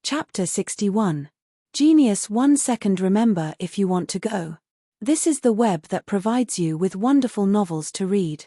Chapter 61. Genius 1 second. Remember if you want to go. This is the web that provides you with wonderful novels to read.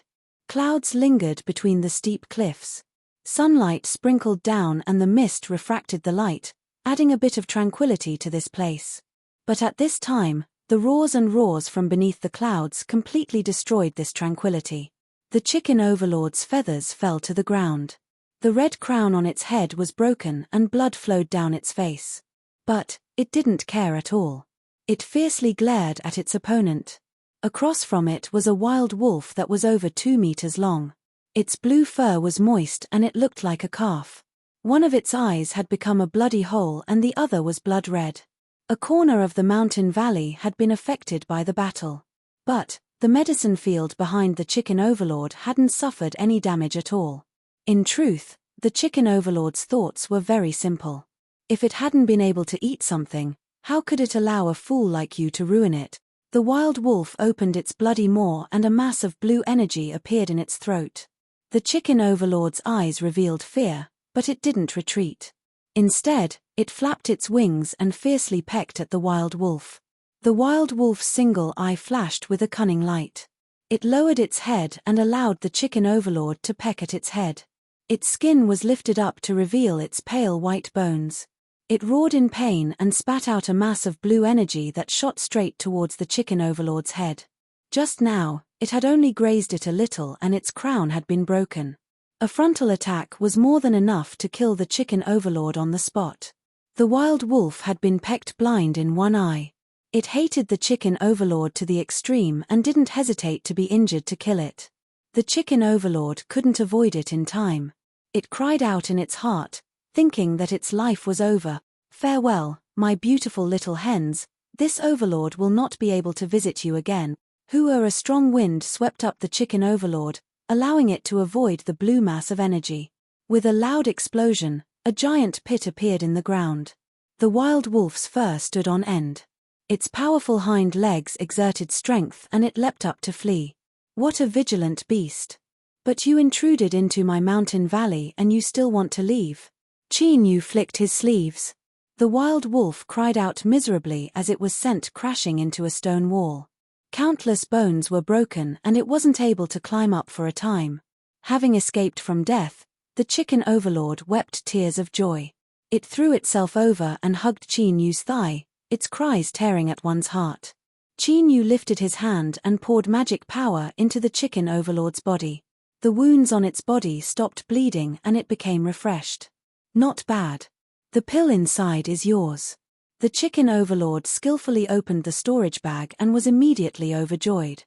Clouds lingered between the steep cliffs. Sunlight sprinkled down and the mist refracted the light, adding a bit of tranquility to this place. But at this time, the roars and roars from beneath the clouds completely destroyed this tranquility. The chicken overlord's feathers fell to the ground. The red crown on its head was broken and blood flowed down its face. But it didn't care at all. It fiercely glared at its opponent. Across from it was a wild wolf that was over 2 meters long. Its blue fur was moist and it looked like a calf. One of its eyes had become a bloody hole and the other was blood red. A corner of the mountain valley had been affected by the battle. But the medicine field behind the chicken overlord hadn't suffered any damage at all. In truth, the chicken overlord's thoughts were very simple. If it hadn't been able to eat something, how could it allow a fool like you to ruin it? The wild wolf opened its bloody maw and a mass of blue energy appeared in its throat. The chicken overlord's eyes revealed fear, but it didn't retreat. Instead, it flapped its wings and fiercely pecked at the wild wolf. The wild wolf's single eye flashed with a cunning light. It lowered its head and allowed the chicken overlord to peck at its head. Its skin was lifted up to reveal its pale white bones. It roared in pain and spat out a mass of blue energy that shot straight towards the chicken overlord's head. Just now, it had only grazed it a little and its crown had been broken. A frontal attack was more than enough to kill the chicken overlord on the spot. The wild wolf had been pecked blind in one eye. It hated the chicken overlord to the extreme and didn't hesitate to be injured to kill it. The chicken overlord couldn't avoid it in time. It cried out in its heart, thinking that its life was over. "Farewell, my beautiful little hens, this overlord will not be able to visit you again." A strong wind swept up the chicken overlord, allowing it to avoid the blue mass of energy. With a loud explosion, a giant pit appeared in the ground. The wild wolf's fur stood on end. Its powerful hind legs exerted strength and it leapt up to flee. What a vigilant beast! "But you intruded into my mountain valley and you still want to leave?" Chinyu flicked his sleeves. The wild wolf cried out miserably as it was sent crashing into a stone wall. Countless bones were broken and it wasn't able to climb up for a time. Having escaped from death, the chicken overlord wept tears of joy. It threw itself over and hugged Chinyu's thigh, its cries tearing at one's heart. Chinyu lifted his hand and poured magic power into the chicken overlord's body. The wounds on its body stopped bleeding and it became refreshed. "Not bad. The pill inside is yours." The chicken overlord skillfully opened the storage bag and was immediately overjoyed.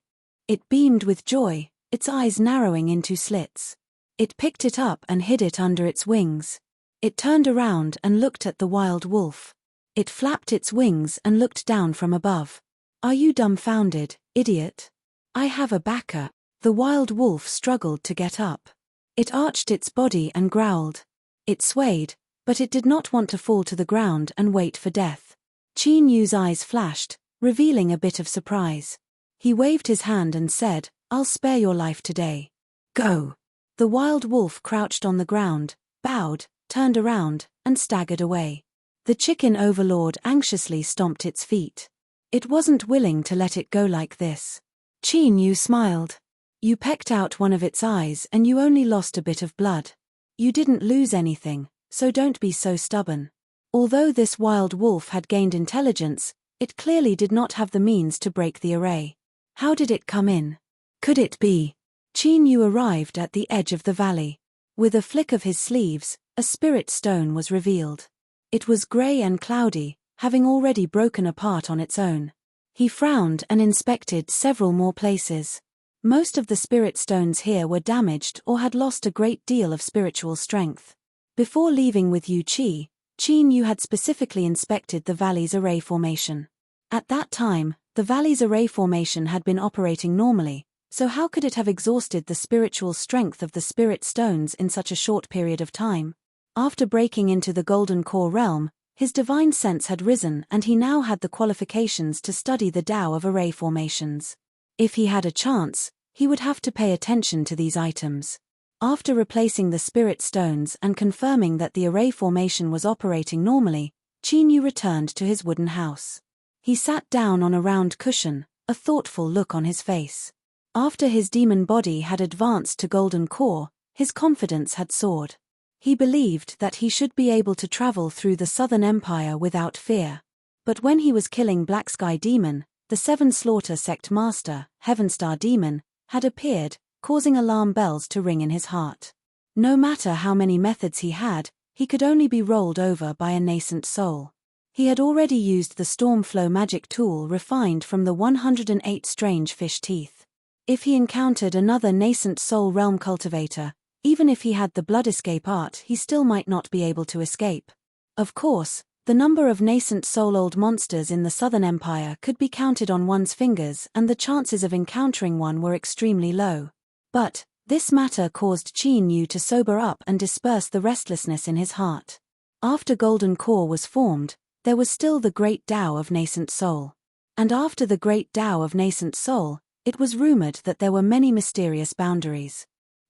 It beamed with joy, its eyes narrowing into slits. It picked it up and hid it under its wings. It turned around and looked at the wild wolf. It flapped its wings and looked down from above. "Are you dumbfounded, idiot? I have a backer." The wild wolf struggled to get up. It arched its body and growled. It swayed, but it did not want to fall to the ground and wait for death. Chinyu's eyes flashed, revealing a bit of surprise. He waved his hand and said, "I'll spare your life today. Go." The wild wolf crouched on the ground, bowed, turned around, and staggered away. The chicken overlord anxiously stomped its feet. It wasn't willing to let it go like this. Chinyu smiled. "You pecked out one of its eyes and you only lost a bit of blood. You didn't lose anything, so don't be so stubborn." Although this wild wolf had gained intelligence, it clearly did not have the means to break the array. How did it come in? Could it be? Chinyu arrived at the edge of the valley. With a flick of his sleeves, a spirit stone was revealed. It was gray and cloudy, having already broken apart on its own. He frowned and inspected several more places. Most of the spirit stones here were damaged or had lost a great deal of spiritual strength. Before leaving with Chinyu had specifically inspected the valley's array formation. At that time, the valley's array formation had been operating normally, so how could it have exhausted the spiritual strength of the spirit stones in such a short period of time? After breaking into the Golden Core realm, his divine sense had risen and he now had the qualifications to study the Tao of array formations. If he had a chance, he would have to pay attention to these items. After replacing the spirit stones and confirming that the array formation was operating normally, Qin Yu returned to his wooden house. He sat down on a round cushion, a thoughtful look on his face. After his demon body had advanced to golden core, his confidence had soared. He believed that he should be able to travel through the Southern Empire without fear. But when he was killing Black Sky Demon, the Seven Slaughter Sect Master, Heavenstar Demon, had appeared, causing alarm bells to ring in his heart. No matter how many methods he had, he could only be rolled over by a nascent soul. He had already used the Stormflow magic tool refined from the 108 strange fish teeth. If he encountered another nascent soul realm cultivator, even if he had the blood escape art, he still might not be able to escape. Of course, the number of nascent soul-old monsters in the Southern Empire could be counted on one's fingers, and the chances of encountering one were extremely low. But this matter caused Qin Yu to sober up and disperse the restlessness in his heart. After Golden Core was formed, there was still the Great Tao of Nascent Soul. And after the Great Tao of Nascent Soul, it was rumored that there were many mysterious boundaries.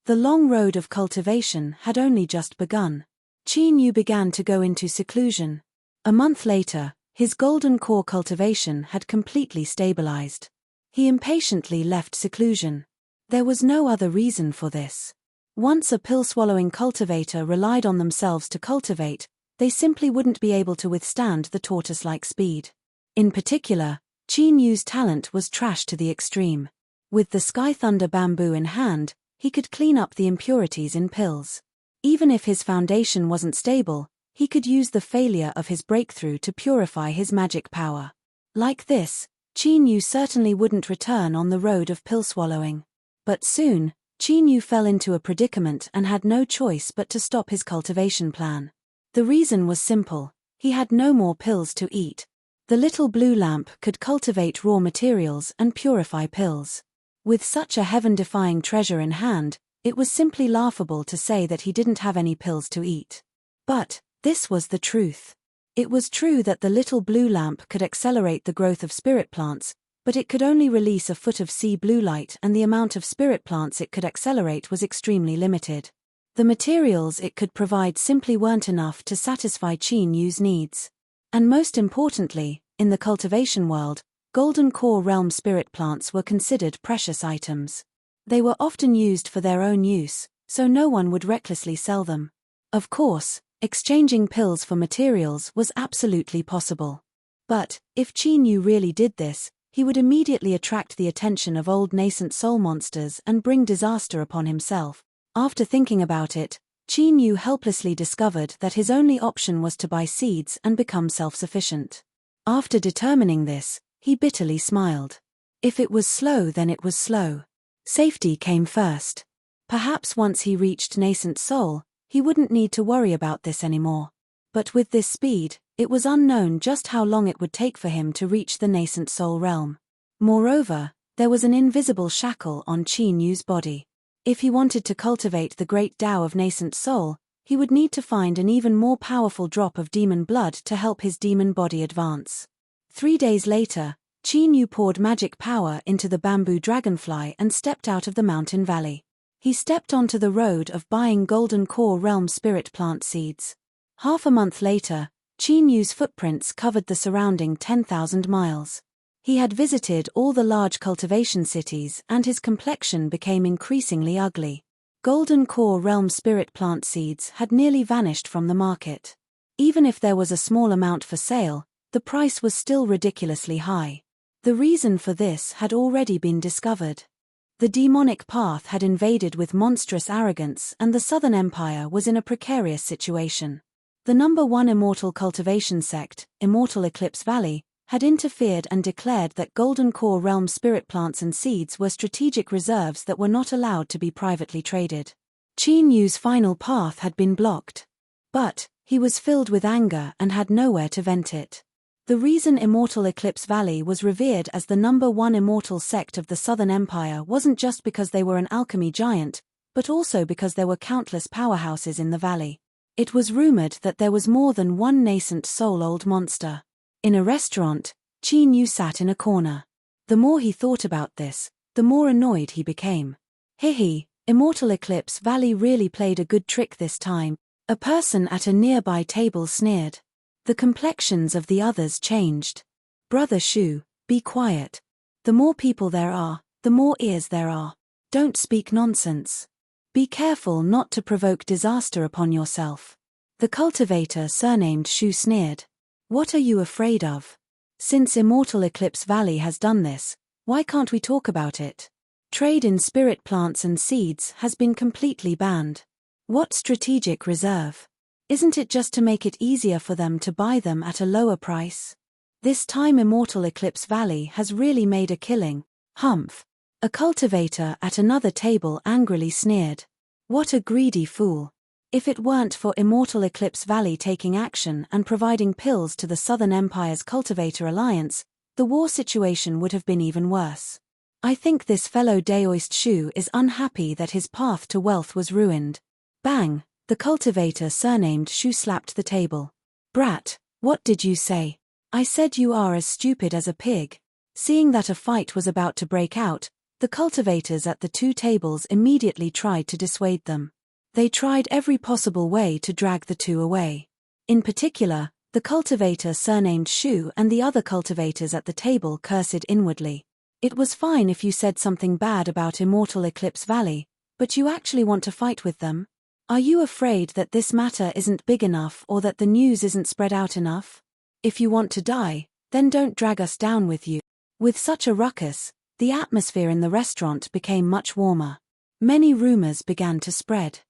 The long road of cultivation had only just begun. Qin Yu began to go into seclusion. A month later, his Golden Core cultivation had completely stabilized. He impatiently left seclusion. There was no other reason for this. Once a pill-swallowing cultivator relied on themselves to cultivate, they simply wouldn't be able to withstand the tortoise-like speed. In particular, Qin Yu's talent was trash to the extreme. With the Sky Thunder bamboo in hand, he could clean up the impurities in pills. Even if his foundation wasn't stable, he could use the failure of his breakthrough to purify his magic power. Like this, Qin Yu certainly wouldn't return on the road of pill-swallowing. But soon, Qin Yu fell into a predicament and had no choice but to stop his cultivation plan. The reason was simple: he had no more pills to eat. The little blue lamp could cultivate raw materials and purify pills. With such a heaven-defying treasure in hand, it was simply laughable to say that he didn't have any pills to eat. But this was the truth. It was true that the little blue lamp could accelerate the growth of spirit plants, but it could only release a foot of sea blue light, and the amount of spirit plants it could accelerate was extremely limited. The materials it could provide simply weren't enough to satisfy Qin Yu's needs. And most importantly, in the cultivation world, Golden Core realm spirit plants were considered precious items. They were often used for their own use, so no one would recklessly sell them. Of course, exchanging pills for materials was absolutely possible. But if Qin Yu really did this, he would immediately attract the attention of old nascent soul monsters and bring disaster upon himself. After thinking about it, Qin Yu helplessly discovered that his only option was to buy seeds and become self-sufficient. After determining this, he bitterly smiled. If it was slow, then it was slow. Safety came first. Perhaps once he reached nascent soul, he wouldn't need to worry about this anymore. But with this speed, it was unknown just how long it would take for him to reach the nascent soul realm. Moreover, there was an invisible shackle on Qin Yu's body. If he wanted to cultivate the Great Tao of Nascent Soul, he would need to find an even more powerful drop of demon blood to help his demon body advance. 3 days later, Qin Yu poured magic power into the bamboo dragonfly and stepped out of the mountain valley. He stepped onto the road of buying Golden Core realm spirit plant seeds. Half a month later, Qin Yu's footprints covered the surrounding 10,000 miles. He had visited all the large cultivation cities, and his complexion became increasingly ugly. Golden Core realm spirit plant seeds had nearly vanished from the market. Even if there was a small amount for sale, the price was still ridiculously high. The reason for this had already been discovered. The demonic path had invaded with monstrous arrogance, and the Southern Empire was in a precarious situation. The number 1 immortal cultivation sect, Immortal Eclipse Valley, had interfered and declared that Golden Core realm spirit plants and seeds were strategic reserves that were not allowed to be privately traded. Qin Yu's final path had been blocked. But he was filled with anger and had nowhere to vent it. The reason Immortal Eclipse Valley was revered as the number 1 immortal sect of the Southern Empire wasn't just because they were an alchemy giant, but also because there were countless powerhouses in the valley. It was rumored that there was more than one nascent soul-old monster. In a restaurant, Qin Yu sat in a corner. The more he thought about this, the more annoyed he became. Hihi, Immortal Eclipse Valley really played a good trick this time. A person at a nearby table sneered. The complexions of the others changed. Brother Shu, be quiet. The more people there are, the more ears there are. Don't speak nonsense. Be careful not to provoke disaster upon yourself. The cultivator surnamed Shu sneered. What are you afraid of? Since Immortal Eclipse Valley has done this, why can't we talk about it? Trade in spirit plants and seeds has been completely banned. What strategic reserve? Isn't it just to make it easier for them to buy them at a lower price? This time Immortal Eclipse Valley has really made a killing. Humph. A cultivator at another table angrily sneered. What a greedy fool. If it weren't for Immortal Eclipse Valley taking action and providing pills to the Southern Empire's Cultivator Alliance, the war situation would have been even worse. I think this fellow Daoist Shu is unhappy that his path to wealth was ruined. Bang! The cultivator surnamed Shu slapped the table. Brat, what did you say? I said you are as stupid as a pig. Seeing that a fight was about to break out, the cultivators at the two tables immediately tried to dissuade them. They tried every possible way to drag the two away. In particular, the cultivator surnamed Shu and the other cultivators at the table cursed inwardly. It was fine if you said something bad about Immortal Eclipse Valley, but you actually want to fight with them? Are you afraid that this matter isn't big enough or that the news isn't spread out enough? If you want to die, then don't drag us down with you. With such a ruckus, the atmosphere in the restaurant became much warmer. Many rumors began to spread.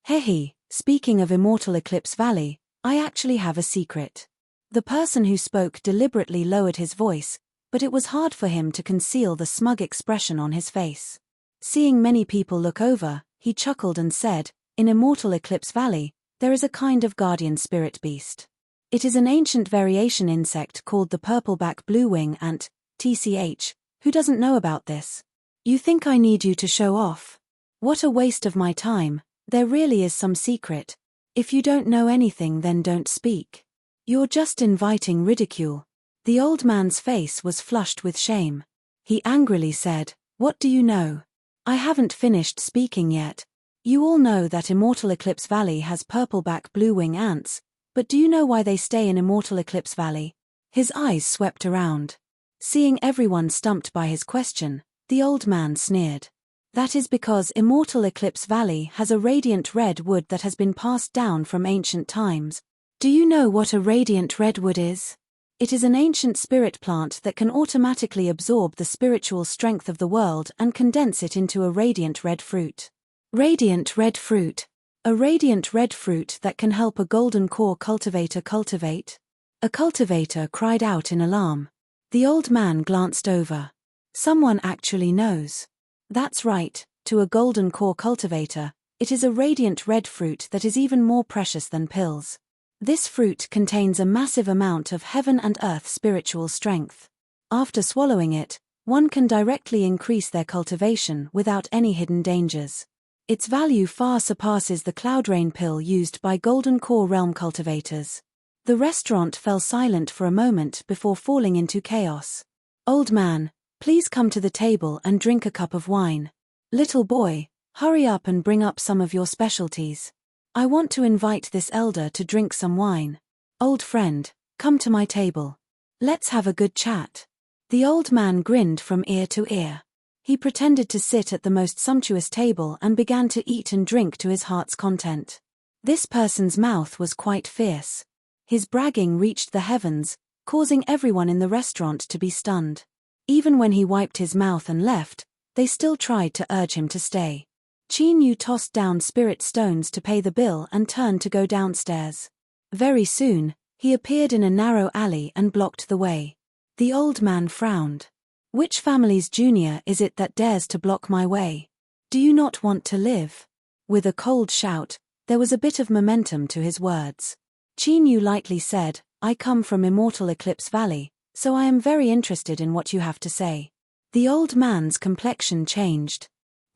Hehe, speaking of Immortal Eclipse Valley, I actually have a secret. The person who spoke deliberately lowered his voice, but it was hard for him to conceal the smug expression on his face. Seeing many people look over, he chuckled and said, in Immortal Eclipse Valley, there is a kind of guardian spirit beast. It is an ancient variation insect called the purple-back blue-wing ant, TCH. Who doesn't know about this? You think I need you to show off? What a waste of my time. There really is some secret. If you don't know anything, then don't speak. You're just inviting ridicule. The old man's face was flushed with shame. He angrily said, What do you know? I haven't finished speaking yet. You all know that Immortal Eclipse Valley has purple-back blue-wing ants, but do you know why they stay in Immortal Eclipse Valley? His eyes swept around. Seeing everyone stumped by his question, the old man sneered. That is because Immortal Eclipse Valley has a radiant redwood that has been passed down from ancient times. Do you know what a radiant redwood is? It is an ancient spirit plant that can automatically absorb the spiritual strength of the world and condense it into a radiant red fruit. Radiant red fruit. A radiant red fruit that can help a golden core cultivator cultivate? A cultivator cried out in alarm. The old man glanced over. Someone actually knows. That's right, to a golden core cultivator, it is a radiant red fruit that is even more precious than pills. This fruit contains a massive amount of heaven and earth spiritual strength. After swallowing it, one can directly increase their cultivation without any hidden dangers. Its value far surpasses the cloud rain pill used by golden core realm cultivators. The restaurant fell silent for a moment before falling into chaos. Old man, please come to the table and drink a cup of wine. Little boy, hurry up and bring up some of your specialties. I want to invite this elder to drink some wine. Old friend, come to my table. Let's have a good chat. The old man grinned from ear to ear. He pretended to sit at the most sumptuous table and began to eat and drink to his heart's content. This person's mouth was quite fierce. His bragging reached the heavens, causing everyone in the restaurant to be stunned. Even when he wiped his mouth and left, they still tried to urge him to stay. Qin Yu tossed down spirit stones to pay the bill and turned to go downstairs. Very soon, he appeared in a narrow alley and blocked the way. The old man frowned. Which family's junior is it that dares to block my way? Do you not want to live? With a cold shout, there was a bit of momentum to his words. Qin Yu lightly said, I come from Immortal Eclipse Valley, so I am very interested in what you have to say. The old man's complexion changed.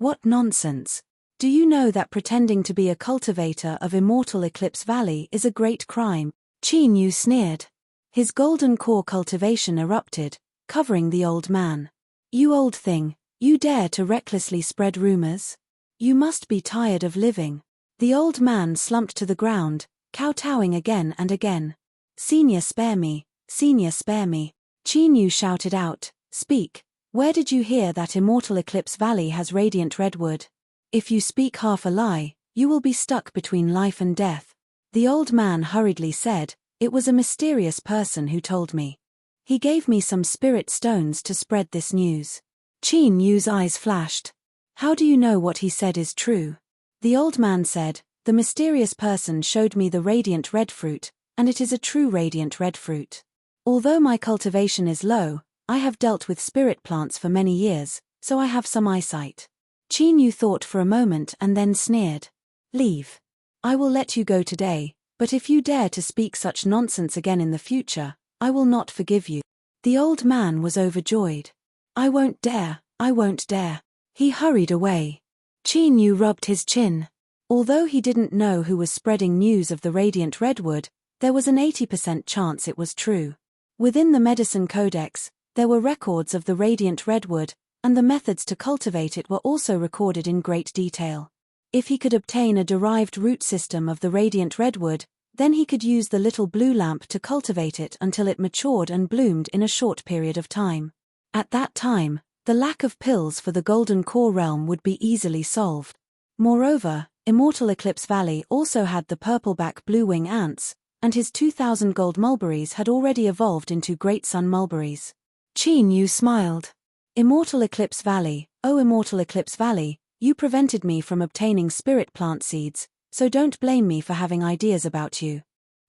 What nonsense. Do you know that pretending to be a cultivator of Immortal Eclipse Valley is a great crime? Qin Yu sneered. His golden core cultivation erupted, covering the old man. You old thing, you dare to recklessly spread rumors? You must be tired of living. The old man slumped to the ground, kowtowing again and again. Senior, spare me, senior, spare me. Chinyu shouted out, speak. Where did you hear that Immortal Eclipse Valley has radiant redwood? If you speak half a lie, you will be stuck between life and death. The old man hurriedly said, it was a mysterious person who told me. He gave me some spirit stones to spread this news. Chinyu's eyes flashed. How do you know what he said is true? The old man said, the mysterious person showed me the radiant red fruit, and it is a true radiant red fruit. Although my cultivation is low, I have dealt with spirit plants for many years, so I have some eyesight. Chinyu thought for a moment and then sneered. Leave. I will let you go today, but if you dare to speak such nonsense again in the future, I will not forgive you. The old man was overjoyed. I won't dare, I won't dare. He hurried away. Chinyu rubbed his chin. Although he didn't know who was spreading news of the radiant redwood, there was an 80% chance it was true. Within the medicine codex, there were records of the radiant redwood, and the methods to cultivate it were also recorded in great detail. If he could obtain a derived root system of the radiant redwood, then he could use the little blue lamp to cultivate it until it matured and bloomed in a short period of time. At that time, the lack of pills for the Golden Core realm would be easily solved. Moreover, Immortal Eclipse Valley also had the purpleback bluewing ants, and his 2,000 gold mulberries had already evolved into Great Sun mulberries. Chinyu smiled. Immortal Eclipse Valley, oh Immortal Eclipse Valley, you prevented me from obtaining spirit plant seeds, so don't blame me for having ideas about you.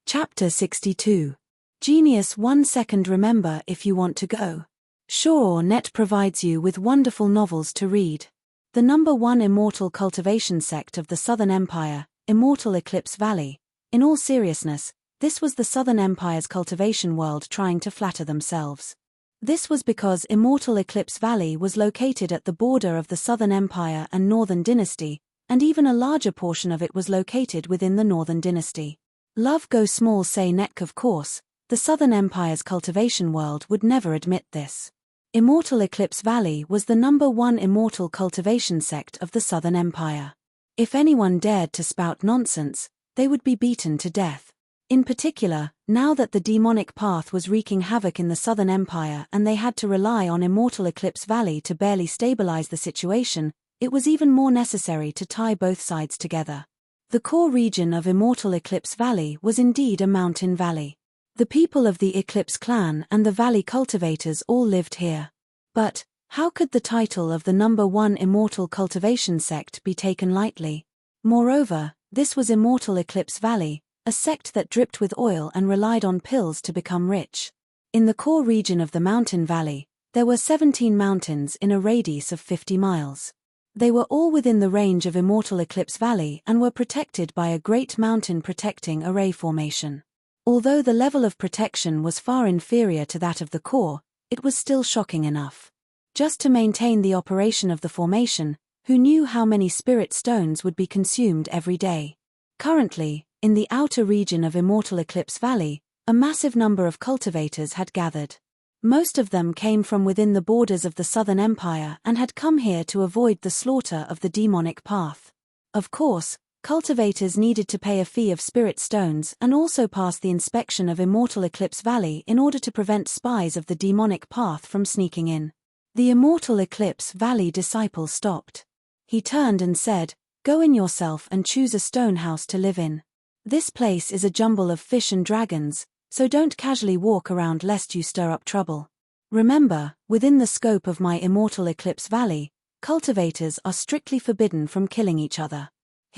Chapter 62. Genius 1 second. Remember if you want to go. Sure, Net provides you with wonderful novels to read. The #1 immortal cultivation sect of the Southern Empire, Immortal Eclipse Valley. In all seriousness, this was the Southern Empire's cultivation world trying to flatter themselves. This was because Immortal Eclipse Valley was located at the border of the Southern Empire and Northern Dynasty, and even a larger portion of it was located within the Northern Dynasty. Love go small say neck. Of course, the Southern Empire's cultivation world would never admit this. Immortal Eclipse Valley was the #1 immortal cultivation sect of the Southern Empire. If anyone dared to spout nonsense, they would be beaten to death. In particular, now that the demonic path was wreaking havoc in the Southern Empire and they had to rely on Immortal Eclipse Valley to barely stabilize the situation, it was even more necessary to tie both sides together. The core region of Immortal Eclipse Valley was indeed a mountain valley. The people of the Eclipse clan and the valley cultivators all lived here. But, how could the title of the #1 immortal cultivation sect be taken lightly? Moreover, this was Immortal Eclipse Valley, a sect that dripped with oil and relied on pills to become rich. In the core region of the mountain valley, there were 17 mountains in a radius of 50 miles. They were all within the range of Immortal Eclipse Valley and were protected by a great mountain protecting array formation. Although the level of protection was far inferior to that of the core, it was still shocking enough. Just to maintain the operation of the formation, who knew how many spirit stones would be consumed every day? Currently, in the outer region of Immortal Eclipse Valley, a massive number of cultivators had gathered. Most of them came from within the borders of the Southern Empire and had come here to avoid the slaughter of the demonic path. Of course, cultivators needed to pay a fee of spirit stones and also pass the inspection of Immortal Eclipse Valley in order to prevent spies of the demonic path from sneaking in. The Immortal Eclipse Valley disciple stopped. He turned and said, "Go in yourself and choose a stone house to live in. This place is a jumble of fish and dragons, so don't casually walk around lest you stir up trouble. Remember, within the scope of my Immortal Eclipse Valley, cultivators are strictly forbidden from killing each other."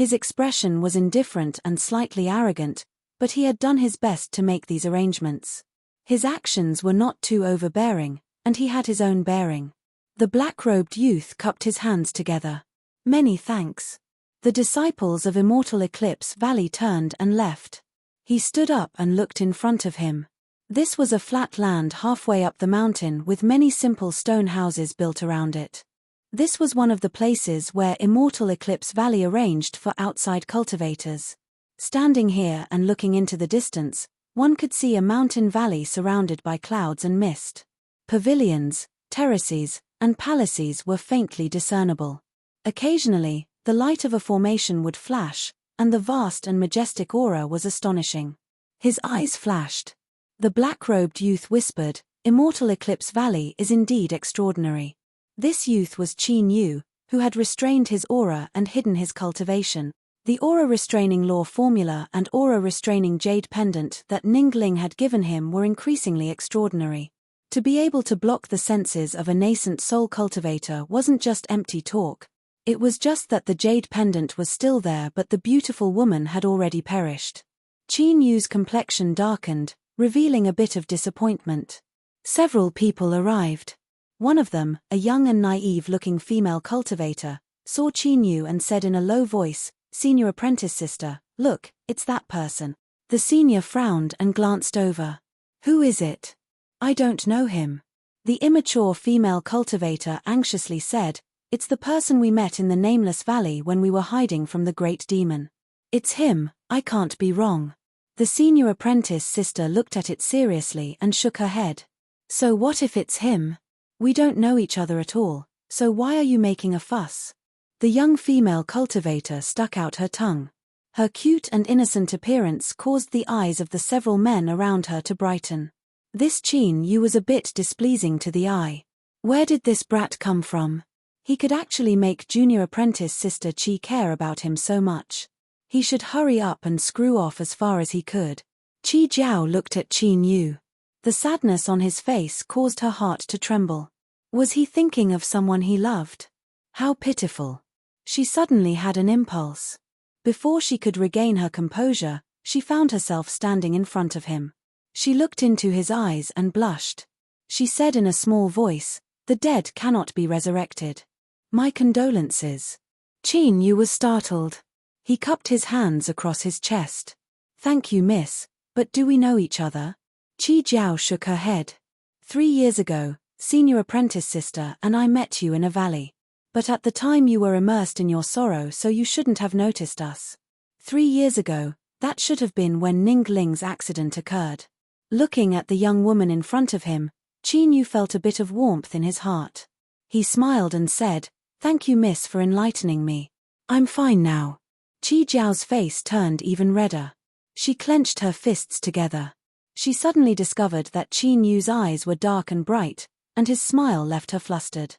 His expression was indifferent and slightly arrogant, but he had done his best to make these arrangements. His actions were not too overbearing, and he had his own bearing. The black-robed youth cupped his hands together. "Many thanks." The disciples of Immortal Eclipse Valley turned and left. He stood up and looked in front of him. This was a flat land halfway up the mountain with many simple stone houses built around it. This was one of the places where Immortal Eclipse Valley arranged for outside cultivators. Standing here and looking into the distance, one could see a mountain valley surrounded by clouds and mist. Pavilions, terraces, and palaces were faintly discernible. Occasionally, The light of a formation would flash, and the vast and majestic aura was astonishing. His eyes flashed. The black-robed youth whispered, "Immortal Eclipse Valley is indeed extraordinary." This youth was Qin Yu, who had restrained his aura and hidden his cultivation. The aura-restraining law formula and aura-restraining jade pendant that Ningling had given him were increasingly extraordinary. To be able to block the senses of a nascent soul cultivator wasn't just empty talk. It was just that the jade pendant was still there, but the beautiful woman had already perished. Qin Yu's complexion darkened, revealing a bit of disappointment. Several people arrived. One of them, a young and naive-looking female cultivator, saw Qin Yu and said in a low voice, "Senior apprentice sister, look, it's that person." The senior frowned and glanced over. "Who is it?" "I don't know him." The immature female cultivator anxiously said, "It's the person we met in the Nameless Valley when we were hiding from the great demon." "It's him, I can't be wrong." The senior apprentice sister looked at it seriously and shook her head. "So what if it's him? We don't know each other at all, so why are you making a fuss?" The young female cultivator stuck out her tongue. Her cute and innocent appearance caused the eyes of the several men around her to brighten. This Qin Yu was a bit displeasing to the eye. Where did this brat come from? He could actually make junior apprentice sister Qi care about him so much. He should hurry up and screw off as far as he could. Qi Jiao looked at Qin Yu. The sadness on his face caused her heart to tremble. Was he thinking of someone he loved? How pitiful. She suddenly had an impulse. Before she could regain her composure, she found herself standing in front of him. She looked into his eyes and blushed. She said in a small voice, "The dead cannot be resurrected. My condolences." Qin Yu was startled. He cupped his hands across his chest. "Thank you, miss, but do we know each other?" Qi Jiao shook her head. 3 years ago, senior apprentice sister and I met you in a valley. But at the time you were immersed in your sorrow, so you shouldn't have noticed us. 3 years ago, that should have been when Ningling's accident occurred." Looking at the young woman in front of him, Qin Yu felt a bit of warmth in his heart. He smiled and said, "Thank you, miss, for enlightening me. I'm fine now." Qi Jiao's face turned even redder. She clenched her fists together. She suddenly discovered that Qin Yu's eyes were dark and bright, and his smile left her flustered.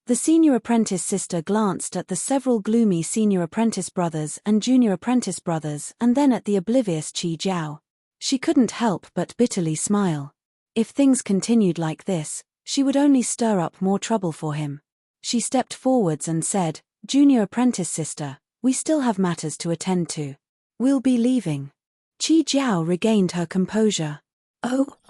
The senior apprentice sister glanced at the several gloomy senior apprentice brothers and junior apprentice brothers and then at the oblivious Qi Jiao. She couldn't help but bitterly smile. If things continued like this, she would only stir up more trouble for him. She stepped forwards and said, "Junior apprentice sister, we still have matters to attend to. We'll be leaving." Qi Jiao regained her composure.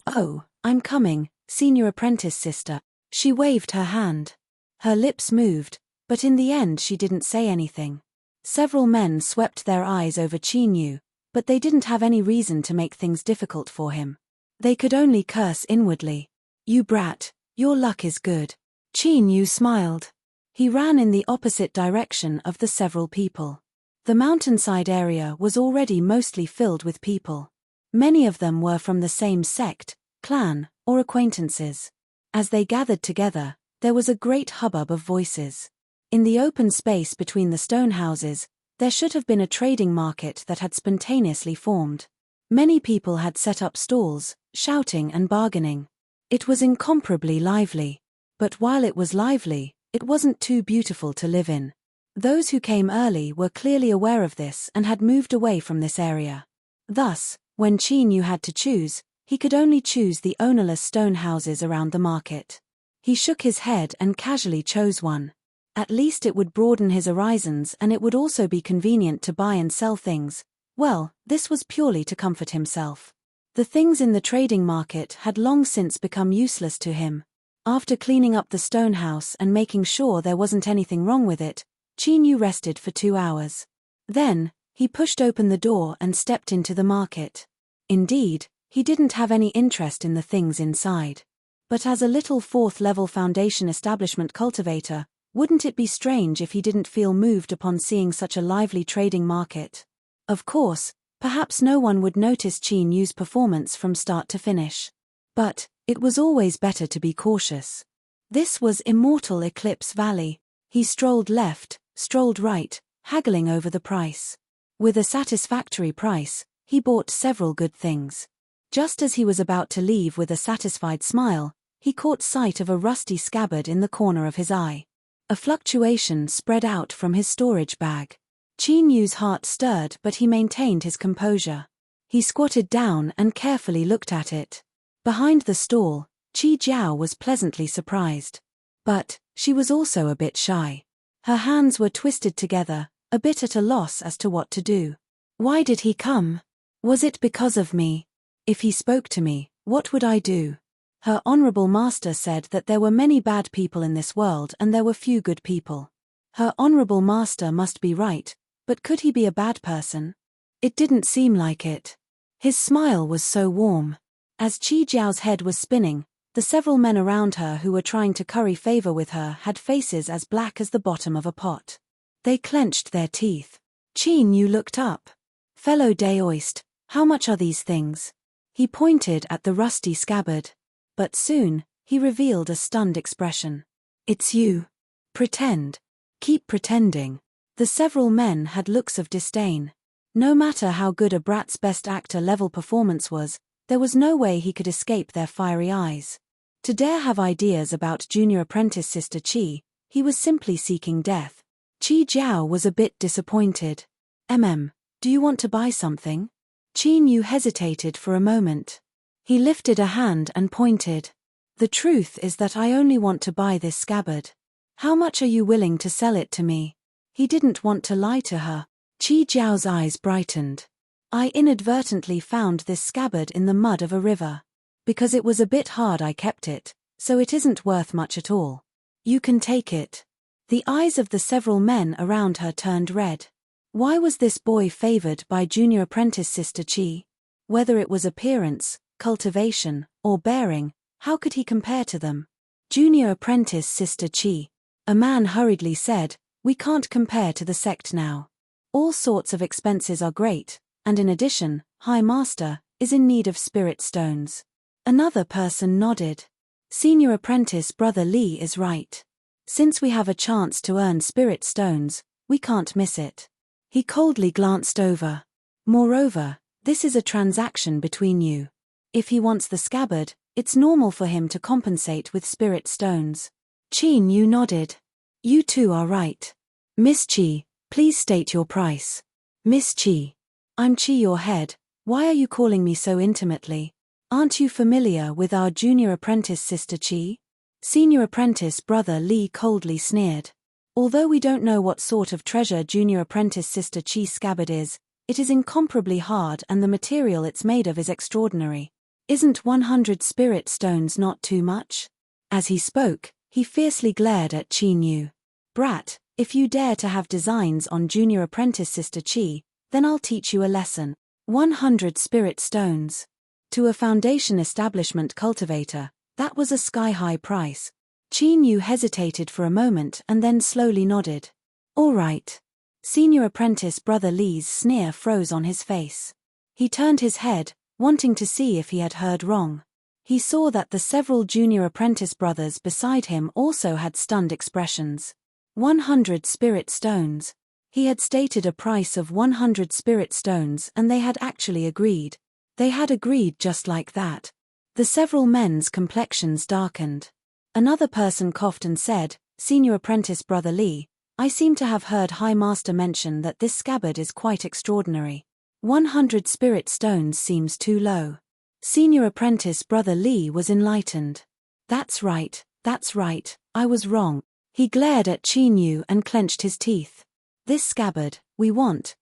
Oh, I'm coming, senior apprentice sister." She waved her hand. Her lips moved, but in the end she didn't say anything. Several men swept their eyes over Qin Yu, but they didn't have any reason to make things difficult for him. They could only curse inwardly. "You brat, your luck is good." Qin Yu smiled. He ran in the opposite direction of the several people. The mountainside area was already mostly filled with people. Many of them were from the same sect, clan, or acquaintances. As they gathered together, there was a great hubbub of voices. In the open space between the stone houses, there should have been a trading market that had spontaneously formed. Many people had set up stalls, shouting and bargaining. It was incomparably lively. But while it was lively, it wasn't too beautiful to live in. Those who came early were clearly aware of this and had moved away from this area. Thus, when Qin Yu had to choose, he could only choose the ownerless stone houses around the market. He shook his head and casually chose one. At least it would broaden his horizons and it would also be convenient to buy and sell things. Well, this was purely to comfort himself. The things in the trading market had long since become useless to him. After cleaning up the stone house and making sure there wasn't anything wrong with it, Qin Yu rested for 2 hours. Then, he pushed open the door and stepped into the market. Indeed, he didn't have any interest in the things inside. But as a little 4th-level foundation establishment cultivator, wouldn't it be strange if he didn't feel moved upon seeing such a lively trading market? Of course, perhaps no one would notice Qin Yu's performance from start to finish. But, it was always better to be cautious. This was Immortal Eclipse Valley. He strolled left, strolled right, haggling over the price. With a satisfactory price, he bought several good things. Just as he was about to leave with a satisfied smile, he caught sight of a rusty scabbard in the corner of his eye. A fluctuation spread out from his storage bag. Qin Yu's heart stirred, but he maintained his composure. He squatted down and carefully looked at it. Behind the stall, Qi Jiao was pleasantly surprised. But she was also a bit shy. Her hands were twisted together, a bit at a loss as to what to do. Why did he come? Was it because of me? If he spoke to me, what would I do? Her honorable master said that there were many bad people in this world and there were few good people. Her honorable master must be right, but could he be a bad person? It didn't seem like it. His smile was so warm. As Qi Jiao's head was spinning, the several men around her who were trying to curry favor with her had faces as black as the bottom of a pot. They clenched their teeth. Qin Yu looked up. Fellow Daoist, how much are these things? He pointed at the rusty scabbard. But soon, he revealed a stunned expression. It's you. Pretend. Keep pretending. The several men had looks of disdain. No matter how good a brat's best actor level performance was, there was no way he could escape their fiery eyes. To dare have ideas about junior apprentice Sister Qi, he was simply seeking death. Qi Jiao was a bit disappointed. Do you want to buy something? Qin Yu hesitated for a moment. He lifted a hand and pointed. The truth is that I only want to buy this scabbard. How much are you willing to sell it to me? He didn't want to lie to her. Qi Jiao's eyes brightened. I inadvertently found this scabbard in the mud of a river. Because it was a bit hard I kept it, so it isn't worth much at all. You can take it. The eyes of the several men around her turned red. Why was this boy favored by junior apprentice Sister Qi? Whether it was appearance, cultivation, or bearing, how could he compare to them? Junior apprentice Sister Qi. A man hurriedly said, we can't compare to the sect now. All sorts of expenses are great, and in addition, High Master is in need of spirit stones. Another person nodded. Senior apprentice Brother Li is right. Since we have a chance to earn spirit stones, we can't miss it. He coldly glanced over. Moreover, this is a transaction between you. If he wants the scabbard, it's normal for him to compensate with spirit stones. Qin Yu nodded. You two are right. Miss Qi, please state your price. Miss Qi. I'm Qi, your head. Why are you calling me so intimately? Aren't you familiar with our junior apprentice Sister Qi? Senior apprentice Brother Li coldly sneered. Although we don't know what sort of treasure junior apprentice Sister Qi's scabbard is, it is incomparably hard and the material it's made of is extraordinary. Isn't 100 spirit stones not too much? As he spoke, he fiercely glared at Qin Yu. Brat, if you dare to have designs on junior apprentice Sister Qi, then I'll teach you a lesson. 100 spirit stones. To a foundation establishment cultivator, that was a sky-high price. Qin Yu hesitated for a moment and then slowly nodded. All right. Senior apprentice Brother Li's sneer froze on his face. He turned his head, wanting to see if he had heard wrong. He saw that the several junior apprentice brothers beside him also had stunned expressions. 100 spirit stones. He had stated a price of 100 spirit stones and they had actually agreed. They had agreed just like that. The several men's complexions darkened. Another person coughed and said, Senior apprentice Brother Li, I seem to have heard High Master mention that this scabbard is quite extraordinary. 100 spirit stones seems too low. Senior apprentice Brother Li was enlightened. That's right, I was wrong. He glared at Qin Yu and clenched his teeth. This scabbard, we want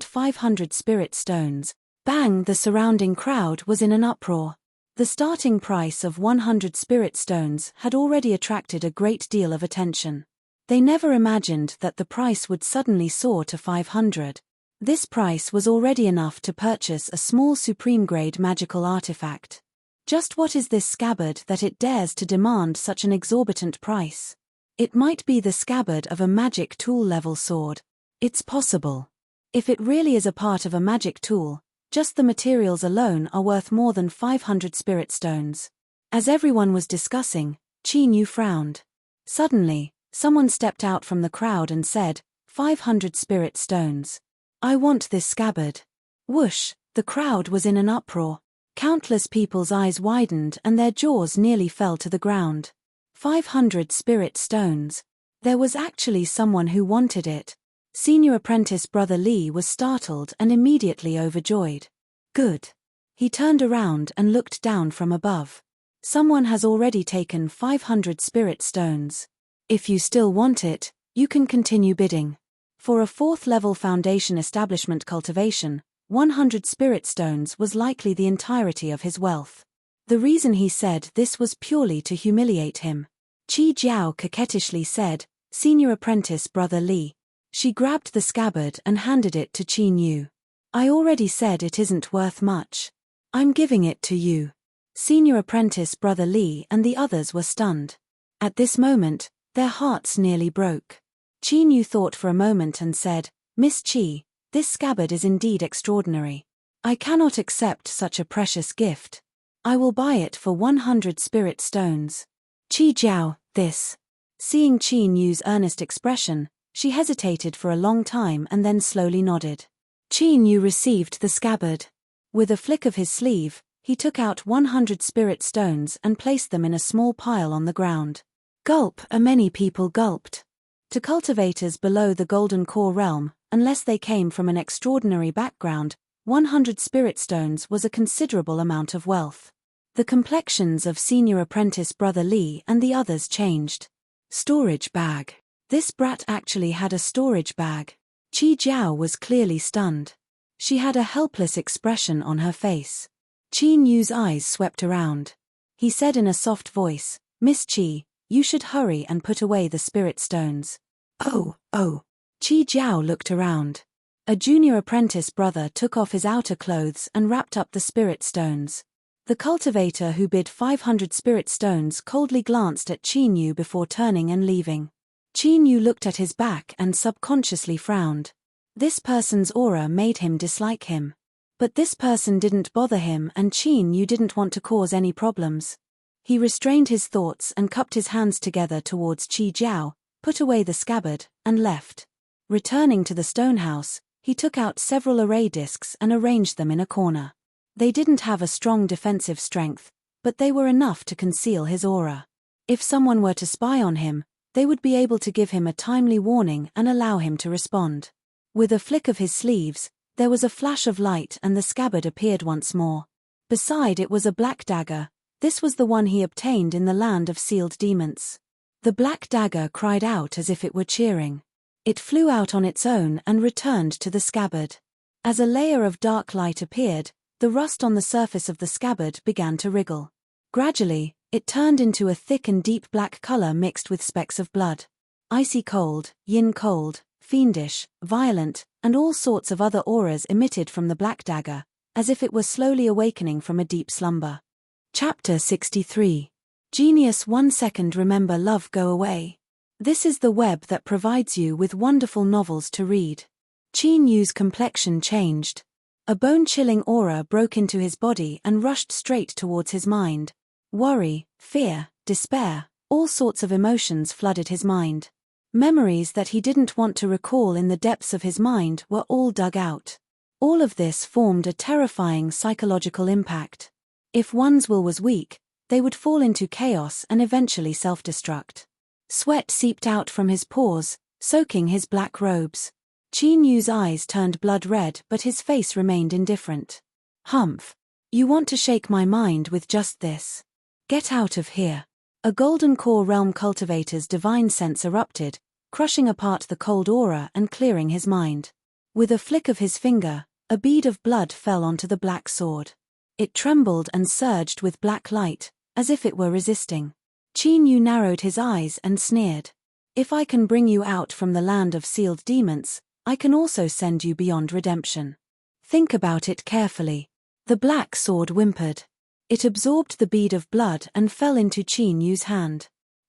500 spirit stones. Bang! The surrounding crowd was in an uproar. The starting price of 100 spirit stones had already attracted a great deal of attention. They never imagined that the price would suddenly soar to 500. This price was already enough to purchase a small supreme-grade magical artifact. Just what is this scabbard that it dares to demand such an exorbitant price? It might be the scabbard of a magic tool-level sword. It's possible. If it really is a part of a magic tool, just the materials alone are worth more than 500 spirit stones. As everyone was discussing, Qin Yu frowned. Suddenly, someone stepped out from the crowd and said, 500 spirit stones. I want this scabbard. Whoosh, the crowd was in an uproar. Countless people's eyes widened and their jaws nearly fell to the ground. 500 spirit stones. There was actually someone who wanted it. Senior apprentice Brother Lee was startled and immediately overjoyed. Good. He turned around and looked down from above. Someone has already taken 500 spirit stones. If you still want it, you can continue bidding. For a 4th level foundation establishment cultivation, 100 spirit stones was likely the entirety of his wealth. The reason he said this was purely to humiliate him. Qi Jiao coquettishly said, "Senior apprentice Brother Lee." She grabbed the scabbard and handed it to Qin Yu. "I already said it isn't worth much. I'm giving it to you." Senior apprentice Brother Lee and the others were stunned. At this moment, their hearts nearly broke. Qin Yu thought for a moment and said, "Miss Qi, this scabbard is indeed extraordinary. I cannot accept such a precious gift. I will buy it for 100 spirit stones." Qi Jiao, this. Seeing Qin Yu's earnest expression, she hesitated for a long time and then slowly nodded. Qin Yu received the scabbard. With a flick of his sleeve, he took out 100 spirit stones and placed them in a small pile on the ground. Gulp, many people gulped. To cultivators below the Golden Core realm, unless they came from an extraordinary background, 100 spirit stones was a considerable amount of wealth. The complexions of senior apprentice Brother Lee and the others changed. Storage bag. This brat actually had a storage bag. Qi Jiao was clearly stunned. She had a helpless expression on her face. Qin Yu's eyes swept around. He said in a soft voice, "Miss Qi, you should hurry and put away the spirit stones." Oh. Qi Jiao looked around. A junior apprentice brother took off his outer clothes and wrapped up the spirit stones. The cultivator who bid 500 spirit stones coldly glanced at Qin Yu before turning and leaving. Qin Yu looked at his back and subconsciously frowned. This person's aura made him dislike him. But this person didn't bother him and Qin Yu didn't want to cause any problems. He restrained his thoughts and cupped his hands together towards Qi Jiao, put away the scabbard, and left. Returning to the stone house, he took out several array discs and arranged them in a corner. They didn't have a strong defensive strength, but they were enough to conceal his aura. If someone were to spy on him, they would be able to give him a timely warning and allow him to respond. With a flick of his sleeves, there was a flash of light and the scabbard appeared once more. Beside it was a black dagger. This was the one he obtained in the land of sealed demons. The black dagger cried out as if it were cheering. It flew out on its own and returned to the scabbard. As a layer of dark light appeared, the rust on the surface of the scabbard began to wriggle. Gradually, it turned into a thick and deep black color mixed with specks of blood. Icy cold, yin cold, fiendish, violent, and all sorts of other auras emitted from the black dagger, as if it were slowly awakening from a deep slumber. Chapter 63. Genius 1 second remember love go away. This is the web that provides you with wonderful novels to read. Qin Yu's complexion changed. A bone-chilling aura broke into his body and rushed straight towards his mind. Worry, fear, despair, all sorts of emotions flooded his mind. Memories that he didn't want to recall in the depths of his mind were all dug out. All of this formed a terrifying psychological impact. If one's will was weak, they would fall into chaos and eventually self-destruct. Sweat seeped out from his pores, soaking his black robes. Qin Yu's eyes turned blood red but his face remained indifferent. Humph. You want to shake my mind with just this? Get out of here. A Golden Core realm cultivator's divine sense erupted, crushing apart the cold aura and clearing his mind. With a flick of his finger, a bead of blood fell onto the black sword. It trembled and surged with black light, as if it were resisting. Qin Yu narrowed his eyes and sneered. If I can bring you out from the land of sealed demons, I can also send you beyond redemption. Think about it carefully. The black sword whimpered. It absorbed the bead of blood and fell into Qin Yu's hand.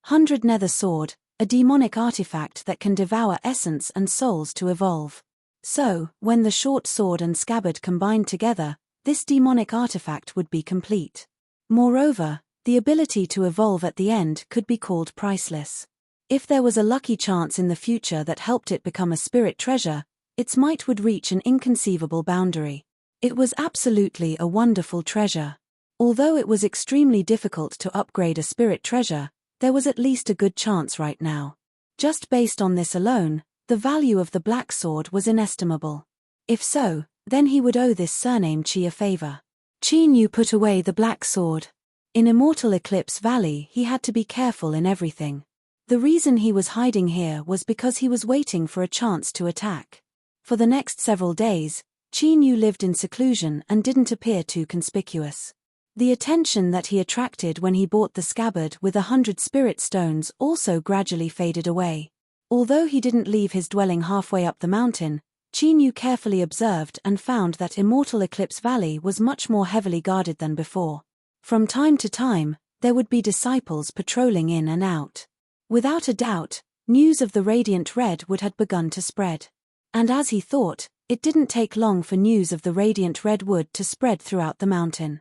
100 Nether Sword, a demonic artifact that can devour essence and souls to evolve. So, when the short sword and scabbard combined together, this demonic artifact would be complete. Moreover, the ability to evolve at the end could be called priceless. If there was a lucky chance in the future that helped it become a spirit treasure, its might would reach an inconceivable boundary. It was absolutely a wonderful treasure. Although it was extremely difficult to upgrade a spirit treasure, there was at least a good chance right now. Just based on this alone, the value of the black sword was inestimable. If so, then he would owe this surname Chi a favor. Chi Nu put away the black sword. In Immortal Eclipse Valley he had to be careful in everything. The reason he was hiding here was because he was waiting for a chance to attack. For the next several days, Chi Nu lived in seclusion and didn't appear too conspicuous. The attention that he attracted when he bought the scabbard with 100 spirit stones also gradually faded away. Although he didn't leave his dwelling halfway up the mountain, Chi Nu carefully observed and found that Immortal Eclipse Valley was much more heavily guarded than before. From time to time, there would be disciples patrolling in and out. Without a doubt, news of the Radiant Red had begun to spread. And as he thought, it didn't take long for news of the Radiant Redwood to spread throughout the mountain.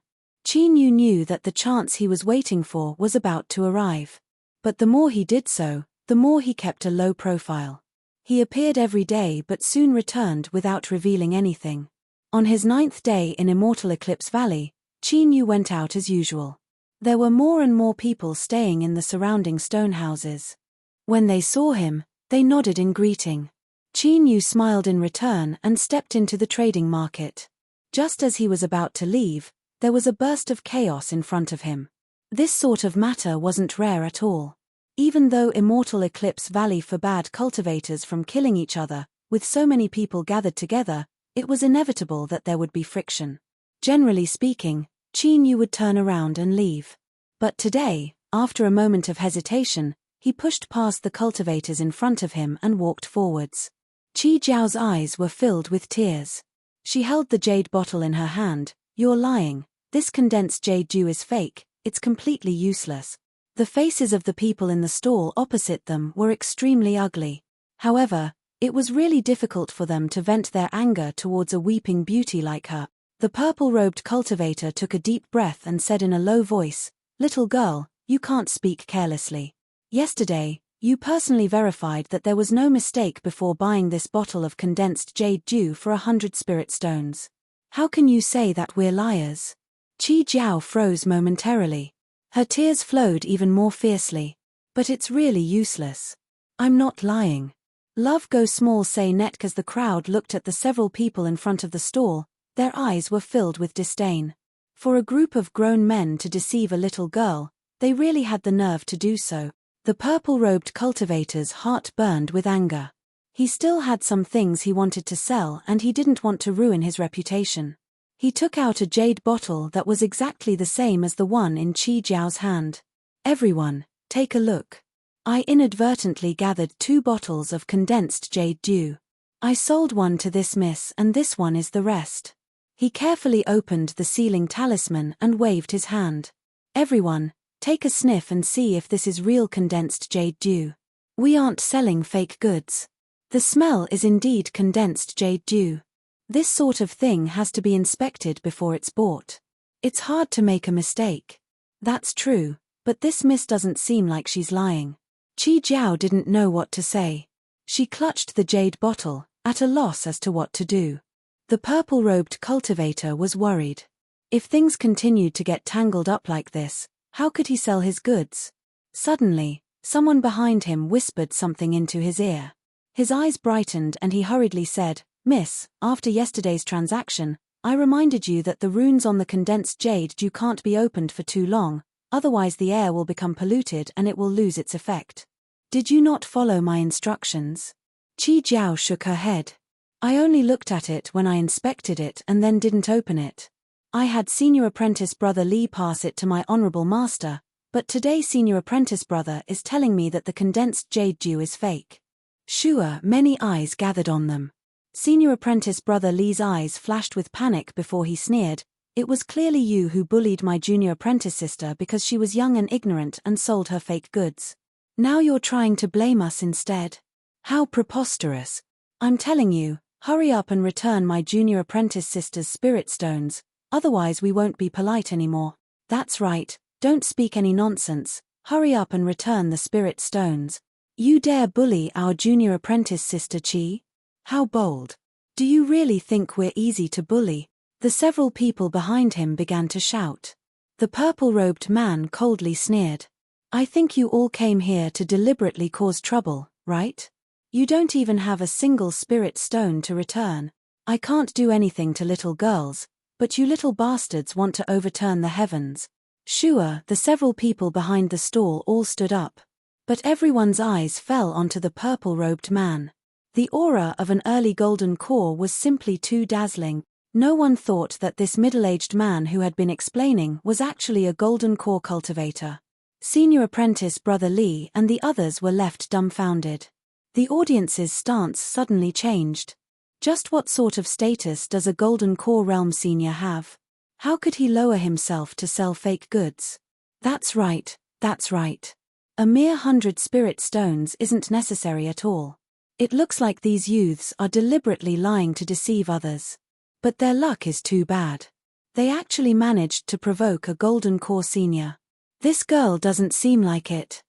Chi Nu knew that the chance he was waiting for was about to arrive. But the more he did so, the more he kept a low profile. He appeared every day but soon returned without revealing anything. On his 9th day in Immortal Eclipse Valley, Chi Nu went out as usual. There were more and more people staying in the surrounding stone houses. When they saw him, they nodded in greeting. Chi Nu smiled in return and stepped into the trading market. Just as he was about to leave, there was a burst of chaos in front of him. This sort of matter wasn't rare at all. Even though Immortal Eclipse Valley forbade cultivators from killing each other, with so many people gathered together, it was inevitable that there would be friction. Generally speaking, Chi Nu would turn around and leave. But today, after a moment of hesitation, he pushed past the cultivators in front of him and walked forwards. Chi Jiao's eyes were filled with tears. She held the jade bottle in her hand. "You're lying. This condensed jade dew is fake, it's completely useless." The faces of the people in the stall opposite them were extremely ugly. However, it was really difficult for them to vent their anger towards a weeping beauty like her. The purple-robed cultivator took a deep breath and said in a low voice, "Little girl, you can't speak carelessly. Yesterday, you personally verified that there was no mistake before buying this bottle of condensed jade dew for 100 spirit stones. How can you say that we're liars?" Chi Jiao froze momentarily. Her tears flowed even more fiercely. "But it's really useless. I'm not lying." Love Go Small say net. As the crowd looked at the several people in front of the stall, their eyes were filled with disdain. For a group of grown men to deceive a little girl, they really had the nerve to do so. The purple-robed cultivator's heart burned with anger. He still had some things he wanted to sell and he didn't want to ruin his reputation. He took out a jade bottle that was exactly the same as the one in Chi Jiao's hand. "Everyone, take a look. I inadvertently gathered 2 bottles of condensed jade dew. I sold one to this miss and this one is the rest." He carefully opened the sealing talisman and waved his hand. "Everyone, take a sniff and see if this is real condensed jade dew. We aren't selling fake goods. The smell is indeed condensed jade dew. This sort of thing has to be inspected before it's bought. It's hard to make a mistake." "That's true, but this miss doesn't seem like she's lying." Chi Jiao didn't know what to say. She clutched the jade bottle, at a loss as to what to do. The purple-robed cultivator was worried. If things continued to get tangled up like this, how could he sell his goods? Suddenly, someone behind him whispered something into his ear. His eyes brightened and he hurriedly said, "Miss, after yesterday's transaction, I reminded you that the runes on the condensed jade dew can't be opened for too long, otherwise the air will become polluted and it will lose its effect. Did you not follow my instructions?" Chi Jiao shook her head. "I only looked at it when I inspected it and then didn't open it. I had Senior Apprentice Brother Li pass it to my Honorable Master, but today Senior Apprentice Brother is telling me that the condensed jade dew is fake." Sure, many eyes gathered on them. Senior Apprentice Brother Li's eyes flashed with panic before he sneered, "It was clearly you who bullied my junior apprentice sister because she was young and ignorant and sold her fake goods. Now you're trying to blame us instead. How preposterous. I'm telling you, hurry up and return my junior apprentice sister's spirit stones, otherwise we won't be polite anymore." "That's right, don't speak any nonsense, hurry up and return the spirit stones." You dare bully our junior apprentice sister Chi? How bold. Do you really think we're easy to bully? The several people behind him began to shout. The purple-robed man coldly sneered. I think you all came here to deliberately cause trouble, right? You don't even have a single spirit stone to return. I can't do anything to little girls, but you little bastards want to overturn the heavens. Sure, the several people behind the stall all stood up. But everyone's eyes fell onto the purple-robed man. The aura of an early golden core was simply too dazzling. No one thought that this middle-aged man who had been explaining was actually a golden core cultivator. Senior apprentice Brother Lee and the others were left dumbfounded. The audience's stance suddenly changed. Just what sort of status does a golden core realm senior have? How could he lower himself to sell fake goods? That's right, that's right. A mere 100 spirit stones isn't necessary at all. It looks like these youths are deliberately lying to deceive others. But their luck is too bad. They actually managed to provoke a golden core senior. This girl doesn't seem like it.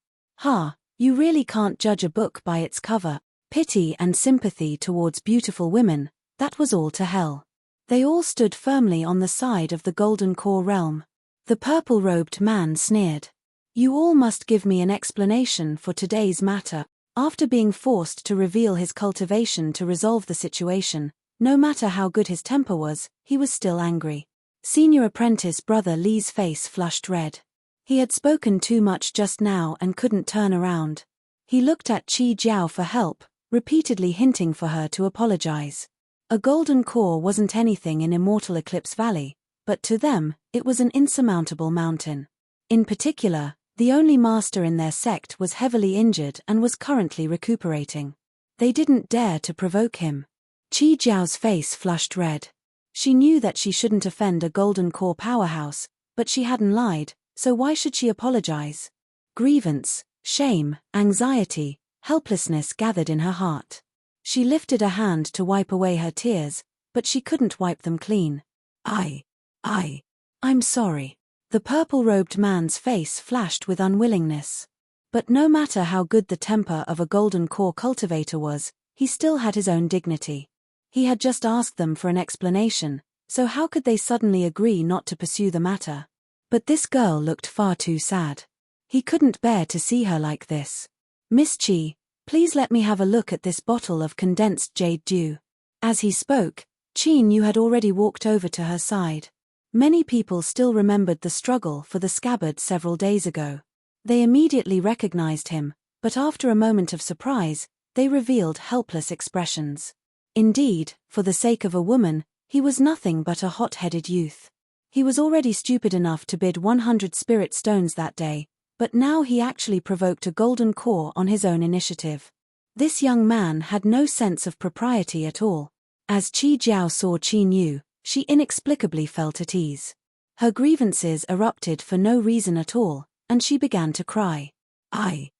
You really can't judge a book by its cover. Pity and sympathy towards beautiful women, that was all to hell. They all stood firmly on the side of the golden core realm. The purple-robed man sneered. You all must give me an explanation for today's matter. After being forced to reveal his cultivation to resolve the situation, no matter how good his temper was, he was still angry. Senior apprentice Brother Lee's face flushed red. He had spoken too much just now and couldn't turn around. He looked at Chi Jiao for help, repeatedly hinting for her to apologize. A golden core wasn't anything in Immortal Eclipse Valley, but to them, it was an insurmountable mountain. In particular, the only master in their sect was heavily injured and was currently recuperating. They didn't dare to provoke him. Chi Jiao's face flushed red. She knew that she shouldn't offend a golden core powerhouse, but she hadn't lied, so why should she apologize? Grievance, shame, anxiety, helplessness gathered in her heart. She lifted a hand to wipe away her tears, but she couldn't wipe them clean. I'm sorry. The purple-robed man's face flashed with unwillingness. But no matter how good the temper of a golden core cultivator was, he still had his own dignity. He had just asked them for an explanation, so how could they suddenly agree not to pursue the matter? But this girl looked far too sad. He couldn't bear to see her like this. Miss Chi, please let me have a look at this bottle of condensed jade dew. As he spoke, Qin Yu had already walked over to her side. Many people still remembered the struggle for the scabbard several days ago. They immediately recognized him, but after a moment of surprise, they revealed helpless expressions. Indeed, for the sake of a woman, he was nothing but a hot-headed youth. He was already stupid enough to bid 100 spirit stones that day, but now he actually provoked a golden core on his own initiative. This young man had no sense of propriety at all. As Chi Jiao saw Qin Yu, she inexplicably felt at ease. Her grievances erupted for no reason at all, and she began to cry. I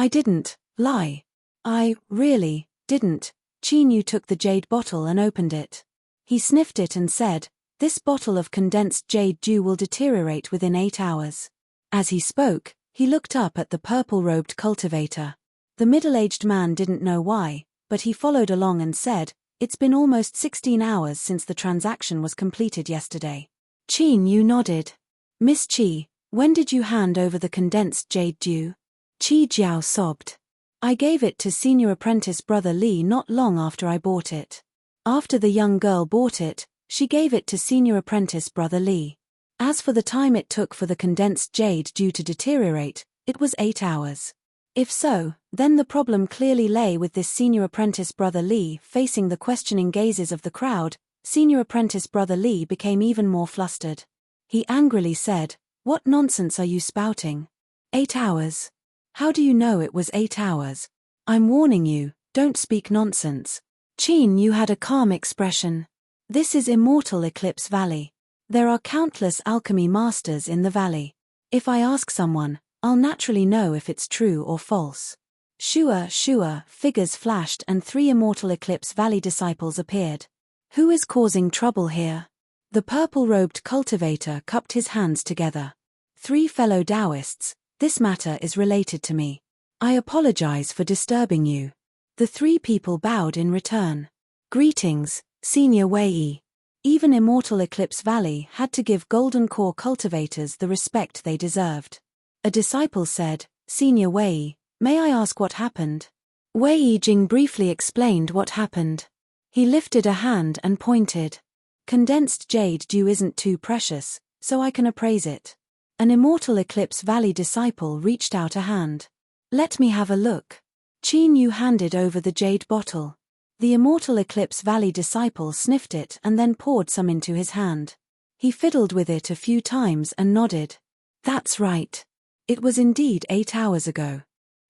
didn't lie. I really didn't. Qin Yu took the jade bottle and opened it. He sniffed it and said, "This bottle of condensed jade dew will deteriorate within 8 hours." As he spoke, he looked up at the purple-robed cultivator. The middle-aged man didn't know why, but he followed along and said, "It's been almost 16 hours since the transaction was completed yesterday." Qin Yu nodded. "Miss Chi, when did you hand over the condensed jade dew?" Chi Jiao sobbed. "I gave it to senior apprentice Brother Lee not long after I bought it. After the young girl bought it, she gave it to senior apprentice Brother Lee. As for the time it took for the condensed jade dew to deteriorate, it was 8 hours. If so, then the problem clearly lay with this senior apprentice Brother Lee." Facing the questioning gazes of the crowd, senior apprentice Brother Lee became even more flustered. He angrily said, "What nonsense are you spouting? 8 hours? How do you know it was 8 hours? I'm warning you, don't speak nonsense." Qin Yu had a calm expression. "This is Immortal Eclipse Valley. There are countless alchemy masters in the valley. If I ask someone, I'll naturally know if it's true or false." Shua, figures flashed and 3 Immortal Eclipse Valley disciples appeared. "Who is causing trouble here?" The purple-robed cultivator cupped his hands together. "3 fellow Taoists, this matter is related to me. I apologize for disturbing you. The three people bowed in return. Greetings, Senior Wei. Even Immortal Eclipse Valley had to give Golden Core cultivators the respect they deserved. A disciple said, Senior Wei, may I ask what happened? Wei Jing briefly explained what happened. He lifted a hand and pointed. Condensed jade dew isn't too precious, so I can appraise it. An Immortal Eclipse Valley disciple reached out a hand. Let me have a look. Qin Yu handed over the jade bottle. The Immortal Eclipse Valley disciple sniffed it and then poured some into his hand. He fiddled with it a few times and nodded. That's right. It was indeed 8 hours ago.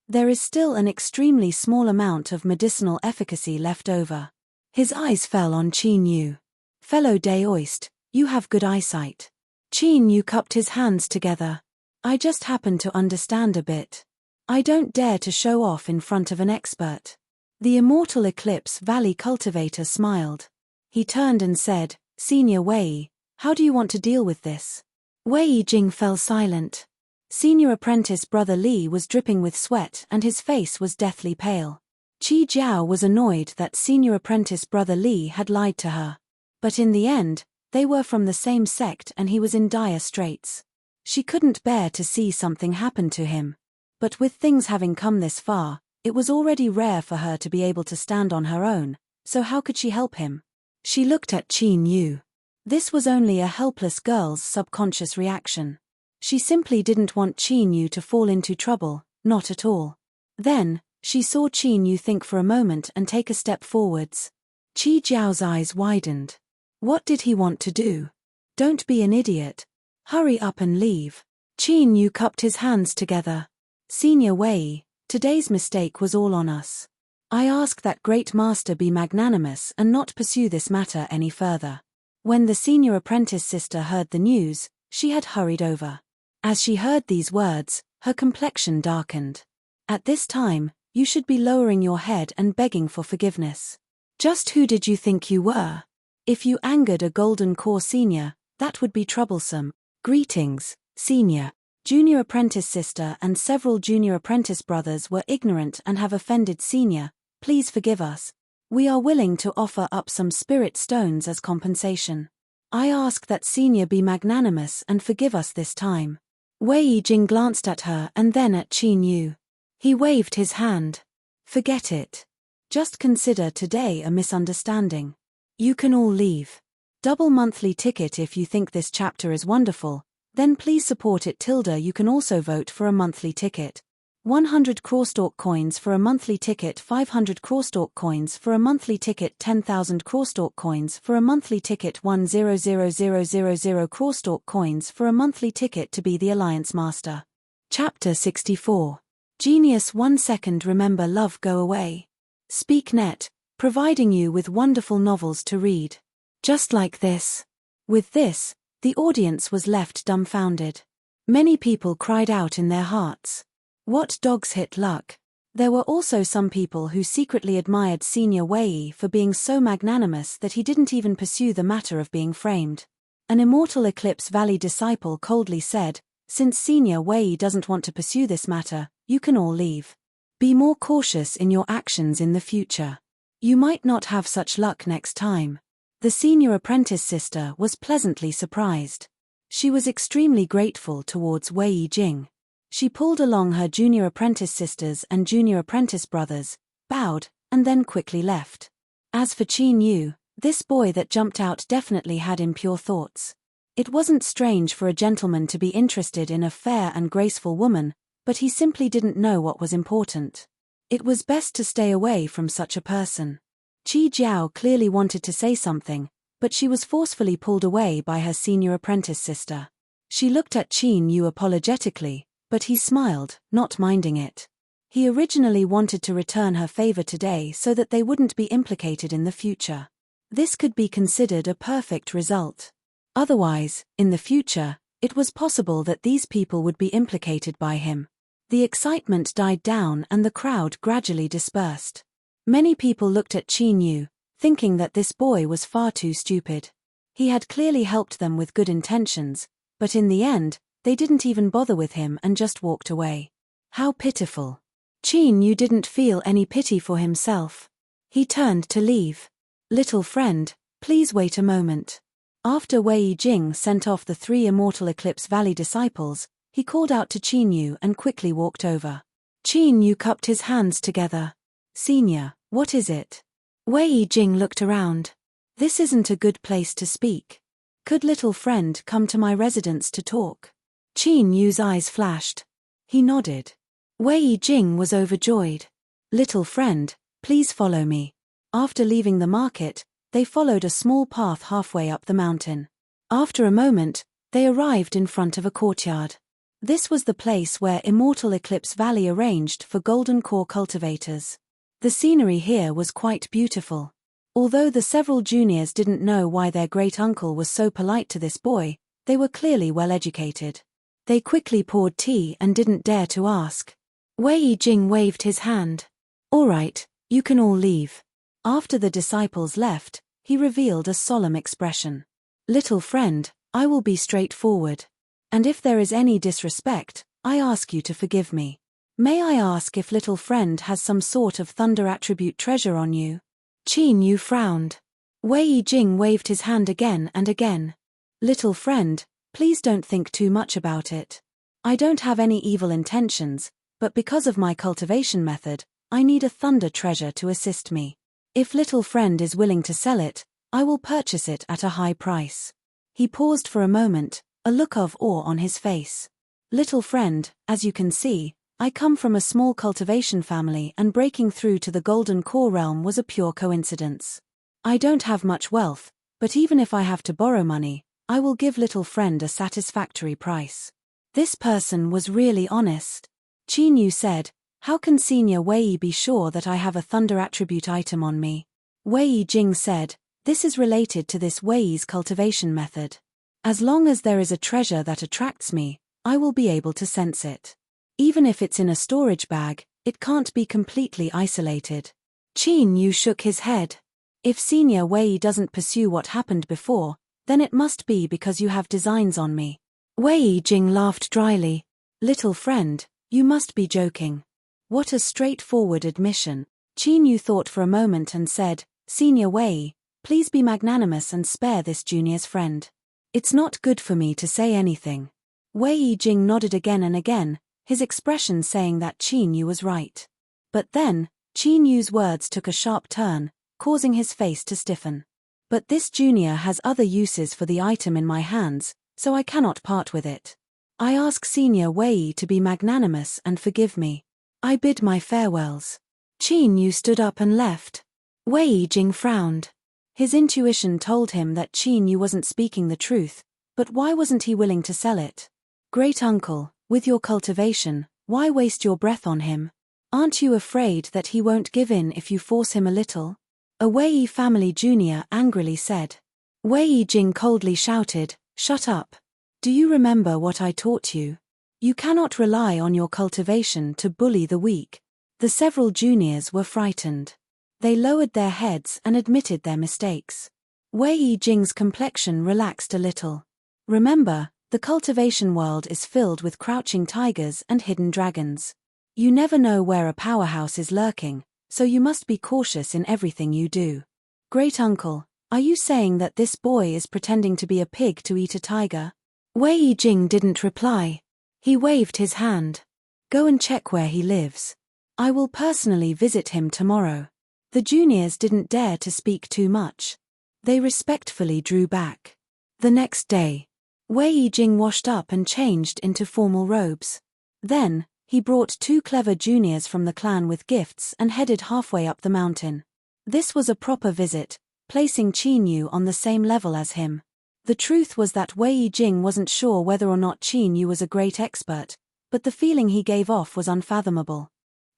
There is still an extremely small amount of medicinal efficacy left over. His eyes fell on Qin Yu. Fellow Daoist, you have good eyesight. Qin Yu cupped his hands together. I just happen to understand a bit. I don't dare to show off in front of an expert. The Immortal Eclipse Valley cultivator smiled. He turned and said, Senior Wei, how do you want to deal with this? Wei Jing fell silent. Senior apprentice Brother Li was dripping with sweat and his face was deathly pale. Qi Jiao was annoyed that Senior apprentice Brother Li had lied to her. But in the end, they were from the same sect and he was in dire straits. She couldn't bear to see something happen to him. But with things having come this far, it was already rare for her to be able to stand on her own, so how could she help him? She looked at Qin Yu. This was only a helpless girl's subconscious reaction. She simply didn't want Qin Yu to fall into trouble, not at all. Then, she saw Qin Yu think for a moment and take a step forwards. Qi Jiao's eyes widened. What did he want to do? Don't be an idiot. Hurry up and leave. Qin Yu cupped his hands together. Senior Wei, today's mistake was all on us. I ask that Great Master be magnanimous and not pursue this matter any further. When the senior apprentice sister heard the news, she had hurried over. As she heard these words, her complexion darkened. At this time, you should be lowering your head and begging for forgiveness. Just who did you think you were? If you angered a Golden Core senior, that would be troublesome. Greetings, Senior. Junior apprentice sister and several junior apprentice brothers were ignorant and have offended Senior. Please forgive us. We are willing to offer up some spirit stones as compensation. I ask that Senior be magnanimous and forgive us this time. Wei Jing glanced at her and then at Qin Yu. He waved his hand. Forget it. Just consider today a misunderstanding. You can all leave. Double monthly ticket if you think this chapter is wonderful. Then please support it. You can also vote for a monthly ticket. 100 Crawstalk coins for a monthly ticket, 500 Crawstalk coins for a monthly ticket, 10,000 Crawstalk coins for a monthly ticket, 100,000 Crawstalk coins for a monthly ticket to be the Alliance Master. Chapter 64. Genius 1 second. Remember love go away. SpeakNet, providing you with wonderful novels to read. Just like this. With this, the audience was left dumbfounded. Many people cried out in their hearts. What dog's hit luck? There were also some people who secretly admired Senior Wei for being so magnanimous that he didn't even pursue the matter of being framed. An Immortal Eclipse Valley disciple coldly said, since Senior Wei doesn't want to pursue this matter, you can all leave. Be more cautious in your actions in the future. You might not have such luck next time. The senior apprentice sister was pleasantly surprised. She was extremely grateful towards Wei Jing. She pulled along her junior apprentice sisters and junior apprentice brothers, bowed, and then quickly left. As for Qin Yu, this boy that jumped out definitely had impure thoughts. It wasn't strange for a gentleman to be interested in a fair and graceful woman, but he simply didn't know what was important. It was best to stay away from such a person. Qi Jiao clearly wanted to say something, but she was forcefully pulled away by her senior apprentice sister. She looked at Qin Yu apologetically, but he smiled, not minding it. He originally wanted to return her favor today so that they wouldn't be implicated in the future. This could be considered a perfect result. Otherwise, in the future, it was possible that these people would be implicated by him. The excitement died down and the crowd gradually dispersed. Many people looked at Qin Yu, thinking that this boy was far too stupid. He had clearly helped them with good intentions, but in the end, they didn't even bother with him and just walked away. How pitiful. Qin Yu didn't feel any pity for himself. He turned to leave. Little friend, please wait a moment. After Wei Jing sent off the 3 Immortal Eclipse Valley disciples, he called out to Qin Yu and quickly walked over. Qin Yu cupped his hands together. Senior, what is it? Wei Jing looked around. This isn't a good place to speak. Could little friend come to my residence to talk? Qin Yu's eyes flashed. He nodded. Wei Jing was overjoyed. Little friend, please follow me. After leaving the market, they followed a small path halfway up the mountain. After a moment, they arrived in front of a courtyard. This was the place where Immortal Eclipse Valley arranged for golden core cultivators. The scenery here was quite beautiful. Although the several juniors didn't know why their great-uncle was so polite to this boy, they were clearly well educated. They quickly poured tea and didn't dare to ask. Wei Jing waved his hand. All right, you can all leave. After the disciples left, he revealed a solemn expression. Little friend, I will be straightforward. And if there is any disrespect, I ask you to forgive me. May I ask if little friend has some sort of thunder attribute treasure on you? Qin Yu frowned. Wei Jing waved his hand again and again. Little friend, please don't think too much about it. I don't have any evil intentions, but because of my cultivation method, I need a thunder treasure to assist me. If little friend is willing to sell it, I will purchase it at a high price. He paused for a moment, a look of awe on his face. Little friend, as you can see, I come from a small cultivation family and breaking through to the Golden Core realm was a pure coincidence. I don't have much wealth, but even if I have to borrow money, I will give little friend a satisfactory price. This person was really honest. Qin Yu said, how can Senior Wei be sure that I have a thunder attribute item on me? Wei Jing said, this is related to this Wei's cultivation method. As long as there is a treasure that attracts me, I will be able to sense it. Even if it's in a storage bag, it can't be completely isolated. Qin Yu shook his head. If Senior Wei doesn't pursue what happened before, then it must be because you have designs on me. Wei Jing laughed dryly. Little friend, you must be joking. What a straightforward admission. Qin Yu thought for a moment and said, Senior Wei, please be magnanimous and spare this junior's friend. It's not good for me to say anything. Wei Jing nodded again and again, his expression saying that Qin Yu was right. But then, Qin Yu's words took a sharp turn, causing his face to stiffen. But this junior has other uses for the item in my hands, so I cannot part with it. I ask Senior Wei to be magnanimous and forgive me. I bid my farewells. Qin Yu stood up and left. Wei Jing frowned. His intuition told him that Qin Yu wasn't speaking the truth, but why wasn't he willing to sell it? Great uncle, with your cultivation, why waste your breath on him? Aren't you afraid that he won't give in if you force him a little? A Wei family junior angrily said. Wei Jing coldly shouted, shut up. Do you remember what I taught you? You cannot rely on your cultivation to bully the weak. The several juniors were frightened. They lowered their heads and admitted their mistakes. Wei Jing's complexion relaxed a little. Remember, the cultivation world is filled with crouching tigers and hidden dragons. You never know where a powerhouse is lurking, so you must be cautious in everything you do. Great uncle, are you saying that this boy is pretending to be a pig to eat a tiger? Wei Jing didn't reply. He waved his hand. Go and check where he lives. I will personally visit him tomorrow. The juniors didn't dare to speak too much. They respectfully drew back. The next day, Wei Jing washed up and changed into formal robes. Then, he brought 2 clever juniors from the clan with gifts and headed halfway up the mountain. This was a proper visit, placing Qin Yu on the same level as him. The truth was that Wei Jing wasn't sure whether or not Qin Yu was a great expert, but the feeling he gave off was unfathomable.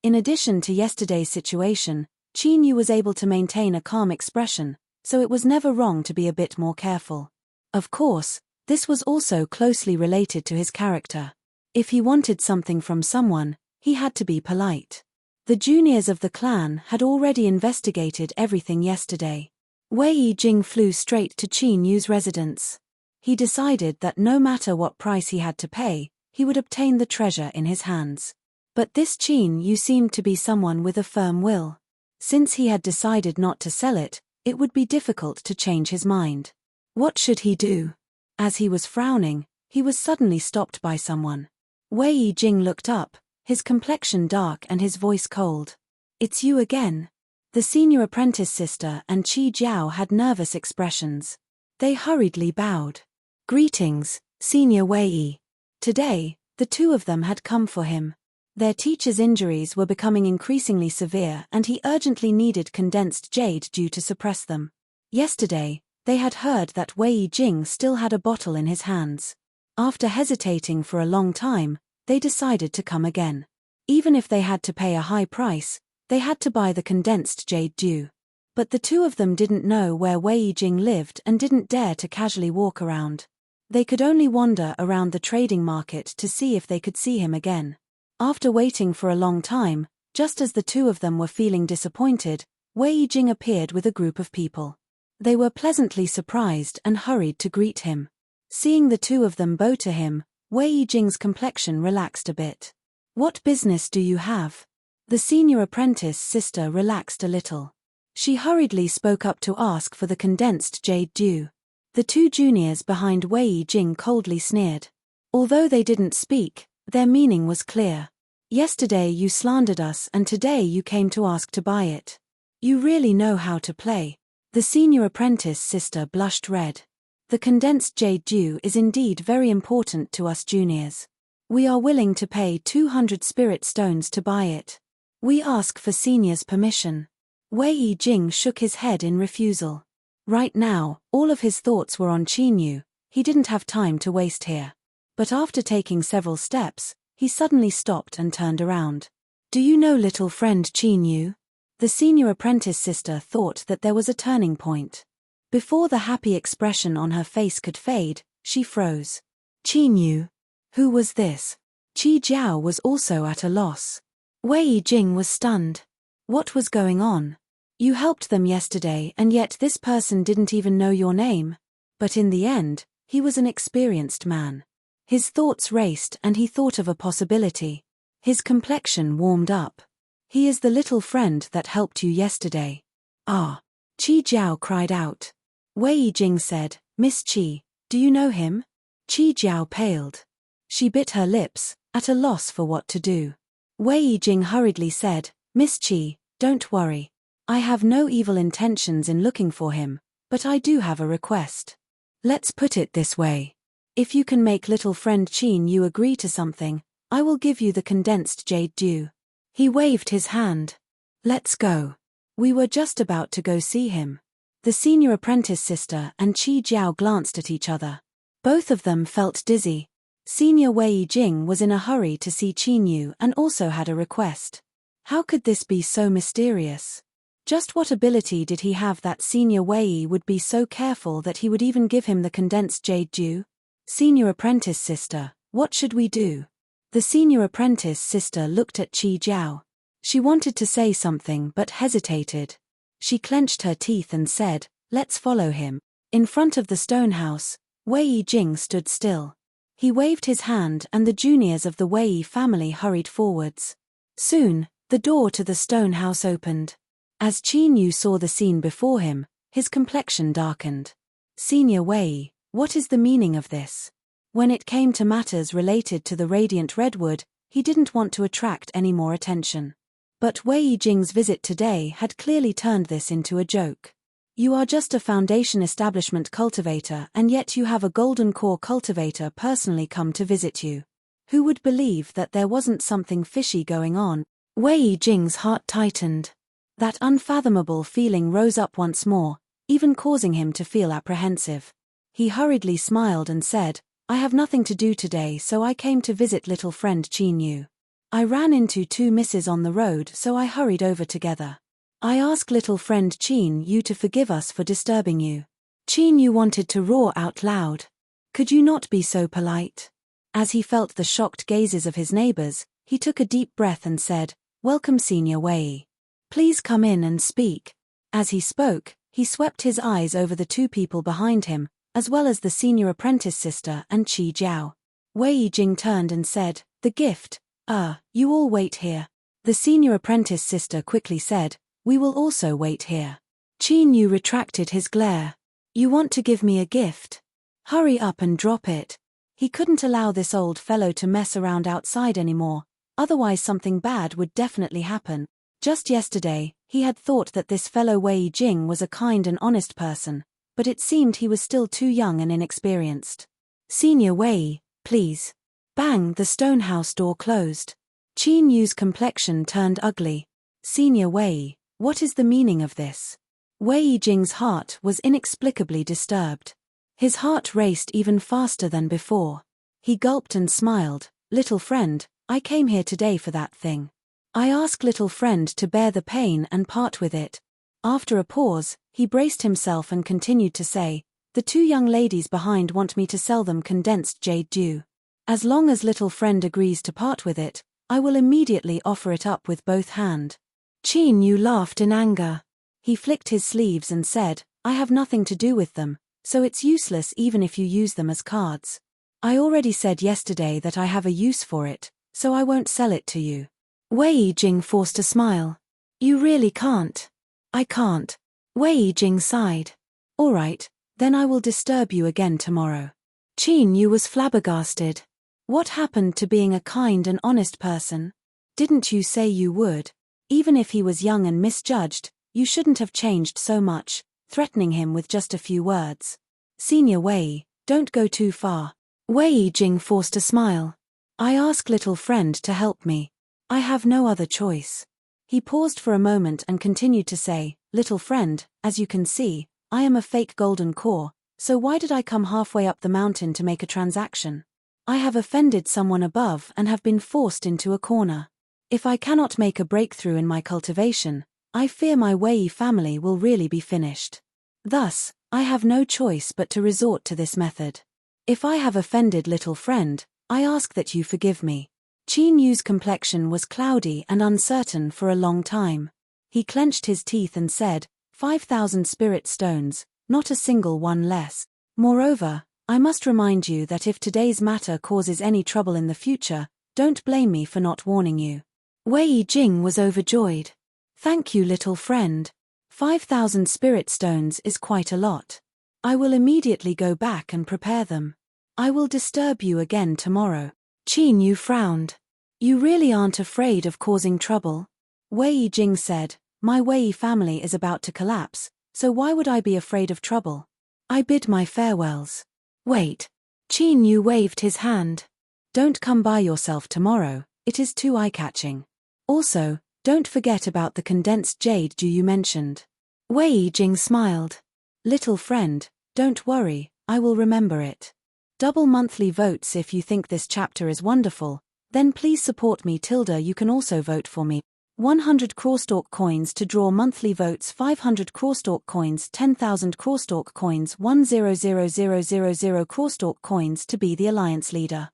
In addition to yesterday's situation, Qin Yu was able to maintain a calm expression, so it was never wrong to be a bit more careful. Of course, this was also closely related to his character. If he wanted something from someone, he had to be polite. The juniors of the clan had already investigated everything yesterday. Wei Jing flew straight to Qin Yu's residence. He decided that no matter what price he had to pay, he would obtain the treasure in his hands. But this Qin Yu seemed to be someone with a firm will. Since he had decided not to sell it, it would be difficult to change his mind. What should he do? As he was frowning, he was suddenly stopped by someone. Wei Jing looked up, his complexion dark and his voice cold. "It's you again." The senior apprentice sister and Qi Jiao had nervous expressions. They hurriedly bowed. "Greetings, Senior Wei." Today, the two of them had come for him. Their teacher's injuries were becoming increasingly severe and he urgently needed condensed jade due to suppress them. Yesterday, they had heard that Wei Jing still had a bottle in his hands. After hesitating for a long time, they decided to come again. Even if they had to pay a high price, they had to buy the condensed jade due. But the two of them didn't know where Wei Jing lived and didn't dare to casually walk around. They could only wander around the trading market to see if they could see him again. After waiting for a long time, just as the two of them were feeling disappointed, Wei Jing appeared with a group of people. They were pleasantly surprised and hurried to greet him. Seeing the two of them bow to him, Wei Jing's complexion relaxed a bit. "What business do you have?" The senior apprentice sister relaxed a little. She hurriedly spoke up to ask for the condensed jade due. The two juniors behind Wei Jing coldly sneered. Although they didn't speak, their meaning was clear. "Yesterday you slandered us and today you came to ask to buy it. You really know how to play." The senior apprentice sister blushed red. "The condensed jade due is indeed very important to us juniors. We are willing to pay 200 spirit stones to buy it. We ask for senior's permission." Wei Jing shook his head in refusal. Right now, all of his thoughts were on Qin Yu. He didn't have time to waste here. But after taking several steps, he suddenly stopped and turned around. "Do you know little friend Qin Yu?" The senior apprentice sister thought that there was a turning point. Before the happy expression on her face could fade, she froze. "Qin Yu? Who was this?" Qi Jiao was also at a loss. Wei Jing was stunned. What was going on? "You helped them yesterday and yet this person didn't even know your name." But in the end, he was an experienced man. His thoughts raced and he thought of a possibility. His complexion warmed up. "He is the little friend that helped you yesterday." "Ah!" Qi Jiao cried out. Wei Jing said, "Miss Qi, do you know him?" Qi Jiao paled. She bit her lips, at a loss for what to do. Wei Jing hurriedly said, "Miss Qi, don't worry. I have no evil intentions in looking for him, but I do have a request. Let's put it this way. If you can make little friend Qin Yu agree to something, I will give you the condensed jade due." He waved his hand. "Let's go. We were just about to go see him." The senior apprentice sister and Qi Jiao glanced at each other. Both of them felt dizzy. Senior Wei Jing was in a hurry to see Qin Yu and also had a request. How could this be so mysterious? Just what ability did he have that Senior Wei would be so careful that he would even give him the condensed jade due? "Senior apprentice sister, what should we do?" The senior apprentice sister looked at Qi Jiao. She wanted to say something but hesitated. She clenched her teeth and said, "Let's follow him." In front of the stone house, Wei Jing stood still. He waved his hand and the juniors of the Wei family hurried forwards. Soon, the door to the stone house opened. As Qin Yu saw the scene before him, his complexion darkened. "Senior Wei, what is the meaning of this?" When it came to matters related to the radiant redwood, he didn't want to attract any more attention. But Wei Jing's visit today had clearly turned this into a joke. "You are just a foundation establishment cultivator and yet you have a golden core cultivator personally come to visit you. Who would believe that there wasn't something fishy going on?" Wei Jing's heart tightened. That unfathomable feeling rose up once more, even causing him to feel apprehensive. He hurriedly smiled and said, "I have nothing to do today so I came to visit little friend Qin Yu. I ran into two misses on the road so I hurried over together. I ask little friend Qin Yu to forgive us for disturbing you." Qin Yu wanted to roar out loud. "Could you not be so polite?" As he felt the shocked gazes of his neighbors, he took a deep breath and said, "Welcome Senior Wei. Please come in and speak." As he spoke, he swept his eyes over the two people behind him, as well as the senior apprentice sister and Qi Jiao. Wei Jing turned and said, "The gift, You all wait here. The senior apprentice sister quickly said, we will also wait here. Qin Yu retracted his glare. You want to give me a gift? Hurry up and drop it. He couldn't allow this old fellow to mess around outside anymore, otherwise something bad would definitely happen. Just yesterday, he had thought that this fellow Wei Jing was a kind and honest person, but it seemed he was still too young and inexperienced. Senior Wei, please. Bang, the stone house door closed. Qin Yu's complexion turned ugly. Senior Wei, what is the meaning of this? Wei Jing's heart was inexplicably disturbed. His heart raced even faster than before. He gulped and smiled. Little friend, I came here today for that thing. I ask little friend to bear the pain and part with it. After a pause, he braced himself and continued to say, the two young ladies behind want me to sell them condensed jade dew. As long as little friend agrees to part with it, I will immediately offer it up with both hands. Qin Yu laughed in anger. He flicked his sleeves and said, I have nothing to do with them, so it's useless even if you use them as cards. I already said yesterday that I have a use for it, so I won't sell it to you. Wei Jing forced a smile. You really can't. I can't. Wei Jing sighed. All right, then I will disturb you again tomorrow. Qin Yu was flabbergasted. What happened to being a kind and honest person? Didn't you say you would? Even if he was young and misjudged, you shouldn't have changed so much, threatening him with just a few words. Senior Wei, don't go too far. Wei Jing forced a smile. I ask little friend to help me. I have no other choice. He paused for a moment and continued to say, little friend, as you can see, I am a fake golden core, so why did I come halfway up the mountain to make a transaction? I have offended someone above and have been forced into a corner. If I cannot make a breakthrough in my cultivation, I fear my Wei family will really be finished. Thus, I have no choice but to resort to this method. If I have offended little friend, I ask that you forgive me. Qin Yu's complexion was cloudy and uncertain for a long time. He clenched his teeth and said, 5,000 spirit stones, not a single one less. Moreover, I must remind you that if today's matter causes any trouble in the future, don't blame me for not warning you. Wei Jing was overjoyed. Thank you, little friend. 5,000 spirit stones is quite a lot. I will immediately go back and prepare them. I will disturb you again tomorrow. Qin Yu frowned. You really aren't afraid of causing trouble? Wei Jing said, my Wei family is about to collapse, so why would I be afraid of trouble? I bid my farewells. Wait. Qin Yu waved his hand. Don't come by yourself tomorrow, it is too eye-catching. Also, don't forget about the condensed jade dew you mentioned. Wei Jing smiled. Little friend, don't worry, I will remember it. Double monthly votes if you think this chapter is wonderful, then please support me. You can also vote for me. 100 Crawstalk coins to draw monthly votes, 500 Crawstalk coins, 10,000 Crawstalk coins, 100,000 Crawstalk coins to be the alliance leader.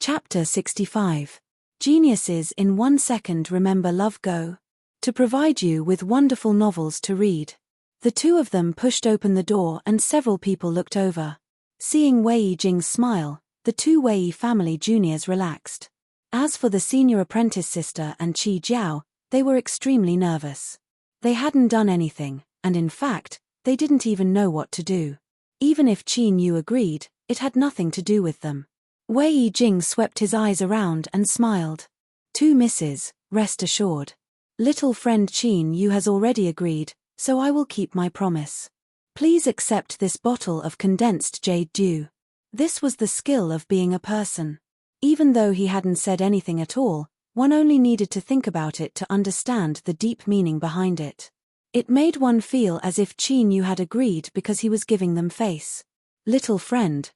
Chapter 65. Geniuses in 1 second remember love go. To provide you with wonderful novels to read. The two of them pushed open the door and several people looked over. Seeing Wei Jing's smile, the two Wei family juniors relaxed. As for the senior apprentice sister and Qi Jiao, they were extremely nervous. They hadn't done anything, and in fact, they didn't even know what to do. Even if Qin Yu agreed, it had nothing to do with them. Wei Jing swept his eyes around and smiled. 2 misses, rest assured. Little friend Qin Yu has already agreed, so I will keep my promise. Please accept this bottle of condensed jade dew. This was the skill of being a person. Even though he hadn't said anything at all, one only needed to think about it to understand the deep meaning behind it. It made one feel as if Qin Yu had agreed because he was giving them face. Little friend,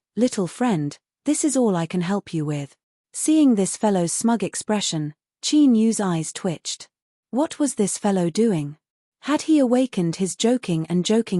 this is all I can help you with. Seeing this fellow's smug expression, Qin Yu's eyes twitched. What was this fellow doing? Had he awakened his joking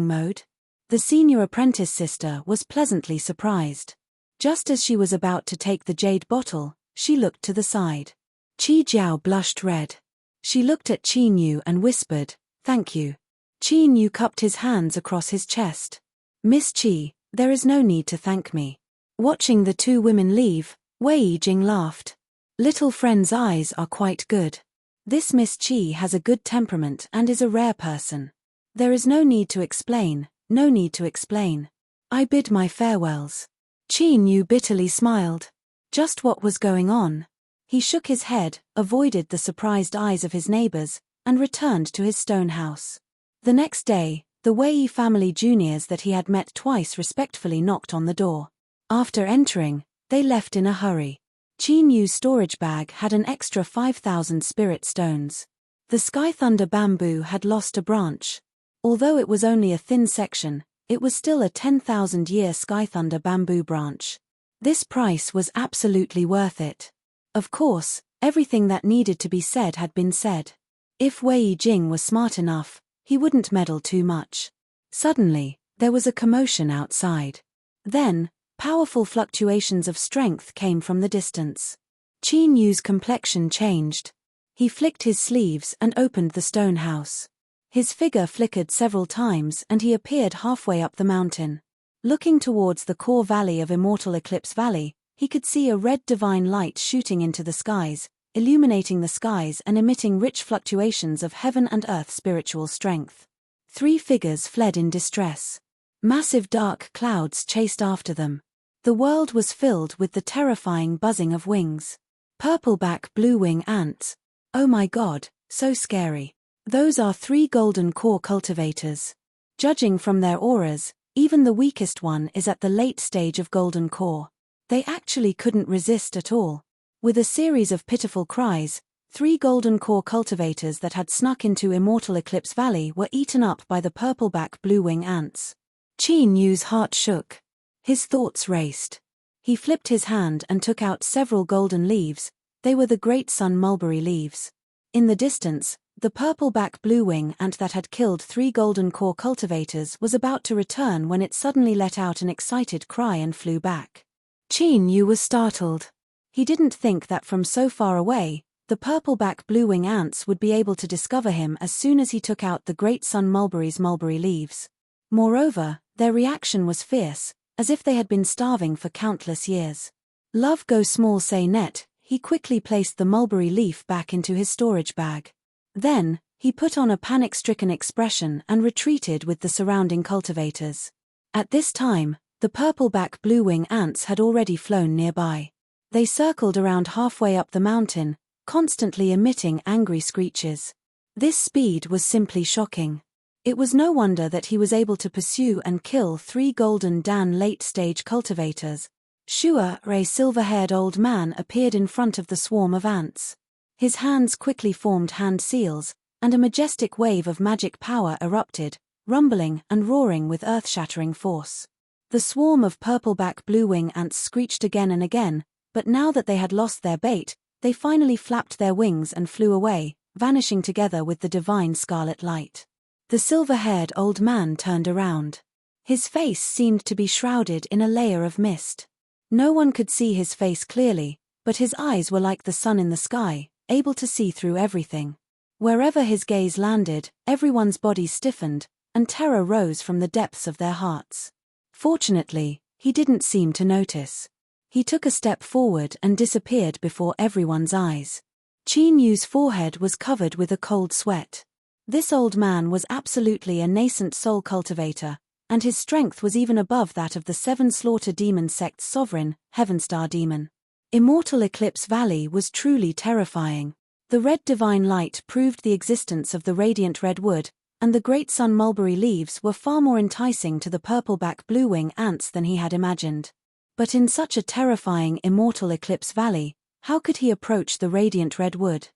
mode? The senior apprentice sister was pleasantly surprised. Just as she was about to take the jade bottle, she looked to the side. Qi Jiao blushed red. She looked at Qin Yu and whispered, "Thank you." Qin Yu cupped his hands across his chest. "Miss Qi, there is no need to thank me." Watching the two women leave, Wei Jing laughed. Little friend's eyes are quite good. This Miss Chi has a good temperament and is a rare person. There is no need to explain, no need to explain. I bid my farewells. Qin Yu bitterly smiled. Just what was going on? He shook his head, avoided the surprised eyes of his neighbors, and returned to his stone house. The next day, the Wei family juniors that he had met twice respectfully knocked on the door. After entering, they left in a hurry. Qin Yu's storage bag had an extra 5,000 spirit stones. The Sky Thunder bamboo had lost a branch. Although it was only a thin section, it was still a 10,000-year Sky Thunder bamboo branch. This price was absolutely worth it. Of course, everything that needed to be said had been said. If Wei Jing was smart enough, he wouldn't meddle too much. Suddenly, there was a commotion outside. Then, powerful fluctuations of strength came from the distance. Qin Yu's complexion changed. He flicked his sleeves and opened the stone house. His figure flickered several times and he appeared halfway up the mountain. Looking towards the core valley of Immortal Eclipse Valley, he could see a red divine light shooting into the skies, illuminating the skies and emitting rich fluctuations of heaven and earth spiritual strength. 3 figures fled in distress. Massive dark clouds chased after them. The world was filled with the terrifying buzzing of wings. Purple-back blue-wing ants. Oh my god, so scary. Those are 3 golden core cultivators. Judging from their auras, even the weakest one is at the late stage of golden core. They actually couldn't resist at all. With a series of pitiful cries, 3 golden core cultivators that had snuck into Immortal Eclipse Valley were eaten up by the purple-back blue-wing ants. Qin Yu's heart shook. His thoughts raced. He flipped his hand and took out several golden leaves. They were the Great Sun Mulberry leaves. In the distance, the purple-back blue-wing ant that had killed 3 golden core cultivators was about to return when it suddenly let out an excited cry and flew back. Qin Yu was startled. He didn't think that from so far away, the purple-back blue-wing ants would be able to discover him as soon as he took out the Great Sun Mulberry's mulberry leaves. Moreover, their reaction was fierce, as if they had been starving for countless years. Love go small say net, he quickly placed the mulberry leaf back into his storage bag. Then, he put on a panic-stricken expression and retreated with the surrounding cultivators. At this time, the purple-back blue-wing ants had already flown nearby. They circled around halfway up the mountain, constantly emitting angry screeches. This speed was simply shocking. It was no wonder that he was able to pursue and kill 3 golden Dan late-stage cultivators. Shua, a silver-haired old man, appeared in front of the swarm of ants. His hands quickly formed hand seals, and a majestic wave of magic power erupted, rumbling and roaring with earth-shattering force. The swarm of purple-back blue-wing ants screeched again and again, but now that they had lost their bait, they finally flapped their wings and flew away, vanishing together with the divine scarlet light. The silver-haired old man turned around. His face seemed to be shrouded in a layer of mist. No one could see his face clearly, but his eyes were like the sun in the sky, able to see through everything. Wherever his gaze landed, everyone's body stiffened, and terror rose from the depths of their hearts. Fortunately, he didn't seem to notice. He took a step forward and disappeared before everyone's eyes. Qin Yu's forehead was covered with a cold sweat. This old man was absolutely a nascent soul cultivator, and his strength was even above that of the 7 Slaughter Demon sect's sovereign, Heavenstar Demon. Immortal Eclipse Valley was truly terrifying. The red divine light proved the existence of the radiant red wood, and the Great Sun Mulberry leaves were far more enticing to the purple-back blue-wing ants than he had imagined. But in such a terrifying Immortal Eclipse Valley, how could he approach the radiant redwood?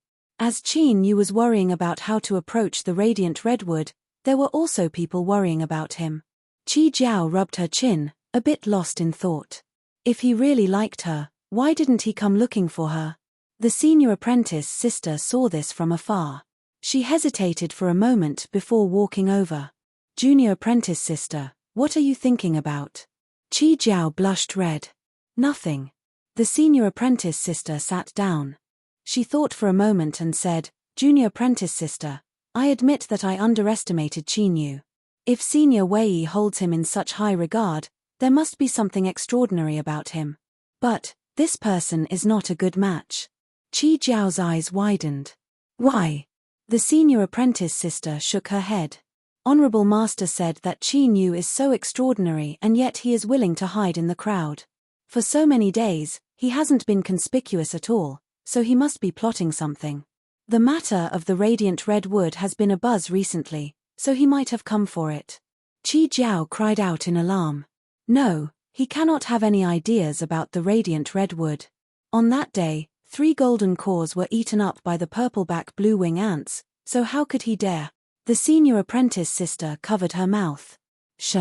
As Qin Yu was worrying about how to approach the radiant redwood, there were also people worrying about him. Qi Jiao rubbed her chin, a bit lost in thought. If he really liked her, why didn't he come looking for her? The senior apprentice sister saw this from afar. She hesitated for a moment before walking over. Junior apprentice sister, what are you thinking about? Qi Jiao blushed red. Nothing. The senior apprentice sister sat down. She thought for a moment and said, Junior apprentice sister, I admit that I underestimated Qin Yu. If Senior Wei holds him in such high regard, there must be something extraordinary about him. But, this person is not a good match. Qi Jiao's eyes widened. Why? The senior apprentice sister shook her head. Honorable Master said that Qi Niu is so extraordinary and yet he is willing to hide in the crowd. For so many days, he hasn't been conspicuous at all, so he must be plotting something. The matter of the radiant red wood has been abuzz recently, so he might have come for it. Qi Jiao cried out in alarm. No, he cannot have any ideas about the radiant red wood. On that day, 3 golden cores were eaten up by the purple-back blue-wing ants, so how could he dare? The senior apprentice sister covered her mouth. Shh.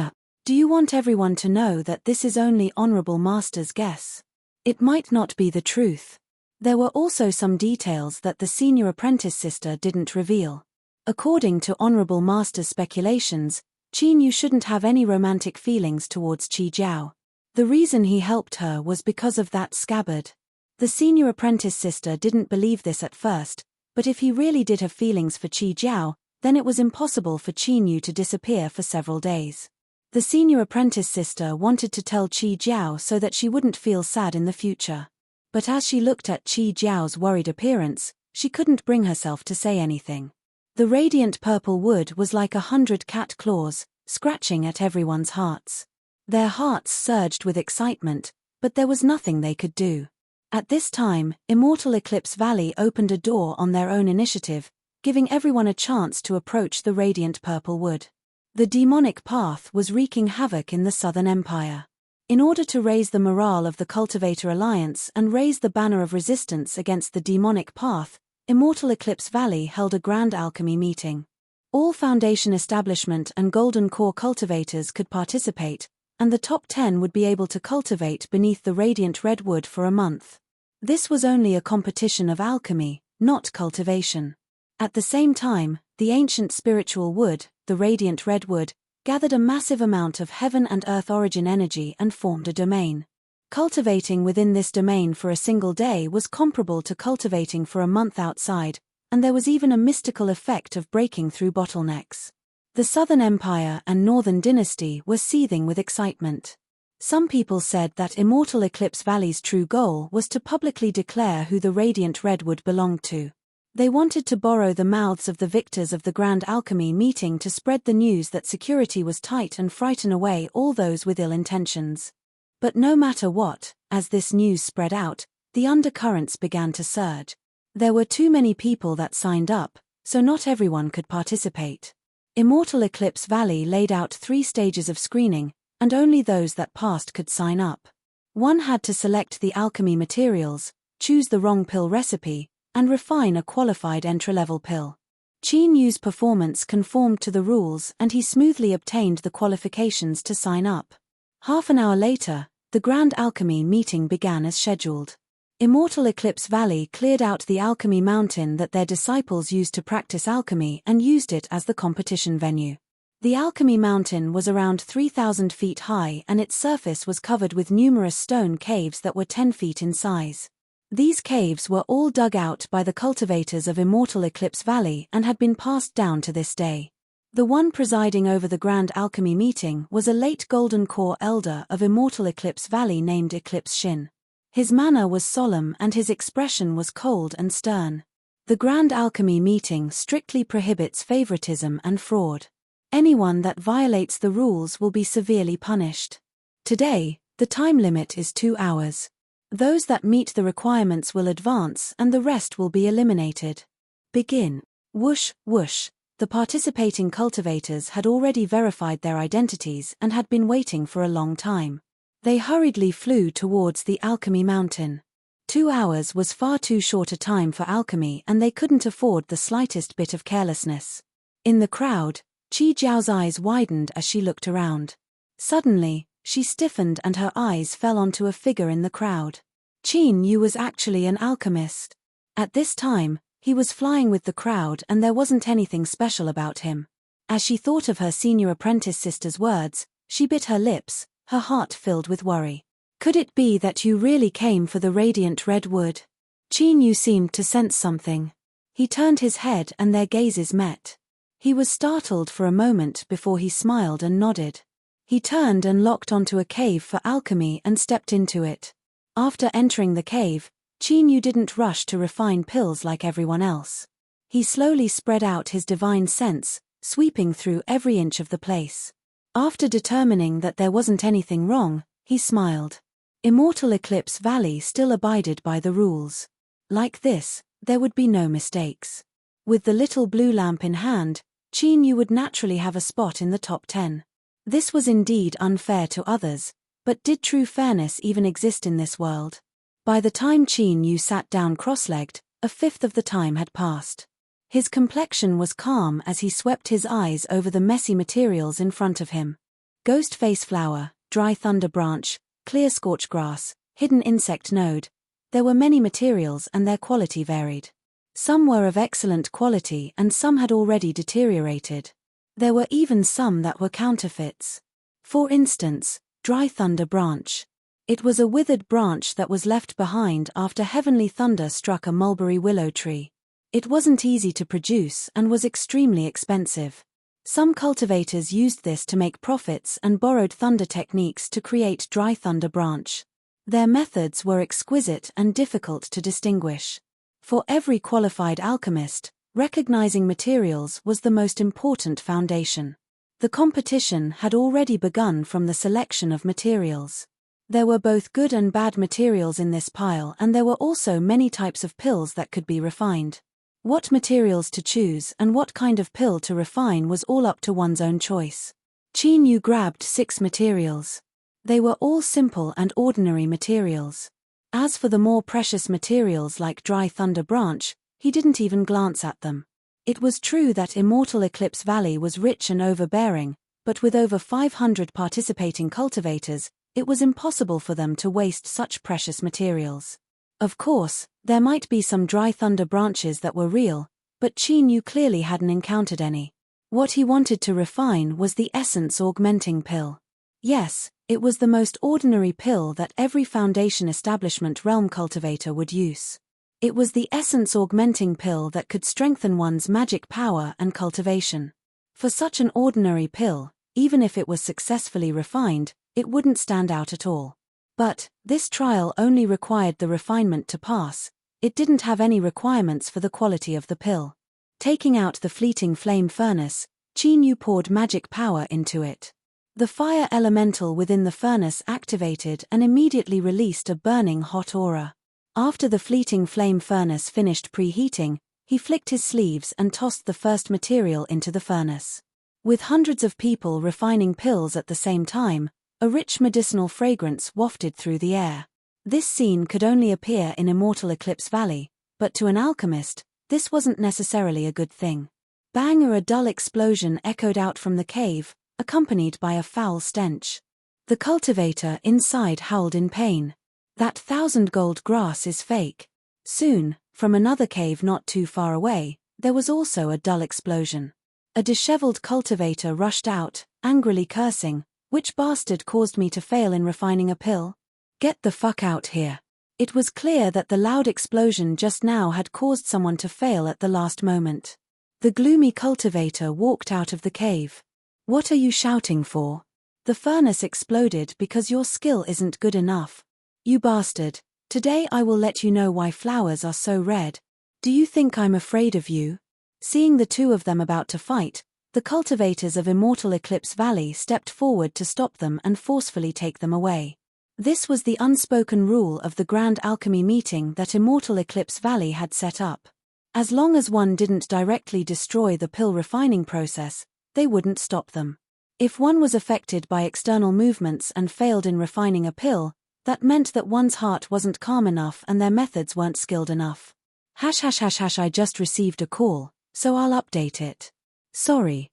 Do you want everyone to know that this is only Honorable Master's guess? It might not be the truth. There were also some details that the senior apprentice sister didn't reveal. According to Honorable Master's speculations, Qi Niu shouldn't have any romantic feelings towards Qi Jiao. The reason he helped her was because of that scabbard. The senior apprentice sister didn't believe this at first, but if he really did have feelings for Qi Jiao, then it was impossible for Qi Niu to disappear for several days. The senior apprentice sister wanted to tell Qi Jiao so that she wouldn't feel sad in the future. But as she looked at Qi Jiao's worried appearance, she couldn't bring herself to say anything. The radiant purple wood was like 100 cat claws, scratching at everyone's hearts. Their hearts surged with excitement, but there was nothing they could do. At this time, Immortal Eclipse Valley opened a door on their own initiative, giving everyone a chance to approach the radiant purple wood. The demonic path was wreaking havoc in the Southern Empire. In order to raise the morale of the Cultivator Alliance and raise the banner of resistance against the demonic path, Immortal Eclipse Valley held a grand alchemy meeting. All Foundation Establishment and Golden Core cultivators could participate, and the top 10 would be able to cultivate beneath the radiant red wood for a month. This was only a competition of alchemy, not cultivation. At the same time, the ancient spiritual wood, the radiant red wood, gathered a massive amount of heaven and earth origin energy and formed a domain. Cultivating within this domain for a single day was comparable to cultivating for a month outside, and there was even a mystical effect of breaking through bottlenecks. The Southern Empire and Northern Dynasty were seething with excitement. Some people said that Immortal Eclipse Valley's true goal was to publicly declare who the radiant redwood belonged to. They wanted to borrow the mouths of the victors of the Grand Alchemy meeting to spread the news that security was tight and frighten away all those with ill intentions. But no matter what, as this news spread out, the undercurrents began to surge. There were too many people that signed up, so not everyone could participate. Immortal Eclipse Valley laid out 3 stages of screening, and only those that passed could sign up. One had to select the alchemy materials, choose the wrong pill recipe, and refine a qualified entry-level pill. Qi Niu's performance conformed to the rules and he smoothly obtained the qualifications to sign up. Half an hour later, the Grand Alchemy meeting began as scheduled. Immortal Eclipse Valley cleared out the alchemy mountain that their disciples used to practice alchemy and used it as the competition venue. The alchemy mountain was around 3,000 feet high and its surface was covered with numerous stone caves that were 10 feet in size. These caves were all dug out by the cultivators of Immortal Eclipse Valley and had been passed down to this day. The one presiding over the Grand Alchemy meeting was a late Golden Core elder of Immortal Eclipse Valley named Eclipse Shin. His manner was solemn and his expression was cold and stern. The Grand Alchemy meeting strictly prohibits favoritism and fraud. Anyone that violates the rules will be severely punished. Today, the time limit is 2 hours. Those that meet the requirements will advance and the rest will be eliminated. Begin. Whoosh, whoosh. The participating cultivators had already verified their identities and had been waiting for a long time. They hurriedly flew towards the alchemy mountain. 2 hours was far too short a time for alchemy and they couldn't afford the slightest bit of carelessness. In the crowd, Qi Jiao's eyes widened as she looked around. Suddenly, she stiffened and her eyes fell onto a figure in the crowd. Qi Niu was actually an alchemist. At this time, he was flying with the crowd and there wasn't anything special about him. As she thought of her senior apprentice sister's words, she bit her lips, her heart filled with worry. Could it be that you really came for the radiant red wood? Qi Niu seemed to sense something. He turned his head and their gazes met. He was startled for a moment before he smiled and nodded. He turned and locked onto a cave for alchemy and stepped into it. After entering the cave, Chinyu didn't rush to refine pills like everyone else. He slowly spread out his divine sense, sweeping through every inch of the place. After determining that there wasn't anything wrong, he smiled. Immortal Eclipse Valley still abided by the rules. Like this, there would be no mistakes. With the little blue lamp in hand, Chinyu would naturally have a spot in the top 10. This was indeed unfair to others, but did true fairness even exist in this world? By the time Chinyu sat down cross-legged, a fifth of the time had passed. His complexion was calm as he swept his eyes over the messy materials in front of him. Ghost face flower, dry thunder branch, clear scorch grass, hidden insect node. There were many materials and their quality varied. Some were of excellent quality and some had already deteriorated. There were even some that were counterfeits. For instance, dry thunder branch. It was a withered branch that was left behind after heavenly thunder struck a mulberry willow tree. It wasn't easy to produce and was extremely expensive. Some cultivators used this to make profits and borrowed thunder techniques to create dry thunder branch. Their methods were exquisite and difficult to distinguish. For every qualified alchemist, recognizing materials was the most important foundation. The competition had already begun from the selection of materials. There were both good and bad materials in this pile, and there were also many types of pills that could be refined. What materials to choose and what kind of pill to refine was all up to one's own choice. Chinyu grabbed 6 materials. They were all simple and ordinary materials. As for the more precious materials like dry thunder branch, he didn't even glance at them. It was true that Immortal Eclipse Valley was rich and overbearing, but with over 500 participating cultivators, it was impossible for them to waste such precious materials. Of course, there might be some dry thunder branches that were real, but Chinyu clearly hadn't encountered any. What he wanted to refine was the essence augmenting pill. Yes, it was the most ordinary pill that every Foundation Establishment realm cultivator would use. It was the essence augmenting pill that could strengthen one's magic power and cultivation. For such an ordinary pill, even if it was successfully refined, it wouldn't stand out at all. But, this trial only required the refinement to pass. It didn't have any requirements for the quality of the pill. Taking out the fleeting flame furnace, Chinyu poured magic power into it. The fire elemental within the furnace activated and immediately released a burning hot aura. After the fleeting flame furnace finished preheating, he flicked his sleeves and tossed the first material into the furnace. With hundreds of people refining pills at the same time, a rich medicinal fragrance wafted through the air. This scene could only appear in Immortal Eclipse Valley, but to an alchemist, this wasn't necessarily a good thing. Bang! A dull explosion echoed out from the cave, accompanied by a foul stench. The cultivator inside howled in pain. That 1,000 gold grass is fake. Soon, from another cave not too far away, there was also a dull explosion. A disheveled cultivator rushed out, angrily cursing, "Which bastard caused me to fail in refining a pill? Get the fuck out here." It was clear that the loud explosion just now had caused someone to fail at the last moment. The gloomy cultivator walked out of the cave. "What are you shouting for? The furnace exploded because your skill isn't good enough. You bastard, today I will let you know why flowers are so red. Do you think I'm afraid of you?" Seeing the two of them about to fight, the cultivators of Immortal Eclipse Valley stepped forward to stop them and forcefully take them away. This was the unspoken rule of the Grand Alchemy meeting that Immortal Eclipse Valley had set up. As long as one didn't directly destroy the pill refining process, they wouldn't stop them. If one was affected by external movements and failed in refining a pill, that meant that one's heart wasn't calm enough and their methods weren't skilled enough. I just received a call, so I'll update it. Sorry.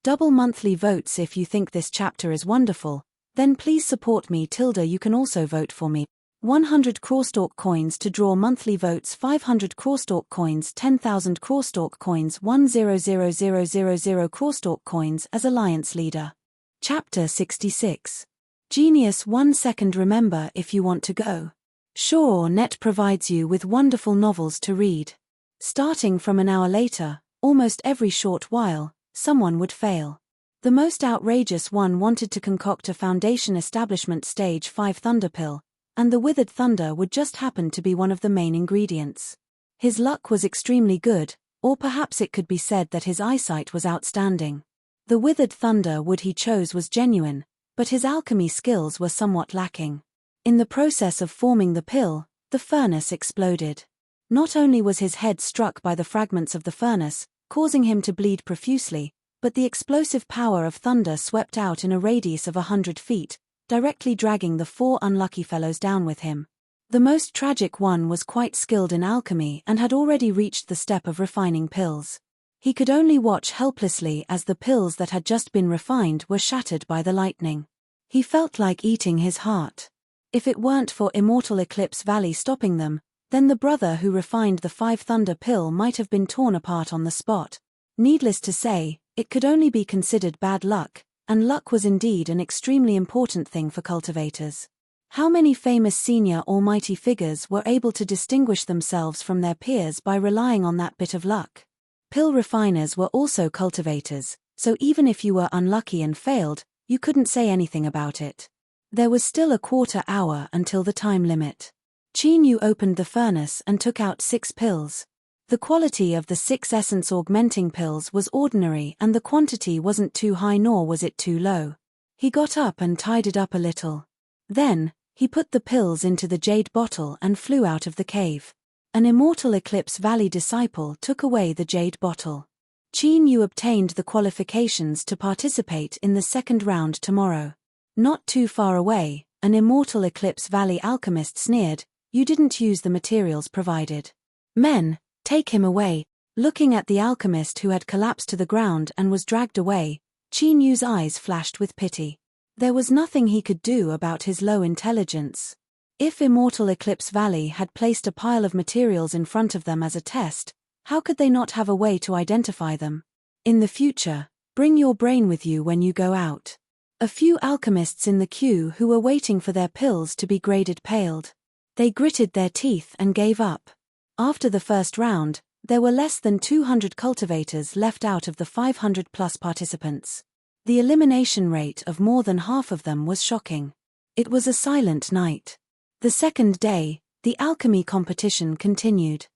Double monthly votes. If you think this chapter is wonderful, then please support me. You can also vote for me. 100 Crawstalk coins to draw monthly votes, 500 Crawstalk coins, 10,000 Crawstalk coins, 100,000 Crawstalk coins as Alliance Leader. Chapter 66. Genius 1 second. Remember if you want to go. Sure, Net provides you with wonderful novels to read. Starting from an hour later, almost every short while, someone would fail. The most outrageous one wanted to concoct a Foundation Establishment Stage 5 Thunder Pill, and the withered thunder would just happen to be one of the main ingredients. His luck was extremely good, or perhaps it could be said that his eyesight was outstanding. The withered thunder wood he chose was genuine, but his alchemy skills were somewhat lacking. In the process of forming the pill, the furnace exploded. Not only was his head struck by the fragments of the furnace, causing him to bleed profusely, but the explosive power of thunder swept out in a radius of 100 feet, directly dragging the 4 unlucky fellows down with him. The most tragic one was quite skilled in alchemy and had already reached the step of refining pills. He could only watch helplessly as the pills that had just been refined were shattered by the lightning. He felt like eating his heart. If it weren't for Immortal Eclipse Valley stopping them, then the brother who refined the 5 Thunder pill might have been torn apart on the spot. Needless to say, it could only be considered bad luck, and luck was indeed an extremely important thing for cultivators. How many famous senior almighty figures were able to distinguish themselves from their peers by relying on that bit of luck? Pill refiners were also cultivators, so even if you were unlucky and failed, you couldn't say anything about it. There was still a quarter hour until the time limit. Qin Yu opened the furnace and took out 6 pills. The quality of the 6 essence-augmenting pills was ordinary and the quantity wasn't too high nor was it too low. He got up and tied it up a little. Then, he put the pills into the jade bottle and flew out of the cave. An Immortal Eclipse Valley disciple took away the jade bottle. Qin Yu obtained the qualifications to participate in the second round tomorrow. Not too far away, an Immortal Eclipse Valley alchemist sneered, "You didn't use the materials provided. Men, take him away." Looking at the alchemist who had collapsed to the ground and was dragged away, Qin Yu's eyes flashed with pity. There was nothing he could do about his low intelligence. If Immortal Eclipse Valley had placed a pile of materials in front of them as a test, how could they not have a way to identify them? In the future, bring your brain with you when you go out. A few alchemists in the queue who were waiting for their pills to be graded paled. They gritted their teeth and gave up. After the first round, there were less than 200 cultivators left out of the 500+ participants. The elimination rate of more than half of them was shocking. It was a silent night. The second day, the alchemy competition continued.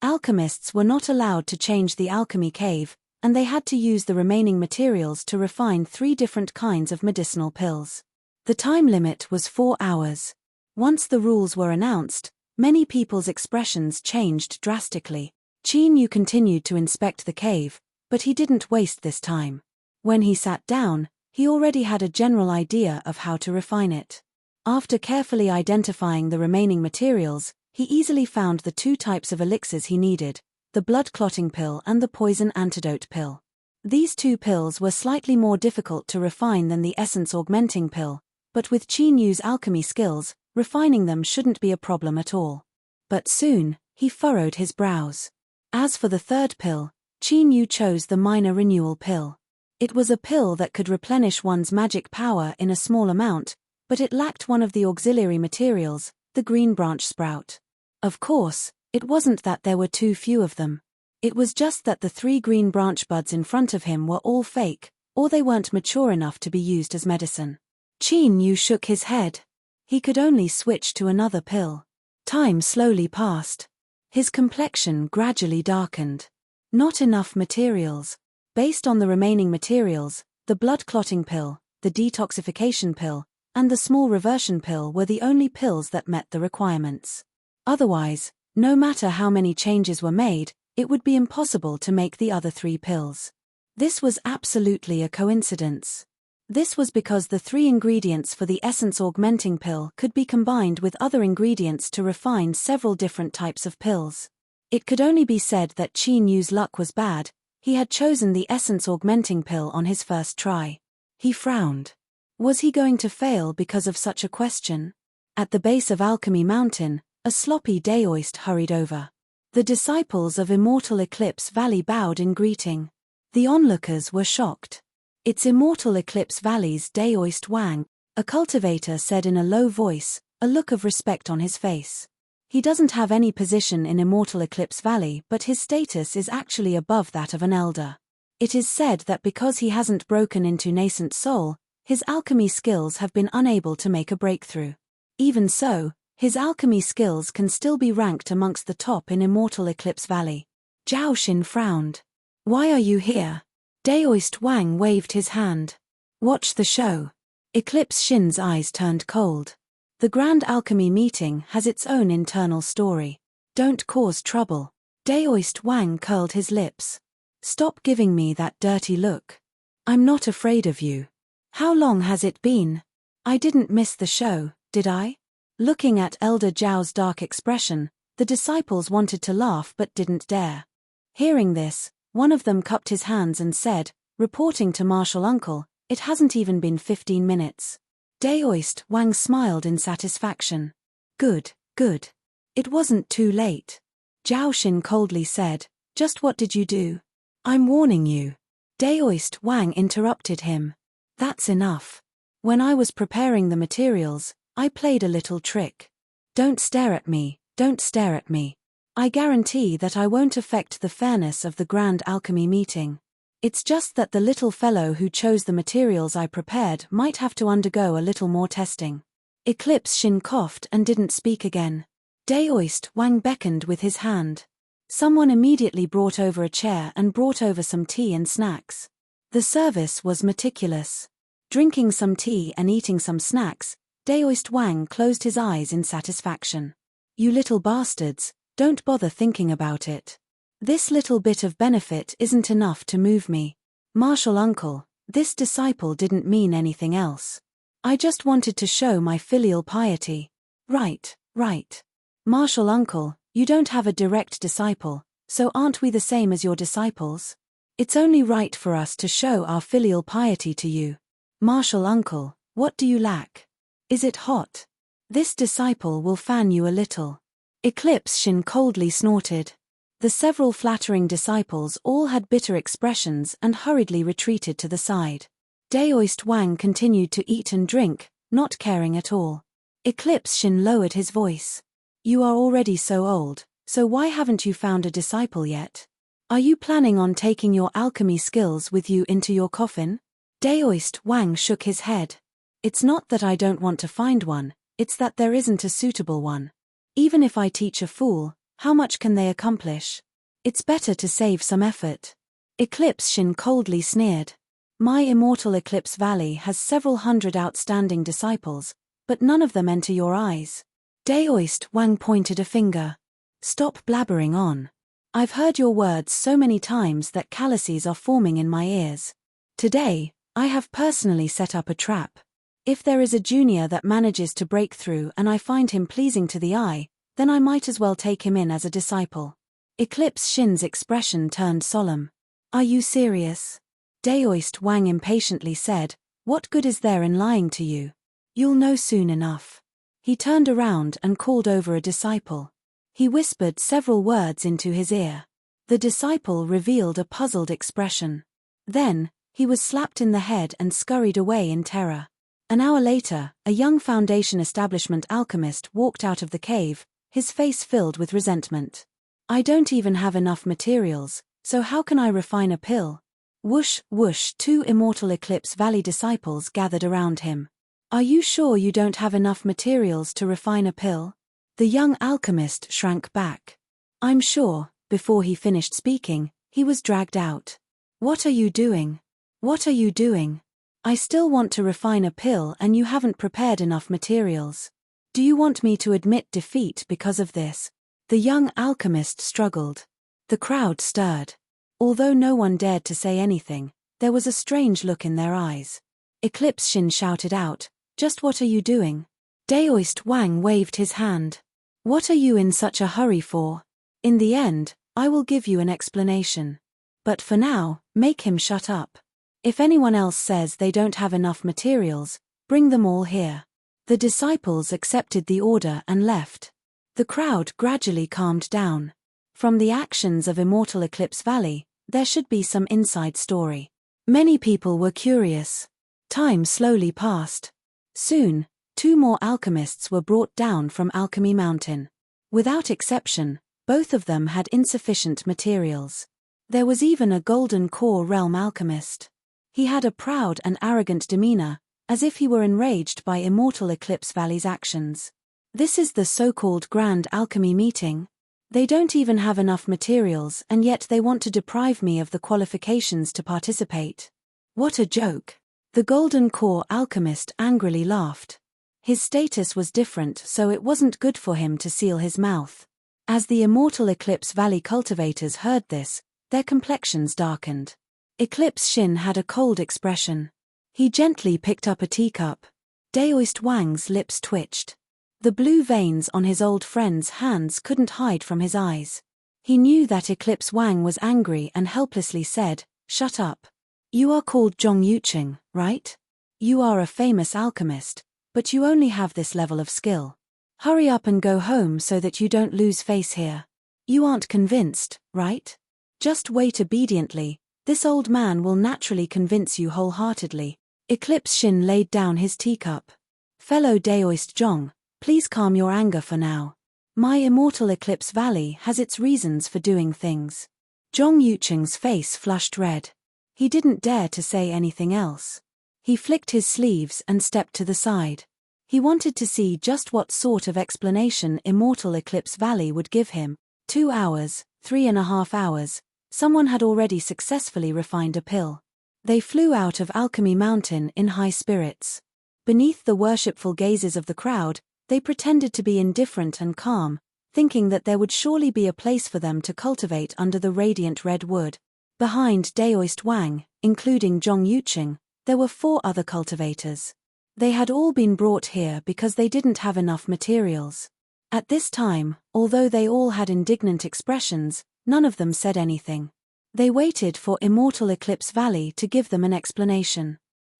Alchemists were not allowed to change the alchemy cave, and they had to use the remaining materials to refine 3 different kinds of medicinal pills. The time limit was 4 hours. Once the rules were announced, many people's expressions changed drastically. Qin Yu continued to inspect the cave, but he didn't waste this time. When he sat down, he already had a general idea of how to refine it. After carefully identifying the remaining materials, he easily found the 2 types of elixirs he needed, the blood-clotting pill and the poison antidote pill. These 2 pills were slightly more difficult to refine than the essence-augmenting pill, but with Qin Yu's alchemy skills, refining them shouldn't be a problem at all. But soon, he furrowed his brows. As for the 3rd pill, Qin Yu chose the minor renewal pill. It was a pill that could replenish one's magic power in a small amount, but it lacked one of the auxiliary materials, the green branch sprout. Of course, it wasn't that there were too few of them. It was just that the 3 green branch buds in front of him were all fake, or they weren't mature enough to be used as medicine. Qin Yu shook his head. He could only switch to another pill. Time slowly passed. His complexion gradually darkened. Not enough materials. Based on the remaining materials, the blood-clotting pill, the detoxification pill, and the small reversion pill were the only pills that met the requirements. Otherwise, no matter how many changes were made, it would be impossible to make the other 3 pills. This was absolutely a coincidence. This was because the 3 ingredients for the essence-augmenting pill could be combined with other ingredients to refine several different types of pills. It could only be said that Qin Yu's luck was bad. He had chosen the essence-augmenting pill on his first try. He frowned. Was he going to fail because of such a question? At the base of Alchemy Mountain, a sloppy daoist hurried over. The disciples of Immortal Eclipse Valley bowed in greeting. The onlookers were shocked. "It's Immortal Eclipse Valley's daoist Wang," a cultivator said in a low voice, a look of respect on his face. "He doesn't have any position in Immortal Eclipse Valley, but his status is actually above that of an elder. It is said that because he hasn't broken into nascent soul, his alchemy skills have been unable to make a breakthrough. Even so, His alchemy skills can still be ranked amongst the top in Immortal Eclipse Valley. Zhao Xin frowned. Why are you here? Daoist Wang waved his hand. Watch the show. Eclipse Xin's eyes turned cold. The Grand Alchemy meeting has its own internal story. Don't cause trouble. Daoist Wang curled his lips. Stop giving me that dirty look. I'm not afraid of you. How long has it been? I didn't miss the show, did I? Looking at Elder Zhao's dark expression, the disciples wanted to laugh but didn't dare. Hearing this, one of them cupped his hands and said, reporting to Martial Uncle, it hasn't even been 15 minutes. Daoist Wang smiled in satisfaction. Good, good. It wasn't too late. Zhao Xin coldly said, just what did you do? I'm warning you. Daoist Wang interrupted him. That's enough. When I was preparing the materials, I played a little trick. Don't stare at me, don't stare at me. I guarantee that I won't affect the fairness of the Grand Alchemy meeting. It's just that the little fellow who chose the materials I prepared might have to undergo a little more testing. Eclipse Xin coughed and didn't speak again. Daoist Wang beckoned with his hand. Someone immediately brought over a chair and brought over some tea and snacks. The service was meticulous. Drinking some tea and eating some snacks, Daoist Wang closed his eyes in satisfaction. You little bastards, don't bother thinking about it. This little bit of benefit isn't enough to move me. Martial Uncle, this disciple didn't mean anything else. I just wanted to show my filial piety. Right, right. Martial Uncle, you don't have a direct disciple, so aren't we the same as your disciples? It's only right for us to show our filial piety to you. Martial Uncle, what do you lack? Is it hot? This disciple will fan you a little. Eclipse Xin coldly snorted. The several flattering disciples all had bitter expressions and hurriedly retreated to the side. Daoist Wang continued to eat and drink, not caring at all. Eclipse Xin lowered his voice. You are already so old, so why haven't you found a disciple yet? Are you planning on taking your alchemy skills with you into your coffin? Daoist Wang shook his head. It's not that I don't want to find one, it's that there isn't a suitable one. Even if I teach a fool, how much can they accomplish? It's better to save some effort. Eclipse Xin coldly sneered. My Immortal Eclipse Valley has several hundred outstanding disciples, but none of them enter your eyes. Daoist Wang pointed a finger. Stop blabbering on. I've heard your words so many times that calluses are forming in my ears. Today, I have personally set up a trap. If there is a junior that manages to break through and I find him pleasing to the eye, then I might as well take him in as a disciple. Eclipse Xin's expression turned solemn. Are you serious? Daoist Wang impatiently said, what good is there in lying to you? You'll know soon enough. He turned around and called over a disciple. He whispered several words into his ear. The disciple revealed a puzzled expression. Then, he was slapped in the head and scurried away in terror. An hour later, a young Foundation Establishment alchemist walked out of the cave, his face filled with resentment. I don't even have enough materials, so how can I refine a pill? Whoosh, whoosh, 2 Immortal Eclipse Valley disciples gathered around him. Are you sure you don't have enough materials to refine a pill? The young alchemist shrank back. I'm sure. Before he finished speaking, he was dragged out. What are you doing? What are you doing? I still want to refine a pill and you haven't prepared enough materials. Do you want me to admit defeat because of this? The young alchemist struggled. The crowd stirred. Although no one dared to say anything, there was a strange look in their eyes. Eclipse Xin shouted out, just what are you doing? Daoist Wang waved his hand. What are you in such a hurry for? In the end, I will give you an explanation. But for now, make him shut up. If anyone else says they don't have enough materials, bring them all here. The disciples accepted the order and left. The crowd gradually calmed down. From the actions of Immortal Eclipse Valley, there should be some inside story. Many people were curious. Time slowly passed. Soon, 2 more alchemists were brought down from Alchemy Mountain. Without exception, both of them had insufficient materials. There was even a Golden Core Realm alchemist. He had a proud and arrogant demeanor, as if he were enraged by Immortal Eclipse Valley's actions. This is the so-called Grand Alchemy meeting. They don't even have enough materials and yet they want to deprive me of the qualifications to participate. What a joke. The Golden Core alchemist angrily laughed. His status was different, so it wasn't good for him to seal his mouth. As the Immortal Eclipse Valley cultivators heard this, their complexions darkened. Eclipse Shin had a cold expression. He gently picked up a teacup. Daoist Wang's lips twitched. The blue veins on his old friend's hands couldn't hide from his eyes. He knew that Eclipse Wang was angry and helplessly said, "Shut up. You are called Zhong Yuqing, right? You are a famous alchemist, but you only have this level of skill. Hurry up and go home so that you don't lose face here. You aren't convinced, right? Just wait obediently, this old man will naturally convince you wholeheartedly." Eclipse Shin laid down his teacup. "Fellow Daoist Zhong, please calm your anger for now. My Immortal Eclipse Valley has its reasons for doing things." Zhong Yuqing's face flushed red. He didn't dare to say anything else. He flicked his sleeves and stepped to the side. He wanted to see just what sort of explanation Immortal Eclipse Valley would give him. 2 hours, 3.5 hours, someone had already successfully refined a pill. They flew out of Alchemy Mountain in high spirits. Beneath the worshipful gazes of the crowd, they pretended to be indifferent and calm, thinking that there would surely be a place for them to cultivate under the radiant red wood. Behind Daoist Wang, including Zhong Yuqing, there were 4 other cultivators. They had all been brought here because they didn't have enough materials. At this time, although they all had indignant expressions, none of them said anything. They waited for Immortal Eclipse Valley to give them an explanation.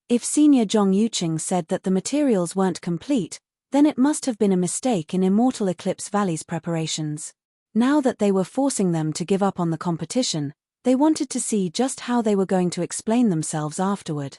If Senior Zhong Yuqing said that the materials weren't complete, then it must have been a mistake in Immortal Eclipse Valley's preparations. Now that they were forcing them to give up on the competition, they wanted to see just how they were going to explain themselves afterward.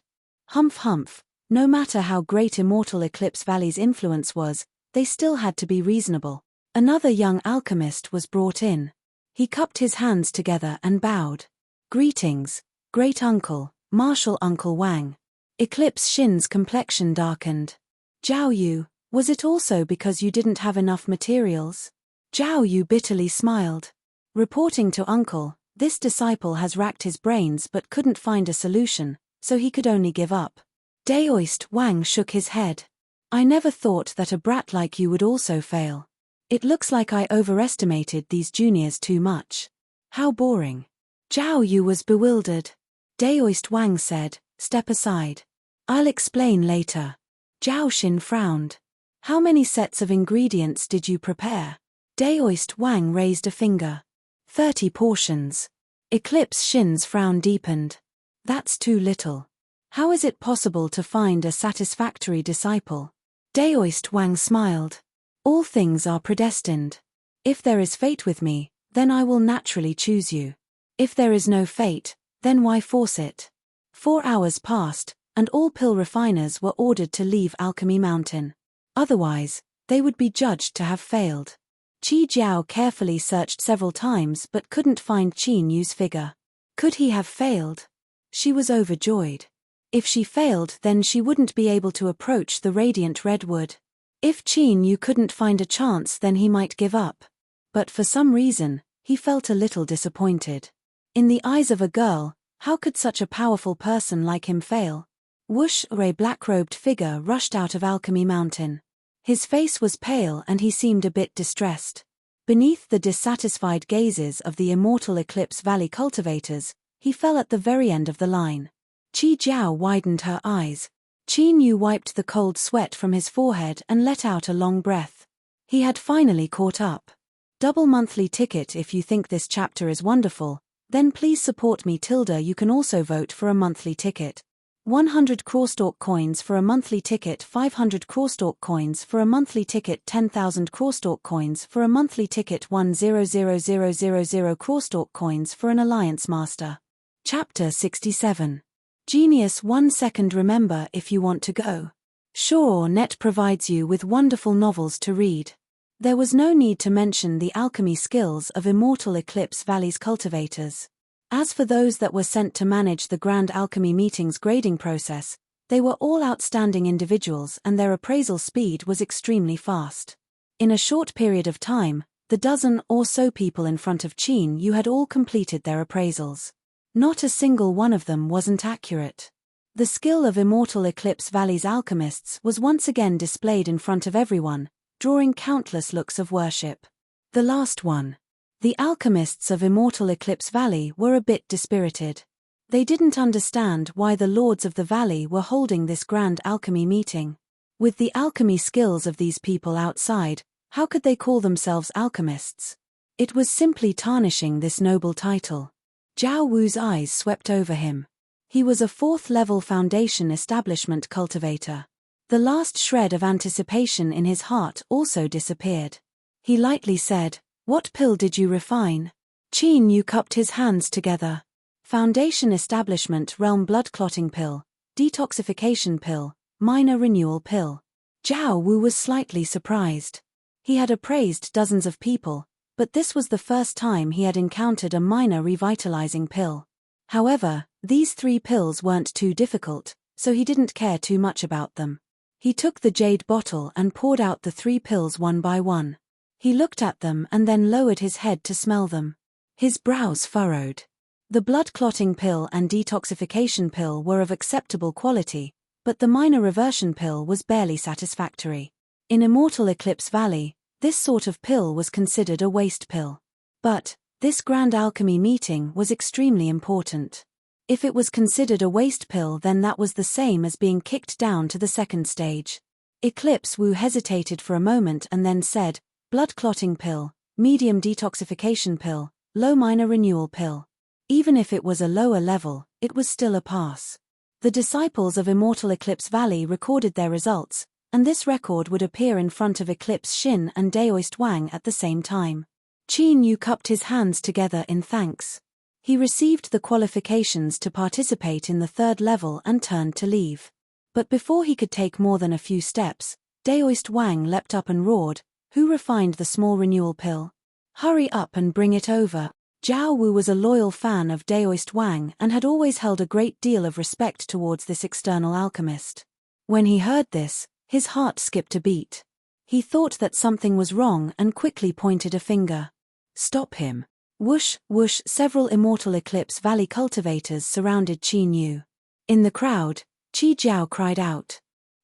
Humph humph, no matter how great Immortal Eclipse Valley's influence was, they still had to be reasonable. Another young alchemist was brought in. He cupped his hands together and bowed. "Greetings, Great Uncle, Martial Uncle Wang." Eclipse Shin's complexion darkened. "Zhao Yu, was it also because you didn't have enough materials?" Zhao Yu bitterly smiled. "Reporting to Uncle, this disciple has racked his brains but couldn't find a solution, so he could only give up." Daoist Wang shook his head. "I never thought that a brat like you would also fail. It looks like I overestimated these juniors too much. How boring." Zhao Yu was bewildered. Daoist Wang said, "Step aside. I'll explain later." Zhao Xin frowned. "How many sets of ingredients did you prepare?" Daoist Wang raised a finger. 30 portions. Eclipse Shin's frown deepened. "That's too little. How is it possible to find a satisfactory disciple?" Daoist Wang smiled. "All things are predestined. If there is fate with me, then I will naturally choose you. If there is no fate, then why force it?" 4 hours passed, and all pill refiners were ordered to leave Alchemy Mountain. Otherwise, they would be judged to have failed. Qi Jiao carefully searched several times but couldn't find Qin Yu's figure. Could he have failed? She was overjoyed. If she failed, then she wouldn't be able to approach the radiant redwood. If Qin Yu couldn't find a chance, then he might give up. But for some reason, he felt a little disappointed. In the eyes of a girl, how could such a powerful person like him fail? Whoosh! A black-robed figure rushed out of Alchemy Mountain. His face was pale and he seemed a bit distressed. Beneath the dissatisfied gazes of the Immortal Eclipse Valley cultivators, he fell at the very end of the line. Qi Jiao widened her eyes. Qin Yu wiped the cold sweat from his forehead and let out a long breath. He had finally caught up. Double monthly ticket. If you think this chapter is wonderful, then please support me. You can also vote for a monthly ticket. 100 Crawstalk coins for a monthly ticket, 500 Crawstalk coins for a monthly ticket, 10,000 Crawstalk coins for a monthly ticket, 100,000 Crawstalk coins for an Alliance Master. Chapter 67. Genius 1 second. Remember if you want to go. Sure, Net provides you with wonderful novels to read. There was no need to mention the alchemy skills of Immortal Eclipse Valley's cultivators. As for those that were sent to manage the Grand Alchemy Meeting's grading process, they were all outstanding individuals and their appraisal speed was extremely fast. In a short period of time, the dozen or so people in front of Qin Yu had all completed their appraisals. Not a single one of them wasn't accurate. The skill of Immortal Eclipse Valley's alchemists was once again displayed in front of everyone, drawing countless looks of worship. The last one. The alchemists of Immortal Eclipse Valley were a bit dispirited. They didn't understand why the lords of the valley were holding this grand alchemy meeting. With the alchemy skills of these people outside, how could they call themselves alchemists? It was simply tarnishing this noble title. Zhao Wu's eyes swept over him. He was a 4th-level foundation establishment cultivator. The last shred of anticipation in his heart also disappeared. He lightly said, "What pill did you refine?" Qin Yu cupped his hands together. Foundation establishment realm blood clotting pill, detoxification pill, minor renewal pill. Zhao Wu was slightly surprised. He had appraised dozens of people, but this was the first time he had encountered a minor revitalizing pill. However, these 3 pills weren't too difficult, so he didn't care too much about them. He took the jade bottle and poured out the 3 pills one by one. He looked at them and then lowered his head to smell them. His brows furrowed. The blood-clotting pill and detoxification pill were of acceptable quality, but the minor reversion pill was barely satisfactory. In Immortal Eclipse Valley, this sort of pill was considered a waste pill. But this grand alchemy meeting was extremely important. If it was considered a waste pill, then that was the same as being kicked down to the 2nd stage. Eclipse Wu hesitated for a moment and then said, blood clotting pill, medium detoxification pill, low minor renewal pill. Even if it was a lower level, it was still a pass. The disciples of Immortal Eclipse Valley recorded their results, and this record would appear in front of Eclipse Shin and Daoist Wang at the same time. Qin Yu cupped his hands together in thanks. He received the qualifications to participate in the 3rd level and turned to leave. But before he could take more than a few steps, Daoist Wang leapt up and roared, "Who refined the small renewal pill? Hurry up and bring it over." Zhao Wu was a loyal fan of Daoist Wang and had always held a great deal of respect towards this external alchemist. When he heard this, his heart skipped a beat. He thought that something was wrong and quickly pointed a finger. "Stop him." Whoosh, whoosh, several Immortal Eclipse Valley cultivators surrounded Qin Yu. In the crowd, Qi Jiao cried out.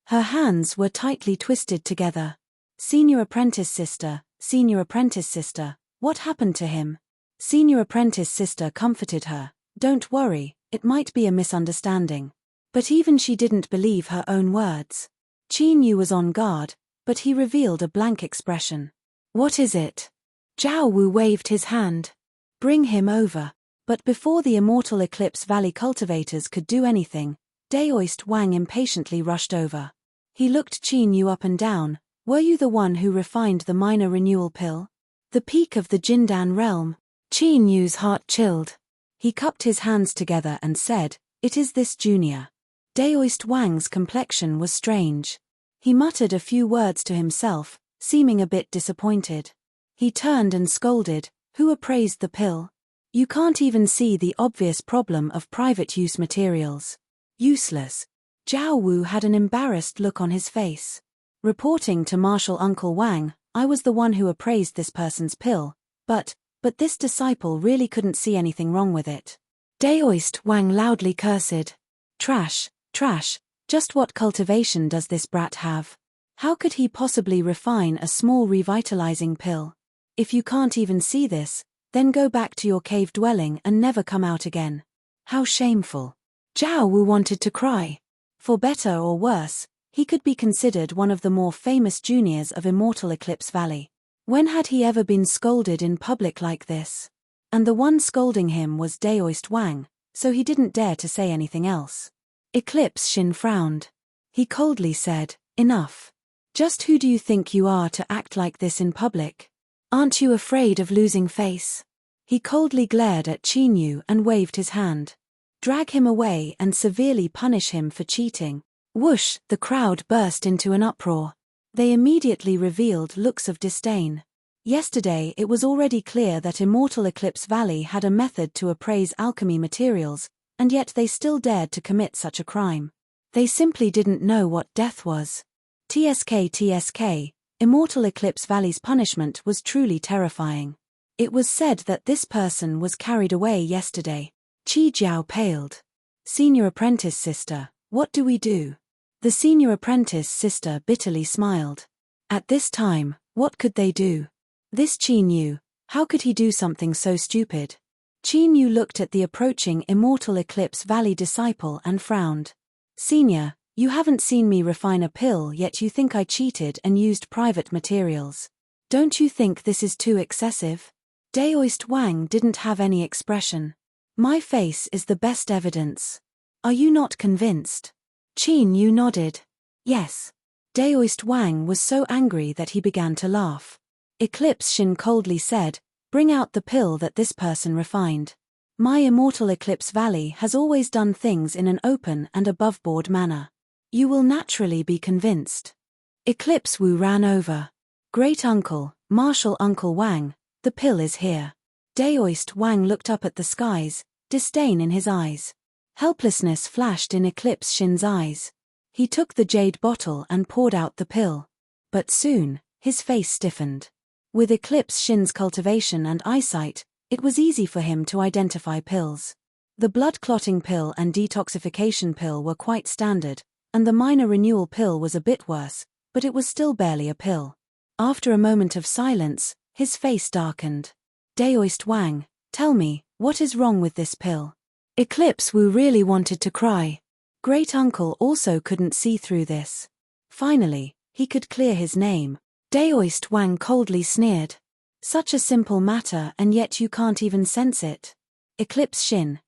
Her hands were tightly twisted together. Senior apprentice sister, what happened to him? Senior apprentice sister comforted her. Don't worry, it might be a misunderstanding. But even she didn't believe her own words. Qin Yu was on guard, but he revealed a blank expression. What is it? Zhao Wu waved his hand. Bring him over. But before the Immortal Eclipse Valley cultivators could do anything, Daoist Wang impatiently rushed over. He looked Qin Yu up and down. Were you the one who refined the minor renewal pill? The peak of the Jindan realm? Qin Yu's heart chilled. He cupped his hands together and said, It is this junior. Daoist Wang's complexion was strange. He muttered a few words to himself, seeming a bit disappointed. He turned and scolded, Who appraised the pill? You can't even see the obvious problem of private use materials. Useless. Zhao Wu had an embarrassed look on his face. Reporting to Marshal Uncle Wang, I was the one who appraised this person's pill, but this disciple really couldn't see anything wrong with it. Daoist Wang loudly cursed. Trash, just what cultivation does this brat have? How could he possibly refine a small revitalizing pill? If you can't even see this, then go back to your cave dwelling and never come out again. How shameful. Zhao Wu wanted to cry. For better or worse, he could be considered one of the more famous juniors of Immortal Eclipse Valley. When had he ever been scolded in public like this? And the one scolding him was Daoist Wang, so he didn't dare to say anything else. Eclipse Shin frowned. He coldly said, Enough. Just who do you think you are to act like this in public? Aren't you afraid of losing face? He coldly glared at Qin Yu and waved his hand. Drag him away and severely punish him for cheating. Whoosh, the crowd burst into an uproar. They immediately revealed looks of disdain. Yesterday it was already clear that Immortal Eclipse Valley had a method to appraise alchemy materials, and yet they still dared to commit such a crime. They simply didn't know what death was. TSK, Immortal Eclipse Valley's punishment was truly terrifying. It was said that this person was carried away yesterday. Qi Jiao paled. Senior apprentice sister, what do we do? The senior apprentice sister bitterly smiled. At this time, what could they do? This Qi knew. How could he do something so stupid? Qi Yu looked at the approaching Immortal Eclipse Valley disciple and frowned. Senior, you haven't seen me refine a pill yet you think I cheated and used private materials. Don't you think this is too excessive? Daoist Wang didn't have any expression. My face is the best evidence. Are you not convinced? Qin Yu nodded. Yes. Daoist Wang was so angry that he began to laugh. Eclipse Shin coldly said, bring out the pill that this person refined. My Immortal Eclipse Valley has always done things in an open and above-board manner. You will naturally be convinced. Eclipse Wu ran over. Great Uncle, Martial Uncle Wang, the pill is here. Daoist Wang looked up at the skies, disdain in his eyes. Helplessness flashed in Eclipse Shin's eyes. He took the jade bottle and poured out the pill. But soon, his face stiffened. With Eclipse Shin's cultivation and eyesight, it was easy for him to identify pills. The blood-clotting pill and detoxification pill were quite standard, and the minor renewal pill was a bit worse, but it was still barely a pill. After a moment of silence, his face darkened. Daoist Wang, tell me, what is wrong with this pill? Eclipse Wu really wanted to cry. Great Uncle also couldn't see through this. Finally, he could clear his name. Daoist Wang coldly sneered. Such a simple matter and yet you can't even sense it. Eclipse Shin,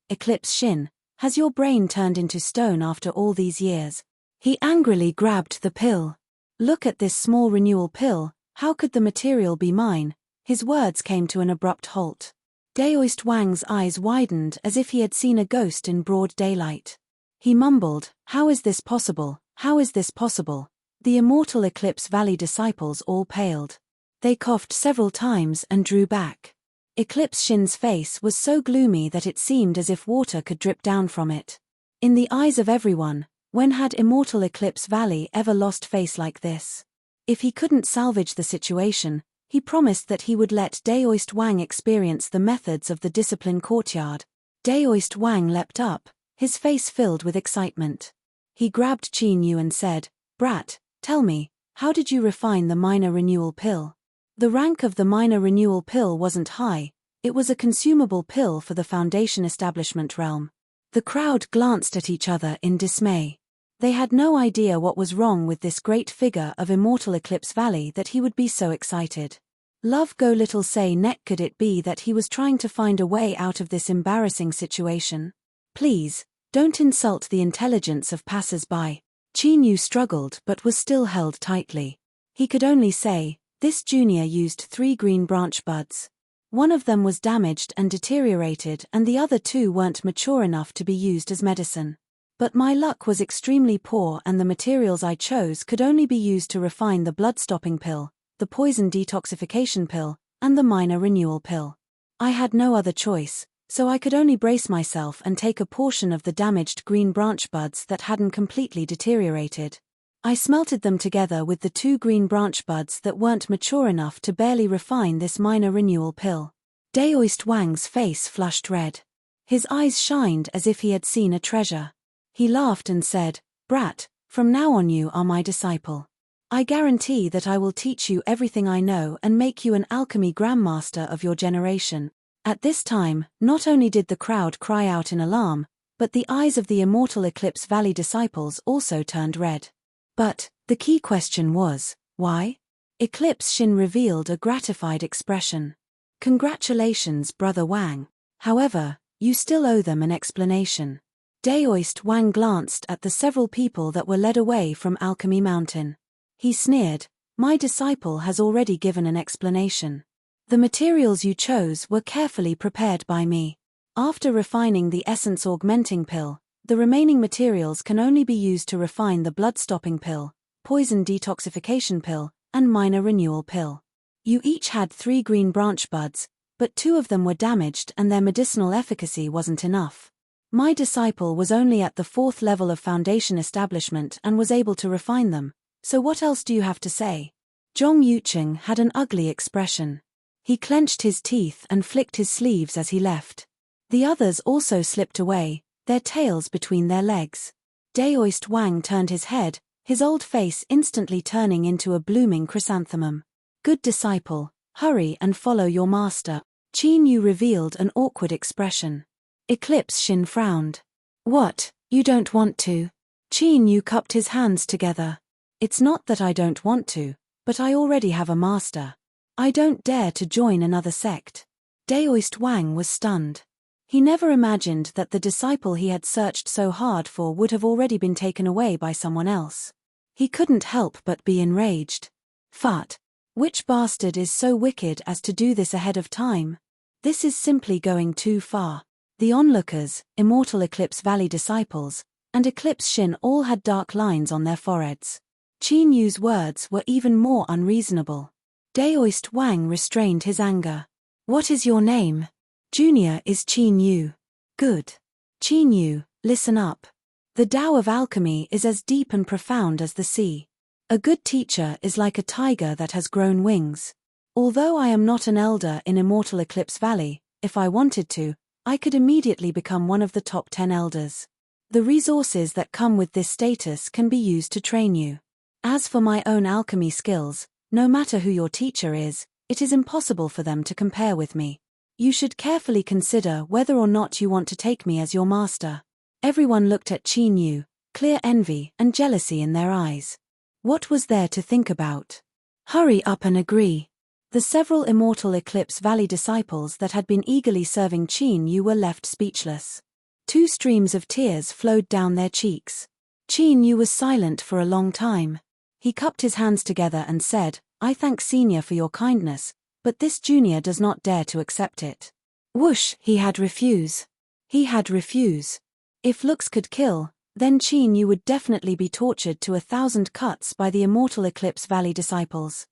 has your brain turned into stone after all these years? He angrily grabbed the pill. Look at this small renewal pill, how could the material be mine? His words came to an abrupt halt. Daoist Wang's eyes widened as if he had seen a ghost in broad daylight. He mumbled, how is this possible, how is this possible? The Immortal Eclipse Valley disciples all paled. They coughed several times and drew back. Eclipse Shin's face was so gloomy that it seemed as if water could drip down from it. In the eyes of everyone, when had Immortal Eclipse Valley ever lost face like this? If he couldn't salvage the situation, he promised that he would let Daoist Wang experience the methods of the discipline courtyard. Daoist Wang leapt up, his face filled with excitement. He grabbed Qin Yu and said, Brat, tell me, how did you refine the minor renewal pill? The rank of the minor renewal pill wasn't high, it was a consumable pill for the Foundation establishment realm. The crowd glanced at each other in dismay. They had no idea what was wrong with this great figure of Immortal Eclipse Valley that he would be so excited. Love go little say neck, could it be that he was trying to find a way out of this embarrassing situation? Please, don't insult the intelligence of passers-by. Qin Yu struggled but was still held tightly. He could only say, this junior used 3 green branch buds. One of them was damaged and deteriorated and the other 2 weren't mature enough to be used as medicine. But my luck was extremely poor and the materials I chose could only be used to refine the blood-stopping pill, the poison detoxification pill, and the minor renewal pill. I had no other choice, so I could only brace myself and take a portion of the damaged green branch buds that hadn't completely deteriorated. I smelted them together with the 2 green branch buds that weren't mature enough to barely refine this minor renewal pill. Daoist Wang's face flushed red. His eyes shined as if he had seen a treasure. He laughed and said, Brat, from now on you are my disciple. I guarantee that I will teach you everything I know and make you an alchemy grandmaster of your generation. At this time, not only did the crowd cry out in alarm, but the eyes of the Immortal Eclipse Valley disciples also turned red. But, the key question was, why? Eclipse Shin revealed a gratified expression. Congratulations, Brother Wang. However, you still owe them an explanation. Daoist Wang glanced at the several people that were led away from Alchemy Mountain. He sneered, my disciple has already given an explanation. The materials you chose were carefully prepared by me. After refining the essence augmenting pill, the remaining materials can only be used to refine the blood-stopping pill, poison detoxification pill, and minor renewal pill. You each had 3 green branch buds, but 2 of them were damaged and their medicinal efficacy wasn't enough. My disciple was only at the 4th level of Foundation establishment and was able to refine them, so what else do you have to say? Zhong Yucheng had an ugly expression. He clenched his teeth and flicked his sleeves as he left. The others also slipped away, their tails between their legs. Daoist Wang turned his head, his old face instantly turning into a blooming chrysanthemum. Good disciple, hurry and follow your master. Qin Yu revealed an awkward expression. Eclipse Shin frowned. What, you don't want to? Qin Yu cupped his hands together. It's not that I don't want to, but I already have a master. I don't dare to join another sect. Daoist Wang was stunned. He never imagined that the disciple he had searched so hard for would have already been taken away by someone else. He couldn't help but be enraged. Phut! Which bastard is so wicked as to do this ahead of time? This is simply going too far. The onlookers, Immortal Eclipse Valley disciples, and Eclipse Shin all had dark lines on their foreheads. Qin Yu's words were even more unreasonable. Daoist Wang restrained his anger. What is your name? Junior is Qin Yu. Good. Qin Yu, listen up. The Tao of alchemy is as deep and profound as the sea. A good teacher is like a tiger that has grown wings. Although I am not an elder in Immortal Eclipse Valley, if I wanted to, I could immediately become one of the top 10 elders. The resources that come with this status can be used to train you. As for my own alchemy skills, no matter who your teacher is, it is impossible for them to compare with me. You should carefully consider whether or not you want to take me as your master. Everyone looked at Qin Yu, clear envy and jealousy in their eyes. What was there to think about? Hurry up and agree. The several Immortal Eclipse Valley disciples that had been eagerly serving Qin Yu were left speechless. 2 streams of tears flowed down their cheeks. Qin Yu was silent for a long time. He cupped his hands together and said, I thank Senior for your kindness, but this junior does not dare to accept it. Whoosh, he had refuse. He had refuse. If looks could kill, then Qin Yu would definitely be tortured to 1,000 cuts by the Immortal Eclipse Valley disciples.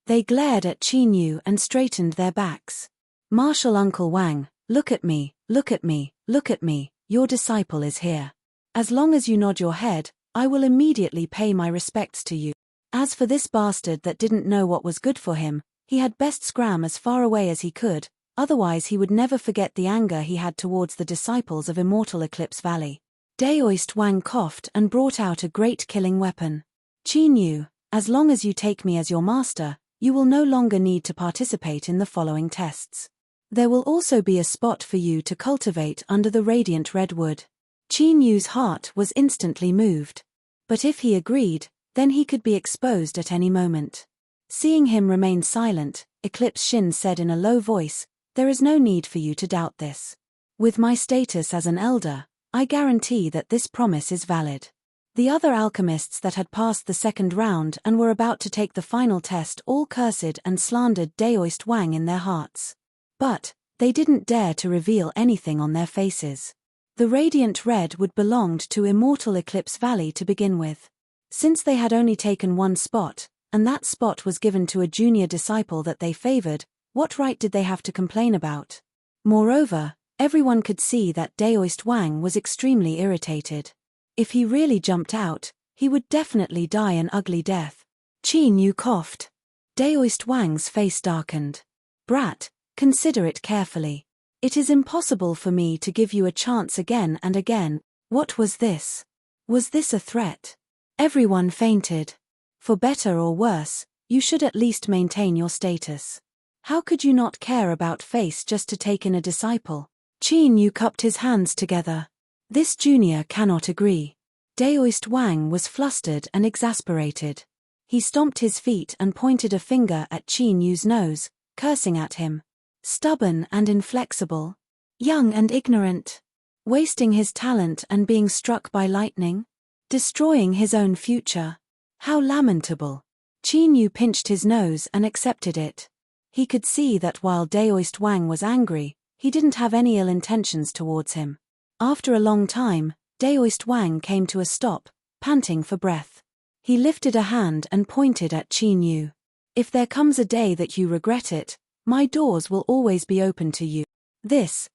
They glared at Qin Yu and straightened their backs. Martial Uncle Wang, look at me, look at me, look at me, your disciple is here. As long as you nod your head, I will immediately pay my respects to you. As for this bastard that didn't know what was good for him, he had best scram as far away as he could, otherwise he would never forget the anger he had towards the disciples of Immortal Eclipse Valley. Daoist Wang coughed and brought out a great killing weapon. Qin Yu, as long as you take me as your master, you will no longer need to participate in the following tests. There will also be a spot for you to cultivate under the radiant redwood. Qin Yu's heart was instantly moved. But if he agreed, then he could be exposed at any moment. Seeing him remain silent, Eclipse Shin said in a low voice, there is no need for you to doubt this. With my status as an elder, I guarantee that this promise is valid. The other alchemists that had passed the second round and were about to take the final test all cursed and slandered Daoist Wang in their hearts. But they didn't dare to reveal anything on their faces. The radiant red would belonged to Immortal Eclipse Valley to begin with. Since they had only taken one spot, and that spot was given to a junior disciple that they favored, what right did they have to complain about? Moreover, everyone could see that Daoist Wang was extremely irritated. If he really jumped out, he would definitely die an ugly death. Qin Yu coughed. Daoist Wang's face darkened. Brat, consider it carefully. It is impossible for me to give you a chance again and again. What was this? Was this a threat? Everyone fainted. For better or worse, you should at least maintain your status. How could you not care about face just to take in a disciple? Qin Yu cupped his hands together. This junior cannot agree. Daoist Wang was flustered and exasperated. He stomped his feet and pointed a finger at Qin Yu's nose, cursing at him. Stubborn and inflexible. Young and ignorant. Wasting his talent and being struck by lightning. Destroying his own future. How lamentable. Qin Yu pinched his nose and accepted it. He could see that while Daoist Wang was angry, he didn't have any ill intentions towards him. After a long time, Daoist Wang came to a stop, panting for breath. He lifted a hand and pointed at Qin Yu. If there comes a day that you regret it, my doors will always be open to you. This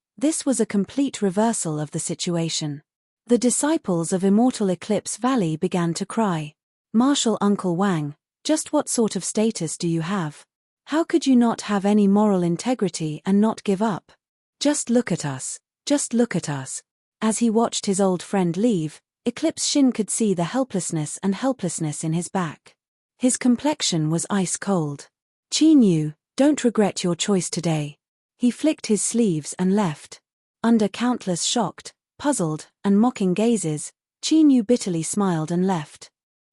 was a complete reversal of the situation. The disciples of Immortal Eclipse Valley began to cry. Martial Uncle Wang, Just what sort of status do you have? How could you not have any moral integrity and not give up? Just look at us. Just look at us. As he watched his old friend leave, Eclipse Shin could see the helplessness in his back. His complexion was ice cold. Qin Yu, don't regret your choice today. He flicked his sleeves and left. Under countless shocked, puzzled, and mocking gazes, Qin Yu bitterly smiled and left.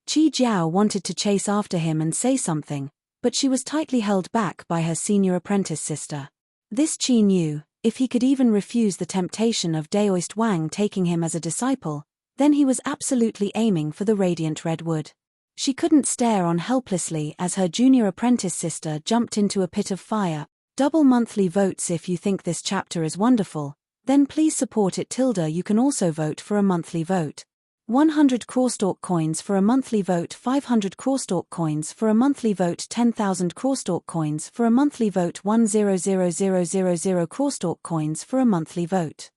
Qi Jiao wanted to chase after him and say something, but she was tightly held back by her senior apprentice sister. This Qin Yu, if he could even refuse the temptation of Daoist Wang taking him as a disciple, then he was absolutely aiming for the radiant redwood. She couldn't stare on helplessly as her junior apprentice sister jumped into a pit of fire. Double monthly votes. If you think this chapter is wonderful, then please support it. You can also vote for a monthly vote. 100 Crawstalk coins for a monthly vote, 500 Crawstalk coins for a monthly vote, 10,000 Crawstalk coins for a monthly vote, 100,000 Crawstalk coins for a monthly vote.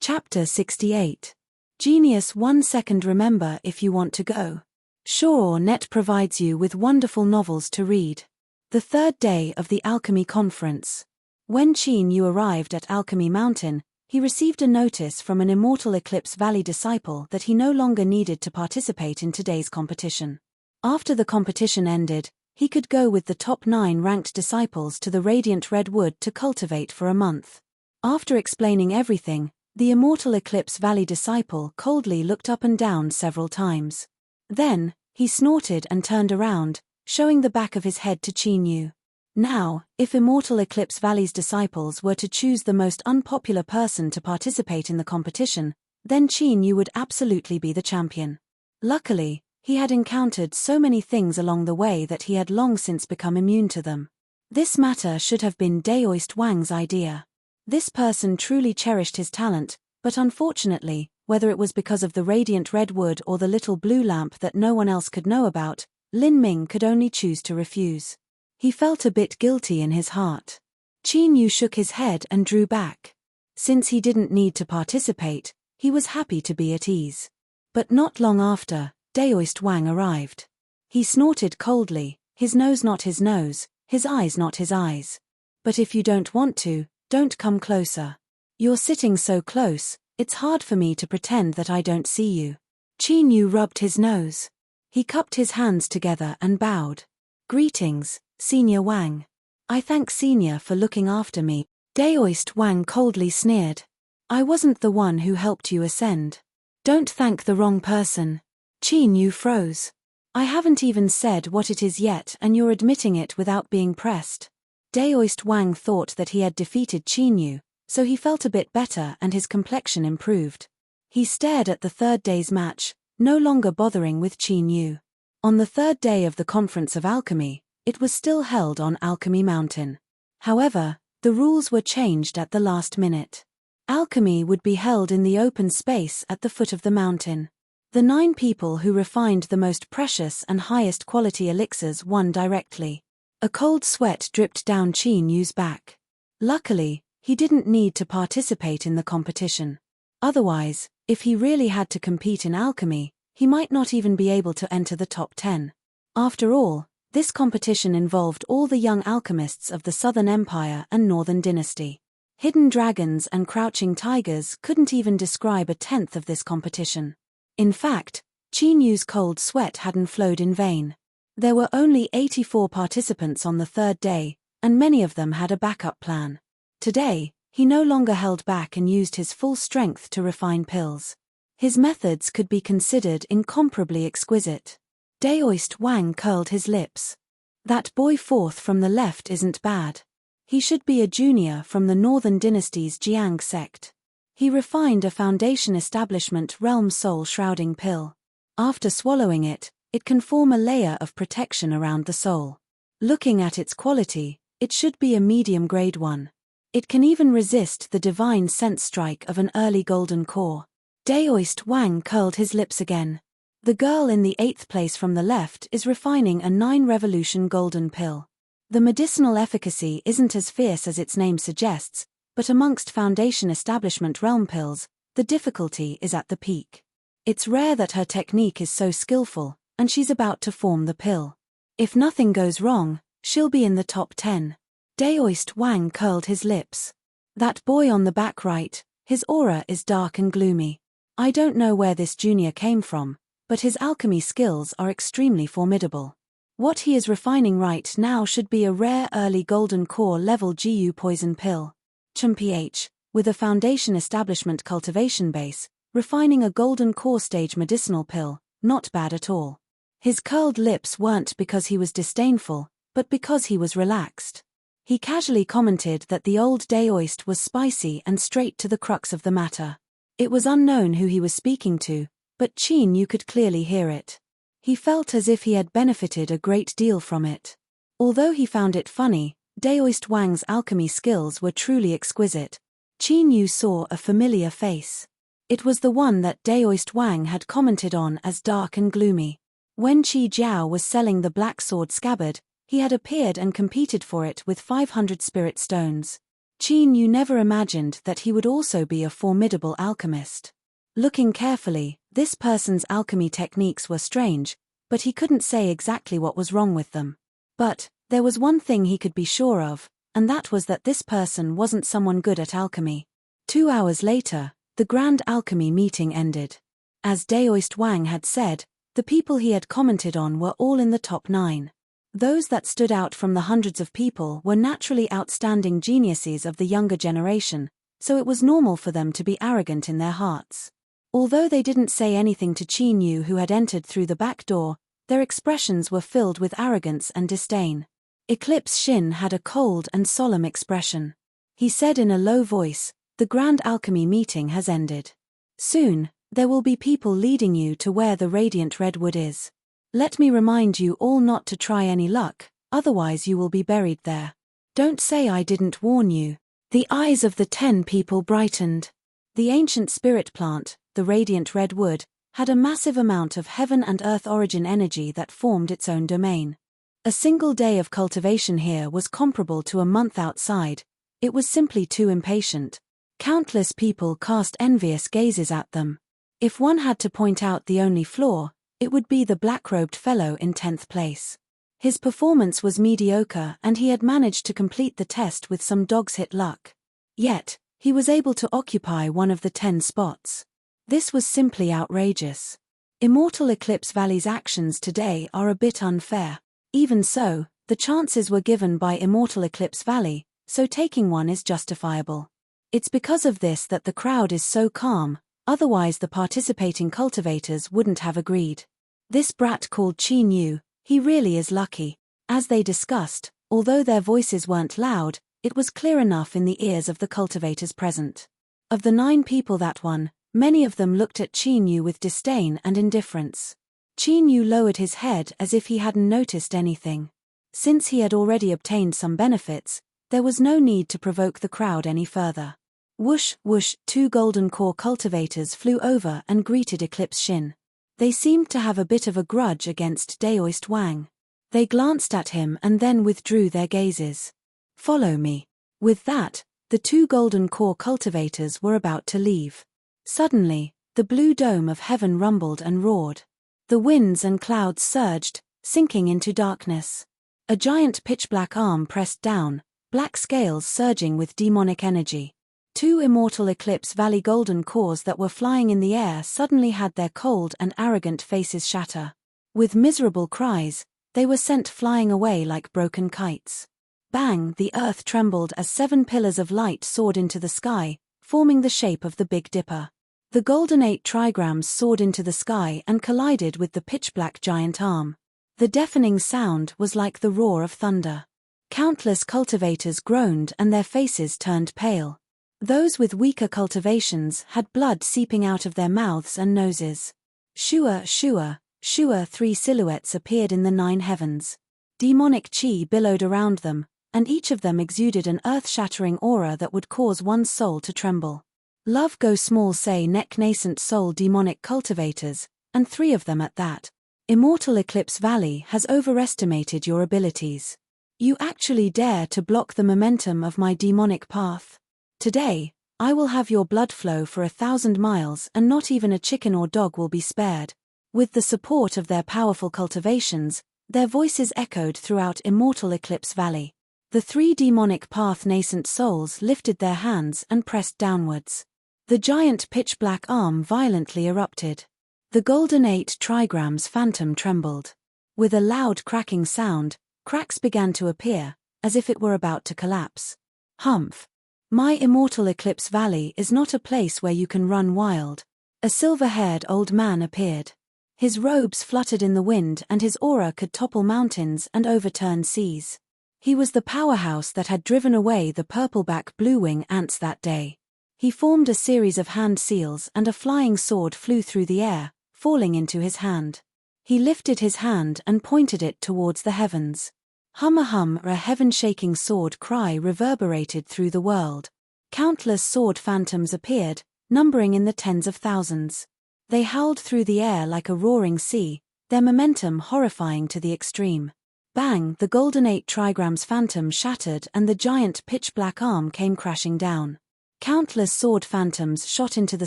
Chapter 68. Genius 1 second. Remember if you want to go. Sure, Net provides you with wonderful novels to read. The third day of the Alchemy Conference. When Qin Yu arrived at Alchemy Mountain, he received a notice from an Immortal Eclipse Valley disciple that he no longer needed to participate in today's competition. After the competition ended, he could go with the top 9 ranked disciples to the Radiant Redwood to cultivate for a month. After explaining everything, the Immortal Eclipse Valley disciple coldly looked up and down several times. Then, he snorted and turned around, showing the back of his head to Qin Yu. Now, if Immortal Eclipse Valley's disciples were to choose the most unpopular person to participate in the competition, then Qin Yu would absolutely be the champion. Luckily, he had encountered so many things along the way that he had long since become immune to them. This matter should have been Daoist Wang's idea. This person truly cherished his talent, but unfortunately, whether it was because of the radiant redwood or the little blue lamp that no one else could know about, Lin Ming could only choose to refuse. He felt a bit guilty in his heart. Qin Yu shook his head and drew back. Since he didn't need to participate, he was happy to be at ease. But not long after, Daoist Wang arrived. He snorted coldly, his nose not his nose, his eyes not his eyes. But if you don't want to, don't come closer. You're sitting so close, it's hard for me to pretend that I don't see you. Qin Yu rubbed his nose. He cupped his hands together and bowed. Greetings, Senior Wang. I thank Senior for looking after me. Daoist Wang coldly sneered. I wasn't the one who helped you ascend. Don't thank the wrong person. Qin Yu froze. I haven't even said what it is yet and you're admitting it without being pressed. Daoist Wang thought that he had defeated Qin Yu, so he felt a bit better and his complexion improved. He stared at the third day's match, no longer bothering with Qin Yu. On the third day of the Conference of Alchemy, it was still held on Alchemy Mountain. However, the rules were changed at the last minute. Alchemy would be held in the open space at the foot of the mountain. The 9 people who refined the most precious and highest quality elixirs won directly. A cold sweat dripped down Qin Yu's back. Luckily, he didn't need to participate in the competition. Otherwise, if he really had to compete in alchemy, he might not even be able to enter the top 10. After all, this competition involved all the young alchemists of the Southern Empire and Northern Dynasty. Hidden dragons and crouching tigers couldn't even describe a tenth of this competition. In fact, Qin Yu's cold sweat hadn't flowed in vain. There were only 84 participants on the third day, and many of them had a backup plan. Today, he no longer held back and used his full strength to refine pills. His methods could be considered incomparably exquisite. Daoist Wang curled his lips. That boy fourth from the left isn't bad. He should be a junior from the Northern Dynasty's Jiang sect. He refined a Foundation Establishment Realm Soul Shrouding pill. After swallowing it, it can form a layer of protection around the soul. Looking at its quality, it should be a medium grade one. It can even resist the divine sense strike of an early golden core. Daoist Wang curled his lips again. The girl in the 8th place from the left is refining a 9 revolution golden pill. The medicinal efficacy isn't as fierce as its name suggests, but amongst Foundation Establishment Realm pills, the difficulty is at the peak. It's rare that her technique is so skillful, and she's about to form the pill. If nothing goes wrong, she'll be in the top 10. Daoist Wang curled his lips. That boy on the back right, his aura is dark and gloomy. I don't know where this junior came from, but his alchemy skills are extremely formidable. What he is refining right now should be a rare early golden core level GU poison pill. ChMPH, with a foundation establishment cultivation base, refining a golden core stage medicinal pill, not bad at all. His curled lips weren't because he was disdainful, but because he was relaxed. He casually commented that the old Daoist was spicy and straight to the crux of the matter. It was unknown who he was speaking to, but Qin Yu could clearly hear it. He felt as if he had benefited a great deal from it. Although he found it funny, Daoist Wang's alchemy skills were truly exquisite. Qin Yu saw a familiar face. It was the one that Daoist Wang had commented on as dark and gloomy. When Qi Jiao was selling the black sword scabbard, he had appeared and competed for it with 500 spirit stones. Qin Yu never imagined that he would also be a formidable alchemist. Looking carefully, this person's alchemy techniques were strange, but he couldn't say exactly what was wrong with them. But there was one thing he could be sure of, and that was that this person wasn't someone good at alchemy. 2 hours later, the grand alchemy meeting ended. As Daoist Wang had said, the people he had commented on were all in the top 9. Those that stood out from the hundreds of people were naturally outstanding geniuses of the younger generation, so it was normal for them to be arrogant in their hearts. Although they didn't say anything to Qin Yu who had entered through the back door, their expressions were filled with arrogance and disdain. Eclipse Shin had a cold and solemn expression. He said in a low voice, "The grand alchemy meeting has ended. Soon, there will be people leading you to where the radiant redwood is. Let me remind you all not to try any luck, otherwise you will be buried there. Don't say I didn't warn you." The eyes of the 10 people brightened. The ancient spirit plant, the radiant redwood, had a massive amount of heaven and earth origin energy that formed its own domain. A single day of cultivation here was comparable to a month outside. It was simply too impatient. Countless people cast envious gazes at them. If one had to point out the only flaw, it would be the black-robed fellow in 10th place. His performance was mediocre and he had managed to complete the test with some dog's-hit luck. Yet, he was able to occupy one of the 10 spots. This was simply outrageous. Immortal Eclipse Valley's actions today are a bit unfair. Even so, the chances were given by Immortal Eclipse Valley, so taking one is justifiable. It's because of this that the crowd is so calm, otherwise the participating cultivators wouldn't have agreed. This brat called Qin Yu, he really is lucky. As they discussed, although their voices weren't loud, it was clear enough in the ears of the cultivators present. Of the 9 people that won, many of them looked at Qin Yu with disdain and indifference. Qin Yu lowered his head as if he hadn't noticed anything. Since he had already obtained some benefits, there was no need to provoke the crowd any further. Whoosh, whoosh, 2 golden core cultivators flew over and greeted Eclipse Shin. They seemed to have a bit of a grudge against Daoist Wang. They glanced at him and then withdrew their gazes. "Follow me." With that, the 2 golden core cultivators were about to leave. Suddenly, the blue dome of heaven rumbled and roared. The winds and clouds surged, sinking into darkness. A giant pitch-black arm pressed down, black scales surging with demonic energy. 2 Immortal Eclipse Valley golden cores that were flying in the air suddenly had their cold and arrogant faces shatter. With miserable cries, they were sent flying away like broken kites. Bang! The earth trembled as 7 pillars of light soared into the sky, forming the shape of the Big Dipper. The golden 8 trigrams soared into the sky and collided with the pitch-black giant arm. The deafening sound was like the roar of thunder. Countless cultivators groaned and their faces turned pale. Those with weaker cultivations had blood seeping out of their mouths and noses. Shua, shua, shua, 3 silhouettes appeared in the 9 heavens. Demonic chi billowed around them, and each of them exuded an earth-shattering aura that would cause one's soul to tremble. Love go small say neck nascent soul demonic cultivators, and 3 of them at that. Immortal Eclipse Valley has overestimated your abilities. You actually dare to block the momentum of my demonic path. Today, I will have your blood flow for 1,000 miles and not even a chicken or dog will be spared. With the support of their powerful cultivations, Their voices echoed throughout Immortal Eclipse Valley. The 3 demonic path nascent souls lifted their hands and pressed downwards. The giant pitch-black arm violently erupted. The golden 8 trigrams phantom trembled. With a loud cracking sound, cracks began to appear, as if it were about to collapse. Humph! My Immortal Eclipse Valley is not a place where you can run wild. A silver-haired old man appeared. His robes fluttered in the wind and his aura could topple mountains and overturn seas. He was the powerhouse that had driven away the purpleback blue-wing ants that day. He formed a series of hand seals and a flying sword flew through the air, falling into his hand. He lifted his hand and pointed it towards the heavens. Hum, a heaven-shaking sword cry reverberated through the world. Countless sword phantoms appeared, numbering in the tens of thousands. They howled through the air like a roaring sea, their momentum horrifying to the extreme. Bang! The golden 8 trigrams phantom shattered and the giant pitch-black arm came crashing down. Countless sword phantoms shot into the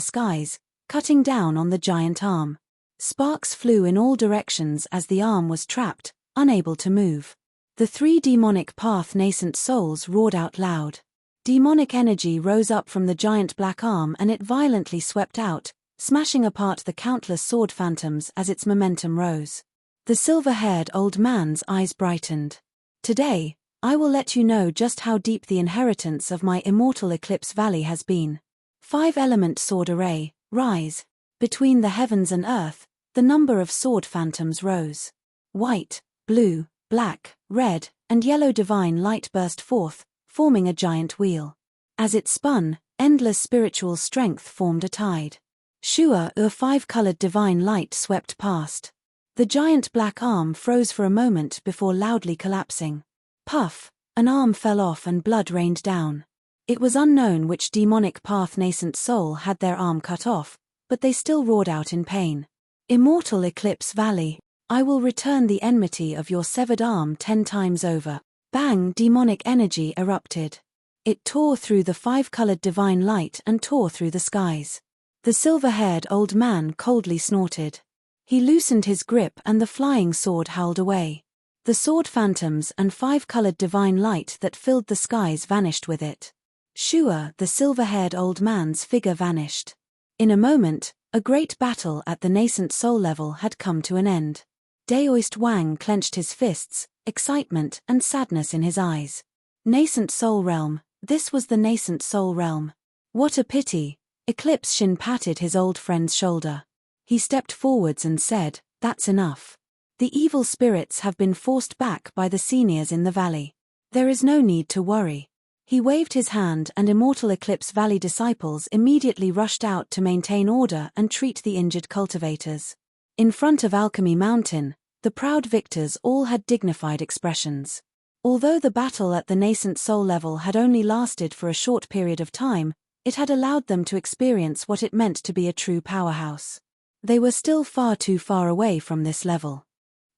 skies, cutting down on the giant arm. Sparks flew in all directions as the arm was trapped, unable to move. The 3 demonic path nascent souls roared out loud. Demonic energy rose up from the giant black arm and it violently swept out, smashing apart the countless sword phantoms as its momentum rose. The silver-haired old man's eyes brightened. Today, I will let you know just how deep the inheritance of my Immortal Eclipse Valley has been. 5-element sword array, rise. Between the heavens and earth, the number of sword phantoms rose. White, blue, black, red, and yellow divine light burst forth, forming a giant wheel. As it spun, endless spiritual strength formed a tide. Shua, a 5-colored divine light swept past. The giant black arm froze for a moment before loudly collapsing. Puff! An arm fell off and blood rained down. It was unknown which demonic path nascent soul had their arm cut off, but they still roared out in pain. Immortal Eclipse Valley, I will return the enmity of your severed arm 10 times over. Bang! Demonic energy erupted. It tore through the 5-colored divine light and tore through the skies. The silver-haired old man coldly snorted. He loosened his grip and the flying sword howled away. The sword phantoms and 5-colored divine light that filled the skies vanished with it. Shua, the silver-haired old man's figure vanished. In a moment, a great battle at the nascent soul level had come to an end. Daoist Wang clenched his fists, excitement and sadness in his eyes. Nascent soul realm, this was the nascent soul realm. What a pity. Eclipse Shin patted his old friend's shoulder. He stepped forwards and said, "That's enough. The evil spirits have been forced back by the seniors in the valley. There is no need to worry." He waved his hand and Immortal Eclipse Valley disciples immediately rushed out to maintain order and treat the injured cultivators. In front of Alchemy Mountain, the proud victors all had dignified expressions. Although the battle at the nascent soul level had only lasted for a short period of time, it had allowed them to experience what it meant to be a true powerhouse. They were still far too far away from this level.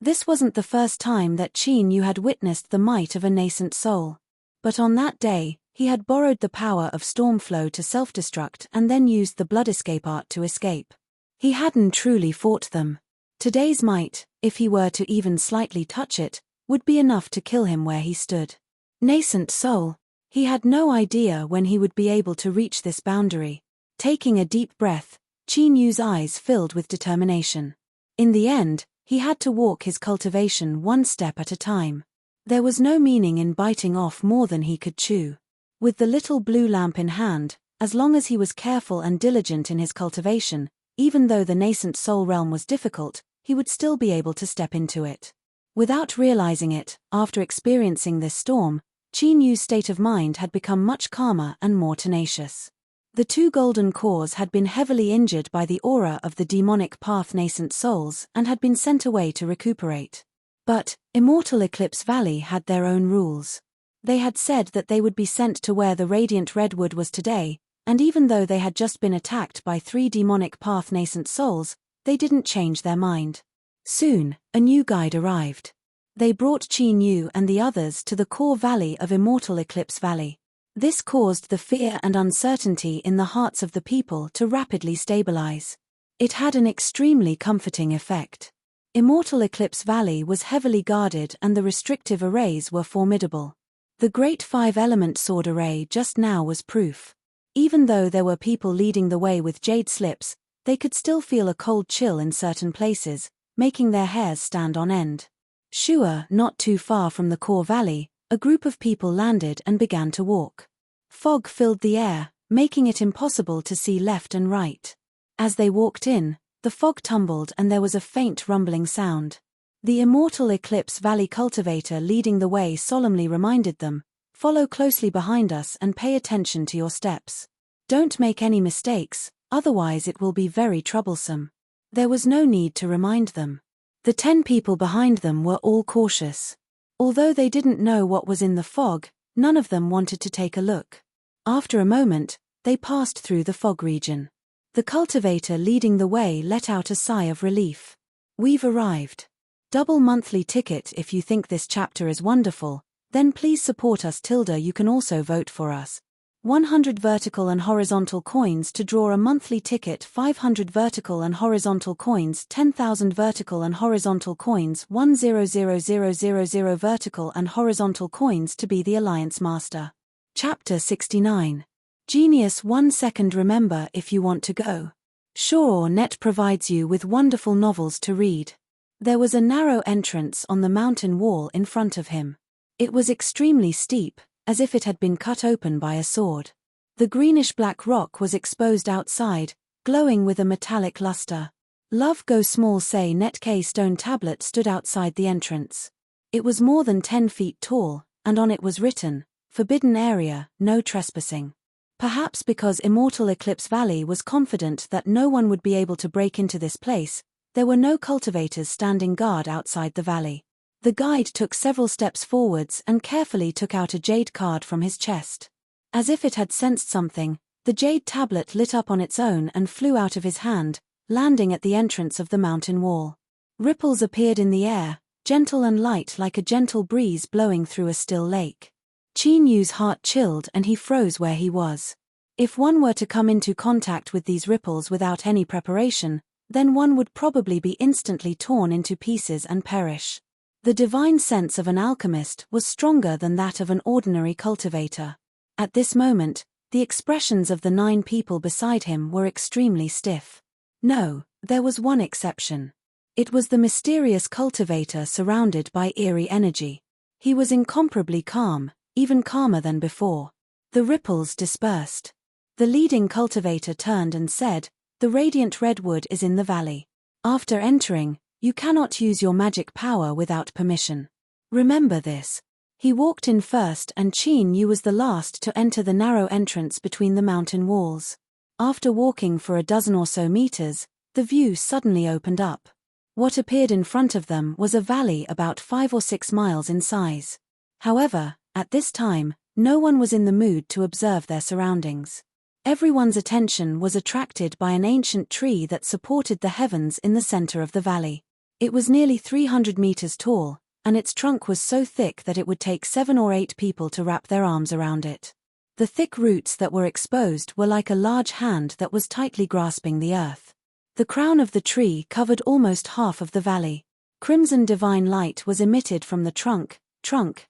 This wasn't the first time that Qin Yu had witnessed the might of a nascent soul. But on that day, he had borrowed the power of Stormflow to self-destruct and then used the Blood Escape art to escape. He hadn't truly fought them. Today's might, if he were to even slightly touch it, would be enough to kill him where he stood. Nascent soul. He had no idea when he would be able to reach this boundary. Taking a deep breath, Qin Yu's eyes filled with determination. In the end, he had to walk his cultivation one step at a time. There was no meaning in biting off more than he could chew. With the little blue lamp in hand, as long as he was careful and diligent in his cultivation, even though the nascent soul realm was difficult, he would still be able to step into it. Without realizing it, after experiencing this storm, Qin Yu's state of mind had become much calmer and more tenacious. The 2 golden cores had been heavily injured by the aura of the demonic path nascent souls and had been sent away to recuperate. But, Immortal Eclipse Valley had their own rules. They had said that they would be sent to where the radiant redwood was today, and even though they had just been attacked by 3 demonic path nascent souls, they didn't change their mind. Soon, a new guide arrived. They brought Qin Yu and the others to the core valley of Immortal Eclipse Valley. This caused the fear and uncertainty in the hearts of the people to rapidly stabilize. It had an extremely comforting effect. Immortal Eclipse Valley was heavily guarded and the restrictive arrays were formidable. The Great Five-Element Sword Array just now was proof. Even though there were people leading the way with jade slips, they could still feel a cold chill in certain places, making their hairs stand on end. Sure, not too far from the core valley, a group of people landed and began to walk. Fog filled the air, making it impossible to see left and right. As they walked in, the fog tumbled and there was a faint rumbling sound. The Immortal Eclipse Valley cultivator leading the way solemnly reminded them, "Follow closely behind us and pay attention to your steps. Don't make any mistakes, otherwise it will be very troublesome." There was no need to remind them. The 10 people behind them were all cautious. Although they didn't know what was in the fog, none of them wanted to take a look. After a moment, they passed through the fog region. The cultivator leading the way let out a sigh of relief. "We've arrived. Double monthly ticket if you think this chapter is wonderful, then please support us. You can also vote for us. 100 vertical and horizontal coins to draw a monthly ticket, 500 vertical and horizontal coins, 10,000 vertical and horizontal coins, 100,000 vertical and horizontal coins to be the Alliance Master." Chapter 69. Genius 1 second. Remember if you want to go. Sure, Net provides you with wonderful novels to read. There was a narrow entrance on the mountain wall in front of him. It was extremely steep, as if it had been cut open by a sword. The greenish-black rock was exposed outside, glowing with a metallic luster. "Love Go Small Say Net K" stone tablet stood outside the entrance. It was more than 10 feet tall, and on it was written, "Forbidden Area, No Trespassing." Perhaps because Immortal Eclipse Valley was confident that no one would be able to break into this place, there were no cultivators standing guard outside the valley. The guide took several steps forwards and carefully took out a jade card from his chest. As if it had sensed something, the jade tablet lit up on its own and flew out of his hand, landing at the entrance of the mountain wall. Ripples appeared in the air, gentle and light like a gentle breeze blowing through a still lake. Qin Yu's heart chilled and he froze where he was. If one were to come into contact with these ripples without any preparation, then one would probably be instantly torn into pieces and perish. The divine sense of an alchemist was stronger than that of an ordinary cultivator. At this moment, the expressions of the 9 people beside him were extremely stiff. No, there was one exception. It was the mysterious cultivator surrounded by eerie energy. He was incomparably calm, even calmer than before. The ripples dispersed. The leading cultivator turned and said, "The radiant redwood is in the valley. After entering, you cannot use your magic power without permission. Remember this." He walked in first and Qin Yu was the last to enter the narrow entrance between the mountain walls. After walking for a dozen or so meters, the view suddenly opened up. What appeared in front of them was a valley about 5 or 6 miles in size. However, at this time, no one was in the mood to observe their surroundings. Everyone's attention was attracted by an ancient tree that supported the heavens in the center of the valley. It was nearly 300 meters tall, and its trunk was so thick that it would take 7 or 8 people to wrap their arms around it. The thick roots that were exposed were like a large hand that was tightly grasping the earth. The crown of the tree covered almost half of the valley. Crimson divine light was emitted from the trunk,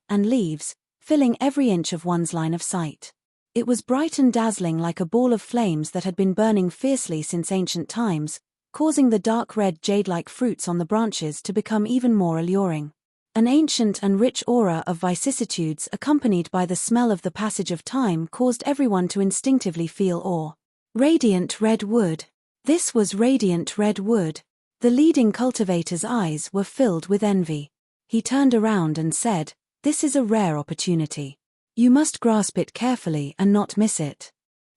and leaves, filling every inch of one's line of sight. It was bright and dazzling like a ball of flames that had been burning fiercely since ancient times, causing the dark red jade-like fruits on the branches to become even more alluring. An ancient and rich aura of vicissitudes accompanied by the smell of the passage of time caused everyone to instinctively feel awe. Radiant red wood. This was radiant red wood. The leading cultivator's eyes were filled with envy. He turned around and said, "This is a rare opportunity. You must grasp it carefully and not miss it."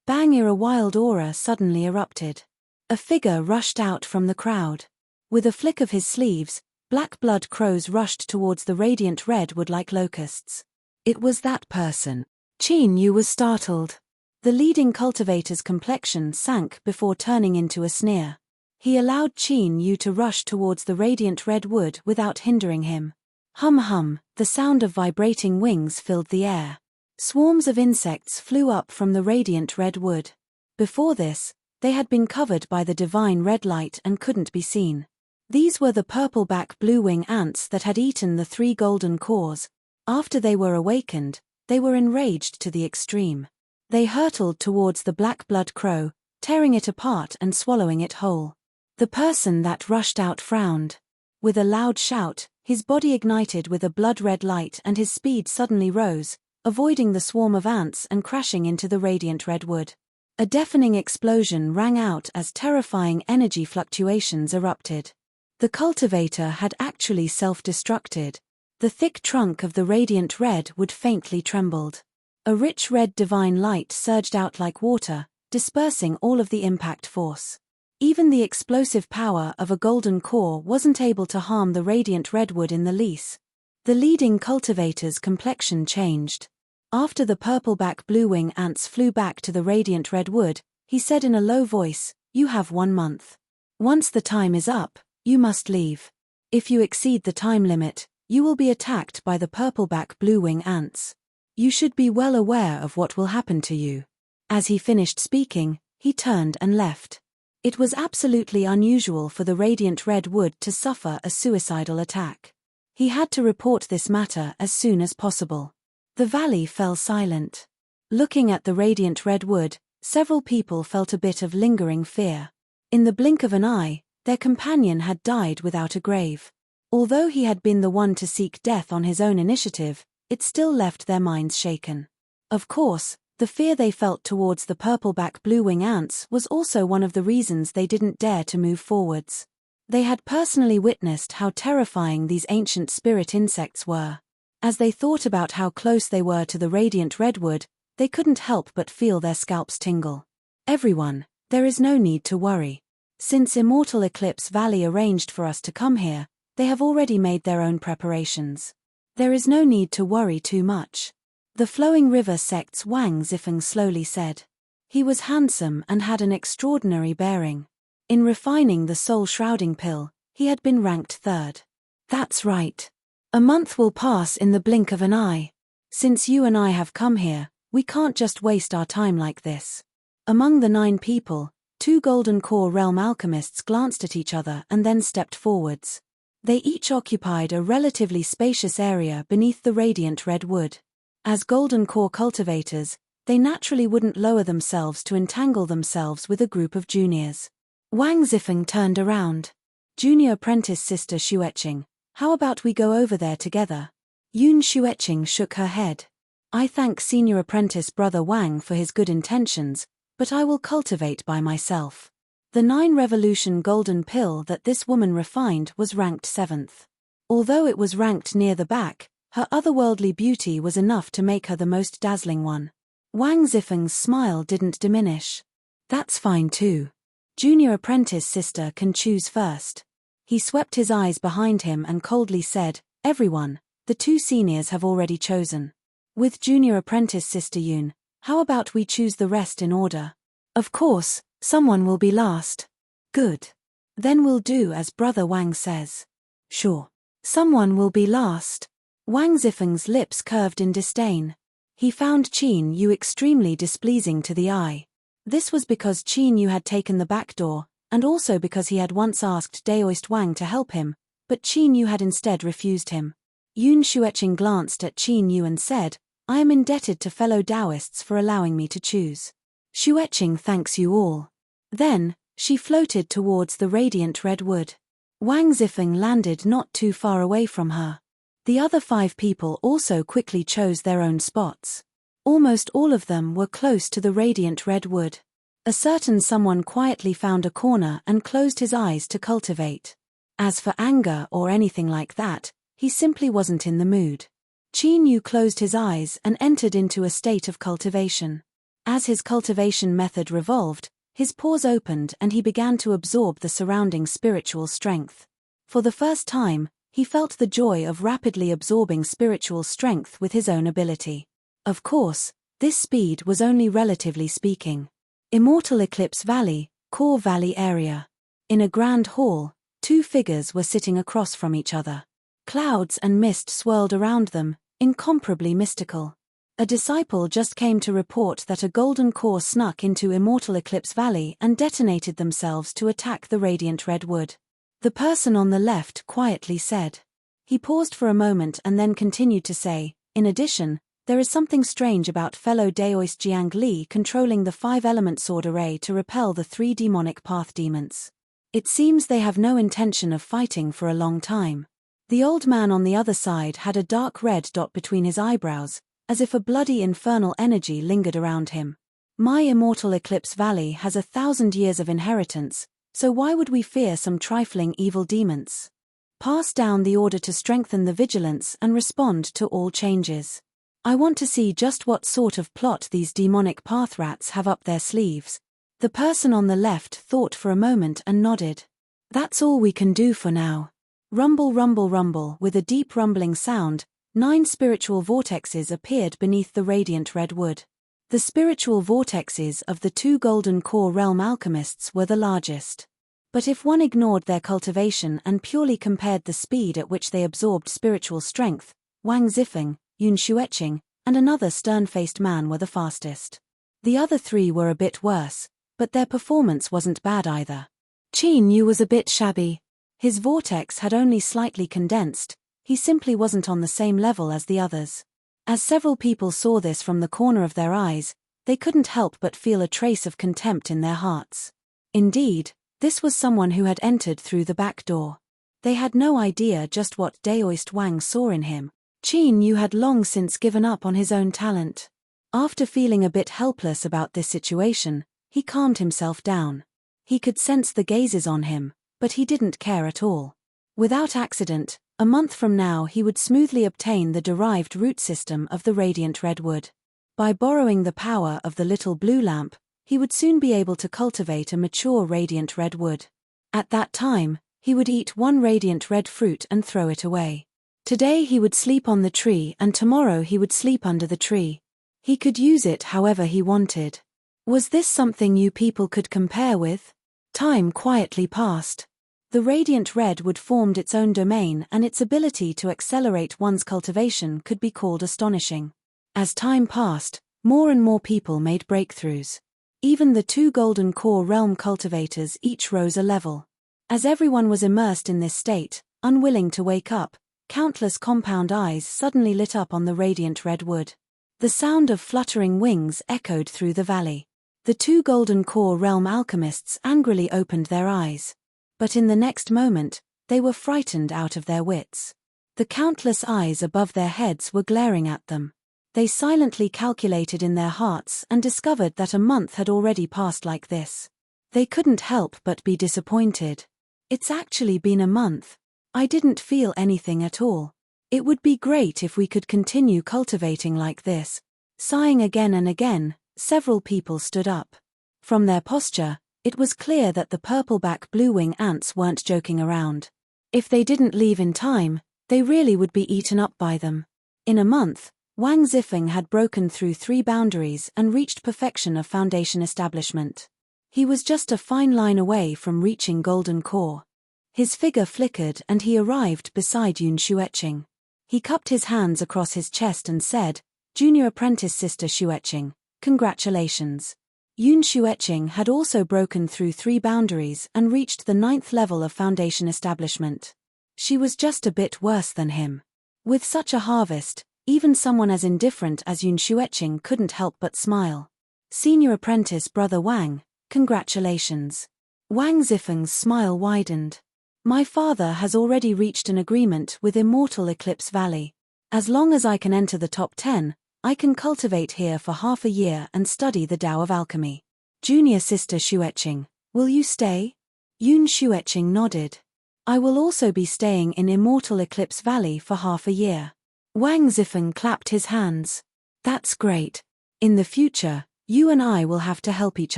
Bang! A wild aura suddenly erupted. A figure rushed out from the crowd. With a flick of his sleeves, black blood crows rushed towards the radiant redwood like locusts. It was that person. Qin Yu was startled. The leading cultivator's complexion sank before turning into a sneer. He allowed Qin Yu to rush towards the radiant redwood without hindering him. Hum hum, the sound of vibrating wings filled the air. Swarms of insects flew up from the radiant red wood. Before this, they had been covered by the divine red light and couldn't be seen. These were the purple-back blue-wing ants that had eaten the 3 golden cores. After they were awakened, they were enraged to the extreme. They hurtled towards the black-blood crow, tearing it apart and swallowing it whole. The person that rushed out frowned. With a loud shout, his body ignited with a blood-red light and his speed suddenly rose, avoiding the swarm of ants and crashing into the radiant redwood. A deafening explosion rang out as terrifying energy fluctuations erupted. The cultivator had actually self-destructed. The thick trunk of the radiant redwood faintly trembled. A rich red divine light surged out like water, dispersing all of the impact force. Even the explosive power of a golden core wasn't able to harm the radiant redwood in the least. The leading cultivator's complexion changed. After the purple-back blue-wing ants flew back to the radiant redwood, he said in a low voice, "You have 1 month. Once the time is up, you must leave. If you exceed the time limit, you will be attacked by the purple-back blue-wing ants. You should be well aware of what will happen to you." As he finished speaking, he turned and left. It was absolutely unusual for the radiant redwood to suffer a suicidal attack. He had to report this matter as soon as possible. The valley fell silent. Looking at the radiant redwood, several people felt a bit of lingering fear. In the blink of an eye, their companion had died without a grave. Although he had been the one to seek death on his own initiative, it still left their minds shaken. Of course, the fear they felt towards the purple-back blue-wing ants was also one of the reasons they didn't dare to move forwards. They had personally witnessed how terrifying these ancient spirit insects were. As they thought about how close they were to the radiant redwood, they couldn't help but feel their scalps tingle. "Everyone, there is no need to worry. Since Immortal Eclipse Valley arranged for us to come here, they have already made their own preparations. There is no need to worry too much." The flowing river sect's Wang Zifeng slowly said. He was handsome and had an extraordinary bearing. In refining the soul-shrouding pill, he had been ranked 3rd. "That's right. A month will pass in the blink of an eye. Since you and I have come here, we can't just waste our time like this." Among the 9 people, 2 Golden Core Realm alchemists glanced at each other and then stepped forwards. They each occupied a relatively spacious area beneath the radiant redwood. As Golden Core cultivators, they naturally wouldn't lower themselves to entangle themselves with a group of juniors. Wang Zifeng turned around. "Junior apprentice sister Xueqing, how about we go over there together?" Yun Xueqing shook her head. "I thank senior apprentice brother Wang for his good intentions, but I will cultivate by myself." The 9 Revolution golden pill that this woman refined was ranked 7th. Although it was ranked near the back, her otherworldly beauty was enough to make her the most dazzling one. Wang Zifeng's smile didn't diminish. "That's fine too. Junior apprentice sister can choose first." He swept his eyes behind him and coldly said, "Everyone, the 2 seniors have already chosen. With junior apprentice sister Yun, how about we choose the rest in order? Of course, someone will be last." "Good. Then we'll do as brother Wang says." "Sure. Someone will be last." Wang Zifeng's lips curved in disdain. He found Qin Yu extremely displeasing to the eye. This was because Qin Yu had taken the back door, and also because he had once asked Daoist Wang to help him, but Qin Yu had instead refused him. Yun Xueqing glanced at Qin Yu and said, "I am indebted to fellow Taoists for allowing me to choose." "Xueqing thanks you all." Then, she floated towards the radiant redwood. Wang Zifeng landed not too far away from her. The other 5 people also quickly chose their own spots. Almost all of them were close to the radiant redwood. A certain someone quietly found a corner and closed his eyes to cultivate. As for anger or anything like that, he simply wasn't in the mood. Qin Yu closed his eyes and entered into a state of cultivation. As his cultivation method revolved, his pores opened and he began to absorb the surrounding spiritual strength. For the first time, he felt the joy of rapidly absorbing spiritual strength with his own ability. Of course, this speed was only relatively speaking. Immortal Eclipse Valley, Core Valley area. In a grand hall, 2 figures were sitting across from each other. Clouds and mist swirled around them, incomparably mystical. A disciple just came to report that a golden core snuck into Immortal Eclipse Valley and detonated themselves to attack the radiant redwood. The person on the left quietly said. He paused for a moment and then continued to say, in addition, there is something strange about fellow Daoist Jiang Li controlling the 5-element sword array to repel the 3 demonic path demons. It seems they have no intention of fighting for a long time. The old man on the other side had a dark red dot between his eyebrows, as if a bloody infernal energy lingered around him. My immortal Eclipse Valley has 1,000 years of inheritance, so why would we fear some trifling evil demons? Pass down the order to strengthen the vigilance and respond to all changes. I want to see just what sort of plot these demonic path rats have up their sleeves. The person on the left thought for a moment and nodded. That's all we can do for now. Rumble, rumble, rumble. With a deep rumbling sound, 9 spiritual vortexes appeared beneath the radiant red wood. The spiritual vortexes of the 2 golden core realm alchemists were the largest. But if one ignored their cultivation and purely compared the speed at which they absorbed spiritual strength, Wang Zifeng, Yun Xueqing, and another stern-faced man were the fastest. The other 3 were a bit worse, but their performance wasn't bad either. Qin Yu was a bit shabby. His vortex had only slightly condensed, he simply wasn't on the same level as the others. As several people saw this from the corner of their eyes, they couldn't help but feel a trace of contempt in their hearts. Indeed, this was someone who had entered through the back door. They had no idea just what Daoist Wang saw in him. Qin Yu had long since given up on his own talent. After feeling a bit helpless about this situation, he calmed himself down. He could sense the gazes on him, but he didn't care at all. Without accident, a month from now he would smoothly obtain the derived root system of the radiant redwood. By borrowing the power of the little blue lamp, he would soon be able to cultivate a mature radiant redwood. At that time, he would eat 1 radiant red fruit and throw it away. Today he would sleep on the tree and tomorrow he would sleep under the tree. He could use it however he wanted. Was this something you people could compare with? Time quietly passed. The radiant redwood formed its own domain and its ability to accelerate one's cultivation could be called astonishing. As time passed, more and more people made breakthroughs. Even the 2 golden core realm cultivators each rose a level. As everyone was immersed in this state, unwilling to wake up, countless compound eyes suddenly lit up on the radiant redwood. The sound of fluttering wings echoed through the valley. The 2 golden core realm alchemists angrily opened their eyes. But in the next moment, they were frightened out of their wits. The countless eyes above their heads were glaring at them. They silently calculated in their hearts and discovered that a month had already passed like this. They couldn't help but be disappointed. It's actually been a month. I didn't feel anything at all. It would be great if we could continue cultivating like this. Sighing again and again, several people stood up. From their posture, it was clear that the purple-back blue-wing ants weren't joking around. If they didn't leave in time, they really would be eaten up by them. In a month, Wang Zifeng had broken through 3 boundaries and reached perfection of foundation establishment. He was just a fine line away from reaching golden core. His figure flickered and he arrived beside Yun Xueqing. He cupped his hands across his chest and said, "Junior apprentice Sister Xueqing, congratulations." Yun Xueqing had also broken through 3 boundaries and reached the 9th level of foundation establishment. She was just a bit worse than him. With such a harvest, even someone as indifferent as Yun Xueqing couldn't help but smile. Senior apprentice Brother Wang, congratulations. Wang Zifeng's smile widened. My father has already reached an agreement with Immortal Eclipse Valley. As long as I can enter the top 10, I can cultivate here for half a year and study the Tao of Alchemy. Junior Sister Xueqing, will you stay? Yun Xueqing nodded. I will also be staying in Immortal Eclipse Valley for half a year. Wang Zifeng clapped his hands. That's great. In the future, you and I will have to help each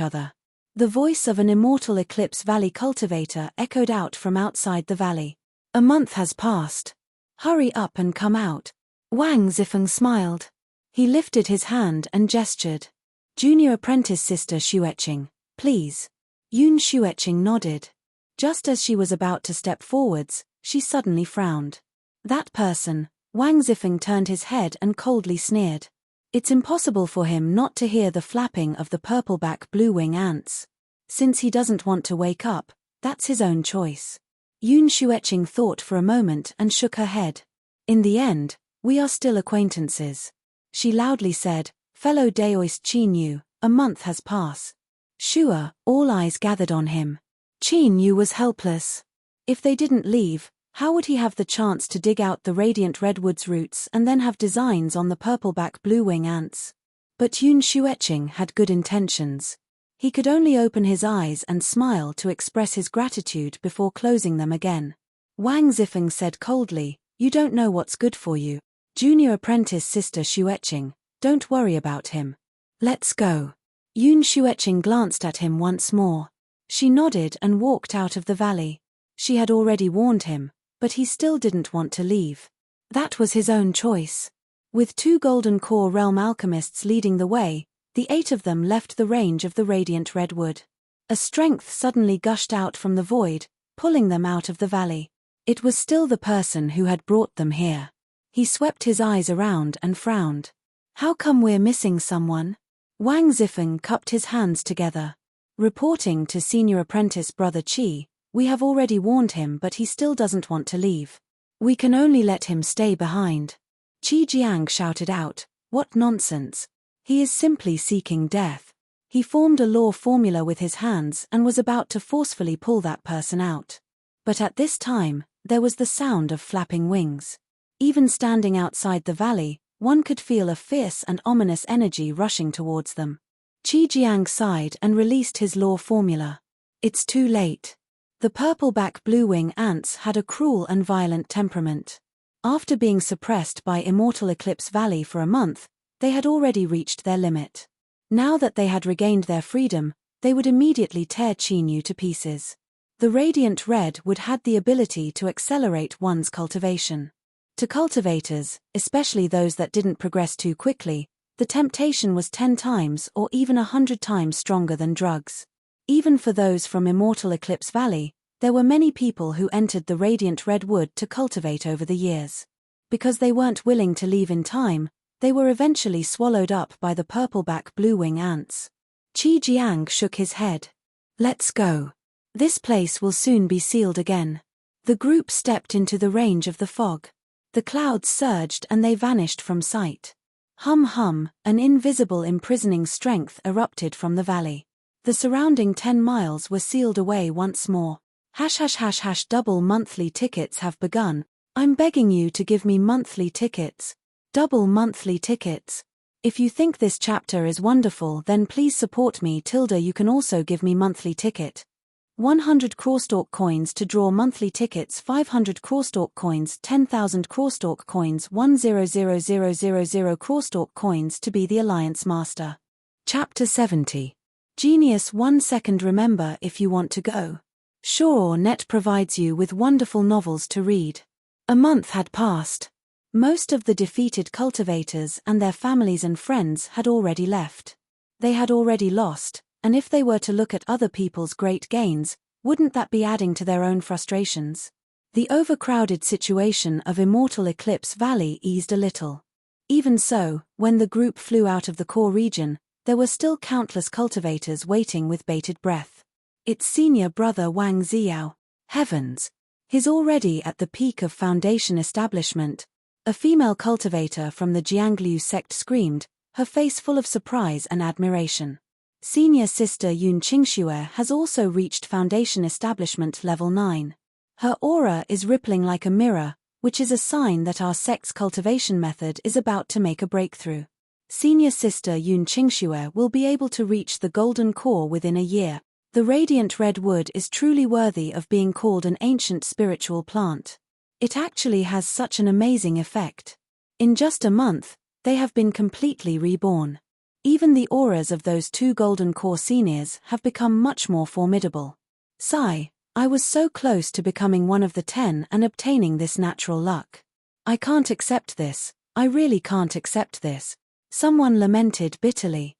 other. The voice of an Immortal Eclipse Valley cultivator echoed out from outside the valley. A month has passed. Hurry up and come out. Wang Zifeng smiled. He lifted his hand and gestured. Junior apprentice Sister Xueqing, please. Yun Xueqing nodded. Just as she was about to step forwards, she suddenly frowned. That person, Wang Zifeng turned his head and coldly sneered. It's impossible for him not to hear the flapping of the purple-back blue-wing ants. Since he doesn't want to wake up, that's his own choice. Yun Xueqing thought for a moment and shook her head. In the end, we are still acquaintances. She loudly said, fellow Daoist Qin Yu, a month has passed. Sure, all eyes gathered on him. Qin Yu was helpless. If they didn't leave, how would he have the chance to dig out the radiant redwood's roots and then have designs on the purpleback bluewing ants? But Yun Xueqing had good intentions. He could only open his eyes and smile to express his gratitude before closing them again. Wang Zifeng said coldly, you don't know what's good for you. Junior apprentice Sister Xueqing, don't worry about him. Let's go. Yun Xueqing glanced at him once more. She nodded and walked out of the valley. She had already warned him, but he still didn't want to leave. That was his own choice. With 2 Golden Core Realm alchemists leading the way, the 8 of them left the range of the radiant redwood. A strength suddenly gushed out from the void, pulling them out of the valley. It was still the person who had brought them here. He swept his eyes around and frowned. How come we're missing someone? Wang Zifeng cupped his hands together. Reporting to senior apprentice Brother Qi, we have already warned him but he still doesn't want to leave. We can only let him stay behind. Qi Jiang shouted out, what nonsense. He is simply seeking death. He formed a law formula with his hands and was about to forcefully pull that person out. But at this time, there was the sound of flapping wings. Even standing outside the valley, one could feel a fierce and ominous energy rushing towards them. Qi Jiang sighed and released his law formula. It's too late. The purpleback bluewing ants had a cruel and violent temperament. After being suppressed by Immortal Eclipse Valley for a month, they had already reached their limit. Now that they had regained their freedom, they would immediately tear Qin Yu to pieces. The Radiant Red would had the ability to accelerate one's cultivation. To cultivators, especially those that didn't progress too quickly, the temptation was 10 times or even 100 times stronger than drugs. Even for those from Immortal Eclipse Valley, there were many people who entered the Radiant Red Wood to cultivate over the years. Because they weren't willing to leave in time, they were eventually swallowed up by the purpleback bluewing ants. Qi Jiang shook his head. Let's go. This place will soon be sealed again. The group stepped into the range of the fog. The clouds surged and they vanished from sight. Hum hum, an invisible imprisoning strength erupted from the valley. The surrounding 10 miles were sealed away once more. # double monthly tickets have begun. I'm begging you to give me monthly tickets. Double monthly tickets. If you think this chapter is wonderful then please support me. You can also give me monthly ticket. 100 Crawstalk coins to draw monthly tickets, 500 Crawstalk coins, 10,000 Crawstalk coins, 100,000 Crawstalk coins to be the Alliance Master. Chapter 70. Genius 1 second. Remember if you want to go. Sure, Net provides you with wonderful novels to read. A month had passed. Most of the defeated cultivators and their families and friends had already left. They had already lost, and if they were to look at other people's great gains, wouldn't that be adding to their own frustrations? The overcrowded situation of Immortal Eclipse Valley eased a little. Even so, when the group flew out of the core region, there were still countless cultivators waiting with bated breath. Its senior brother Wang Ziyao. Heavens! He's already at the peak of Foundation establishment. A female cultivator from the Jiangliu sect screamed, her face full of surprise and admiration. Senior sister Yun Qingxue has also reached Foundation establishment level 9. Her aura is rippling like a mirror, which is a sign that our sect's cultivation method is about to make a breakthrough. Senior sister Yun Qingxue will be able to reach the golden core within a year. The radiant red wood is truly worthy of being called an ancient spiritual plant. It actually has such an amazing effect. In just a month, they have been completely reborn. Even the auras of those 2 golden core seniors have become much more formidable. Sigh, I was so close to becoming one of the 10 and obtaining this natural luck. I can't accept this, I really can't accept this. Someone lamented bitterly.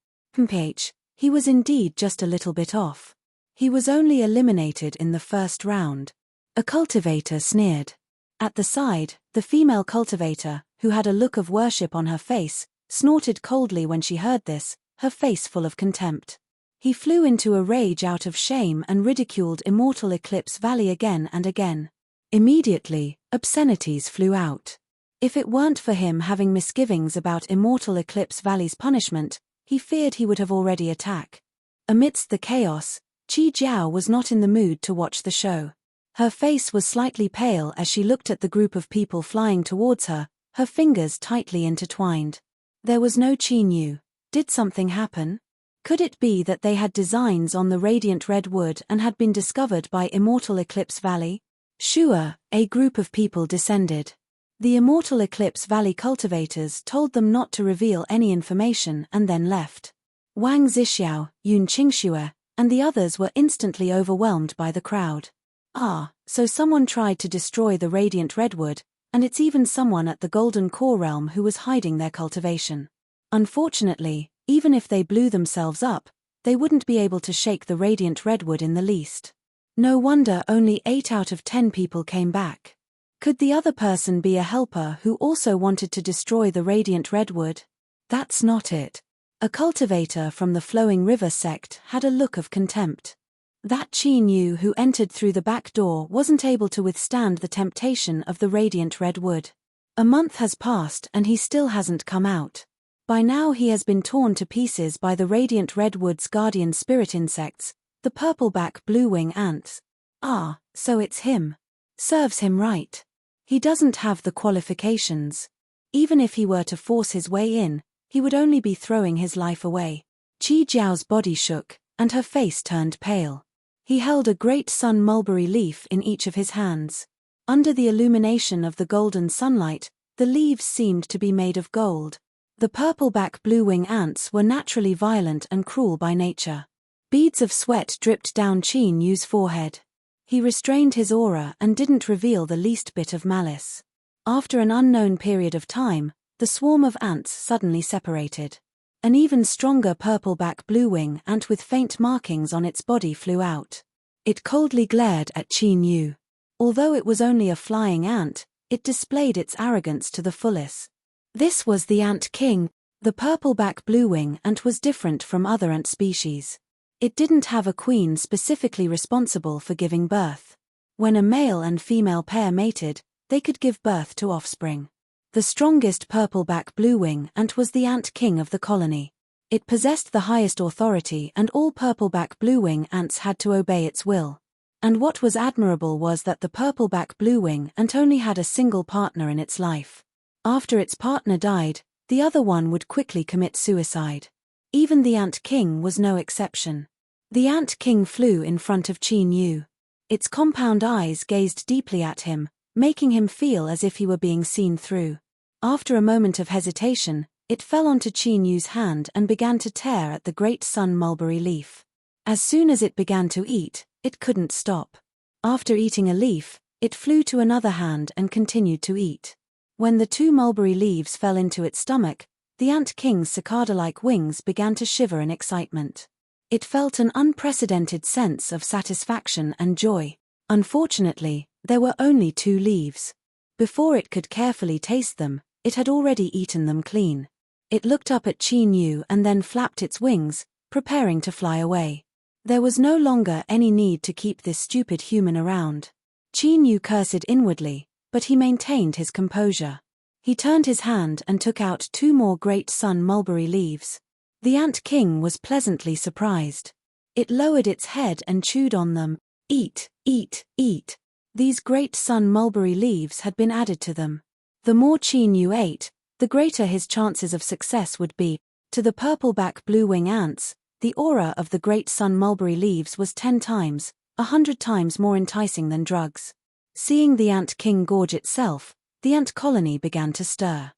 He was indeed just a little bit off. He was only eliminated in the first round. A cultivator sneered. At the side, the female cultivator, who had a look of worship on her face, snorted coldly when she heard this, her face full of contempt. He flew into a rage out of shame and ridiculed Immortal Eclipse Valley again and again. Immediately, obscenities flew out. If it weren't for him having misgivings about Immortal Eclipse Valley's punishment, he feared he would have already attacked. Amidst the chaos, Qi Jiao was not in the mood to watch the show. Her face was slightly pale as she looked at the group of people flying towards her, her fingers tightly intertwined. There was no Qin Yu. Did something happen? Could it be that they had designs on the radiant red wood and had been discovered by Immortal Eclipse Valley? Sure, a group of people descended. The Immortal Eclipse Valley cultivators told them not to reveal any information and then left. Wang Zixiao, Yun Qingxue, and the others were instantly overwhelmed by the crowd. Ah, so someone tried to destroy the radiant redwood, and it's even someone at the Golden Core Realm who was hiding their cultivation. Unfortunately, even if they blew themselves up, they wouldn't be able to shake the radiant redwood in the least. No wonder only 8 out of 10 people came back. Could the other person be a helper who also wanted to destroy the radiant redwood? That's not it. A cultivator from the Flowing River sect had a look of contempt. That Qin Yu who entered through the back door wasn't able to withstand the temptation of the radiant redwood. A month has passed and he still hasn't come out. By now he has been torn to pieces by the radiant redwood's guardian spirit insects, the purple-back blue-wing ants. Ah, so it's him. Serves him right. He doesn't have the qualifications. Even if he were to force his way in, he would only be throwing his life away. Qi Jiao's body shook, and her face turned pale. He held a great sun mulberry leaf in each of his hands. Under the illumination of the golden sunlight, the leaves seemed to be made of gold. The purple-back blue-wing ants were naturally violent and cruel by nature. Beads of sweat dripped down Qin Yu's forehead. He restrained his aura and didn't reveal the least bit of malice. After an unknown period of time, the swarm of ants suddenly separated. An even stronger purple-back blue-wing ant with faint markings on its body flew out. It coldly glared at Qin Yu. Although it was only a flying ant, it displayed its arrogance to the fullest. This was the Ant King. The purple-back blue-wing ant was different from other ant species. It didn't have a queen specifically responsible for giving birth. When a male and female pair mated, they could give birth to offspring. The strongest purple-back blue-wing ant was the Ant King of the colony. It possessed the highest authority and all purple-back blue-wing ants had to obey its will. And what was admirable was that the purple-back blue-wing ant only had a single partner in its life. After its partner died, the other one would quickly commit suicide. Even the Ant King was no exception. The Ant King flew in front of Qin Yu. Its compound eyes gazed deeply at him, making him feel as if he were being seen through. After a moment of hesitation, it fell onto Qin Yu's hand and began to tear at the great sun mulberry leaf. As soon as it began to eat, it couldn't stop. After eating a leaf, it flew to another hand and continued to eat. When the 2 mulberry leaves fell into its stomach, the Ant King's cicada-like wings began to shiver in excitement. It felt an unprecedented sense of satisfaction and joy. Unfortunately, there were only 2 leaves. Before it could carefully taste them, it had already eaten them clean. It looked up at Qin Yu and then flapped its wings, preparing to fly away. There was no longer any need to keep this stupid human around. Qin Yu cursed inwardly, but he maintained his composure. He turned his hand and took out 2 more great sun mulberry leaves. The Ant King was pleasantly surprised. It lowered its head and chewed on them. Eat, eat, eat. These great sun mulberry leaves had been added to them. The more Qin Yu ate, the greater his chances of success would be. To the purple-back blue-wing ants, the aura of the great sun mulberry leaves was 10 times, 100 times more enticing than drugs. Seeing the Ant King gorge itself, the ant colony began to stir.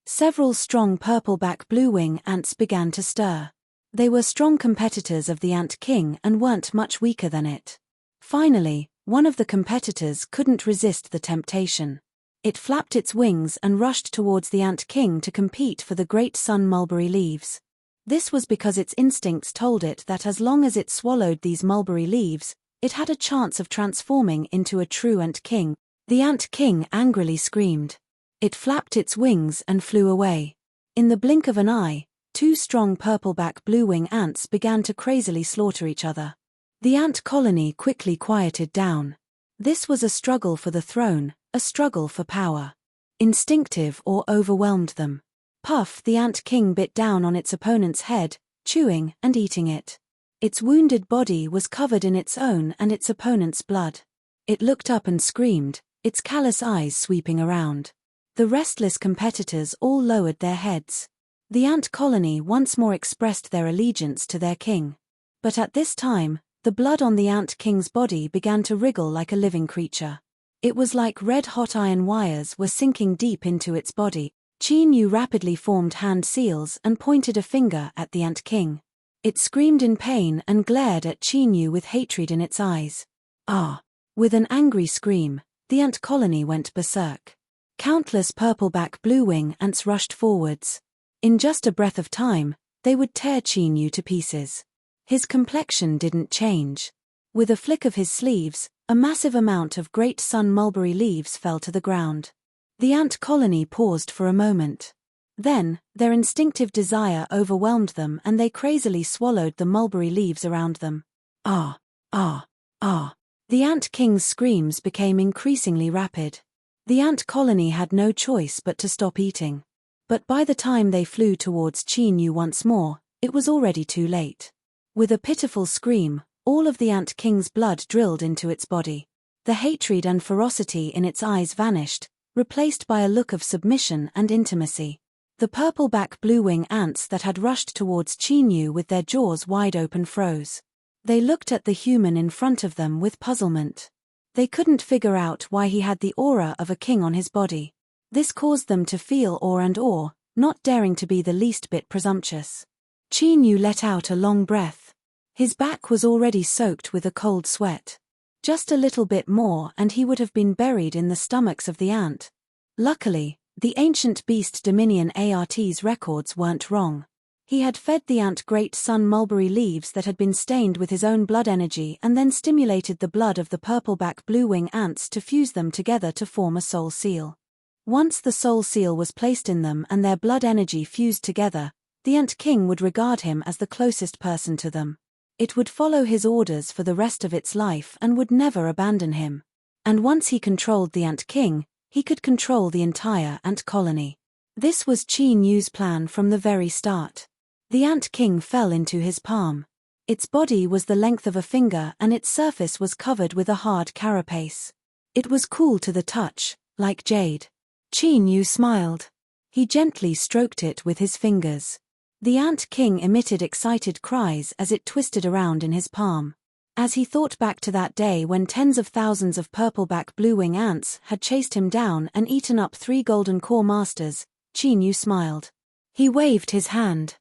Several strong purple-back blue-wing ants began to stir. They were strong competitors of the Ant King and weren't much weaker than it. Finally, one of the competitors couldn't resist the temptation. It flapped its wings and rushed towards the Ant King to compete for the great sun mulberry leaves. This was because its instincts told it that as long as it swallowed these mulberry leaves, it had a chance of transforming into a true Ant King. The Ant King angrily screamed. It flapped its wings and flew away. In the blink of an eye, two strong purple-back blue-wing ants began to crazily slaughter each other. The ant colony quickly quieted down. This was a struggle for the throne, a struggle for power. Instinctive awe overwhelmed them. Puff the ant king bit down on its opponent's head, chewing and eating it. Its wounded body was covered in its own and its opponent's blood. It looked up and screamed, its callous eyes sweeping around. The restless competitors all lowered their heads. The ant colony once more expressed their allegiance to their king. But at this time, the blood on the ant king's body began to wriggle like a living creature. It was like red-hot iron wires were sinking deep into its body. Qin Yu rapidly formed hand seals and pointed a finger at the ant king. It screamed in pain and glared at Qin Yu with hatred in its eyes. Ah! With an angry scream, the ant colony went berserk. Countless purple-back blue-wing ants rushed forwards. In just a breath of time, they would tear Qin Yu to pieces. His complexion didn't change. With a flick of his sleeves, a massive amount of great sun mulberry leaves fell to the ground. The ant colony paused for a moment. Then, their instinctive desire overwhelmed them and they crazily swallowed the mulberry leaves around them. Ah! Ah! Ah! The ant king's screams became increasingly rapid. The ant colony had no choice but to stop eating. But by the time they flew towards Qin Yu once more, it was already too late. With a pitiful scream, all of the ant king's blood drilled into its body. The hatred and ferocity in its eyes vanished, replaced by a look of submission and intimacy. The purple-back blue-wing ants that had rushed towards Qin Yu with their jaws wide open froze. They looked at the human in front of them with puzzlement. They couldn't figure out why he had the aura of a king on his body. This caused them to feel awe, not daring to be the least bit presumptuous. Qin Yu let out a long breath. His back was already soaked with a cold sweat. Just a little bit more and he would have been buried in the stomachs of the ant. Luckily, the ancient beast Dominion ART's records weren't wrong. He had fed the ant great sun mulberry leaves that had been stained with his own blood energy and then stimulated the blood of the purple-back blue-wing ants to fuse them together to form a soul seal. Once the soul seal was placed in them and their blood energy fused together, the ant king would regard him as the closest person to them. It would follow his orders for the rest of its life and would never abandon him. And once he controlled the ant king, he could control the entire ant colony. This was Qin Yu's plan from the very start. The ant king fell into his palm. Its body was the length of a finger and its surface was covered with a hard carapace. It was cool to the touch, like jade. Qin Yu smiled. He gently stroked it with his fingers. The ant king emitted excited cries as it twisted around in his palm. As he thought back to that day when tens of thousands of purple-back blue-wing ants had chased him down and eaten up 3 golden core masters, Qin Yu smiled. He waved his hand.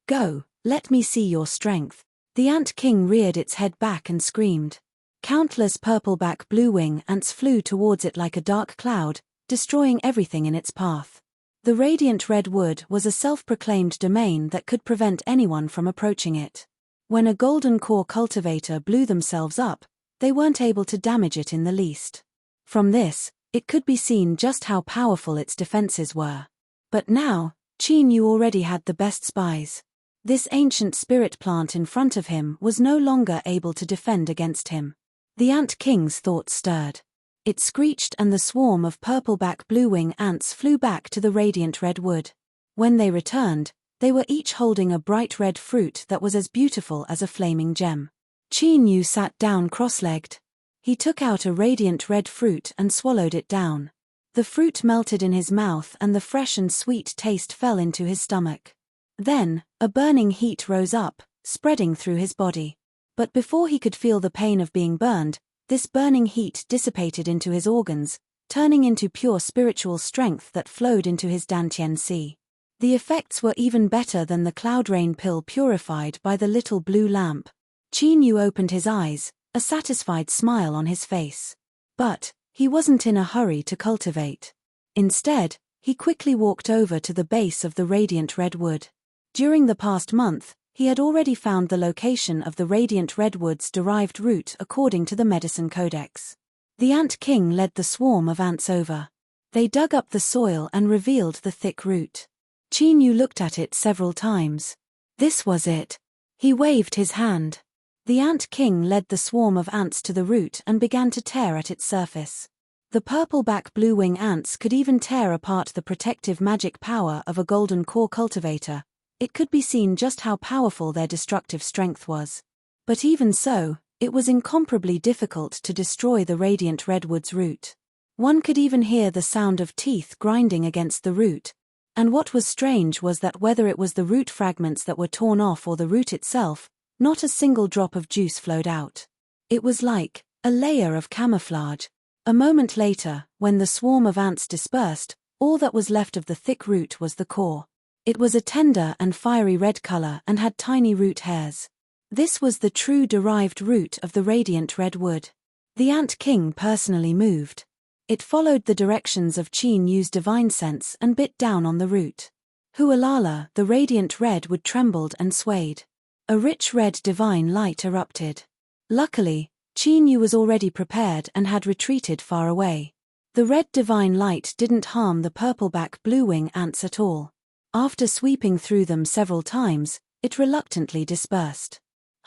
Go, let me see your strength. The ant king reared its head back and screamed. Countless purple-back blue-wing ants flew towards it like a dark cloud, destroying everything in its path. The radiant red wood was a self-proclaimed domain that could prevent anyone from approaching it. When a golden core cultivator blew themselves up, they weren't able to damage it in the least. From this, it could be seen just how powerful its defenses were. But now, Qin Yu already had the best spies. This ancient spirit plant in front of him was no longer able to defend against him. The ant king's thoughts stirred. It screeched and the swarm of purple-back blue-wing ants flew back to the radiant red wood. When they returned, they were each holding a bright red fruit that was as beautiful as a flaming gem. Qin Yu sat down cross-legged. He took out a radiant red fruit and swallowed it down. The fruit melted in his mouth and the fresh and sweet taste fell into his stomach. Then, a burning heat rose up, spreading through his body. But before he could feel the pain of being burned, this burning heat dissipated into his organs, turning into pure spiritual strength that flowed into his Dantian Sea. The effects were even better than the cloud rain pill purified by the little blue lamp. Qin Yu opened his eyes, a satisfied smile on his face. But he wasn't in a hurry to cultivate. Instead, he quickly walked over to the base of the radiant redwood. During the past month, he had already found the location of the radiant redwood's derived root according to the medicine codex. The ant king led the swarm of ants over. They dug up the soil and revealed the thick root. Chinyu looked at it several times. This was it. He waved his hand. The ant king led the swarm of ants to the root and began to tear at its surface. The purple-back blue-wing ants could even tear apart the protective magic power of a golden core cultivator. It could be seen just how powerful their destructive strength was. But even so, it was incomparably difficult to destroy the radiant redwood's root. One could even hear the sound of teeth grinding against the root. And what was strange was that whether it was the root fragments that were torn off or the root itself, not a single drop of juice flowed out. It was like a layer of camouflage. A moment later, when the swarm of ants dispersed, all that was left of the thick root was the core. It was a tender and fiery red color and had tiny root hairs. This was the true derived root of the radiant redwood. The ant king personally moved. It followed the directions of Chinyu's divine sense and bit down on the root. Hualala, the radiant redwood trembled and swayed. A rich red divine light erupted. Luckily, Chinyu was already prepared and had retreated far away. The red divine light didn't harm the purple-back blue-wing ants at all. After sweeping through them several times, it reluctantly dispersed.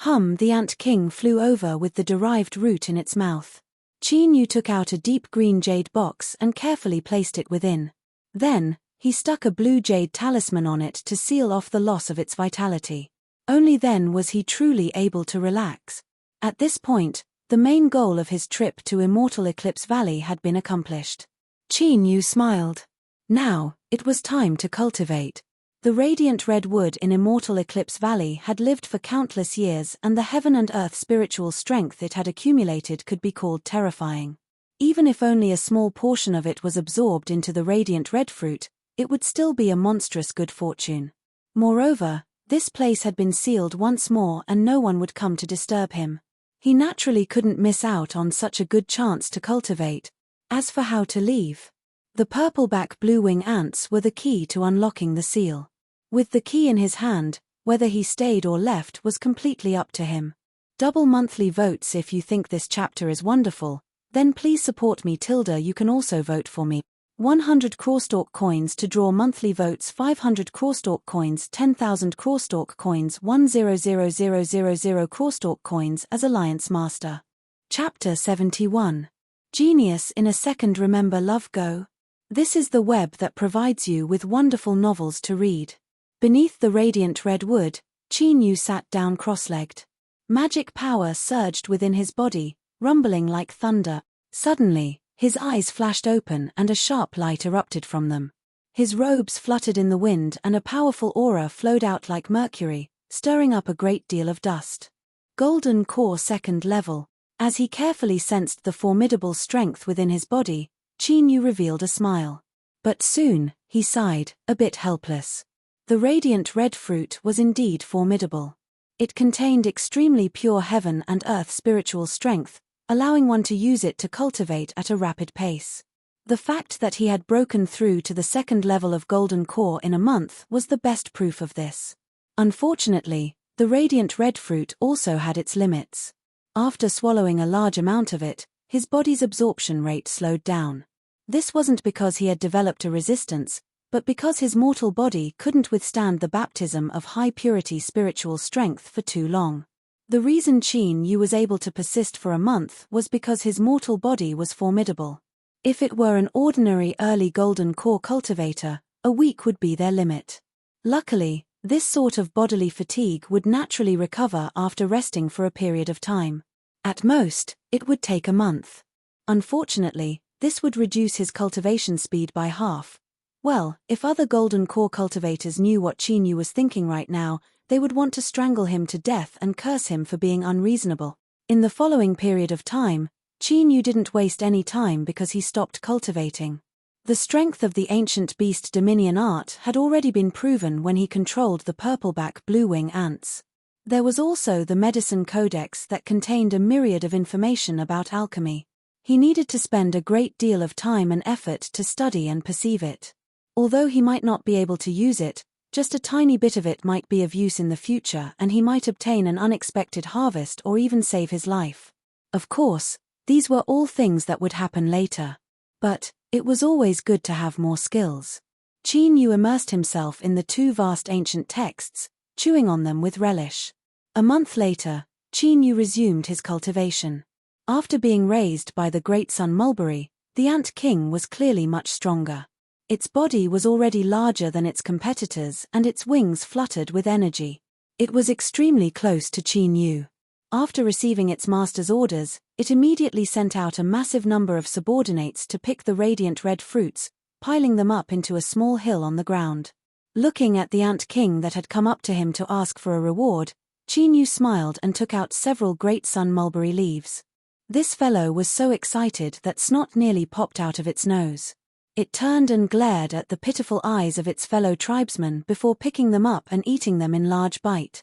The ant king flew over with the derived root in its mouth. Chinyu took out a deep green jade box and carefully placed it within. Then, he stuck a blue jade talisman on it to seal off the loss of its vitality. Only then was he truly able to relax. At this point, the main goal of his trip to Immortal Eclipse Valley had been accomplished. Chinyu smiled. Now, it was time to cultivate. The radiant redwood in Immortal Eclipse Valley had lived for countless years, and the heaven and earth spiritual strength it had accumulated could be called terrifying. Even if only a small portion of it was absorbed into the radiant red fruit, it would still be a monstrous good fortune. Moreover, this place had been sealed once more and no one would come to disturb him. He naturally couldn't miss out on such a good chance to cultivate. As for how to leave, the purple-back blue-wing ants were the key to unlocking the seal. With the key in his hand, whether he stayed or left was completely up to him. Double monthly votes if you think this chapter is wonderful, then please support me. You can also vote for me. 100 Crawstalk coins to draw monthly votes, 500 Crawstalk coins, 10,000 Crawstalk coins, 100,000 Crawstalk coins as Alliance Master. Chapter 71. Genius in a Second. Remember Love Go? This is the web that provides you with wonderful novels to read. Beneath the radiant redwood, Chinyu sat down cross-legged. Magic power surged within his body, rumbling like thunder. Suddenly, his eyes flashed open and a sharp light erupted from them. His robes fluttered in the wind and a powerful aura flowed out like mercury, stirring up a great deal of dust. Golden Core second level. As he carefully sensed the formidable strength within his body, Chinyu revealed a smile. But soon, he sighed, a bit helpless. The radiant red fruit was indeed formidable. It contained extremely pure heaven and earth spiritual strength, allowing one to use it to cultivate at a rapid pace. The fact that he had broken through to the second level of Golden Core in a month was the best proof of this. Unfortunately, the radiant red fruit also had its limits. After swallowing a large amount of it, his body's absorption rate slowed down. This wasn't because he had developed a resistance, but because his mortal body couldn't withstand the baptism of high-purity spiritual strength for too long. The reason Chinyu was able to persist for a month was because his mortal body was formidable. If it were an ordinary early Golden Core cultivator, a week would be their limit. Luckily, this sort of bodily fatigue would naturally recover after resting for a period of time. At most, it would take a month. Unfortunately, this would reduce his cultivation speed by half. Well, if other Golden Core cultivators knew what Chinyu was thinking right now, they would want to strangle him to death and curse him for being unreasonable. In the following period of time, Chinyu didn't waste any time because he stopped cultivating. The strength of the ancient beast dominion art had already been proven when he controlled the purple-back blue-wing ants. There was also the medicine codex that contained a myriad of information about alchemy. He needed to spend a great deal of time and effort to study and perceive it. Although he might not be able to use it, just a tiny bit of it might be of use in the future and he might obtain an unexpected harvest or even save his life. Of course, these were all things that would happen later. But it was always good to have more skills. Qin Yu immersed himself in the two vast ancient texts, chewing on them with relish. A month later, Qin Yu resumed his cultivation. After being raised by the great sun mulberry, the ant king was clearly much stronger. Its body was already larger than its competitors and its wings fluttered with energy. It was extremely close to Qin Yu. After receiving its master's orders, it immediately sent out a massive number of subordinates to pick the radiant red fruits, piling them up into a small hill on the ground. Looking at the ant king that had come up to him to ask for a reward, Qin Yu smiled and took out several great sun mulberry leaves. This fellow was so excited that snot nearly popped out of its nose. It turned and glared at the pitiful eyes of its fellow tribesmen before picking them up and eating them in large bite.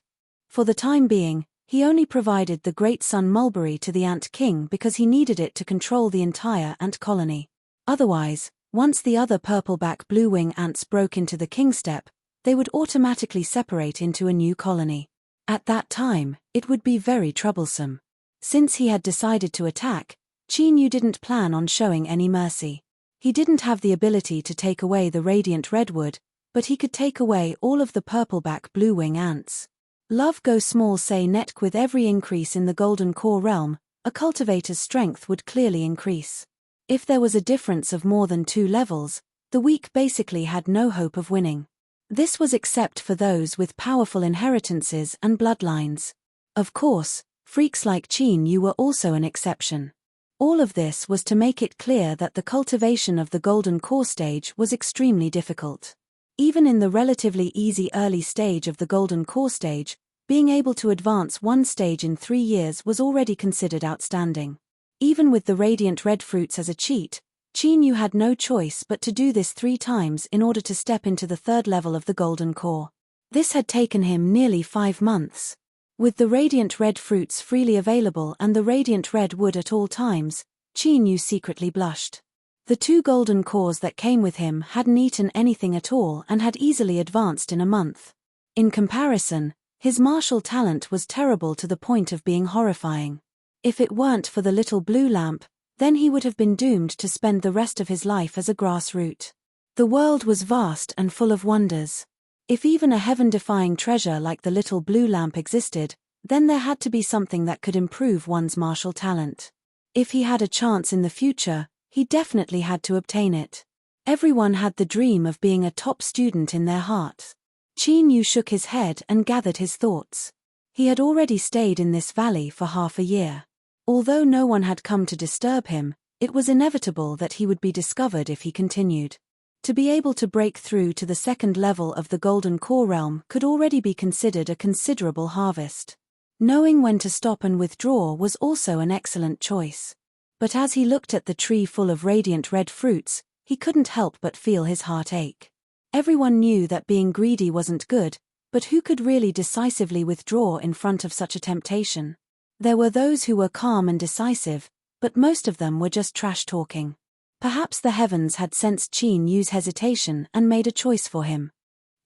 For the time being, he only provided the great sun mulberry to the ant king because he needed it to control the entire ant colony. Otherwise, once the other purple-back blue-wing ants broke into the kingstep, they would automatically separate into a new colony. At that time, it would be very troublesome. Since he had decided to attack, Qin Yu didn't plan on showing any mercy. He didn't have the ability to take away the radiant redwood, but he could take away all of the purple-back blue-wing ants. Love go small say netk with every increase in the golden core realm, a cultivator's strength would clearly increase. If there was a difference of more than 2 levels, the weak basically had no hope of winning. This was except for those with powerful inheritances and bloodlines. Of course, freaks like Qin Yu were also an exception. All of this was to make it clear that the cultivation of the golden core stage was extremely difficult. Even in the relatively easy early stage of the golden core stage, being able to advance one stage in 3 years was already considered outstanding. Even with the radiant red fruits as a cheat, Qin Yu had no choice but to do this 3 times in order to step into the 3rd level of the golden core. This had taken him nearly 5 months. With the radiant red fruits freely available and the radiant red wood at all times, Qin Yu secretly blushed. The 2 golden cores that came with him hadn't eaten anything at all and had easily advanced in a month. In comparison, his martial talent was terrible to the point of being horrifying. If it weren't for the little blue lamp, then he would have been doomed to spend the rest of his life as a grassroot. The world was vast and full of wonders. If even a heaven-defying treasure like the little blue lamp existed, then there had to be something that could improve one's martial talent. If he had a chance in the future, he definitely had to obtain it. Everyone had the dream of being a top student in their hearts. Qin Yu shook his head and gathered his thoughts. He had already stayed in this valley for half a year. Although no one had come to disturb him, it was inevitable that he would be discovered if he continued. To be able to break through to the 2nd level of the golden core realm could already be considered a considerable harvest. Knowing when to stop and withdraw was also an excellent choice. But as he looked at the tree full of radiant red fruits, he couldn't help but feel his heart ache. Everyone knew that being greedy wasn't good, but who could really decisively withdraw in front of such a temptation? There were those who were calm and decisive, but most of them were just trash-talking. Perhaps the heavens had sensed Qin Yu's hesitation and made a choice for him.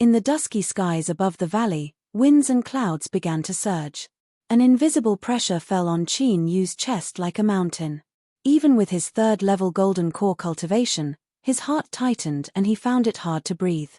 In the dusky skies above the valley, winds and clouds began to surge. An invisible pressure fell on Qin Yu's chest like a mountain. Even with his 3rd level golden core cultivation, his heart tightened and he found it hard to breathe.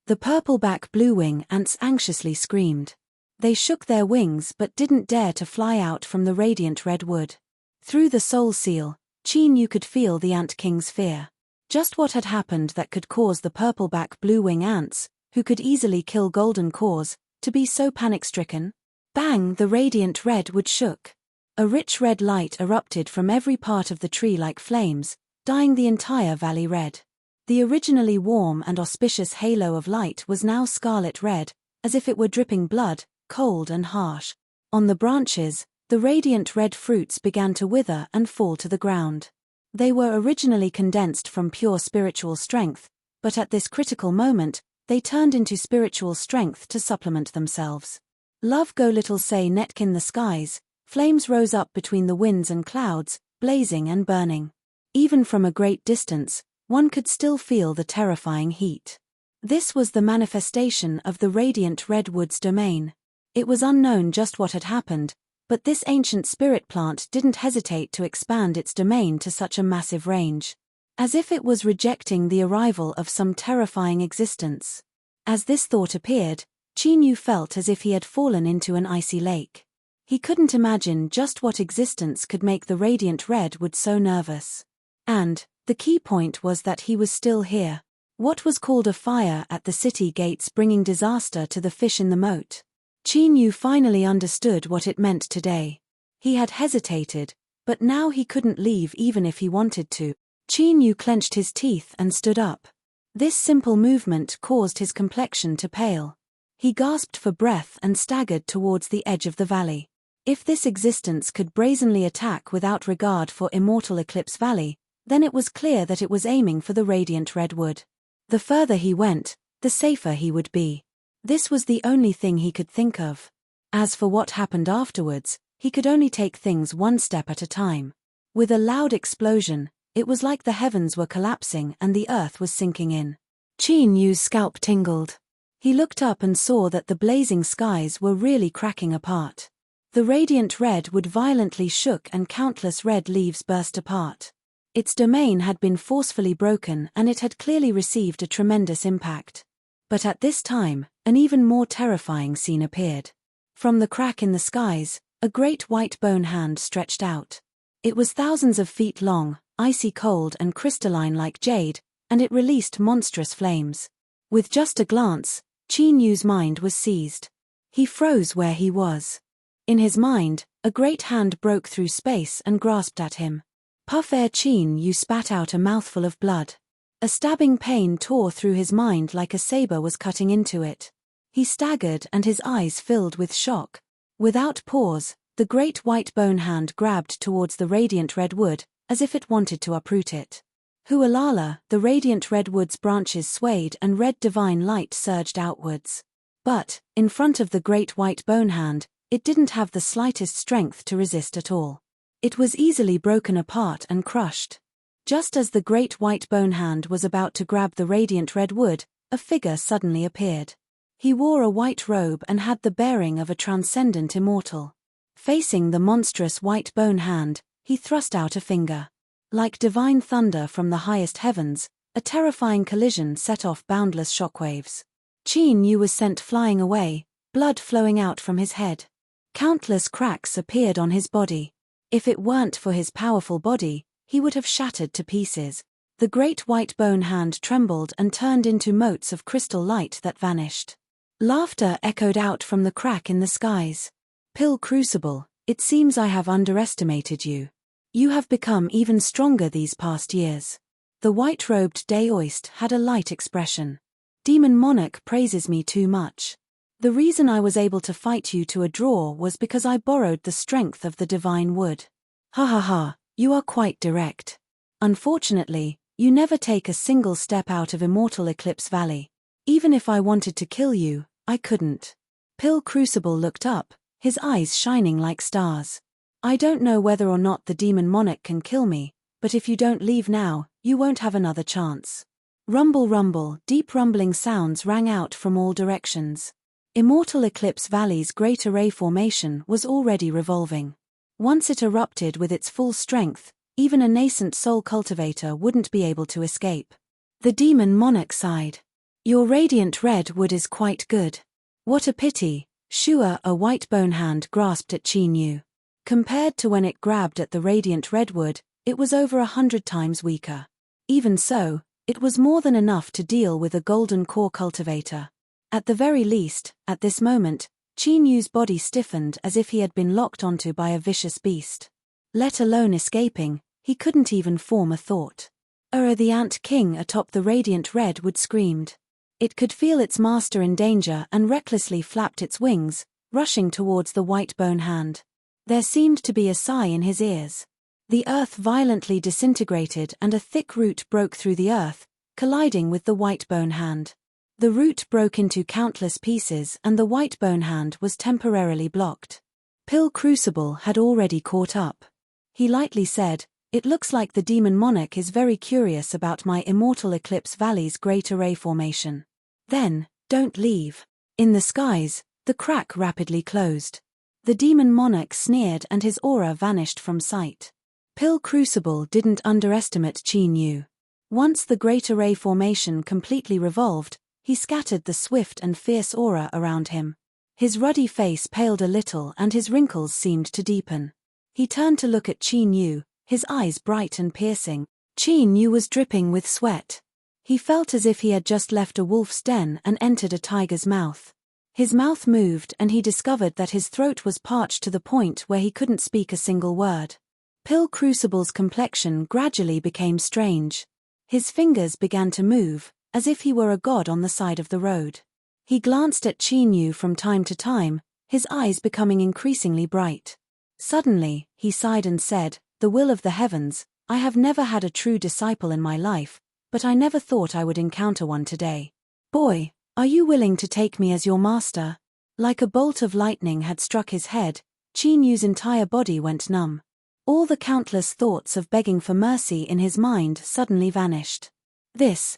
The purple-back blue-wing ants anxiously screamed. They shook their wings but didn't dare to fly out from the radiant red wood. Through the soul seal, Qin Yu could feel the ant king's fear. Just what had happened that could cause the purple-back blue-wing ants, who could easily kill golden cores, to be so panic-stricken? Bang! The radiant red wood shook. A rich red light erupted from every part of the tree like flames, dyeing the entire valley red. The originally warm and auspicious halo of light was now scarlet red, as if it were dripping blood, cold and harsh. On the branches, the radiant red fruits began to wither and fall to the ground. They were originally condensed from pure spiritual strength, but at this critical moment, they turned into spiritual strength to supplement themselves. Love go little say netk in the skies, flames rose up between the winds and clouds, blazing and burning. Even from a great distance, one could still feel the terrifying heat. This was the manifestation of the radiant red wood's domain. It was unknown just what had happened, but this ancient spirit plant didn't hesitate to expand its domain to such a massive range. as if it was rejecting the arrival of some terrifying existence. As this thought appeared, Qin Yu felt as if he had fallen into an icy lake. He couldn't imagine just what existence could make the radiant redwood so nervous. And the key point was that he was still here. What was called a fire at the city gates bringing disaster to the fish in the moat? Qin Yu finally understood what it meant today. He had hesitated, but now he couldn't leave even if he wanted to. Qin Yu clenched his teeth and stood up. This simple movement caused his complexion to pale. He gasped for breath and staggered towards the edge of the valley. If this existence could brazenly attack without regard for Immortal Eclipse Valley, then it was clear that it was aiming for the radiant redwood. The further he went, the safer he would be. This was the only thing he could think of. As for what happened afterwards, he could only take things one step at a time. With a loud explosion, it was like the heavens were collapsing and the earth was sinking in. Qin Yu's scalp tingled. He looked up and saw that the blazing skies were really cracking apart. The radiant redwood violently shook and countless red leaves burst apart. Its domain had been forcefully broken and it had clearly received a tremendous impact. But at this time, an even more terrifying scene appeared. From the crack in the skies, a great white bone hand stretched out. It was thousands of feet long, icy cold and crystalline like jade, and it released monstrous flames. With just a glance, Qin Yu's mind was seized. He froze where he was. In his mind, a great hand broke through space and grasped at him. Puff air. Qin Yu spat out a mouthful of blood. A stabbing pain tore through his mind like a saber was cutting into it. He staggered and his eyes filled with shock. Without pause, the great white bone hand grabbed towards the radiant redwood, as if it wanted to uproot it. Hualala, the radiant redwood's branches swayed and red divine light surged outwards. But, in front of the great white bone hand, it didn't have the slightest strength to resist at all. It was easily broken apart and crushed. Just as the great white bone hand was about to grab the radiant redwood, a figure suddenly appeared. He wore a white robe and had the bearing of a transcendent immortal. Facing the monstrous white bone hand, he thrust out a finger. Like divine thunder from the highest heavens, a terrifying collision set off boundless shockwaves. Qin Yu was sent flying away, blood flowing out from his head. Countless cracks appeared on his body. If it weren't for his powerful body, he would have shattered to pieces. The great white bone hand trembled and turned into motes of crystal light that vanished. Laughter echoed out from the crack in the skies. Pill Crucible, it seems I have underestimated you. You have become even stronger these past years. The white-robed Daoist had a light expression. Demon Monarch praises me too much. The reason I was able to fight you to a draw was because I borrowed the strength of the divine wood. Ha ha ha, you are quite direct. Unfortunately, you never take a single step out of Immortal Eclipse Valley. Even if I wanted to kill you, I couldn't. Pill Crucible looked up, his eyes shining like stars. I don't know whether or not the Demon Monarch can kill me, but if you don't leave now, you won't have another chance. Rumble rumble, deep rumbling sounds rang out from all directions. Immortal Eclipse Valley's Great Array Formation was already revolving. Once it erupted with its full strength, even a nascent soul cultivator wouldn't be able to escape. The Demon Monarch sighed. Your radiant red wood is quite good. What a pity. Shua, a white bone hand, grasped at Qin Yu. Compared to when it grabbed at the radiant redwood, it was over 100 times weaker. Even so, it was more than enough to deal with a golden core cultivator. At the very least, at this moment, Qin Yu's body stiffened as if he had been locked onto by a vicious beast. Let alone escaping, he couldn't even form a thought. The Ant King atop the radiant redwood screamed. It could feel its master in danger and recklessly flapped its wings, rushing towards the white bone hand. There seemed to be a sigh in his ears. The earth violently disintegrated and a thick root broke through the earth, colliding with the white bone hand. The root broke into countless pieces and the white bone hand was temporarily blocked. Pill Crucible had already caught up. He lightly said, "It looks like the Demon Monarch is very curious about my Immortal Eclipse Valley's Great Array Formation. Then, don't leave." In the skies, the crack rapidly closed. The Demon Monarch sneered and his aura vanished from sight. Pill Crucible didn't underestimate Qin Yu. Once the great array formation completely revolved, he scattered the swift and fierce aura around him. His ruddy face paled a little and his wrinkles seemed to deepen. He turned to look at Qin Yu, his eyes bright and piercing. Qin Yu was dripping with sweat. He felt as if he had just left a wolf's den and entered a tiger's mouth. His mouth moved and he discovered that his throat was parched to the point where he couldn't speak a single word. Pill Crucible's complexion gradually became strange. His fingers began to move, as if he were a god on the side of the road. He glanced at Qin Yu from time to time, his eyes becoming increasingly bright. Suddenly, he sighed and said, "The will of the heavens, I have never had a true disciple in my life, but I never thought I would encounter one today. Boy, are you willing to take me as your master?" Like a bolt of lightning had struck his head, Qin Yu's entire body went numb. All the countless thoughts of begging for mercy in his mind suddenly vanished. This,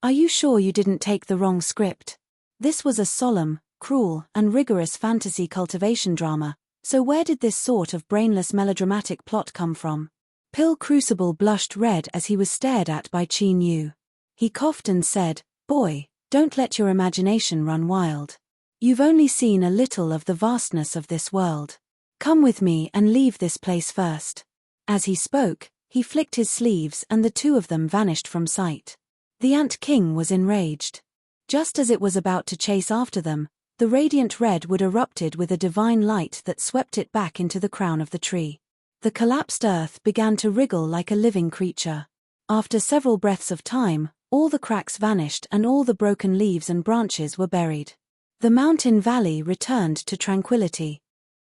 are you sure you didn't take the wrong script? This was a solemn, cruel, and rigorous fantasy cultivation drama, so where did this sort of brainless melodramatic plot come from? Pill Crucible blushed red as he was stared at by Qin Yu. He coughed and said, "Boy, don't let your imagination run wild. You've only seen a little of the vastness of this world. Come with me and leave this place first." As he spoke, he flicked his sleeves and the two of them vanished from sight. The Ant King was enraged. Just as it was about to chase after them, the radiant redwood erupted with a divine light that swept it back into the crown of the tree. The collapsed earth began to wriggle like a living creature. After several breaths of time, all the cracks vanished and all the broken leaves and branches were buried. The mountain valley returned to tranquility.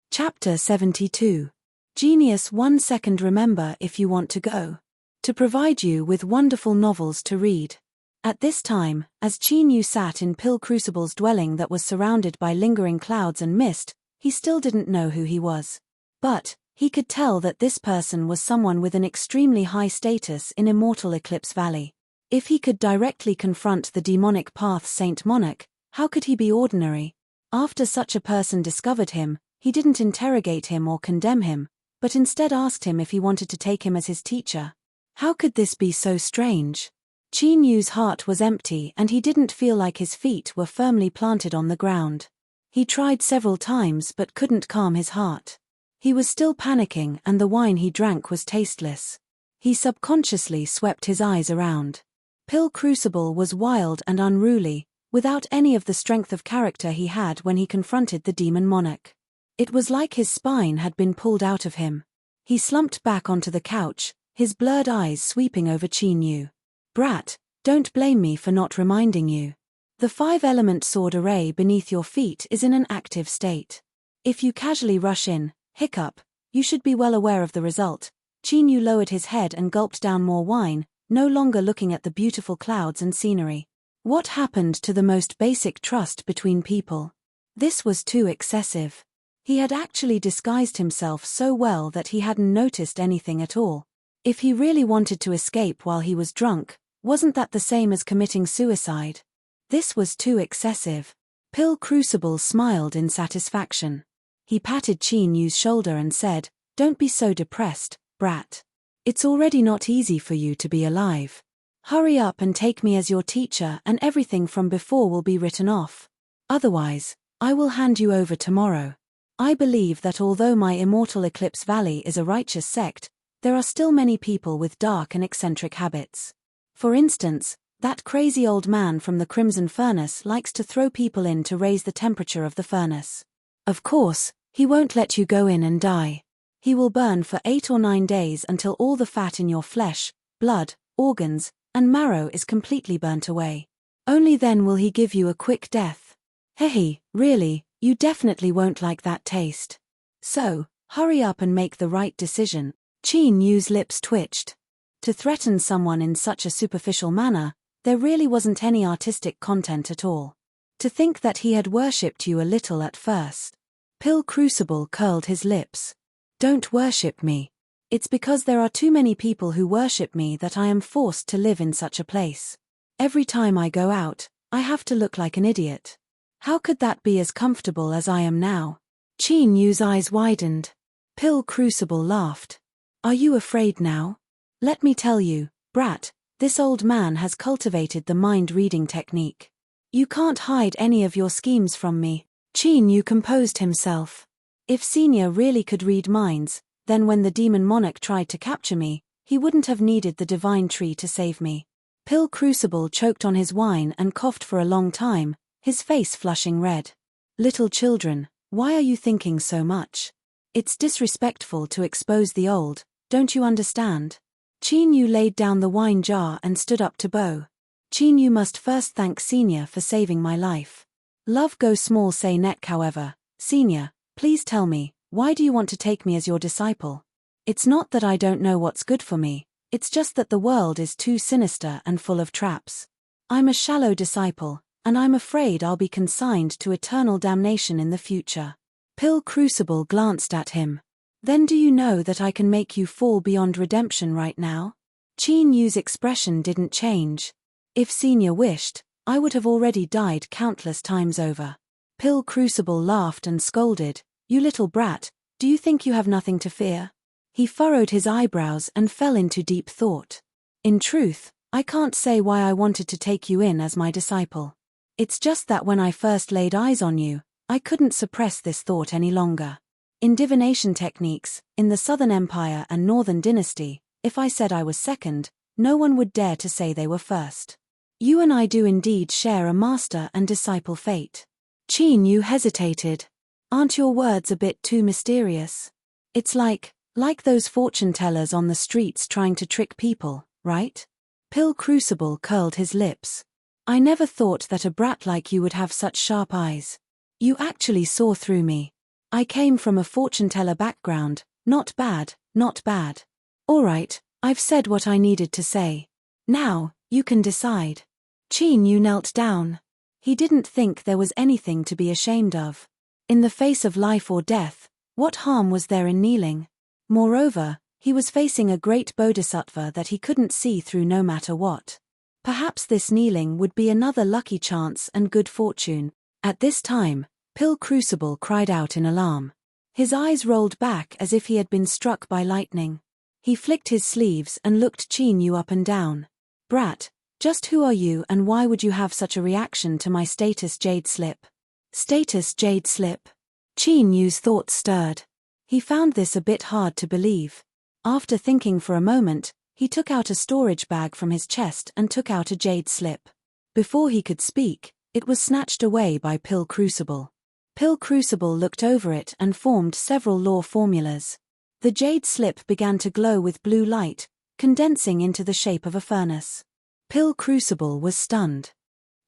Chapter 72. Genius 1 second. Remember if you want to go. To provide you with wonderful novels to read. At this time, as Qin Yu sat in Pill Crucible's dwelling that was surrounded by lingering clouds and mist, he still didn't know who he was. But he could tell that this person was someone with an extremely high status in Immortal Eclipse Valley. If he could directly confront the demonic path Saint Monarch, how could he be ordinary? After such a person discovered him, he didn't interrogate him or condemn him, but instead asked him if he wanted to take him as his teacher. How could this be so strange? Qin Yu's heart was empty and he didn't feel like his feet were firmly planted on the ground. He tried several times but couldn't calm his heart. He was still panicking and the wine he drank was tasteless. He subconsciously swept his eyes around. Pill Crucible was wild and unruly, without any of the strength of character he had when he confronted the demon monarch. It was like his spine had been pulled out of him. He slumped back onto the couch, his blurred eyes sweeping over Qin Yu. "Brat, don't blame me for not reminding you. The 5-element sword array beneath your feet is in an active state. If you casually rush in, hiccup, you should be well aware of the result." Qin Yu lowered his head and gulped down more wine, no longer looking at the beautiful clouds and scenery. What happened to the most basic trust between people? This was too excessive. He had actually disguised himself so well that he hadn't noticed anything at all. If he really wanted to escape while he was drunk, wasn't that the same as committing suicide? This was too excessive. Pill Crucible smiled in satisfaction. He patted Qin Yu's shoulder and said, "Don't be so depressed, brat. It's already not easy for you to be alive. Hurry up and take me as your teacher and everything from before will be written off. Otherwise, I will hand you over tomorrow. I believe that although my Immortal Eclipse Valley is a righteous sect, there are still many people with dark and eccentric habits. For instance, that crazy old man from the Crimson Furnace likes to throw people in to raise the temperature of the furnace. Of course, he won't let you go in and die. He will burn for 8 or 9 days until all the fat in your flesh, blood, organs, and marrow is completely burnt away. Only then will he give you a quick death. Hehe, really, you definitely won't like that taste. So, hurry up and make the right decision." Qin Yu's lips twitched. To threaten someone in such a superficial manner, there really wasn't any artistic content at all. To think that he had worshipped you a little at first. Pill Crucible curled his lips. "Don't worship me. It's because there are too many people who worship me that I am forced to live in such a place. Every time I go out, I have to look like an idiot. How could that be as comfortable as I am now?" Qin Yu's eyes widened. Pill Crucible laughed. "Are you afraid now? Let me tell you, brat, This old man has cultivated the mind-reading technique. You can't hide any of your schemes from me. Qin Yu composed himself. If Senior really could read minds, then when the demon monarch tried to capture me, he wouldn't have needed the divine tree to save me. Pill Crucible choked on his wine and coughed for a long time, his face flushing red. Little children, why are you thinking so much? It's disrespectful to expose the old, don't you understand? Qin Yu laid down the wine jar and stood up to bow. Qin Yu must first thank Senior for saving my life. Love go small say neck however. Senior, please tell me, why do you want to take me as your disciple? It's not that I don't know what's good for me, it's just that the world is too sinister and full of traps. I'm a shallow disciple, and I'm afraid I'll be consigned to eternal damnation in the future. Pill Crucible glanced at him. Then do you know that I can make you fall beyond redemption right now? Qin Yu's expression didn't change. If Senior wished, I would have already died countless times over. Pill Crucible laughed and scolded, you little brat, do you think you have nothing to fear? He furrowed his eyebrows and fell into deep thought. In truth, I can't say why I wanted to take you in as my disciple. It's just that when I first laid eyes on you, I couldn't suppress this thought any longer. In divination techniques, in the Southern Empire and Northern Dynasty, if I said I was second, no one would dare to say they were first. You and I do indeed share a master and disciple fate. Qin Yu hesitated. Aren't your words a bit too mysterious? It's like those fortune tellers on the streets trying to trick people, right? Pill Crucible curled his lips. I never thought that a brat like you would have such sharp eyes. You actually saw through me. I came from a fortune teller background, not bad, not bad. All right, I've said what I needed to say. Now, you can decide. Qin Yu knelt down. He didn't think there was anything to be ashamed of. In the face of life or death, what harm was there in kneeling? Moreover, he was facing a great bodhisattva that he couldn't see through no matter what. Perhaps this kneeling would be another lucky chance and good fortune. At this time, Pill Crucible cried out in alarm. His eyes rolled back as if he had been struck by lightning. He flicked his sleeves and looked Qin Yu up and down. Brat, just who are you and why would you have such a reaction to my status jade slip? Status jade slip? Qin Yu's thoughts stirred. He found this a bit hard to believe. After thinking for a moment, he took out a storage bag from his chest and took out a jade slip. Before he could speak, it was snatched away by Pill Crucible. Pill Crucible looked over it and formed several law formulas. The jade slip began to glow with blue light, condensing into the shape of a furnace. Pill Crucible was stunned.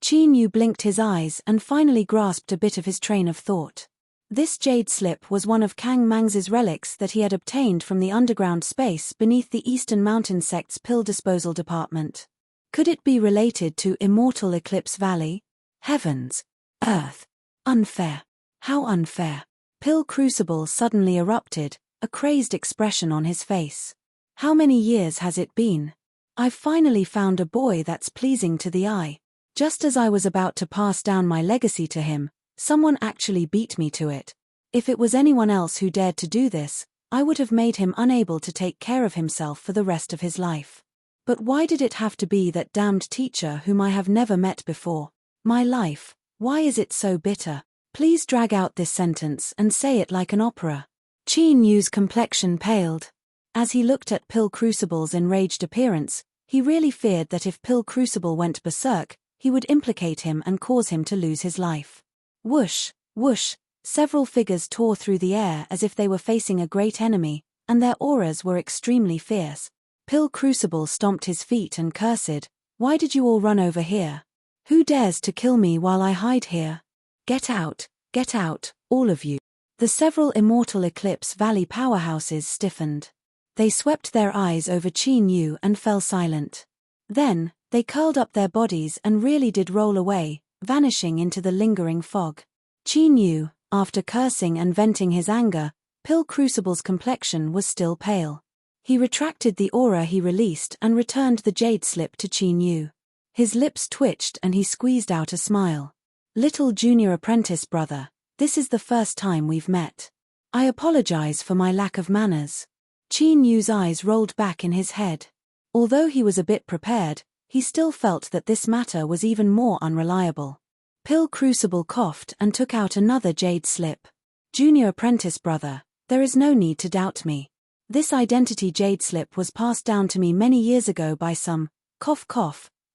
Qin Yu blinked his eyes and finally grasped a bit of his train of thought. This jade slip was one of Kang Mang's relics that he had obtained from the underground space beneath the Eastern Mountain Sect's pill disposal department. Could it be related to Immortal Eclipse Valley? Heavens! Earth! Unfair! How unfair! Pill Crucible suddenly erupted, a crazed expression on his face. How many years has it been? I've finally found a boy that's pleasing to the eye. Just as I was about to pass down my legacy to him, someone actually beat me to it. If it was anyone else who dared to do this, I would have made him unable to take care of himself for the rest of his life. But why did it have to be that damned teacher whom I have never met before? My life, why is it so bitter? Please drag out this sentence and say it like an opera. Qin Yu's complexion paled. As he looked at Pill Crucible's enraged appearance, he really feared that if Pill Crucible went berserk, he would implicate him and cause him to lose his life. Whoosh, whoosh, several figures tore through the air as if they were facing a great enemy, and their auras were extremely fierce. Pill Crucible stomped his feet and cursed, "Why did you all run over here? Who dares to kill me while I hide here? Get out, all of you." The several Immortal Eclipse Valley powerhouses stiffened. They swept their eyes over Qin Yu and fell silent. Then, they curled up their bodies and really did roll away, vanishing into the lingering fog. Qin Yu, after cursing and venting his anger, Pill Crucible's complexion was still pale. He retracted the aura he released and returned the jade slip to Qin Yu. His lips twitched and he squeezed out a smile. "Little junior apprentice brother, this is the first time we've met. I apologize for my lack of manners." Qin Yu's eyes rolled back in his head. Although he was a bit prepared, he still felt that this matter was even more unreliable. Pill Crucible coughed and took out another jade slip. Junior apprentice brother, there is no need to doubt me. This identity jade slip was passed down to me many years ago by some,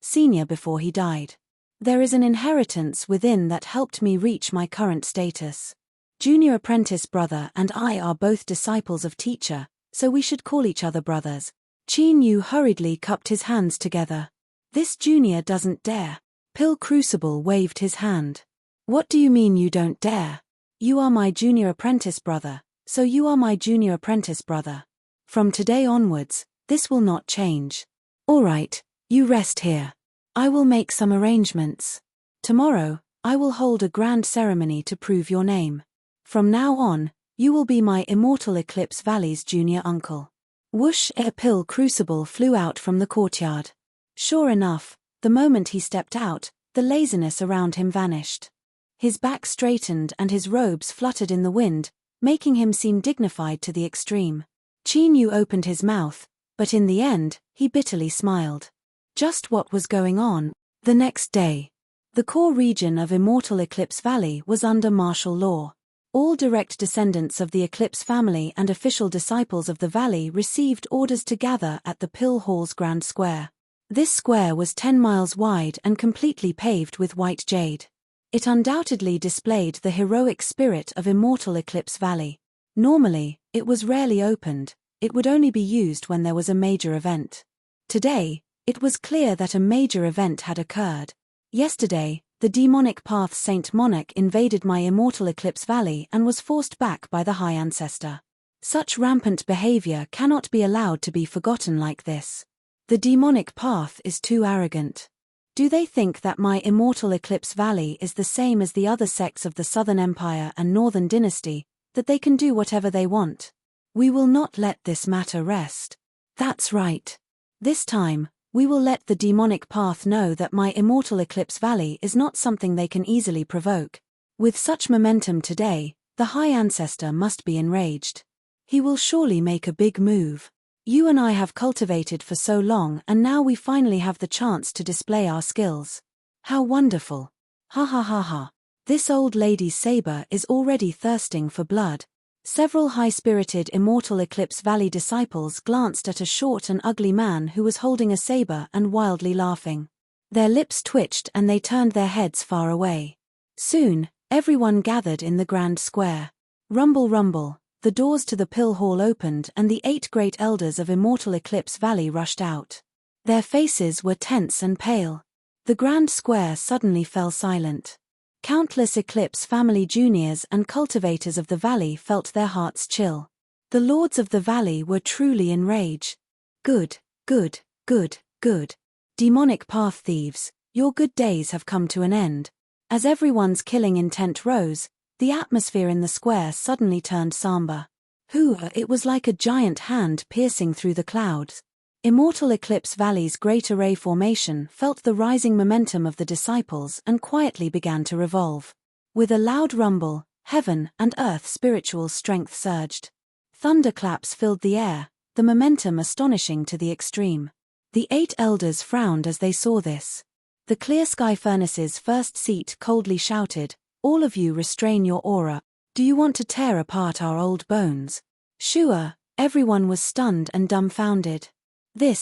senior before he died. There is an inheritance within that helped me reach my current status. Junior apprentice brother and I are both disciples of teacher, so we should call each other brothers. Qin Yu hurriedly cupped his hands together. This junior doesn't dare. Pill Crucible waved his hand. What do you mean you don't dare? You are my junior apprentice brother, so you are my junior apprentice brother. From today onwards, this will not change. All right, you rest here. I will make some arrangements. Tomorrow, I will hold a grand ceremony to prove your name. From now on, you will be my Immortal Eclipse Valley's junior uncle. Whoosh! A Pill Crucible flew out from the courtyard. Sure enough, the moment he stepped out, the laziness around him vanished. His back straightened and his robes fluttered in the wind, making him seem dignified to the extreme. Qin Yu opened his mouth, but in the end, he bitterly smiled. Just what was going on? The next day, the core region of Immortal Eclipse Valley was under martial law. All direct descendants of the Eclipse family and official disciples of the valley received orders to gather at the Pill Hall's Grand Square. This square was 10 miles wide and completely paved with white jade. It undoubtedly displayed the heroic spirit of Immortal Eclipse Valley. Normally, it was rarely opened, it would only be used when there was a major event. Today, it was clear that a major event had occurred. Yesterday, the demonic path Saint Monarch invaded my Immortal Eclipse Valley and was forced back by the High Ancestor. Such rampant behavior cannot be allowed to be forgotten like this. The demonic path is too arrogant. Do they think that my Immortal Eclipse Valley is the same as the other sects of the Southern Empire and Northern Dynasty, that they can do whatever they want? We will not let this matter rest. That's right. This time, we will let the demonic path know that my Immortal Eclipse Valley is not something they can easily provoke. With such momentum today, the High Ancestor must be enraged. He will surely make a big move. You and I have cultivated for so long and now we finally have the chance to display our skills. How wonderful. Ha ha ha ha. This old lady's saber is already thirsting for blood. Several high-spirited Immortal Eclipse Valley disciples glanced at a short and ugly man who was holding a saber and wildly laughing. Their lips twitched and they turned their heads far away. Soon, everyone gathered in the grand square. Rumble rumble, the doors to the Pill Hall opened and the 8 great elders of Immortal Eclipse Valley rushed out. Their faces were tense and pale. The grand square suddenly fell silent. Countless Eclipse family juniors and cultivators of the valley felt their hearts chill. The lords of the valley were truly enraged. Good, good, good, good. Demonic path thieves, your good days have come to an end. As everyone's killing intent rose, the atmosphere in the square suddenly turned somber. It was like a giant hand piercing through the clouds. Immortal Eclipse Valley's great array formation felt the rising momentum of the disciples and quietly began to revolve. With a loud rumble, heaven and earth spiritual strength surged. Thunderclaps filled the air, the momentum astonishing to the extreme. The 8 elders frowned as they saw this. The Clear Sky Furnace's first seat coldly shouted, "All of you restrain your aura. Do you want to tear apart our old bones?" Sure, everyone was stunned and dumbfounded. The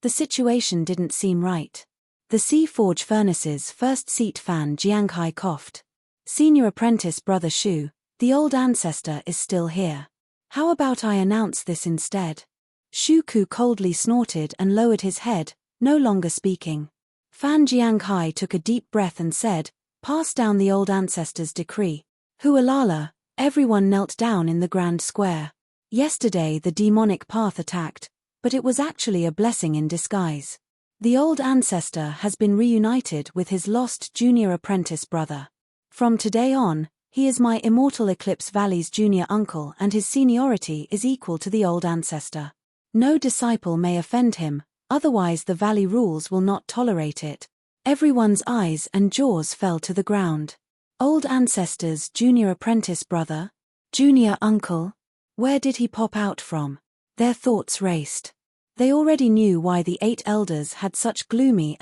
situation didn't seem right. The Sea Forge Furnace's first seat fan Jianghai coughed. Senior apprentice brother Shu, the old ancestor is still here. How about I announce this instead? Shu Ku coldly snorted and lowered his head, no longer speaking. Fan Jianghai took a deep breath and said, "Pass down the old ancestor's decree." Hualala, everyone knelt down in the grand square. Yesterday the demonic path attacked, but it was actually a blessing in disguise. The old ancestor has been reunited with his lost junior apprentice brother. From today on, he is my Immortal Eclipse Valley's junior uncle and his seniority is equal to the old ancestor. No disciple may offend him, otherwise the valley rules will not tolerate it. Everyone's eyes and jaws fell to the ground. Old ancestor's junior apprentice brother? Junior uncle? Where did he pop out from? Their thoughts raced. They already knew why the 8 elders had such gloomy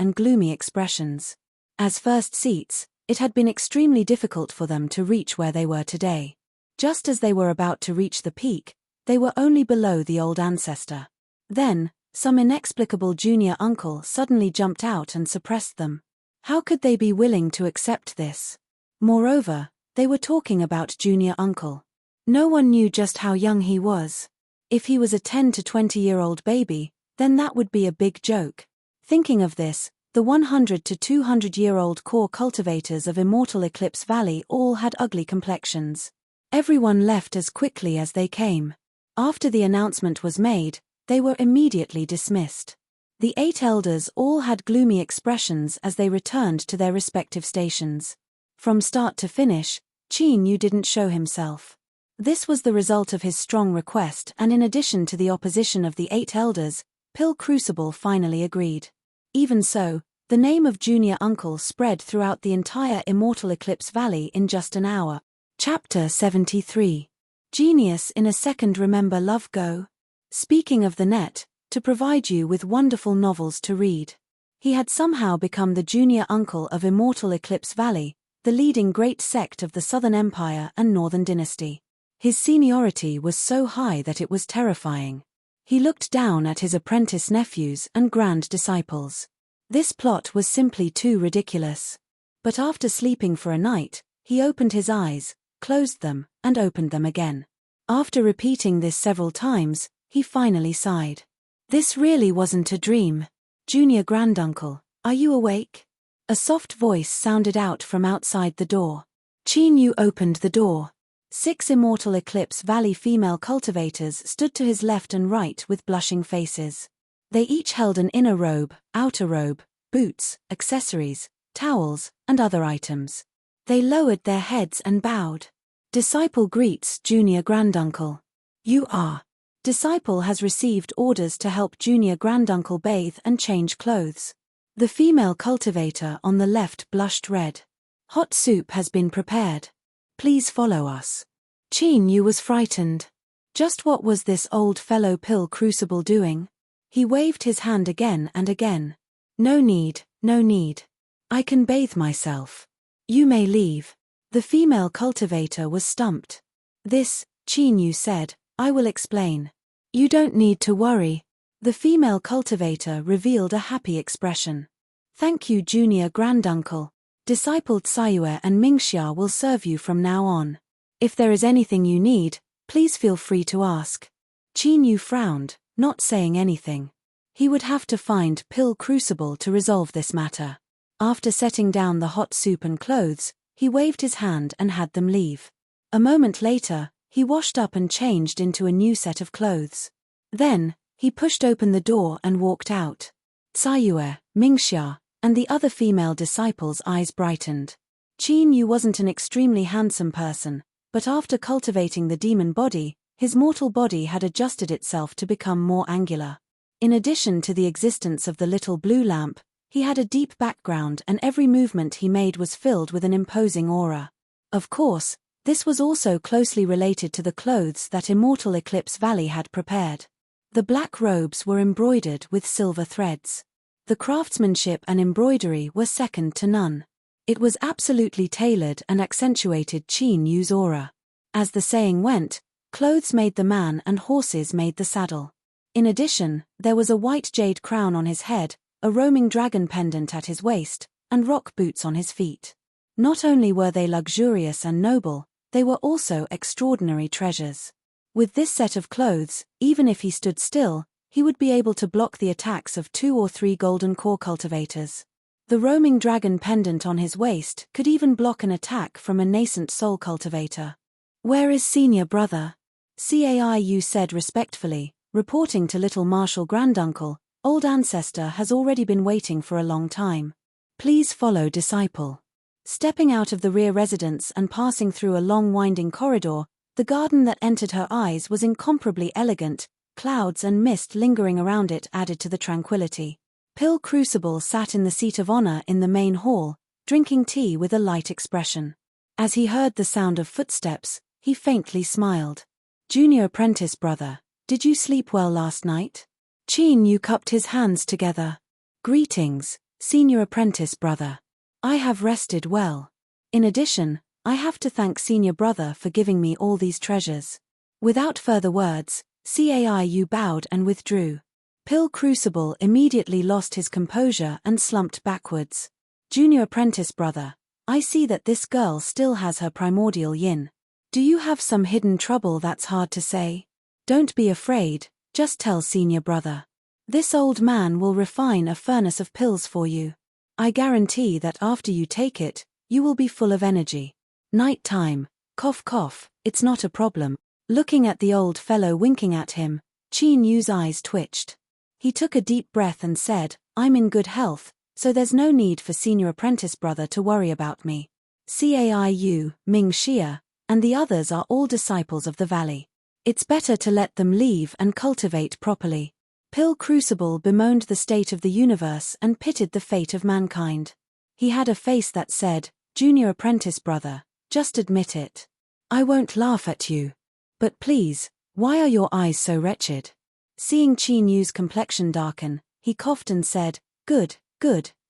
expressions. As first seats, it had been extremely difficult for them to reach where they were today. Just as they were about to reach the peak, they were only below the old ancestor. Then, some inexplicable junior uncle suddenly jumped out and suppressed them. How could they be willing to accept this? Moreover, they were talking about junior uncle. No one knew just how young he was. If he was a 10 to 20-year-old baby, then that would be a big joke. Thinking of this, the 100 to 200-year-old core cultivators of Immortal Eclipse Valley all had ugly complexions. Everyone left as quickly as they came. After the announcement was made, they were immediately dismissed. The 8 elders all had gloomy expressions as they returned to their respective stations. From start to finish, Qin Yu didn't show himself. This was the result of his strong request, and in addition to the opposition of the 8 elders, Pill Crucible finally agreed. Even so, the name of Junior Uncle spread throughout the entire Immortal Eclipse Valley in just an hour. Chapter 73. Genius in a Second. Remember Love Go? Speaking of the net, to provide you with wonderful novels to read. He had somehow become the junior uncle of Immortal Eclipse Valley, the leading great sect of the Southern Empire and Northern Dynasty. His seniority was so high that it was terrifying. He looked down at his apprentice nephews and grand disciples. This plot was simply too ridiculous. But after sleeping for a night, he opened his eyes, closed them, and opened them again. After repeating this several times, he finally sighed. This really wasn't a dream. Junior Granduncle, are you awake? A soft voice sounded out from outside the door. Qin Yu opened the door. 6 Immortal Eclipse Valley female cultivators stood to his left and right with blushing faces. They each held an inner robe, outer robe, boots, accessories, towels, and other items. They lowered their heads and bowed. Disciple greets Junior Granduncle. You are. Disciple has received orders to help Junior Granduncle bathe and change clothes. The female cultivator on the left blushed red. Hot soup has been prepared. Please follow us. Qin Yu was frightened. Just what was this old fellow Pill Crucible doing? He waved his hand again and again. No need, no need. I can bathe myself. You may leave. The female cultivator was stumped. This, Qin Yu said, I will explain. You don't need to worry. The female cultivator revealed a happy expression. Thank you, Junior Granduncle. Disciple Tsayue and Mingxia will serve you from now on. If there is anything you need, please feel free to ask. Qin Yu frowned, not saying anything. He would have to find Pill Crucible to resolve this matter. After setting down the hot soup and clothes, he waved his hand and had them leave. A moment later, he washed up and changed into a new set of clothes. Then, he pushed open the door and walked out. Tsayue, Mingxia, and the other female disciples' eyes brightened. Qin Yu wasn't an extremely handsome person, but after cultivating the demon body, his mortal body had adjusted itself to become more angular. In addition to the existence of the little blue lamp, he had a deep background and every movement he made was filled with an imposing aura. Of course, this was also closely related to the clothes that Immortal Eclipse Valley had prepared. The black robes were embroidered with silver threads. The craftsmanship and embroidery were second to none. It was absolutely tailored and accentuated Qin Yu's aura. As the saying went, clothes made the man and horses made the saddle. In addition, there was a white jade crown on his head, a roaming dragon pendant at his waist, and rock boots on his feet. Not only were they luxurious and noble, they were also extraordinary treasures. With this set of clothes, even if he stood still, he would be able to block the attacks of 2 or 3 golden core cultivators. The roaming dragon pendant on his waist could even block an attack from a nascent soul cultivator. Where is senior brother? Caiu said respectfully, reporting to little Marshal Granduncle, old ancestor has already been waiting for a long time. Please follow disciple. Stepping out of the rear residence and passing through a long winding corridor, the garden that entered her eyes was incomparably elegant. Clouds and mist lingering around it added to the tranquility. Pill Crucible sat in the seat of honor in the main hall, drinking tea with a light expression. As he heard the sound of footsteps, he faintly smiled. Junior apprentice brother, did you sleep well last night? Qin Yu cupped his hands together. Greetings, senior apprentice brother. I have rested well. In addition, I have to thank senior brother for giving me all these treasures. Without further words, Cai bowed and withdrew. Pill Crucible immediately lost his composure and slumped backwards. Junior apprentice brother, I see that this girl still has her primordial yin. Do you have some hidden trouble that's hard to say? Don't be afraid, just tell senior brother. This old man will refine a furnace of pills for you. I guarantee that after you take it, you will be full of energy. Night time, cough cough, it's not a problem. Looking at the old fellow winking at him, Qin Yu's eyes twitched. He took a deep breath and said, I'm in good health, so there's no need for senior apprentice brother to worry about me. Cai, Ming Xia, and the others are all disciples of the valley. It's better to let them leave and cultivate properly. Pill Crucible bemoaned the state of the universe and pitied the fate of mankind. He had a face that said, Junior apprentice brother, just admit it. I won't laugh at you. But please, why are your eyes so wretched? Seeing Qin Yu's complexion darken, he coughed and said, Good,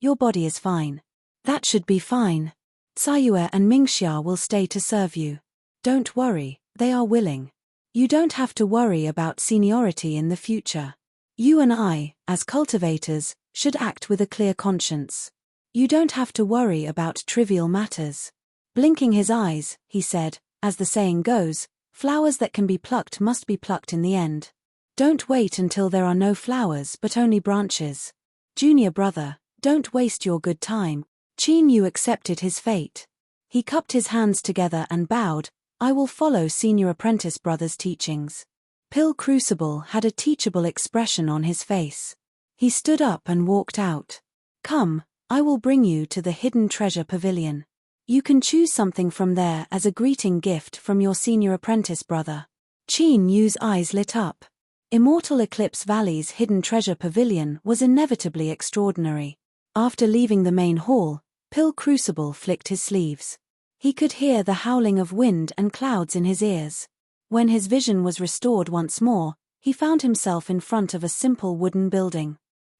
your body is fine. That should be fine. Caiyue and Mingxia will stay to serve you. Don't worry, they are willing. You don't have to worry about seniority in the future. You and I, as cultivators, should act with a clear conscience. You don't have to worry about trivial matters. Blinking his eyes, he said, as the saying goes, flowers that can be plucked must be plucked in the end. Don't wait until there are no flowers but only branches. Junior brother, don't waste your good time. Qin Yu accepted his fate. He cupped his hands together and bowed, I will follow senior apprentice brother's teachings. Pill Crucible had a teachable expression on his face. He stood up and walked out. Come, I will bring you to the hidden treasure pavilion. You can choose something from there as a greeting gift from your senior apprentice brother. Qin Yu's eyes lit up. Immortal Eclipse Valley's hidden treasure pavilion was inevitably extraordinary. After leaving the main hall, Pill Crucible flicked his sleeves. He could hear the howling of wind and clouds in his ears. When his vision was restored once more, he found himself in front of a simple wooden building.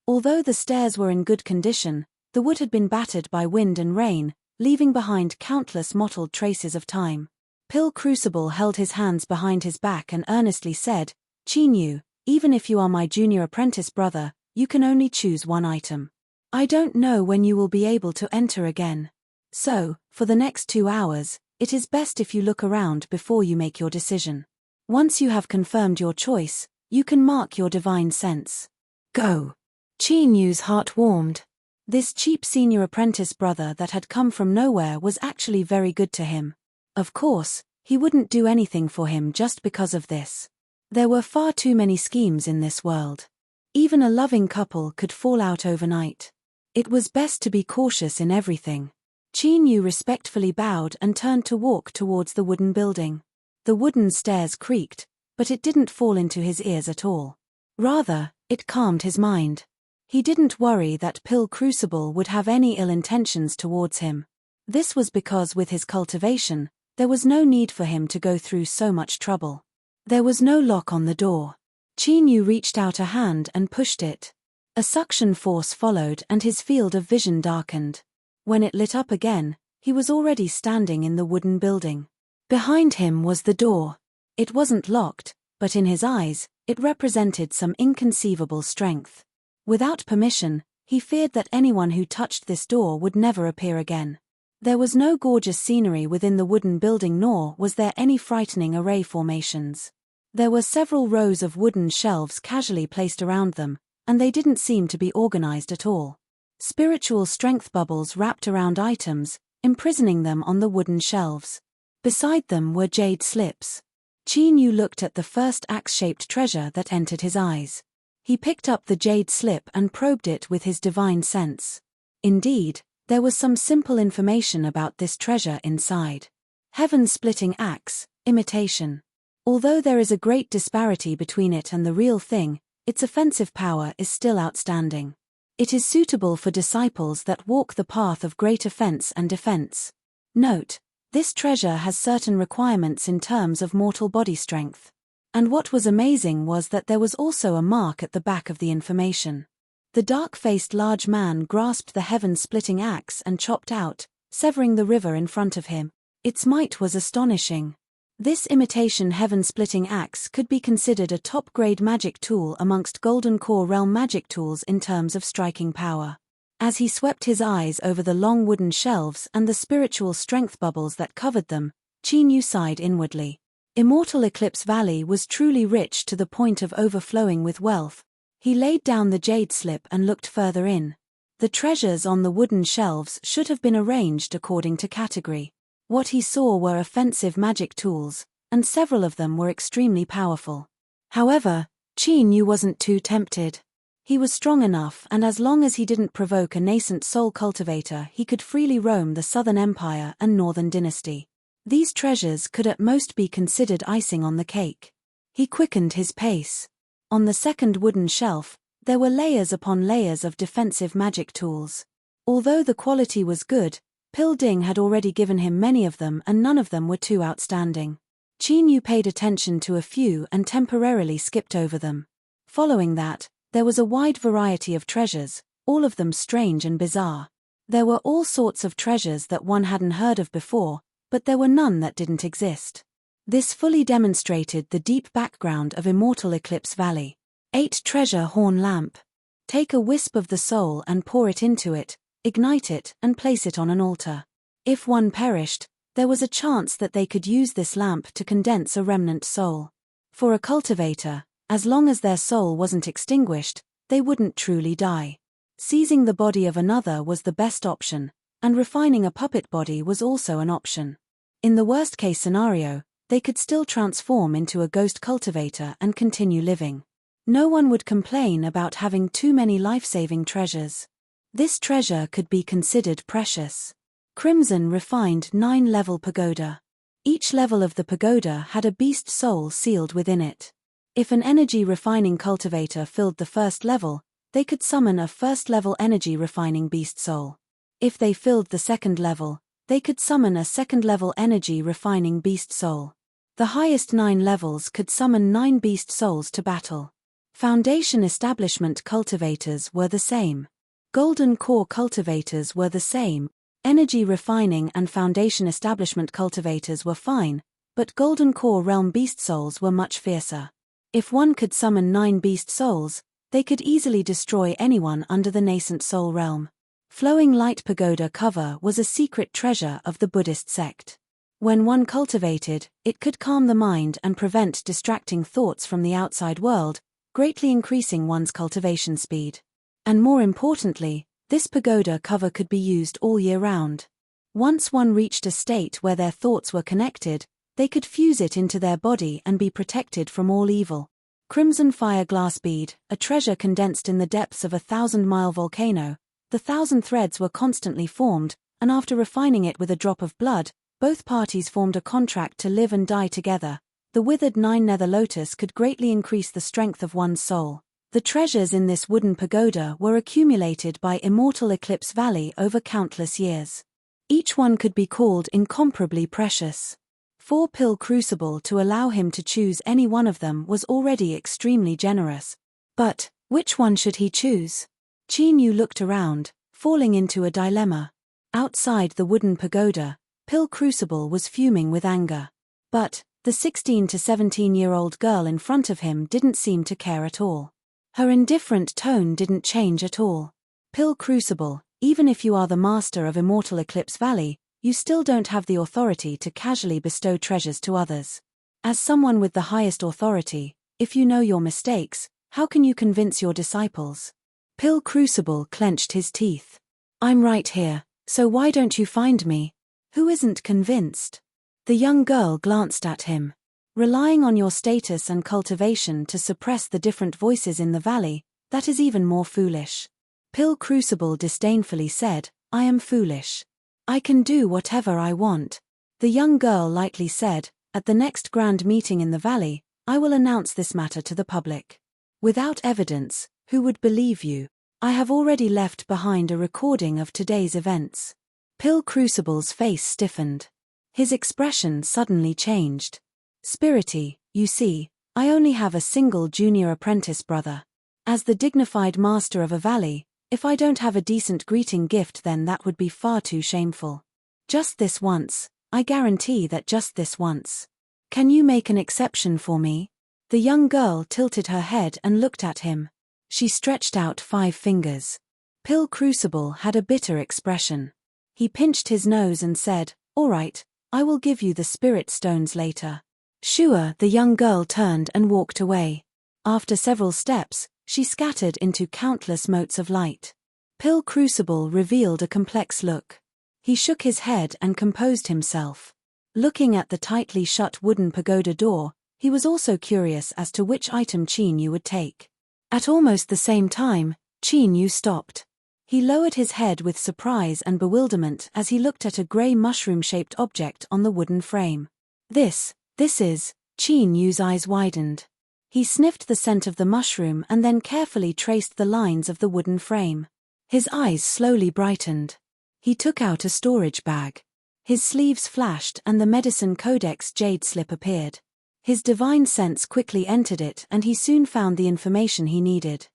Although the stairs were in good condition, the wood had been battered by wind and rain, leaving behind countless mottled traces of time. Pill Crucible held his hands behind his back and earnestly said, Qin Yu, even if you are my junior apprentice brother, you can only choose one item. I don't know when you will be able to enter again. So, for the next 2 hours, it is best if you look around before you make your decision. Once you have confirmed your choice, you can mark your divine sense. Go. Qin Yu's heart warmed. This cheap senior apprentice brother that had come from nowhere was actually very good to him. Of course, he wouldn't do anything for him just because of this. There were far too many schemes in this world. Even a loving couple could fall out overnight. It was best to be cautious in everything. Qin Yu respectfully bowed and turned to walk towards the wooden building. The wooden stairs creaked, but it didn't fall into his ears at all. Rather, it calmed his mind. He didn't worry that Pill Crucible would have any ill intentions towards him. This was because with his cultivation, there was no need for him to go through so much trouble. There was no lock on the door. Qin Yu reached out a hand and pushed it. A suction force followed and his field of vision darkened. When it lit up again, he was already standing in the wooden building. Behind him was the door. It wasn't locked, but in his eyes, it represented some inconceivable strength. Without permission, he feared that anyone who touched this door would never appear again. There was no gorgeous scenery within the wooden building, nor was there any frightening array formations. There were several rows of wooden shelves casually placed around them, and they didn't seem to be organized at all. Spiritual strength bubbles wrapped around items, imprisoning them on the wooden shelves. Beside them were jade slips. Qin Yu looked at the first axe-shaped treasure that entered his eyes. He picked up the jade slip and probed it with his divine sense. Indeed, there was some simple information about this treasure inside. Heaven-splitting axe, imitation. Although there is a great disparity between it and the real thing, its offensive power is still outstanding. It is suitable for disciples that walk the path of great offense and defense. Note: this treasure has certain requirements in terms of mortal body strength. And what was amazing was that there was also a mark at the back of the information. The dark-faced large man grasped the heaven-splitting axe and chopped out, severing the river in front of him. Its might was astonishing. This imitation heaven-splitting axe could be considered a top-grade magic tool amongst Golden Core realm magic tools in terms of striking power. As he swept his eyes over the long wooden shelves and the spiritual strength bubbles that covered them, Qin Yu sighed inwardly. Immortal Eclipse Valley was truly rich to the point of overflowing with wealth. He laid down the jade slip and looked further in. The treasures on the wooden shelves should have been arranged according to category. What he saw were offensive magic tools, and several of them were extremely powerful. However, Qin Yu wasn't too tempted. He was strong enough, and as long as he didn't provoke a nascent soul cultivator, he could freely roam the Southern Empire and Northern Dynasty. These treasures could at most be considered icing on the cake. He quickened his pace. On the second wooden shelf, there were layers upon layers of defensive magic tools. Although the quality was good, Pil Ding had already given him many of them and none of them were too outstanding. Qin Yu paid attention to a few and temporarily skipped over them. Following that, there was a wide variety of treasures, all of them strange and bizarre. There were all sorts of treasures that one hadn't heard of before, but there were none that didn't exist. This fully demonstrated the deep background of Immortal Eclipse Valley. 8 Treasure Horn Lamp. Take a wisp of the soul and pour it into it, ignite it and place it on an altar. If one perished, there was a chance that they could use this lamp to condense a remnant soul. For a cultivator, as long as their soul wasn't extinguished, they wouldn't truly die. Seizing the body of another was the best option, and refining a puppet body was also an option. In the worst-case scenario, they could still transform into a ghost cultivator and continue living. No one would complain about having too many life-saving treasures. This treasure could be considered precious. Crimson refined 9-level pagoda. Each level of the pagoda had a beast soul sealed within it. If an energy refining cultivator filled the first level, they could summon a first-level energy refining beast soul. If they filled the second level, they could summon a second-level energy refining beast soul. The highest 9 levels could summon 9 beast souls to battle. Foundation establishment cultivators were the same. Golden Core cultivators were the same. Energy refining and foundation establishment cultivators were fine, but Golden Core realm beast souls were much fiercer. If one could summon 9 beast souls, they could easily destroy anyone under the nascent soul realm. Flowing light pagoda cover was a secret treasure of the Buddhist sect. When one cultivated, it could calm the mind and prevent distracting thoughts from the outside world, greatly increasing one's cultivation speed. And more importantly, this pagoda cover could be used all year round. Once one reached a state where their thoughts were connected, they could fuse it into their body and be protected from all evil. Crimson fire glass bead, a treasure condensed in the depths of a 1,000-mile volcano. The 1,000 threads were constantly formed, and after refining it with a drop of blood, both parties formed a contract to live and die together. The withered 9 nether lotus could greatly increase the strength of one's soul. The treasures in this wooden pagoda were accumulated by Immortal Eclipse Valley over countless years. Each one could be called incomparably precious. 4 pill crucible to allow him to choose any one of them was already extremely generous. But, which one should he choose? Qin Yu looked around, falling into a dilemma. Outside the wooden pagoda, Pill Crucible was fuming with anger. But, the 16 to 17-year-old girl in front of him didn't seem to care at all. Her indifferent tone didn't change at all. Pill Crucible, even if you are the master of Immortal Eclipse Valley, you still don't have the authority to casually bestow treasures to others. As someone with the highest authority, if you know your mistakes, how can you convince your disciples? Pill Crucible clenched his teeth. I'm right here, so why don't you find me? Who isn't convinced? The young girl glanced at him. Relying on your status and cultivation to suppress the different voices in the valley, that is even more foolish. Pill Crucible disdainfully said, I am foolish. I can do whatever I want. The young girl lightly said, at the next grand meeting in the valley, I will announce this matter to the public. Without evidence, who would believe you? I have already left behind a recording of today's events. Pill Crucible's face stiffened. His expression suddenly changed. Spirity, you see, I only have a single junior apprentice brother. As the dignified master of a valley, if I don't have a decent greeting gift, then that would be far too shameful. Just this once, I guarantee that just this once. Can you make an exception for me? The young girl tilted her head and looked at him. She stretched out 5 fingers. Pill Crucible had a bitter expression. He pinched his nose and said, "All right, I will give you the spirit stones later." Sure, the young girl turned and walked away. After several steps, she scattered into countless motes of light. Pill Crucible revealed a complex look. He shook his head and composed himself. Looking at the tightly shut wooden pagoda door, he was also curious as to which item Qin Yu would take. At almost the same time, Qin Yu stopped. He lowered his head with surprise and bewilderment as he looked at a grey mushroom-shaped object on the wooden frame. This is, Qin Yu's eyes widened. He sniffed the scent of the mushroom and then carefully traced the lines of the wooden frame. His eyes slowly brightened. He took out a storage bag. His sleeves flashed and the medicine codex jade slip appeared. His divine sense quickly entered it and he soon found the information he needed.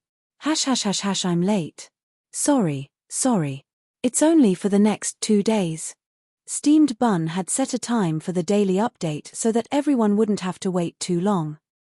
I'm late. Sorry. It's only for the next 2 days. Steamed Bun had set a time for the daily update so that everyone wouldn't have to wait too long.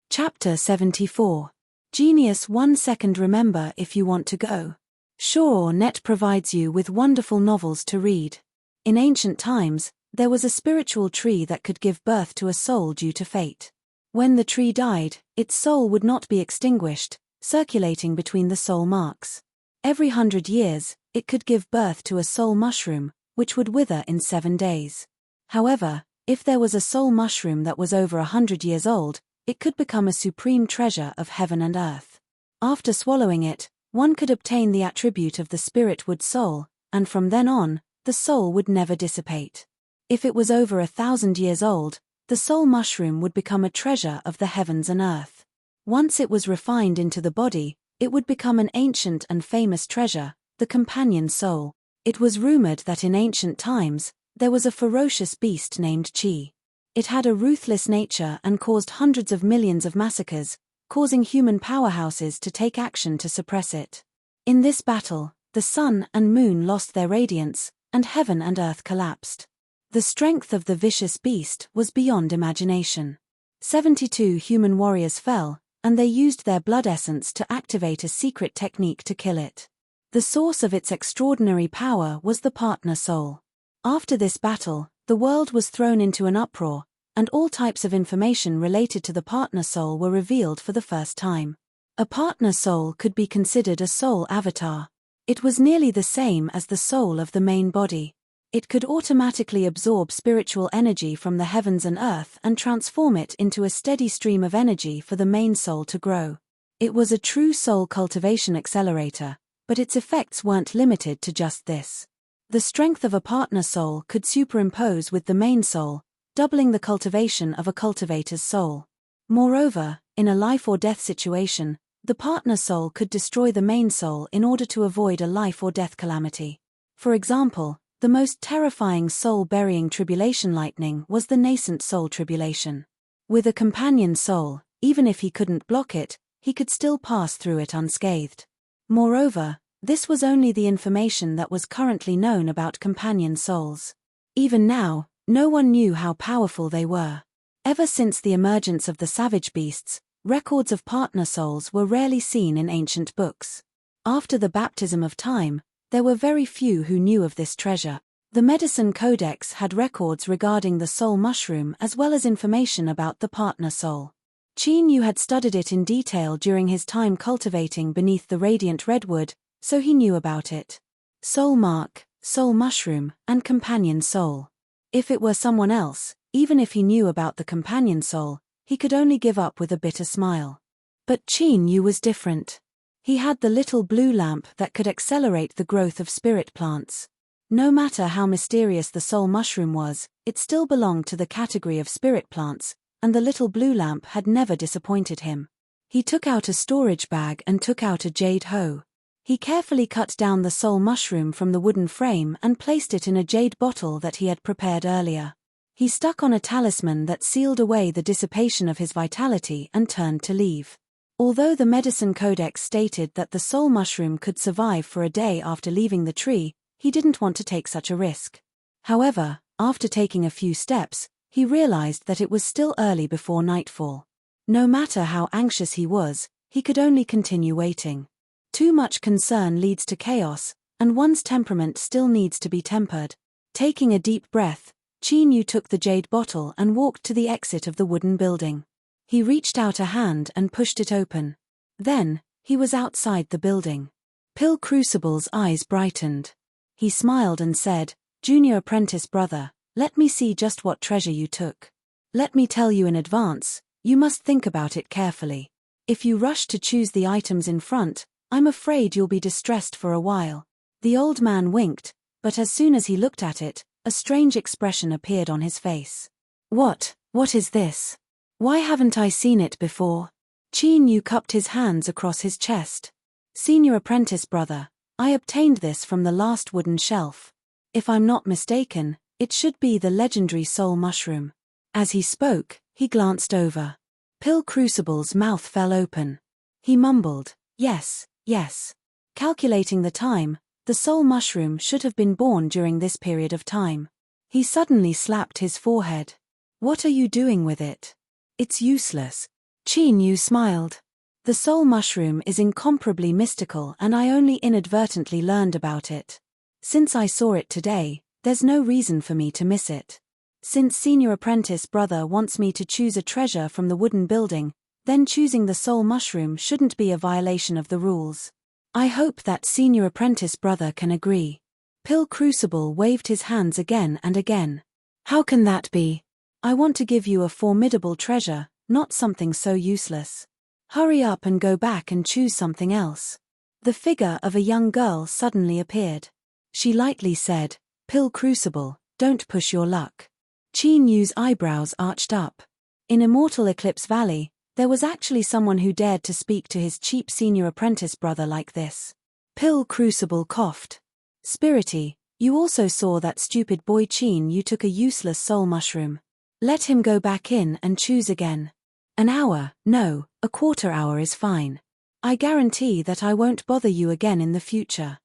Chapter 74. Genius 1 second. Remember if you want to go. Sure, Net provides you with wonderful novels to read. In ancient times, there was a spiritual tree that could give birth to a soul due to fate. When the tree died, its soul would not be extinguished, circulating between the soul marks. Every 100 years, it could give birth to a soul mushroom, which would wither in 7 days. However, if there was a soul mushroom that was over 100 years old, it could become a supreme treasure of heaven and earth. After swallowing it, one could obtain the attribute of the spirit wood soul, and from then on, the soul would never dissipate. If it was over 1,000 years old, the soul mushroom would become a treasure of the heavens and earth. Once it was refined into the body, it would become an ancient and famous treasure, the companion soul. It was rumored that in ancient times, there was a ferocious beast named Qi. It had a ruthless nature and caused hundreds of millions of massacres, causing human powerhouses to take action to suppress it. In this battle, the sun and moon lost their radiance, and heaven and earth collapsed. The strength of the vicious beast was beyond imagination. 72 human warriors fell, and they used their blood essence to activate a secret technique to kill it. The source of its extraordinary power was the partner soul. After this battle, the world was thrown into an uproar, and all types of information related to the partner soul were revealed for the first time. A partner soul could be considered a soul avatar. It was nearly the same as the soul of the main body. It could automatically absorb spiritual energy from the heavens and earth and transform it into a steady stream of energy for the main soul to grow. It was a true soul cultivation accelerator, but its effects weren't limited to just this. The strength of a partner soul could superimpose with the main soul, doubling the cultivation of a cultivator's soul. Moreover, in a life or death situation, the partner soul could destroy the main soul in order to avoid a life or death calamity. For example, the most terrifying soul-burying tribulation lightning was the nascent soul tribulation. With a companion soul, even if he couldn't block it, he could still pass through it unscathed. Moreover, this was only the information that was currently known about companion souls. Even now, no one knew how powerful they were. Ever since the emergence of the savage beasts, records of partner souls were rarely seen in ancient books. After the baptism of time, there were very few who knew of this treasure. The medicine codex had records regarding the soul mushroom as well as information about the partner soul. Qin Yu had studied it in detail during his time cultivating beneath the radiant redwood, so he knew about it. Soul mark, soul mushroom, and companion soul. If it were someone else, even if he knew about the companion soul, he could only give up with a bitter smile. But Qin Yu was different. He had the little blue lamp that could accelerate the growth of spirit plants. No matter how mysterious the soul mushroom was, it still belonged to the category of spirit plants, and the little blue lamp had never disappointed him. He took out a storage bag and took out a jade hoe. He carefully cut down the soul mushroom from the wooden frame and placed it in a jade bottle that he had prepared earlier. He stuck on a talisman that sealed away the dissipation of his vitality and turned to leave. Although the medicine codex stated that the soul mushroom could survive for a day after leaving the tree, he didn't want to take such a risk. However, after taking a few steps, he realized that it was still early before nightfall. No matter how anxious he was, he could only continue waiting. Too much concern leads to chaos, and one's temperament still needs to be tempered. Taking a deep breath, Qin took the jade bottle and walked to the exit of the wooden building. He reached out a hand and pushed it open. Then, he was outside the building. Pill Crucible's eyes brightened. He smiled and said, "Junior apprentice brother, let me see just what treasure you took. Let me tell you in advance, you must think about it carefully. If you rush to choose the items in front, I'm afraid you'll be distressed for a while." The old man winked, but as soon as he looked at it, a strange expression appeared on his face. What is this? Why haven't I seen it before?" Qin cupped his hands across his chest. "Senior apprentice brother, I obtained this from the last wooden shelf. If I'm not mistaken, it should be the legendary soul mushroom." As he spoke, he glanced over. Pill Crucible's mouth fell open. He mumbled, yes. Calculating the time, the soul mushroom should have been born during this period of time. He suddenly slapped his forehead. "What are you doing with it?" "It's useless." Qin smiled. "The soul mushroom is incomparably mystical and I only inadvertently learned about it. Since I saw it today, there's no reason for me to miss it. Since senior apprentice brother wants me to choose a treasure from the wooden building, then choosing the soul mushroom shouldn't be a violation of the rules. I hope that senior apprentice brother can agree." Pill Crucible waved his hands again and again. "How can that be? I want to give you a formidable treasure, not something so useless. Hurry up and go back and choose something else." The figure of a young girl suddenly appeared. She lightly said, "Pill Crucible, don't push your luck." Qin eyebrows arched up. In Immortal Eclipse Valley, there was actually someone who dared to speak to his cheap senior apprentice brother like this. Pill Crucible coughed. "Spirity, you also saw that stupid boy Qin took a useless soul mushroom. Let him go back in and choose again. An hour, no, a quarter hour is fine. I guarantee that I won't bother you again in the future."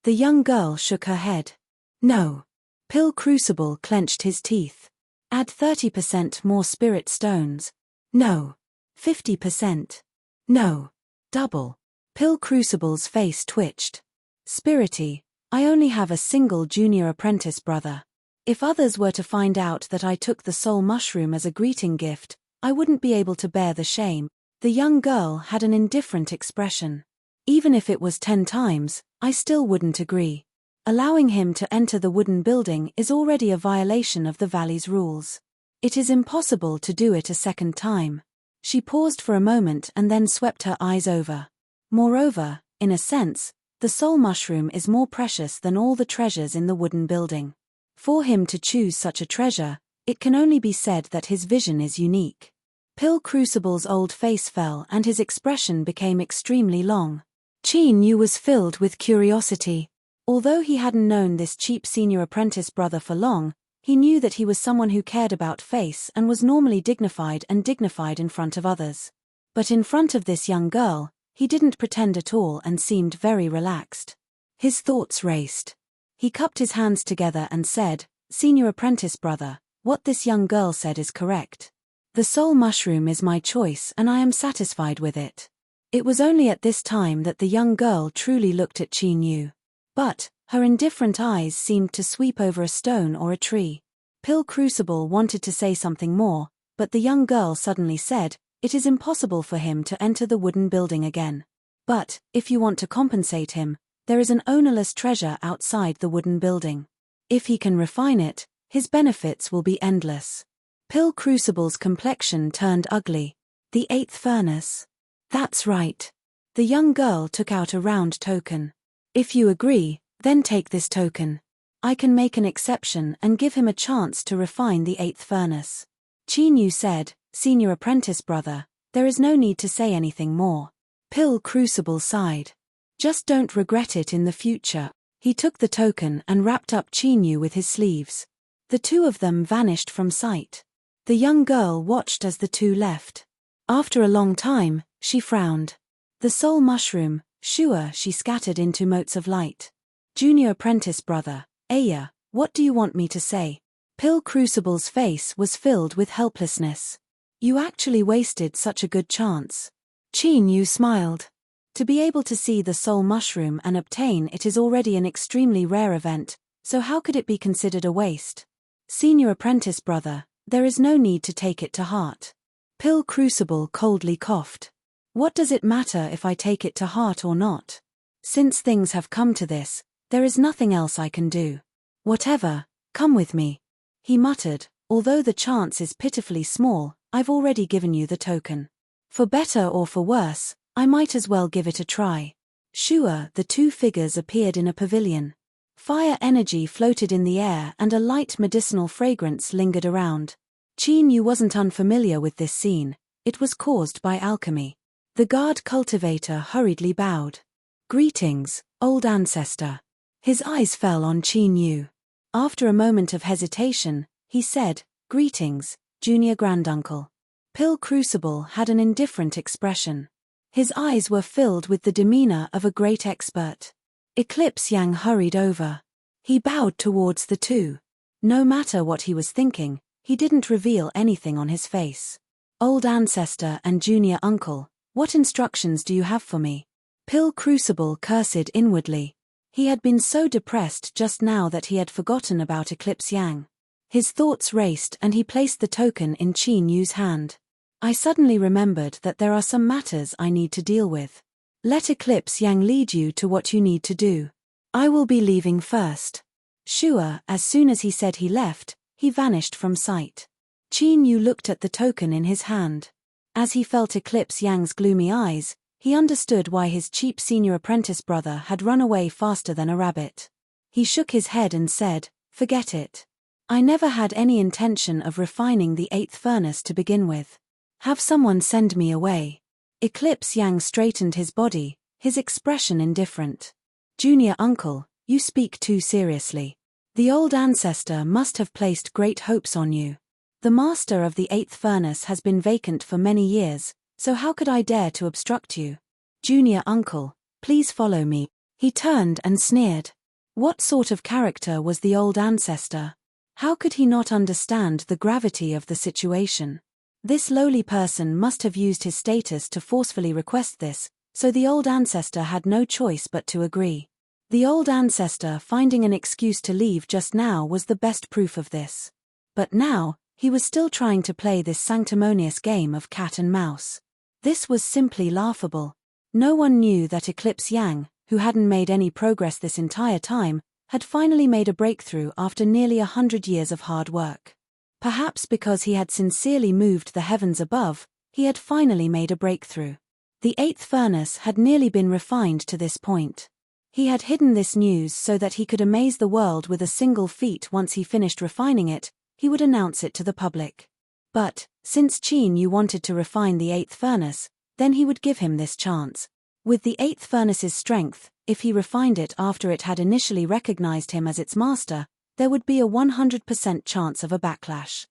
The young girl shook her head. "No." Pill Crucible clenched his teeth. "Add 30% more spirit stones." "No." 50%. "No." "Double." Pill Crucible's face twitched. "Spirity, I only have a single junior apprentice brother. If others were to find out that I took the soul mushroom as a greeting gift, I wouldn't be able to bear the shame." The young girl had an indifferent expression. "Even if it was 10 times, I still wouldn't agree. Allowing him to enter the wooden building is already a violation of the valley's rules. It is impossible to do it a second time." She paused for a moment and then swept her eyes over. "Moreover, in a sense, the soul mushroom is more precious than all the treasures in the wooden building. For him to choose such a treasure, it can only be said that his vision is unique." Pill Crucible's old face fell and his expression became extremely long. Qin was filled with curiosity. Although he hadn't known this cheap senior apprentice brother for long, he knew that he was someone who cared about face and was normally dignified in front of others. But in front of this young girl, he didn't pretend at all and seemed very relaxed. His thoughts raced. He cupped his hands together and said, "Senior apprentice brother, what this young girl said is correct. The soul mushroom is my choice and I am satisfied with it." It was only at this time that the young girl truly looked at Qin. But her indifferent eyes seemed to sweep over a stone or a tree. Pill Crucible wanted to say something more, but the young girl suddenly said, "It is impossible for him to enter the wooden building again. But, if you want to compensate him, there is an ownerless treasure outside the wooden building. If he can refine it, his benefits will be endless." Pill Crucible's complexion turned ugly. "The 8th furnace." "That's right." The young girl took out a round token. "If you agree, then take this token. I can make an exception and give him a chance to refine the 8th furnace." Qin said, "Senior apprentice brother, there is no need to say anything more." Pill Crucible sighed. "Just don't regret it in the future." He took the token and wrapped up Qin with his sleeves. The two of them vanished from sight. The young girl watched as the two left. After a long time, she frowned. The soul mushroom, sure, she scattered into motes of light. Junior apprentice brother, Aya, what do you want me to say? Pill Crucible's face was filled with helplessness. You actually wasted such a good chance. Qin Yu smiled. To be able to see the soul mushroom and obtain it is already an extremely rare event, so how could it be considered a waste? Senior apprentice brother, there is no need to take it to heart. Pill Crucible coldly coughed. What does it matter if I take it to heart or not? Since things have come to this, there is nothing else I can do. Whatever, come with me. He muttered, although the chance is pitifully small, I've already given you the token. For better or for worse, I might as well give it a try. Sure, the two figures appeared in a pavilion. Fire energy floated in the air and a light medicinal fragrance lingered around. Qin Yu wasn't unfamiliar with this scene, it was caused by alchemy. The guard cultivator hurriedly bowed. Greetings, old ancestor. His eyes fell on Qin Yu. After a moment of hesitation, he said, Greetings, junior granduncle. Pill Crucible had an indifferent expression. His eyes were filled with the demeanor of a great expert. Eclipse Yang hurried over. He bowed towards the two. No matter what he was thinking, he didn't reveal anything on his face. Old ancestor and junior uncle, what instructions do you have for me? Pill Crucible cursed inwardly. He had been so depressed just now that he had forgotten about Eclipse Yang. His thoughts raced and he placed the token in Qin Yu's hand. I suddenly remembered that there are some matters I need to deal with. Let Eclipse Yang lead you to what you need to do. I will be leaving first. Sure, as soon as he said he left, he vanished from sight. Qin Yu looked at the token in his hand. As he felt Eclipse Yang's gloomy eyes, he understood why his cheap senior apprentice brother had run away faster than a rabbit. He shook his head and said, Forget it. I never had any intention of refining the 8th furnace to begin with. Have someone send me away. Eclipse Yang straightened his body, his expression indifferent. Junior uncle, you speak too seriously. The old ancestor must have placed great hopes on you. The master of the 8th furnace has been vacant for many years, so how could I dare to obstruct you? Junior uncle, please follow me. He turned and sneered. What sort of character was the old ancestor? How could he not understand the gravity of the situation? This lowly person must have used his status to forcefully request this, so the old ancestor had no choice but to agree. The old ancestor finding an excuse to leave just now was the best proof of this. But now, he was still trying to play this sanctimonious game of cat and mouse. This was simply laughable. No one knew that Eclipse Yang, who hadn't made any progress this entire time, had finally made a breakthrough after nearly 100 years of hard work. Perhaps because he had sincerely moved the heavens above, he had finally made a breakthrough. The 8th furnace had nearly been refined to this point. He had hidden this news so that he could amaze the world with a single feat. Once he finished refining it, he would announce it to the public. But, since Qin Yu wanted to refine the 8th furnace, then he would give him this chance. With the 8th furnace's strength, if he refined it after it had initially recognized him as its master, there would be a 100% chance of a backlash.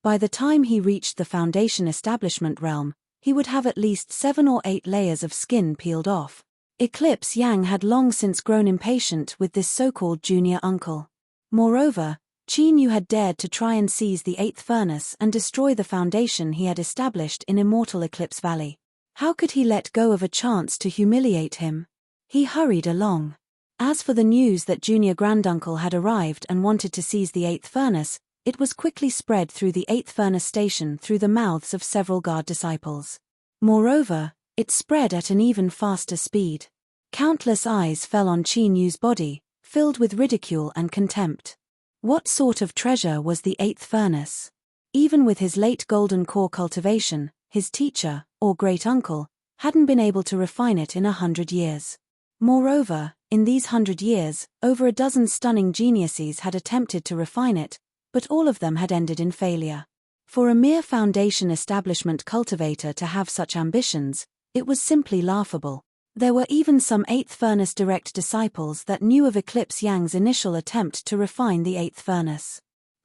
By the time he reached the Foundation establishment realm, he would have at least 7 or 8 layers of skin peeled off. Eclipse Yang had long since grown impatient with this so-called junior uncle. Moreover, Qin Yu had dared to try and seize the 8th furnace and destroy the foundation he had established in Immortal Eclipse Valley. How could he let go of a chance to humiliate him? He hurried along. As for the news that junior granduncle had arrived and wanted to seize the 8th furnace, it was quickly spread through the 8th furnace station through the mouths of several guard disciples. Moreover, it spread at an even faster speed. Countless eyes fell on Qin Yu's body, filled with ridicule and contempt. What sort of treasure was the 8th furnace? Even with his late golden core cultivation, his teacher, or great-uncle, hadn't been able to refine it in 100 years. Moreover, in these 100 years, over a dozen stunning geniuses had attempted to refine it, but all of them had ended in failure. For a mere foundation establishment cultivator to have such ambitions, it was simply laughable. There were even some 8th furnace direct disciples that knew of Eclipse Yang's initial attempt to refine the 8th furnace.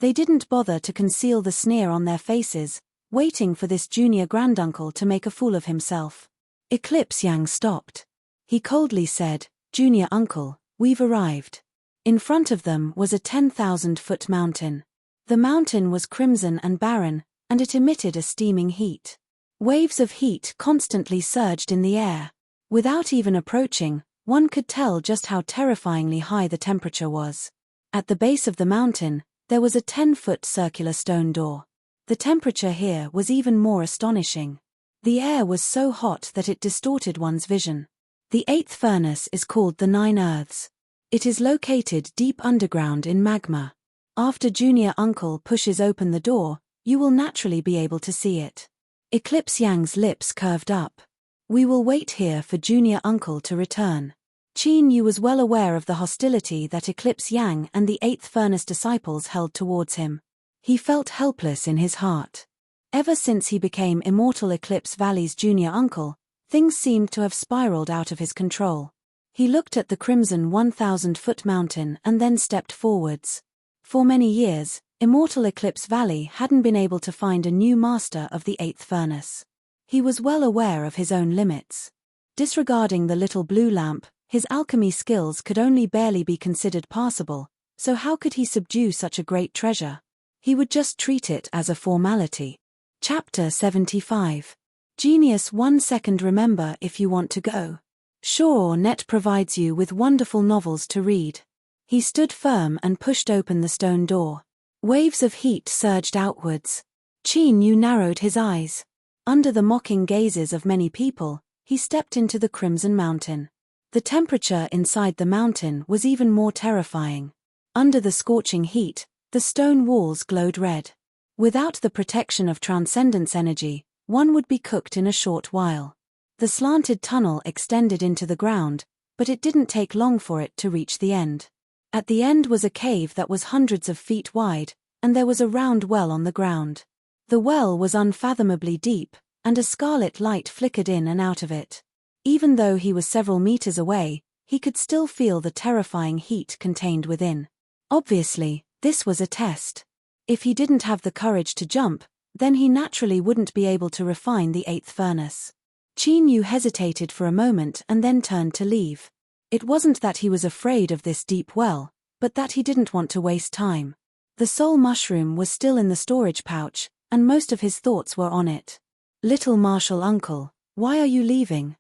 They didn't bother to conceal the sneer on their faces, waiting for this junior granduncle to make a fool of himself. Eclipse Yang stopped. He coldly said, "Junior uncle, we've arrived." In front of them was a 10,000-foot mountain. The mountain was crimson and barren, and it emitted a steaming heat. Waves of heat constantly surged in the air. Without even approaching, one could tell just how terrifyingly high the temperature was. At the base of the mountain, there was a 10-foot circular stone door. The temperature here was even more astonishing. The air was so hot that it distorted one's vision. The eighth furnace is called the Nine Earths. It is located deep underground in magma. After Junior Uncle pushes open the door, you will naturally be able to see it. Eclipse Yang's lips curved up. We will wait here for Junior Uncle to return. Qin Yu was well aware of the hostility that Eclipse Yang and the eighth furnace disciples held towards him. He felt helpless in his heart. Ever since he became Immortal Eclipse Valley's junior uncle, things seemed to have spiraled out of his control. He looked at the crimson 1,000-foot mountain and then stepped forwards. For many years, Immortal Eclipse Valley hadn't been able to find a new master of the eighth furnace. He was well aware of his own limits. Disregarding the little blue lamp, his alchemy skills could only barely be considered passable, so how could he subdue such a great treasure? He would just treat it as a formality. Chapter 75. Genius 1 second. Remember if you want to go. Sure, Net provides you with wonderful novels to read. He stood firm and pushed open the stone door. Waves of heat surged outwards. Qin Yu narrowed his eyes. Under the mocking gazes of many people, he stepped into the Crimson Mountain. The temperature inside the mountain was even more terrifying. Under the scorching heat, the stone walls glowed red. Without the protection of transcendence energy, one would be cooked in a short while. The slanted tunnel extended into the ground, but it didn't take long for it to reach the end. At the end was a cave that was hundreds of feet wide, and there was a round well on the ground. The well was unfathomably deep, and a scarlet light flickered in and out of it. Even though he was several meters away, he could still feel the terrifying heat contained within. Obviously, this was a test. If he didn't have the courage to jump, then he naturally wouldn't be able to refine the eighth furnace. Qin Yu hesitated for a moment and then turned to leave. It wasn't that he was afraid of this deep well, but that he didn't want to waste time. The soul mushroom was still in the storage pouch, and most of his thoughts were on it. Little Martial Uncle, why are you leaving?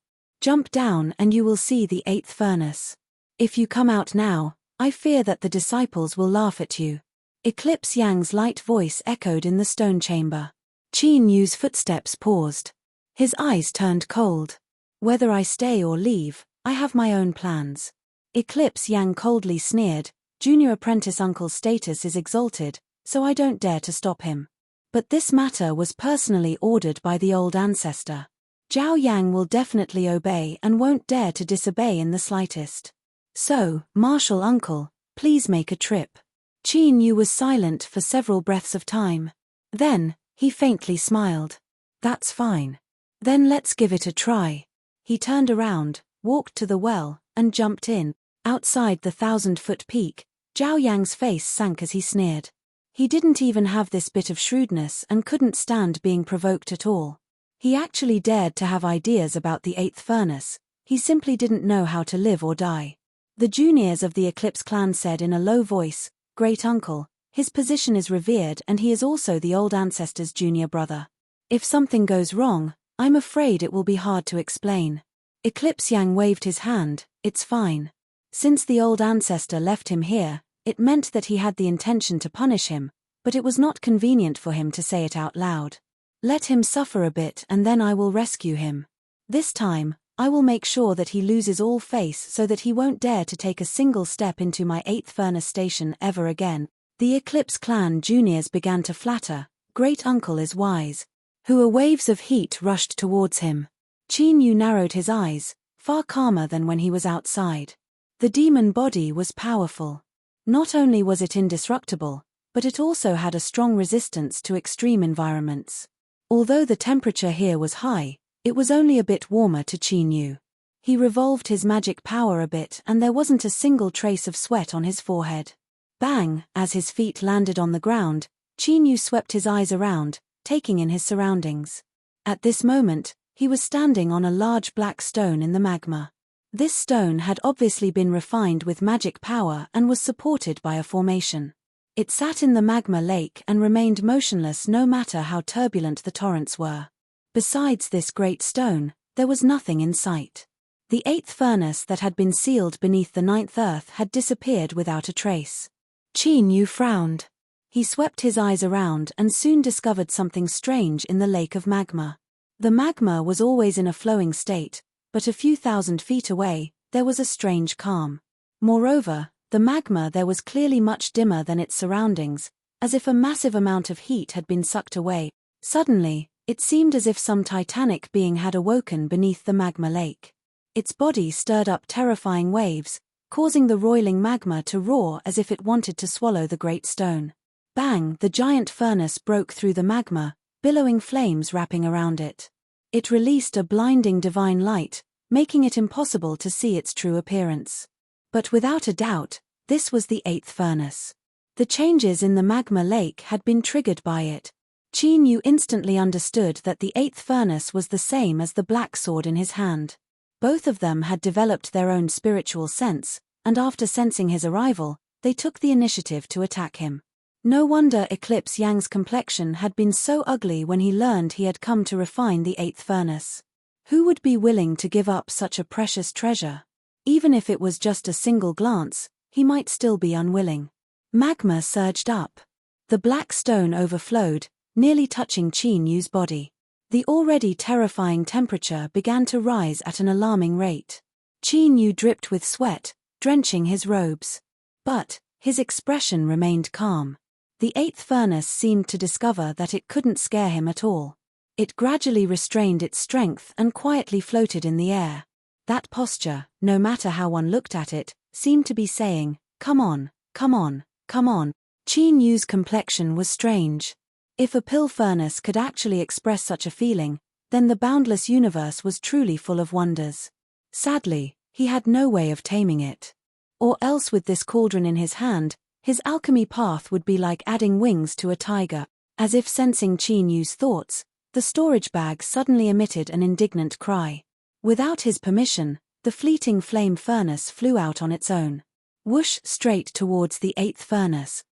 Jump down and you will see the eighth furnace. If you come out now, I fear that the disciples will laugh at you. Eclipse Yang's light voice echoed in the stone chamber. Qin Yu's footsteps paused. His eyes turned cold. Whether I stay or leave, I have my own plans. Eclipse Yang coldly sneered, Junior Apprentice Uncle's status is exalted, so I don't dare to stop him. But this matter was personally ordered by the old ancestor. Zhao Yang will definitely obey and won't dare to disobey in the slightest. So, Martial Uncle, please make a trip. Qin Yu was silent for several breaths of time. Then, he faintly smiled. That's fine. Then let's give it a try. He turned around, walked to the well, and jumped in. Outside the 1,000-foot peak, Zhao Yang's face sank as he sneered. He didn't even have this bit of shrewdness and couldn't stand being provoked at all. He actually dared to have ideas about the eighth furnace, he simply didn't know how to live or die. The juniors of the Eclipse clan said in a low voice, Great Uncle, his position is revered and he is also the old ancestor's junior brother. If something goes wrong, I'm afraid it will be hard to explain. Eclipse Yang waved his hand, it's fine. Since the old ancestor left him here, it meant that he had the intention to punish him, but it was not convenient for him to say it out loud. Let him suffer a bit and then I will rescue him. This time, I will make sure that he loses all face so that he won't dare to take a single step into my eighth furnace station ever again. The Eclipse clan juniors began to flatter, Great Uncle is wise. Waves of heat rushed towards him. Qin Yu narrowed his eyes, far calmer than when he was outside. The demon body was powerful. Not only was it indestructible, but it also had a strong resistance to extreme environments. Although the temperature here was high, it was only a bit warmer to Qin Yu. He revolved his magic power a bit and there wasn't a single trace of sweat on his forehead. Bang! As his feet landed on the ground, Qin Yu swept his eyes around, taking in his surroundings. At this moment, he was standing on a large black stone in the magma. This stone had obviously been refined with magic power and was supported by a formation. It sat in the magma lake and remained motionless no matter how turbulent the torrents were. Besides this great stone, there was nothing in sight. The 8th furnace that had been sealed beneath the 9th earth had disappeared without a trace. Qin Yu frowned. He swept his eyes around and soon discovered something strange in the lake of magma. The magma was always in a flowing state, but a few thousand feet away, there was a strange calm. Moreover, the magma there was clearly much dimmer than its surroundings, as if a massive amount of heat had been sucked away. Suddenly, it seemed as if some titanic being had awoken beneath the magma lake. Its body stirred up terrifying waves, causing the roiling magma to roar as if it wanted to swallow the great stone. Bang! The giant furnace broke through the magma, billowing flames wrapping around it. It released a blinding divine light, making it impossible to see its true appearance. But without a doubt, this was the 8th furnace. The changes in the magma lake had been triggered by it. Qin Yu instantly understood that the 8th furnace was the same as the black sword in his hand. Both of them had developed their own spiritual sense, and after sensing his arrival, they took the initiative to attack him. No wonder Eclipse Yang's complexion had been so ugly when he learned he had come to refine the 8th furnace. Who would be willing to give up such a precious treasure? Even if it was just a single glance, he might still be unwilling. Magma surged up. The black stone overflowed, nearly touching Qin Yu's body. The already terrifying temperature began to rise at an alarming rate. Qin Yu dripped with sweat, drenching his robes. But his expression remained calm. The 8th furnace seemed to discover that it couldn't scare him at all. It gradually restrained its strength and quietly floated in the air. That posture, no matter how one looked at it, seemed to be saying, "Come on, come on, come on." Qin Yu's complexion was strange. If a pill furnace could actually express such a feeling, then the boundless universe was truly full of wonders. Sadly, he had no way of taming it. Or else with this cauldron in his hand, his alchemy path would be like adding wings to a tiger. As if sensing Qin Yu's thoughts, the storage bag suddenly emitted an indignant cry. Without his permission, the fleeting flame furnace flew out on its own. Whoosh, straight towards the 8th furnace.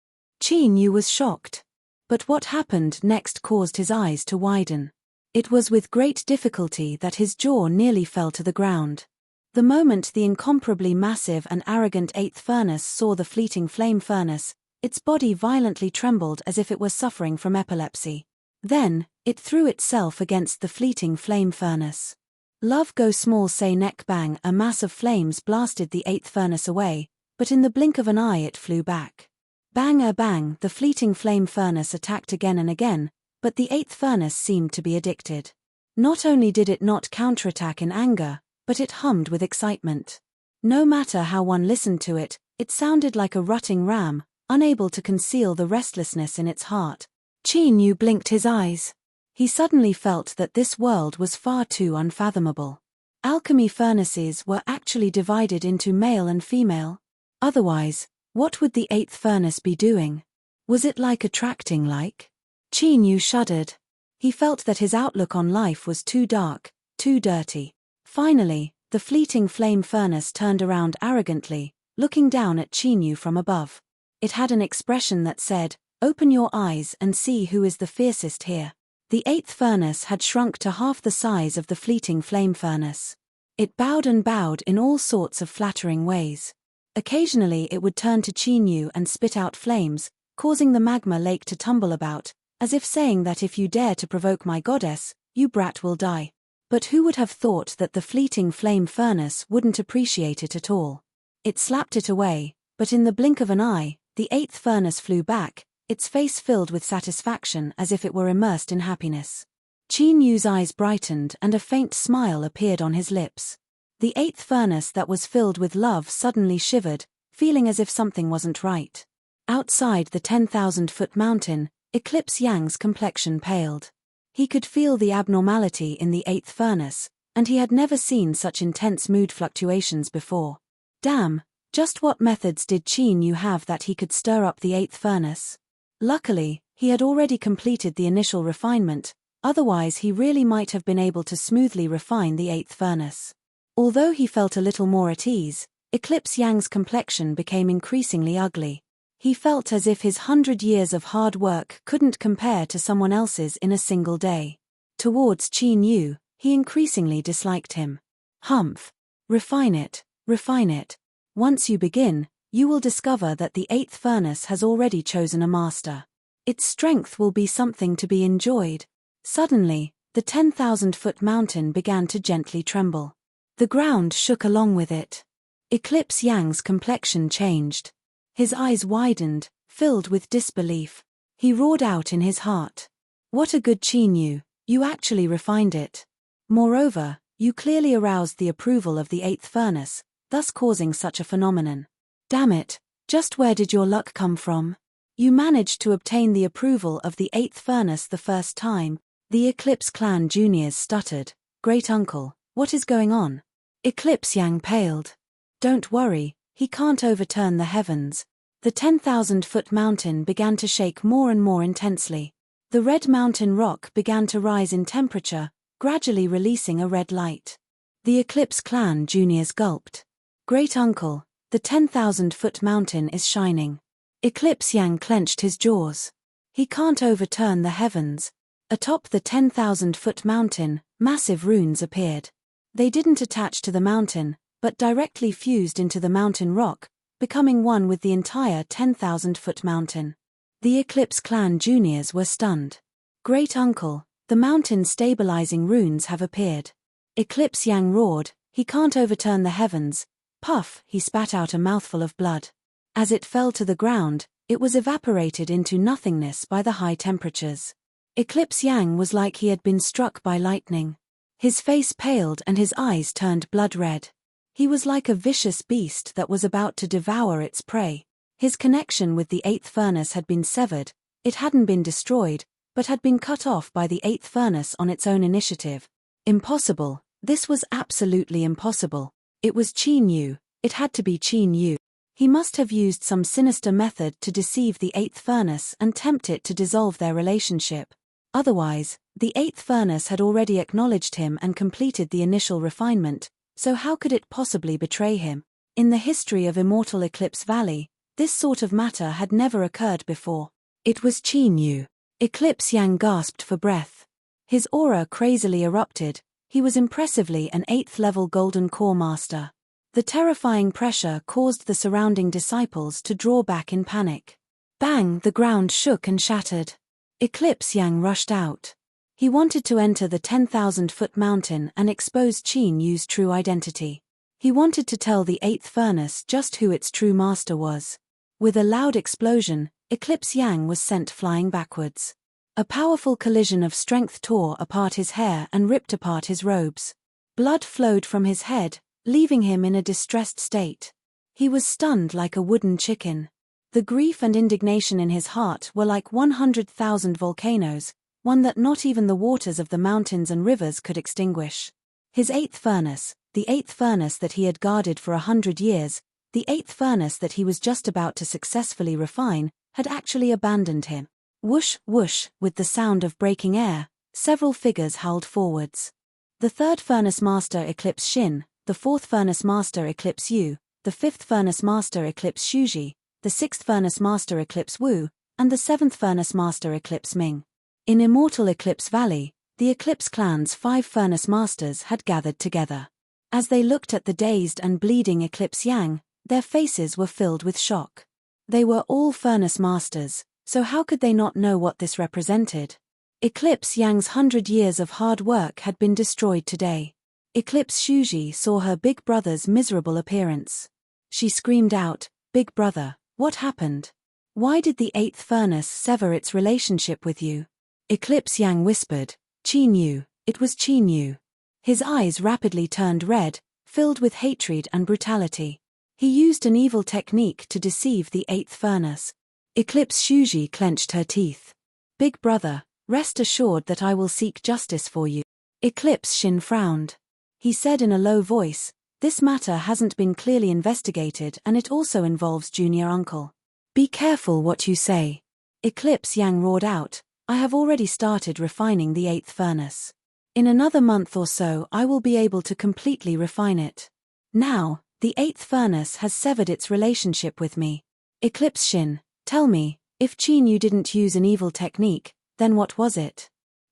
Qin Yu was shocked. But what happened next caused his eyes to widen. It was with great difficulty that his jaw nearly fell to the ground. The moment the incomparably massive and arrogant 8th furnace saw the fleeting flame furnace, its body violently trembled as if it were suffering from epilepsy. Then, it threw itself against the fleeting flame furnace. Love go small say neck bang, a mass of flames blasted the 8th furnace away, but in the blink of an eye it flew back. Bang, the fleeting flame furnace attacked again and again, but the 8th furnace seemed to be addicted. Not only did it not counterattack in anger, but it hummed with excitement. No matter how one listened to it, it sounded like a rutting ram, unable to conceal the restlessness in its heart. Qin Yu blinked his eyes. He suddenly felt that this world was far too unfathomable. Alchemy furnaces were actually divided into male and female. Otherwise, what would the 8th furnace be doing? Was it like attracting like? Qin Yu shuddered. He felt that his outlook on life was too dark, too dirty. Finally, the fleeting flame furnace turned around arrogantly, looking down at Qin Yu from above. It had an expression that said, "Open your eyes and see who is the fiercest here." The 8th furnace had shrunk to half the size of the fleeting flame furnace. It bowed and bowed in all sorts of flattering ways. Occasionally it would turn to Qin Yu and spit out flames, causing the magma lake to tumble about, as if saying that if you dare to provoke my goddess, you brat will die. But who would have thought that the fleeting flame furnace wouldn't appreciate it at all? It slapped it away, but in the blink of an eye, the 8th furnace flew back, its face filled with satisfaction as if it were immersed in happiness. Qin Yu's eyes brightened and a faint smile appeared on his lips. The 8th furnace that was filled with love suddenly shivered, feeling as if something wasn't right. Outside the 10,000-foot mountain, Eclipse Yang's complexion paled. He could feel the abnormality in the 8th furnace, and he had never seen such intense mood fluctuations before. Damn, Just what methods did Qin Yu have that he could stir up the eighth furnace? Luckily, he had already completed the initial refinement, otherwise he really might have been able to smoothly refine the eighth furnace. Although he felt a little more at ease, Eclipse Yang's complexion became increasingly ugly. He felt as if his 100 years of hard work couldn't compare to someone else's in a single day. Towards Qin Yu, he increasingly disliked him. Humph. Refine it, refine it. Once you begin, you will discover that the eighth furnace has already chosen a master. Its strength will be something to be enjoyed. Suddenly, the 10,000-foot mountain began to gently tremble. The ground shook along with it. Eclipse Yang's complexion changed. His eyes widened, filled with disbelief. He roared out in his heart. What a good Qin Yu, you actually refined it. Moreover, you clearly aroused the approval of the eighth furnace, thus causing such a phenomenon. Damn it, just where did your luck come from? You managed to obtain the approval of the eighth furnace the first time. The Eclipse clan juniors stuttered. Great uncle, what is going on? Eclipse Yang paled. Don't worry, he can't overturn the heavens. The 10,000-foot mountain began to shake more and more intensely. The red mountain rock began to rise in temperature, gradually releasing a red light. The Eclipse clan juniors gulped. Great uncle, the 10,000-foot mountain is shining. Eclipse Yang clenched his jaws. He can't overturn the heavens. Atop the 10,000-foot mountain, massive runes appeared. They didn't attach to the mountain, but directly fused into the mountain rock, becoming one with the entire 10,000-foot mountain. The Eclipse clan juniors were stunned. Great uncle, the mountain stabilizing runes have appeared. Eclipse Yang roared, he can't overturn the heavens. Puff, he spat out a mouthful of blood. As it fell to the ground, it was evaporated into nothingness by the high temperatures. Eclipse Yang was like he had been struck by lightning. His face paled and his eyes turned blood red. He was like a vicious beast that was about to devour its prey. His connection with the eighth furnace had been severed. It hadn't been destroyed, but had been cut off by the eighth furnace on its own initiative. Impossible. This was absolutely impossible. It was Qin Yu. It had to be Qin Yu. He must have used some sinister method to deceive the eighth furnace and tempt it to dissolve their relationship. Otherwise, the eighth furnace had already acknowledged him and completed the initial refinement, so how could it possibly betray him? In the history of Immortal Eclipse Valley, this sort of matter had never occurred before. It was Qin Yu. Eclipse Yang gasped for breath. His aura crazily erupted. He was impressively an 8th-level Golden Core Master. The terrifying pressure caused the surrounding disciples to draw back in panic. Bang! The ground shook and shattered. Eclipse Yang rushed out. He wanted to enter the 10,000-foot mountain and expose Qin Yu's true identity. He wanted to tell the 8th furnace just who its true master was. With a loud explosion, Eclipse Yang was sent flying backwards. A powerful collision of strength tore apart his hair and ripped apart his robes. Blood flowed from his head, leaving him in a distressed state. He was stunned like a wooden chicken. The grief and indignation in his heart were like 100,000 volcanoes, one that not even the waters of the mountains and rivers could extinguish. His 8th furnace, the 8th furnace that he had guarded for 100 years, the 8th furnace that he was just about to successfully refine, had actually abandoned him. Whoosh, whoosh, with the sound of breaking air, several figures howled forwards. The 3rd Furnace Master Eclipse Shin, the 4th Furnace Master Eclipse Yu, the 5th Furnace Master Eclipse Shuji, the 6th Furnace Master Eclipse Wu, and the 7th Furnace Master Eclipse Ming. In Immortal Eclipse Valley, the Eclipse clan's 5 Furnace Masters had gathered together. As they looked at the dazed and bleeding Eclipse Yang, their faces were filled with shock. They were all Furnace Masters, so how could they not know what this represented? Eclipse Yang's 100 years of hard work had been destroyed today. Eclipse Shuji saw her big brother's miserable appearance. She screamed out, "Big brother, what happened? Why did the 8th furnace sever its relationship with you?" Eclipse Yang whispered, "Qin Yu, it was Qin Yu." His eyes rapidly turned red, filled with hatred and brutality. He used an evil technique to deceive the 8th furnace. Eclipse Shuji clenched her teeth. "Big brother, rest assured that I will seek justice for you." Eclipse Shin frowned. He said in a low voice, This matter hasn't been clearly investigated and it also involves junior uncle. Be careful what you say. Eclipse Yang roared out, I have already started refining the 8th furnace. In another month or so I will be able to completely refine it. Now, the 8th furnace has severed its relationship with me. Eclipse Shin, tell me, if Qin Yu didn't use an evil technique, then what was it?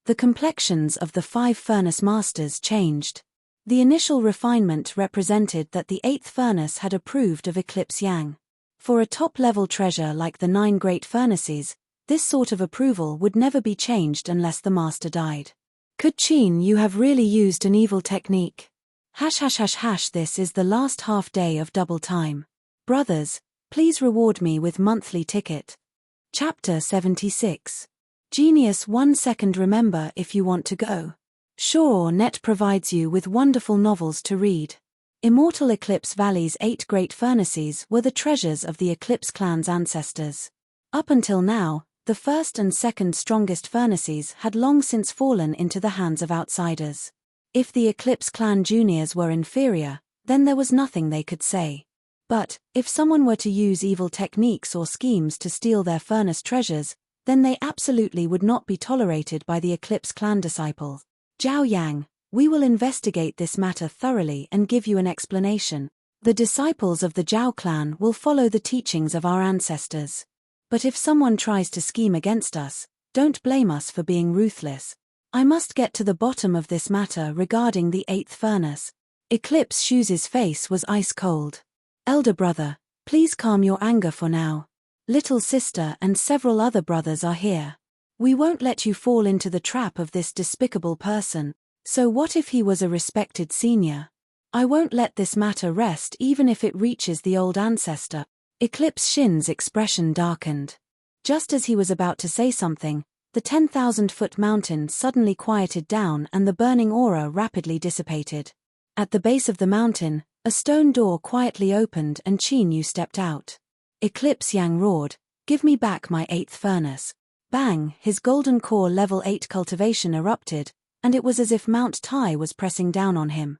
The complexions of the 5 furnace masters changed. The initial refinement represented that the 8th furnace had approved of Eclipse Yang. For a top-level treasure like the 9 great furnaces, this sort of approval would never be changed unless the master died. Could Qin Yu have really used an evil technique? ###. This is the last half day of double time. Brothers, please reward me with monthly ticket. Chapter 76. Genius 1 second. Remember if you want to go. Sure, Net provides you with wonderful novels to read. Immortal Eclipse Valley's 8 great furnaces were the treasures of the Eclipse clan's ancestors. Up until now, the first and second strongest furnaces had long since fallen into the hands of outsiders. If the Eclipse clan juniors were inferior, then there was nothing they could say. But, if someone were to use evil techniques or schemes to steal their furnace treasures, then they absolutely would not be tolerated by the Eclipse clan disciples. Zhao Yang, we will investigate this matter thoroughly and give you an explanation. The disciples of the Zhao clan will follow the teachings of our ancestors. But if someone tries to scheme against us, don't blame us for being ruthless. I must get to the bottom of this matter regarding the 8th furnace. Eclipse Shoes' face was ice cold. Elder brother, please calm your anger for now. Little sister and several other brothers are here. We won't let you fall into the trap of this despicable person. So what if he was a respected senior? I won't let this matter rest even if it reaches the old ancestor. Eclipse Shin's expression darkened. Just as he was about to say something, the 10,000-foot mountain suddenly quieted down and the burning aura rapidly dissipated. At the base of the mountain, a stone door quietly opened and Qin Yu stepped out. Eclipse Yang roared, give me back my 8th furnace. Bang, his golden core level 8 cultivation erupted, and it was as if Mount Tai was pressing down on him.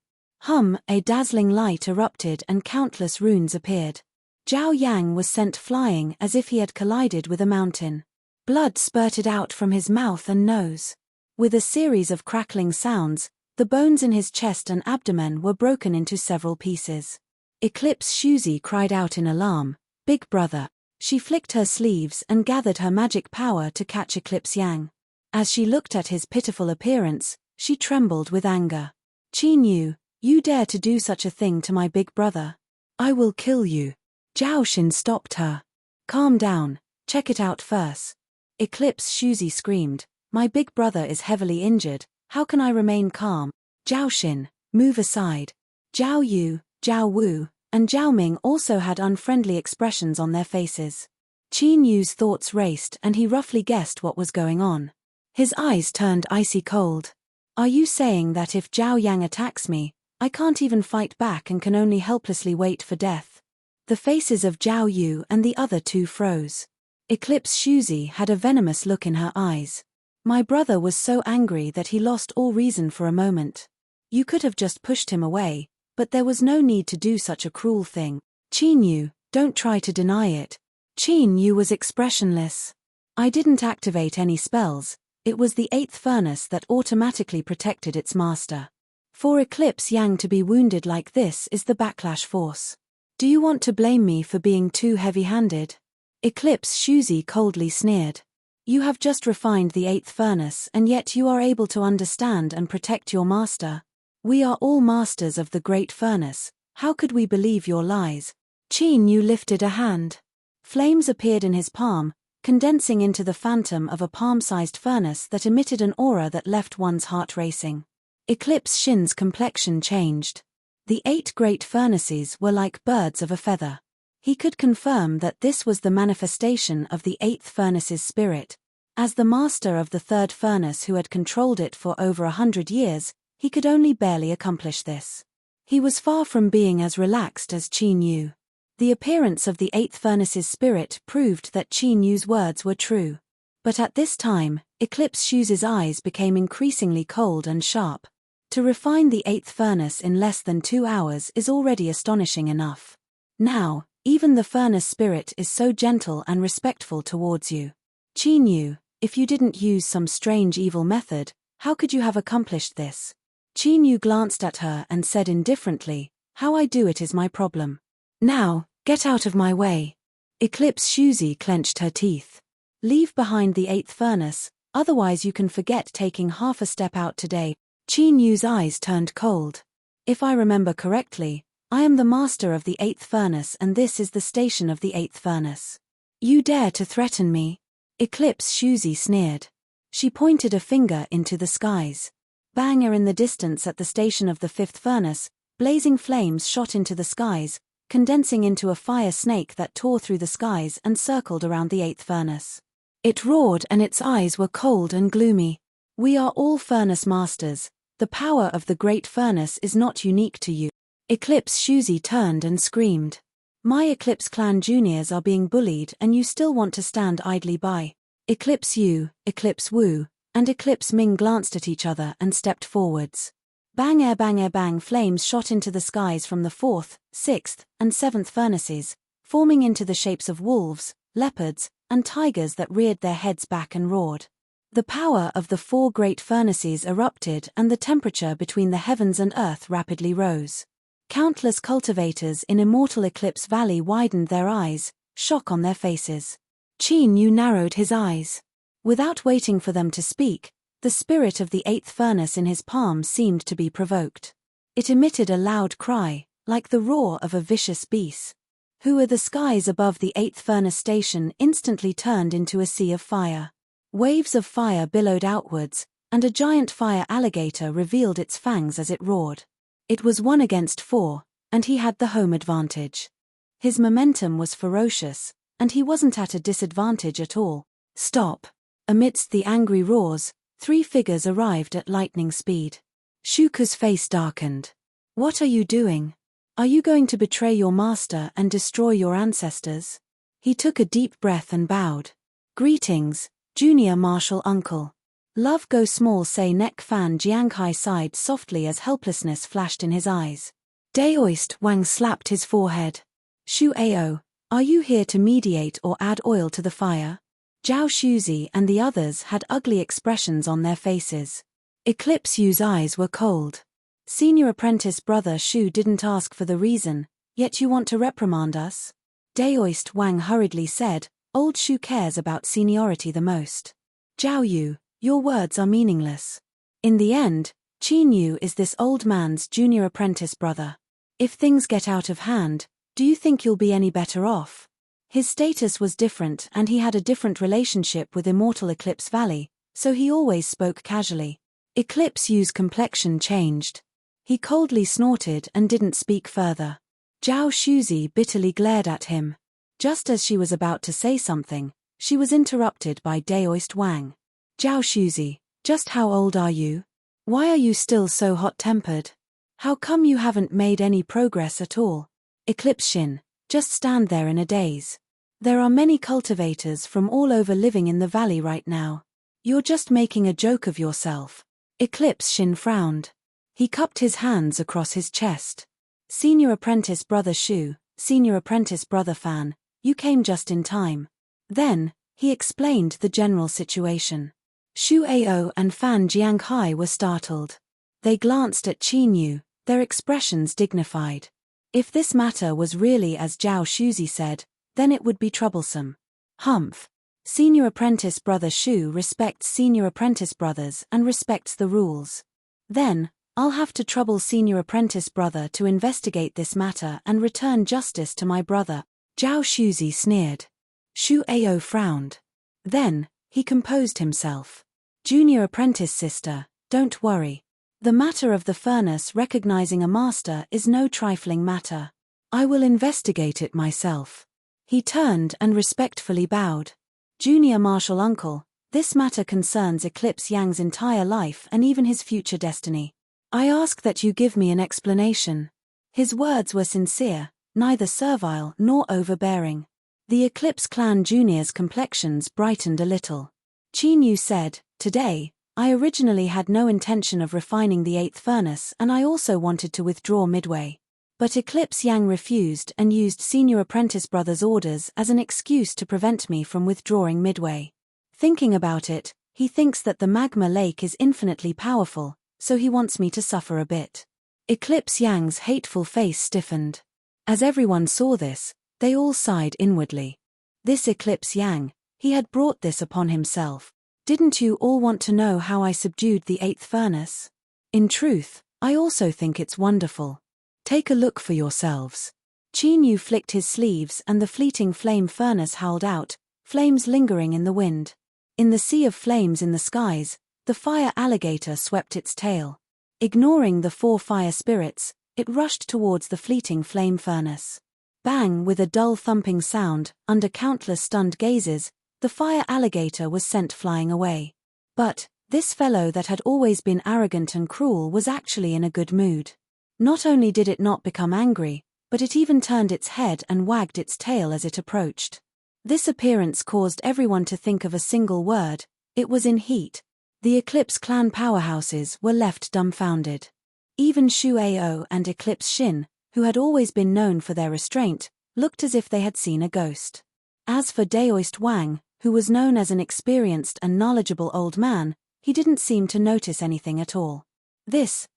A dazzling light erupted and countless runes appeared. Zhao Yang was sent flying as if he had collided with a mountain. Blood spurted out from his mouth and nose. With a series of crackling sounds, the bones in his chest and abdomen were broken into several pieces. Eclipse Shoes cried out in alarm, Big brother. She flicked her sleeves and gathered her magic power to catch Eclipse Yang. As she looked at his pitiful appearance, she trembled with anger. Qin Yu, you dare to do such a thing to my big brother? I will kill you. Zhao Xin stopped her. Calm down, check it out first. Eclipse Shoes screamed, my big brother is heavily injured, how can I remain calm? Zhao Xin, move aside. Zhao Yu, Zhao Wu, and Zhao Ming also had unfriendly expressions on their faces. Qin Yu's thoughts raced and he roughly guessed what was going on. His eyes turned icy cold. Are you saying that if Zhao Yang attacks me, I can't even fight back and can only helplessly wait for death? The faces of Zhao Yu and the other two froze. Eclipse Shoes had a venomous look in her eyes. My brother was so angry that he lost all reason for a moment. You could have just pushed him away, but there was no need to do such a cruel thing. Qin Yu, don't try to deny it. Qin Yu was expressionless. I didn't activate any spells, it was the 8th furnace that automatically protected its master. For Eclipse Yang to be wounded like this is the backlash force. Do you want to blame me for being too heavy-handed? Eclipse Shoes coldly sneered. You have just refined the 8th furnace and yet you are able to understand and protect your master. We are all masters of the great furnace, how could we believe your lies? Qin Yu lifted a hand. Flames appeared in his palm, condensing into the phantom of a palm-sized furnace that emitted an aura that left one's heart racing. Eclipse Shin's complexion changed. The 8 great furnaces were like birds of a feather. He could confirm that this was the manifestation of the 8th furnace's spirit. As the master of the 3rd furnace who had controlled it for over 100 years, he could only barely accomplish this. He was far from being as relaxed as Qin Yu. The appearance of the 8th furnace's spirit proved that Qin Yu's words were true. But at this time, Eclipse Shoes' eyes became increasingly cold and sharp. To refine the 8th furnace in less than 2 hours is already astonishing enough. Now, even the furnace spirit is so gentle and respectful towards you. Qin Yu, if you didn't use some strange evil method, how could you have accomplished this? Qin Yu glanced at her and said indifferently, how I do it is my problem. Now, get out of my way. Eclipse Shuzi clenched her teeth. Leave behind the 8th furnace, otherwise you can forget taking half a step out today. Qin Yu's eyes turned cold. If I remember correctly, I am the master of the 8th furnace and this is the station of the 8th furnace. You dare to threaten me? Eclipse Shuzi sneered. She pointed a finger into the skies. Banger in the distance at the station of the 5th furnace, blazing flames shot into the skies, condensing into a fire snake that tore through the skies and circled around the 8th furnace. It roared and its eyes were cold and gloomy. We are all furnace masters. The power of the great furnace is not unique to you. Eclipse Shuzi turned and screamed. My Eclipse clan juniors are being bullied and you still want to stand idly by. Eclipse Yu, Eclipse Wu, and Eclipse Ming glanced at each other and stepped forwards. Bang, bang, flames shot into the skies from the 4th, 6th, and 7th furnaces, forming into the shapes of wolves, leopards, and tigers that reared their heads back and roared. The power of the 4 great furnaces erupted and the temperature between the heavens and earth rapidly rose. Countless cultivators in Immortal Eclipse Valley widened their eyes, shock on their faces. Qin Yu narrowed his eyes. Without waiting for them to speak, the spirit of the 8th furnace in his palm seemed to be provoked. It emitted a loud cry, like the roar of a vicious beast. The skies above the 8th furnace station instantly turned into a sea of fire. Waves of fire billowed outwards, and a giant fire alligator revealed its fangs as it roared. It was 1 against 4, and he had the home advantage. His momentum was ferocious, and he wasn't at a disadvantage at all. Stop! Amidst the angry roars, 3 figures arrived at lightning speed. Shuku's face darkened. What are you doing? Are you going to betray your master and destroy your ancestors? He took a deep breath and bowed. Greetings, Junior Martial Uncle. Love go small say neck fan Jianghai sighed softly as helplessness flashed in his eyes. Daoist Wang slapped his forehead. Shu Ao, are you here to mediate or add oil to the fire? Zhao Shuzi and the others had ugly expressions on their faces. Eclipse Yu's eyes were cold. Senior apprentice brother Shu didn't ask for the reason, yet you want to reprimand us? Daoist Wang hurriedly said, old Shu cares about seniority the most. Zhao Yu, your words are meaningless. In the end, Qin Yu is this old man's junior apprentice brother. If things get out of hand, do you think you'll be any better off? His status was different and he had a different relationship with Immortal Eclipse Valley, so he always spoke casually. Eclipse Yu's complexion changed. He coldly snorted and didn't speak further. Zhao Shuzi bitterly glared at him. Just as she was about to say something, she was interrupted by Daoist Wang. Zhao Shuzi, just how old are you? Why are you still so hot-tempered? How come you haven't made any progress at all? Eclipse Shin, just stand there in a daze. There are many cultivators from all over living in the valley right now. You're just making a joke of yourself. Eclipse Shin frowned. He cupped his hands across his chest. Senior apprentice brother Shu, senior apprentice brother Fan, you came just in time. Then, he explained the general situation. Shu Ao and Fan Jianghai were startled. They glanced at Qin Yu, their expressions dignified. If this matter was really as Zhao Shuzi said, then it would be troublesome. Humph. Senior apprentice brother Shu respects senior apprentice brothers and respects the rules. Then, I'll have to trouble senior apprentice brother to investigate this matter and return justice to my brother. Zhao Shuzi sneered. Shu Ao frowned. Then, he composed himself. Junior apprentice sister, don't worry. The matter of the furnace recognizing a master is no trifling matter. I will investigate it myself. He turned and respectfully bowed. Junior Martial Uncle, this matter concerns Eclipse Yang's entire life and even his future destiny. I ask that you give me an explanation. His words were sincere, neither servile nor overbearing. The Eclipse clan juniors' complexions brightened a little. Qin Yu said, today, I originally had no intention of refining the 8th furnace, and I also wanted to withdraw midway. But Eclipse Yang refused and used Senior Apprentice Brother's orders as an excuse to prevent me from withdrawing midway. Thinking about it, he thinks that the magma lake is infinitely powerful, so he wants me to suffer a bit. Eclipse Yang's hateful face stiffened. As everyone saw this, they all sighed inwardly. This Eclipse Yang, he had brought this upon himself. Didn't you all want to know how I subdued the 8th furnace? In truth, I also think it's wonderful. Take a look for yourselves. Qin Yu flicked his sleeves and the fleeting flame furnace howled out, flames lingering in the wind. In the sea of flames in the skies, the fire alligator swept its tail. Ignoring the 4 fire spirits, it rushed towards the fleeting flame furnace. Bang! With a dull thumping sound, under countless stunned gazes, the fire alligator was sent flying away. But this fellow that had always been arrogant and cruel was actually in a good mood. Not only did it not become angry, but it even turned its head and wagged its tail as it approached. This appearance caused everyone to think of a single word: it was in heat. The Eclipse clan powerhouses were left dumbfounded. Even Shu Ao and Eclipse Shin, who had always been known for their restraint, looked as if they had seen a ghost. As for Daoist Wang, who was known as an experienced and knowledgeable old man, he didn't seem to notice anything at all. This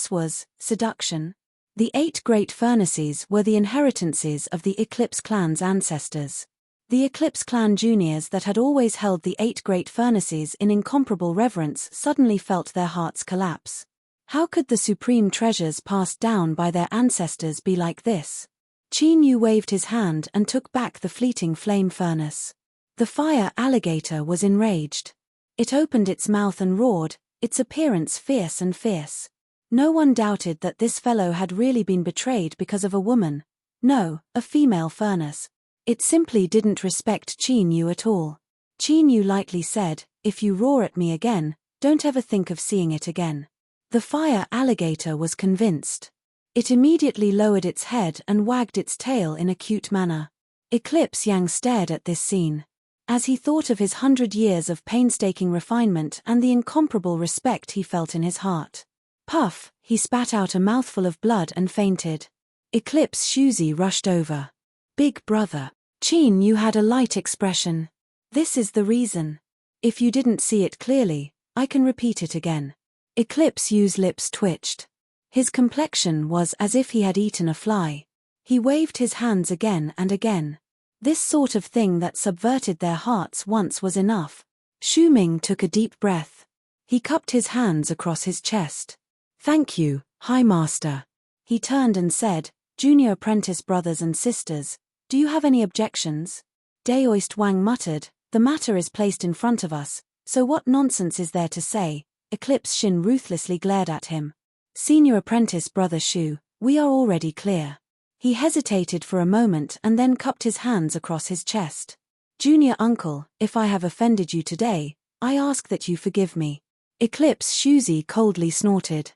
was seduction. The 8 great furnaces were the inheritances of the Eclipse clan's ancestors. The Eclipse clan juniors that had always held the 8 great furnaces in incomparable reverence suddenly felt their hearts collapse. How could the supreme treasures passed down by their ancestors be like this? Qin Yu waved his hand and took back the fleeting flame furnace. The fire alligator was enraged. It opened its mouth and roared, its appearance fierce and fierce. No one doubted that this fellow had really been betrayed because of a woman. No, a female furnace. It simply didn't respect Qin Yu at all. Qin Yu lightly said, "If you roar at me again, don't ever think of seeing it again." The fire alligator was convinced. It immediately lowered its head and wagged its tail in a cute manner. Eclipse Yang stared at this scene. As he thought of his 100 years of painstaking refinement and the incomparable respect he felt in his heart. Puff, he spat out a mouthful of blood and fainted. Eclipse Shuzi rushed over. "Big brother." Qin Yu had a light expression. "This is the reason. If you didn't see it clearly, I can repeat it again." Eclipse Yu's lips twitched. His complexion was as if he had eaten a fly. He waved his hands again and again. This sort of thing that subverted their hearts once was enough. Shu Ming took a deep breath. He cupped his hands across his chest. "Thank you, High Master." He turned and said, "Junior apprentice brothers and sisters, do you have any objections?" Daoist Wang muttered, "The matter is placed in front of us, so what nonsense is there to say?" Eclipse Shin ruthlessly glared at him. "Senior apprentice brother Shu, we are already clear." He hesitated for a moment and then cupped his hands across his chest. "Junior uncle, if I have offended you today, I ask that you forgive me." Eclipse Shuzi coldly snorted.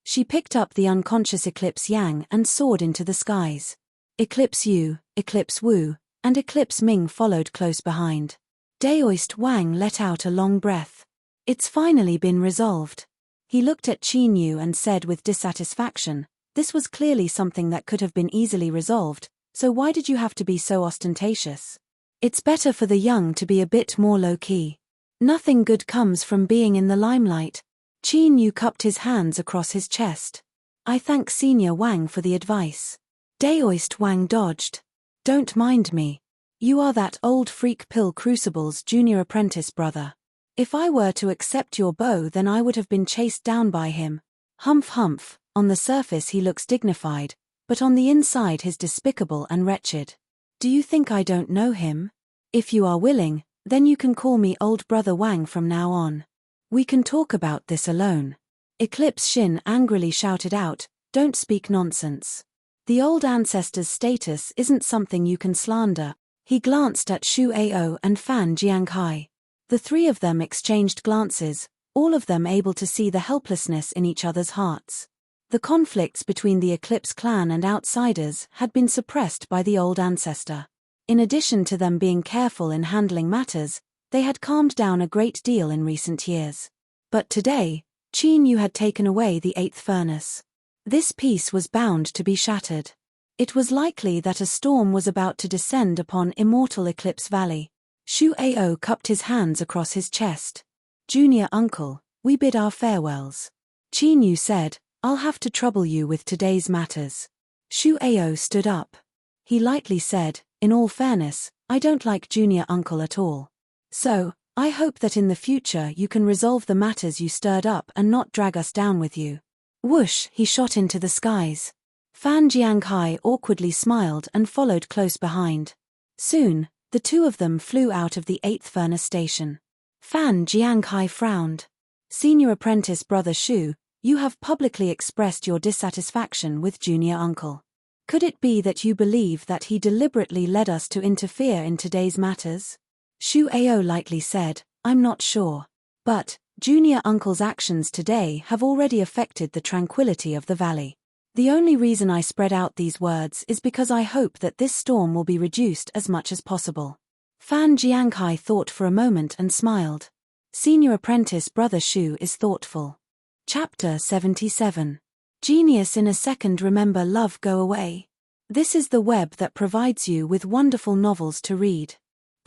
She picked up the unconscious Eclipse Yang and soared into the skies. Eclipse Yu, Eclipse Wu, and Eclipse Ming followed close behind. Daoist Wang let out a long breath. It's finally been resolved. He looked at Qin Yu and said with dissatisfaction, "This was clearly something that could have been easily resolved, so why did you have to be so ostentatious? It's better for the young to be a bit more low-key. Nothing good comes from being in the limelight." Qin Yu cupped his hands across his chest. "I thank Senior Wang for the advice." Daoist Wang dodged. "Don't mind me. You are that old freak Pill Crucible's junior apprentice brother. If I were to accept your bow, then I would have been chased down by him. Humph humph, on the surface he looks dignified, but on the inside he's despicable and wretched. Do you think I don't know him? If you are willing, then you can call me Old Brother Wang from now on. We can talk about this alone." Eclipse Shin angrily shouted out, "Don't speak nonsense. The old ancestor's status isn't something you can slander." He glanced at Shu Ao and Fan Jianghai. The 3 of them exchanged glances, all of them able to see the helplessness in each other's hearts. The conflicts between the Eclipse clan and outsiders had been suppressed by the old ancestor. In addition to them being careful in handling matters, they had calmed down a great deal in recent years. But today, Qin Yu had taken away the 8th furnace. This peace was bound to be shattered. It was likely that a storm was about to descend upon immortal Eclipse Valley. Shu Ao cupped his hands across his chest. "Junior uncle, we bid our farewells." Qin Yu said, "I'll have to trouble you with today's matters." Shu Ao stood up. He lightly said, "In all fairness, I don't like junior uncle at all. So, I hope that in the future you can resolve the matters you stirred up and not drag us down with you." Whoosh, he shot into the skies. Fan Jiankai awkwardly smiled and followed close behind. Soon, the two of them flew out of the 8th furnace station. Fan Jiankai frowned. "Senior apprentice brother Shu, you have publicly expressed your dissatisfaction with junior uncle. Could it be that you believe that he deliberately led us to interfere in today's matters?" Shu Ao lightly said, "I'm not sure. But, junior uncle's actions today have already affected the tranquility of the valley. The only reason I spread out these words is because I hope that this storm will be reduced as much as possible." Fan Jiankai thought for a moment and smiled. Senior apprentice brother Shu is thoughtful. Chapter 77. Genius in a second. Remember love go away. This is the web that provides you with wonderful novels to read.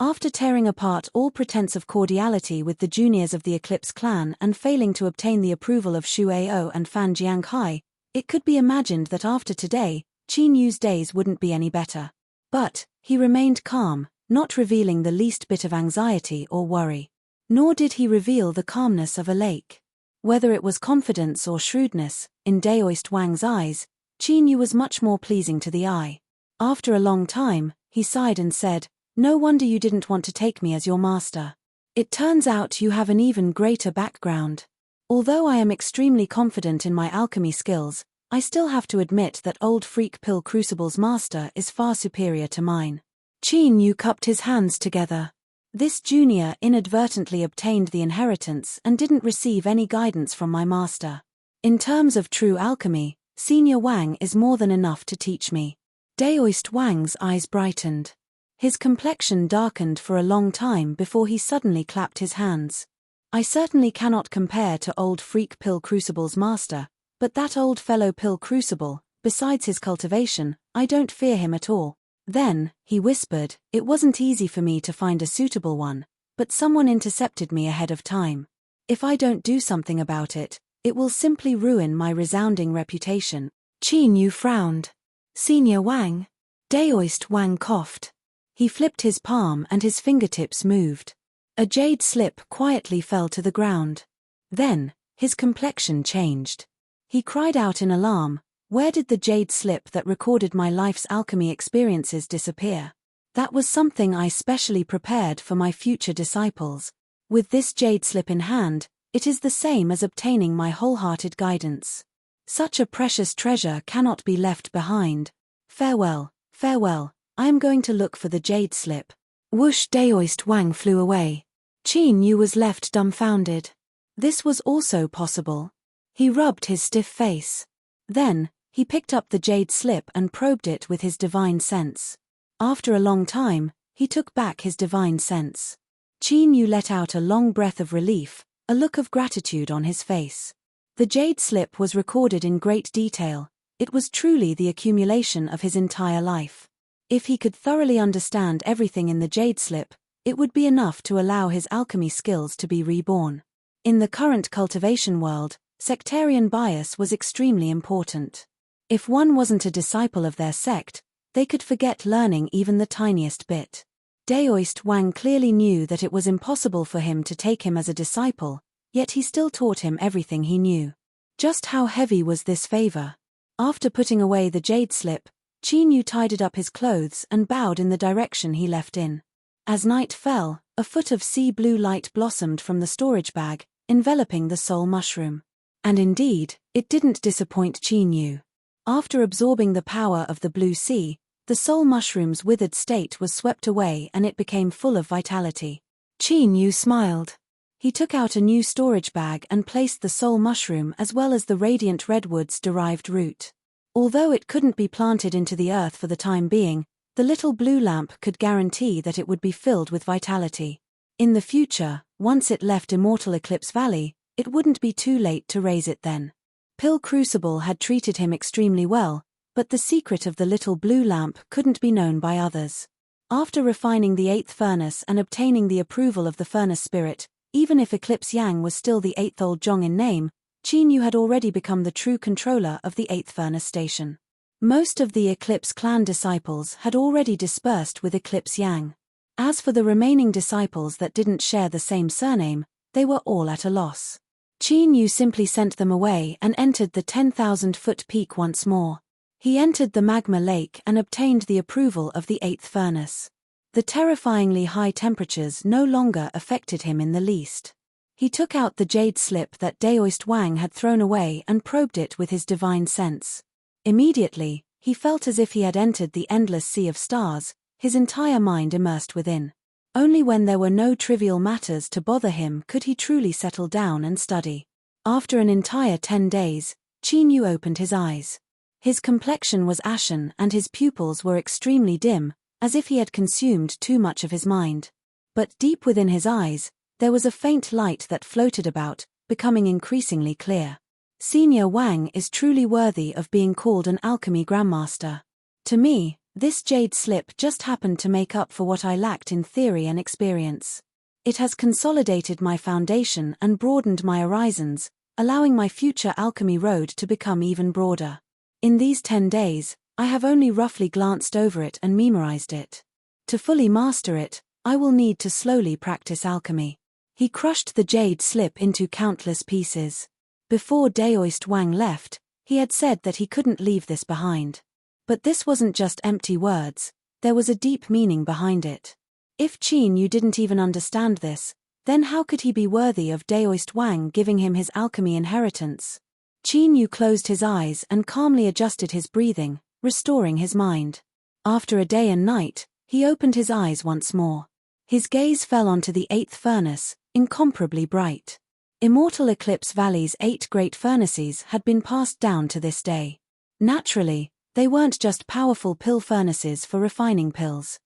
After tearing apart all pretense of cordiality with the juniors of the Eclipse clan and failing to obtain the approval of Shu Ao and Fan Jiankai, it could be imagined that after today, Qin Yu's days wouldn't be any better. But, he remained calm, not revealing the least bit of anxiety or worry. Nor did he reveal the calmness of a lake. Whether it was confidence or shrewdness, in Daoist Wang's eyes, Qin Yu was much more pleasing to the eye. After a long time, he sighed and said, "No wonder you didn't want to take me as your master. It turns out you have an even greater background. Although I am extremely confident in my alchemy skills, I still have to admit that old freak Pill Crucible's master is far superior to mine." Qin Yu cupped his hands together. This junior inadvertently obtained the inheritance and didn't receive any guidance from my master. In terms of true alchemy, Senior Wang is more than enough to teach me. Daoist Wang's eyes brightened. His complexion darkened for a long time before he suddenly clapped his hands. "I certainly cannot compare to old freak Pill Crucible's master, but that old fellow Pill Crucible, besides his cultivation, I don't fear him at all." Then, he whispered, "It wasn't easy for me to find a suitable one, but someone intercepted me ahead of time. If I don't do something about it, it will simply ruin my resounding reputation." Qin Yu frowned. "Senior Wang?" Daoist Wang coughed. He flipped his palm and his fingertips moved. A jade slip quietly fell to the ground. Then, his complexion changed. He cried out in alarm, "Where did the jade slip that recorded my life's alchemy experiences disappear? That was something I specially prepared for my future disciples. With this jade slip in hand, it is the same as obtaining my wholehearted guidance. Such a precious treasure cannot be left behind. Farewell, farewell, I am going to look for the jade slip." Whoosh, Daoist Wang flew away. Qin Yu was left dumbfounded. This was also possible. He rubbed his stiff face. Then, he picked up the jade slip and probed it with his divine sense. After a long time, he took back his divine sense. Qin Yu let out a long breath of relief, a look of gratitude on his face. The jade slip was recorded in great detail. It was truly the accumulation of his entire life. If he could thoroughly understand everything in the jade slip, it would be enough to allow his alchemy skills to be reborn. In the current cultivation world, sectarian bias was extremely important. If one wasn't a disciple of their sect, they could forget learning even the tiniest bit. Daoist Wang clearly knew that it was impossible for him to take him as a disciple, yet he still taught him everything he knew. Just how heavy was this favor? After putting away the jade slip, Qin Yu tidied up his clothes and bowed in the direction he left in. As night fell, a foot of sea blue light blossomed from the storage bag, enveloping the soul mushroom. And indeed, it didn't disappoint Qin Yu. After absorbing the power of the blue sea, the soul mushroom's withered state was swept away and it became full of vitality. Qin Yu smiled. He took out a new storage bag and placed the soul mushroom as well as the radiant redwood's derived root. Although it couldn't be planted into the earth for the time being, the little blue lamp could guarantee that it would be filled with vitality. In the future, once it left Immortal Eclipse Valley, It wouldn't be too late to raise it then. Pill Crucible had treated him extremely well, but the secret of the little blue lamp couldn't be known by others. After refining the 8th furnace and obtaining the approval of the furnace spirit, even if Eclipse Yang was still the 8th old Zhong in name, Qin Yu had already become the true controller of the 8th furnace station. Most of the Eclipse clan disciples had already dispersed with Eclipse Yang. As for the remaining disciples that didn't share the same surname, they were all at a loss. Qin Yu simply sent them away and entered the 10,000-foot peak once more. He entered the magma lake and obtained the approval of the 8th furnace. The terrifyingly high temperatures no longer affected him in the least. He took out the jade slip that Daoist Wang had thrown away and probed it with his divine sense. Immediately, he felt as if he had entered the endless sea of stars, his entire mind immersed within. Only when there were no trivial matters to bother him could he truly settle down and study. After an entire 10 days, Qin Yu opened his eyes. His complexion was ashen and his pupils were extremely dim, as if he had consumed too much of his mind. But deep within his eyes, there was a faint light that floated about, becoming increasingly clear. Senior Wang is truly worthy of being called an alchemy grandmaster. To me, this jade slip just happened to make up for what I lacked in theory and experience. It has consolidated my foundation and broadened my horizons, allowing my future alchemy road to become even broader. In these 10 days, I have only roughly glanced over it and memorized it. To fully master it, I will need to slowly practice alchemy. He crushed the jade slip into countless pieces. Before Daoist Wang left, he had said that he couldn't leave this behind. But this wasn't just empty words, there was a deep meaning behind it. If Qin Yu didn't even understand this, then how could he be worthy of Daoist Wang giving him his alchemy inheritance? Qin Yu closed his eyes and calmly adjusted his breathing, restoring his mind. After a day and night, he opened his eyes once more. His gaze fell onto the 8th furnace, incomparably bright. Immortal Eclipse Valley's 8 great furnaces had been passed down to this day. Naturally, they weren't just powerful pill furnaces for refining pills.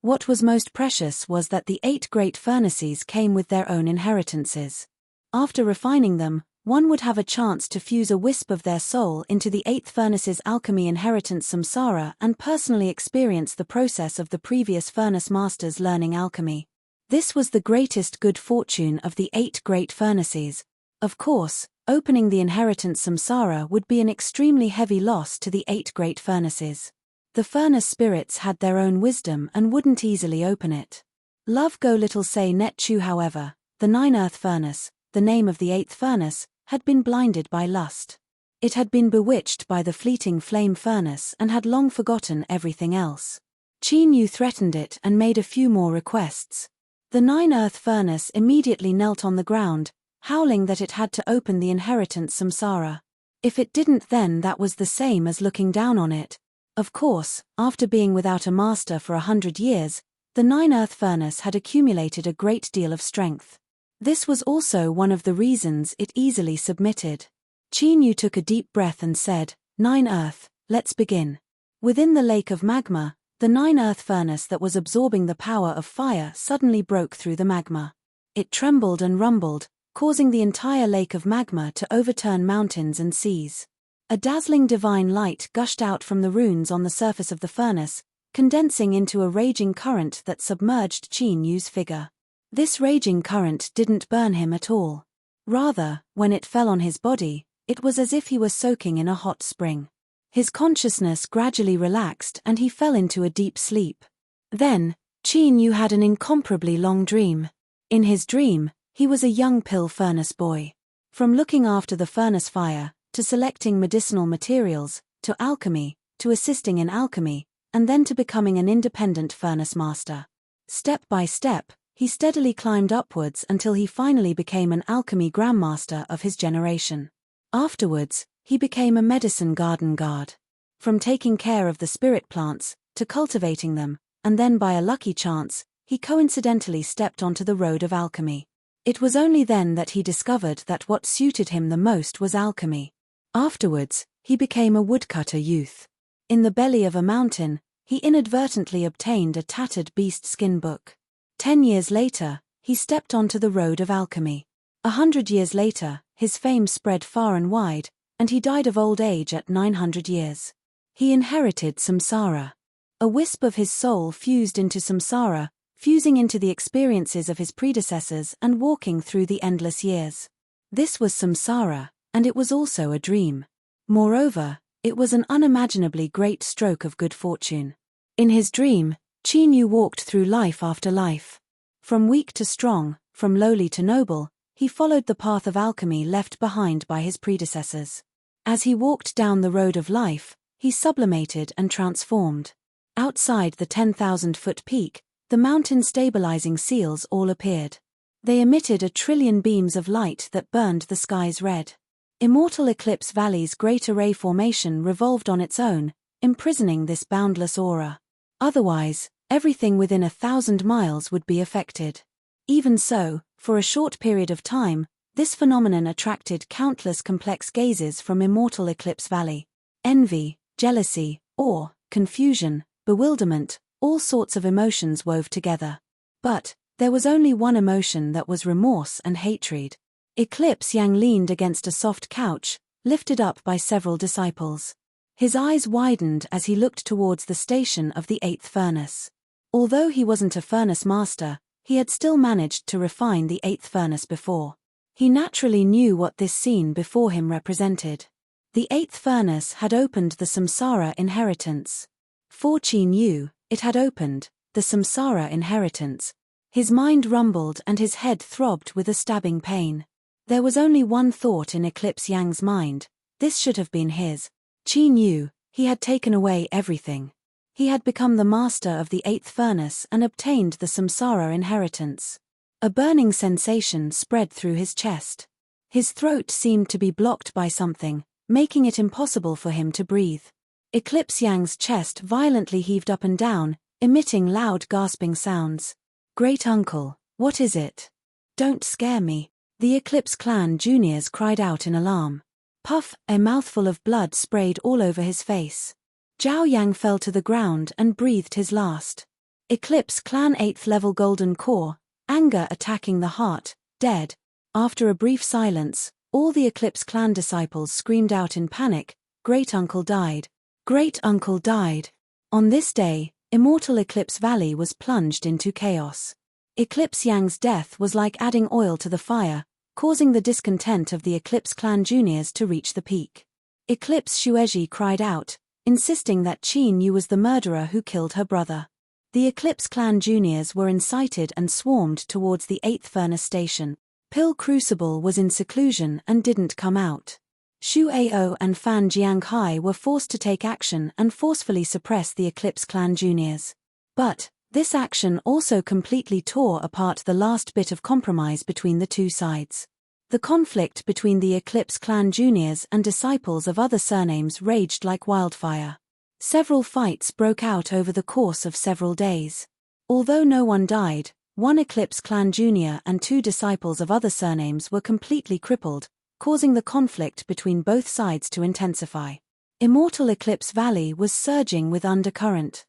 What was most precious was that the 8 great furnaces came with their own inheritances. After refining them, one would have a chance to fuse a wisp of their soul into the 8th furnace's alchemy inheritance samsara and personally experience the process of the previous furnace masters learning alchemy. This was the greatest good fortune of the 8 great furnaces. Of course, opening the inheritance samsara would be an extremely heavy loss to the 8 great furnaces. The furnace spirits had their own wisdom and wouldn't easily open it. Love Go Little Say Net Chu, however, the 9 earth furnace, the name of the 8th furnace, had been blinded by lust. It had been bewitched by the fleeting flame furnace and had long forgotten everything else. Qin Yu threatened it and made a few more requests. The 9 earth furnace immediately knelt on the ground, howling that it had to open the inheritance samsara. If it didn't, then that was the same as looking down on it. Of course, after being without a master for 100 years, the 9 earth furnace had accumulated a great deal of strength. This was also one of the reasons it easily submitted. Qin Yu took a deep breath and said, 9 earth, let's begin. Within the lake of magma, the 9 earth furnace that was absorbing the power of fire suddenly broke through the magma. It trembled and rumbled, causing the entire lake of magma to overturn mountains and seas. A dazzling divine light gushed out from the runes on the surface of the furnace, condensing into a raging current that submerged Qin Yu's figure. This raging current didn't burn him at all. Rather, when it fell on his body, it was as if he was soaking in a hot spring. His consciousness gradually relaxed and he fell into a deep sleep. Then, Qin Yu had an incomparably long dream. In his dream, he was a young pill furnace boy. From looking after the furnace fire, to selecting medicinal materials, to alchemy, to assisting in alchemy, and then to becoming an independent furnace master. Step by step, he steadily climbed upwards until he finally became an alchemy grandmaster of his generation. Afterwards, he became a medicine garden guard. From taking care of the spirit plants, to cultivating them, and then by a lucky chance, he coincidentally stepped onto the road of alchemy. It was only then that he discovered that what suited him the most was alchemy. Afterwards, he became a woodcutter youth. In the belly of a mountain, he inadvertently obtained a tattered beast skin book. 10 years later, he stepped onto the road of alchemy. 100 years later, his fame spread far and wide, and he died of old age at 900 years. He inherited samsara. A wisp of his soul fused into samsara, fusing into the experiences of his predecessors and walking through the endless years. This was samsara, and it was also a dream. Moreover, it was an unimaginably great stroke of good fortune. In his dream, Chinyu walked through life after life. From weak to strong, from lowly to noble, he followed the path of alchemy left behind by his predecessors. As he walked down the road of life, he sublimated and transformed. Outside the 10,000-foot peak, the mountain-stabilizing seals all appeared. They emitted 1,000,000,000,000 beams of light that burned the skies red. Immortal Eclipse Valley's great array formation revolved on its own, imprisoning this boundless aura. Otherwise, everything within 1,000 miles would be affected. Even so, for a short period of time, this phenomenon attracted countless complex gazes from Immortal Eclipse Valley. Envy, jealousy, awe, confusion, bewilderment, all sorts of emotions wove together. But there was only one emotion that was remorse and hatred. Eclipse Yang leaned against a soft couch, lifted up by several disciples. His eyes widened as he looked towards the station of the 8th furnace. Although he wasn't a furnace master, he had still managed to refine the 8th furnace before. He naturally knew what this scene before him represented. The 8th furnace had opened the samsara inheritance. For Chinyu, it had opened the samsara inheritance. His mind rumbled and his head throbbed with a stabbing pain. There was only one thought in Eclipse Yang's mind: this should have been his. Chinyu, he had taken away everything. He had become the master of the 8th furnace and obtained the samsara inheritance. A burning sensation spread through his chest. His throat seemed to be blocked by something, making it impossible for him to breathe. Eclipse Yang's chest violently heaved up and down, emitting loud gasping sounds. "Great uncle, what is it? Don't scare me," the Eclipse clan juniors cried out in alarm. Puff, a mouthful of blood sprayed all over his face. Zhao Yang fell to the ground and breathed his last. Eclipse clan 8th level golden core, anger attacking the heart, dead. After a brief silence, all the Eclipse clan disciples screamed out in panic, "Great uncle died! Great uncle died!" On this day, Immortal Eclipse Valley was plunged into chaos. Eclipse Yang's death was like adding oil to the fire, causing the discontent of the Eclipse clan juniors to reach the peak. Eclipse Shueji cried out, insisting that Qin Yu was the murderer who killed her brother. The Eclipse clan juniors were incited and swarmed towards the 8th furnace station. Pill Crucible was in seclusion and didn't come out. Xu Ao and Fan Jianghai were forced to take action and forcefully suppress the Eclipse clan juniors. But this action also completely tore apart the last bit of compromise between the two sides. The conflict between the Eclipse clan juniors and disciples of other surnames raged like wildfire. Several fights broke out over the course of several days. Although no one died, one Eclipse clan junior and 2 disciples of other surnames were completely crippled, causing the conflict between both sides to intensify. Immortal Eclipse Valley was surging with undercurrent.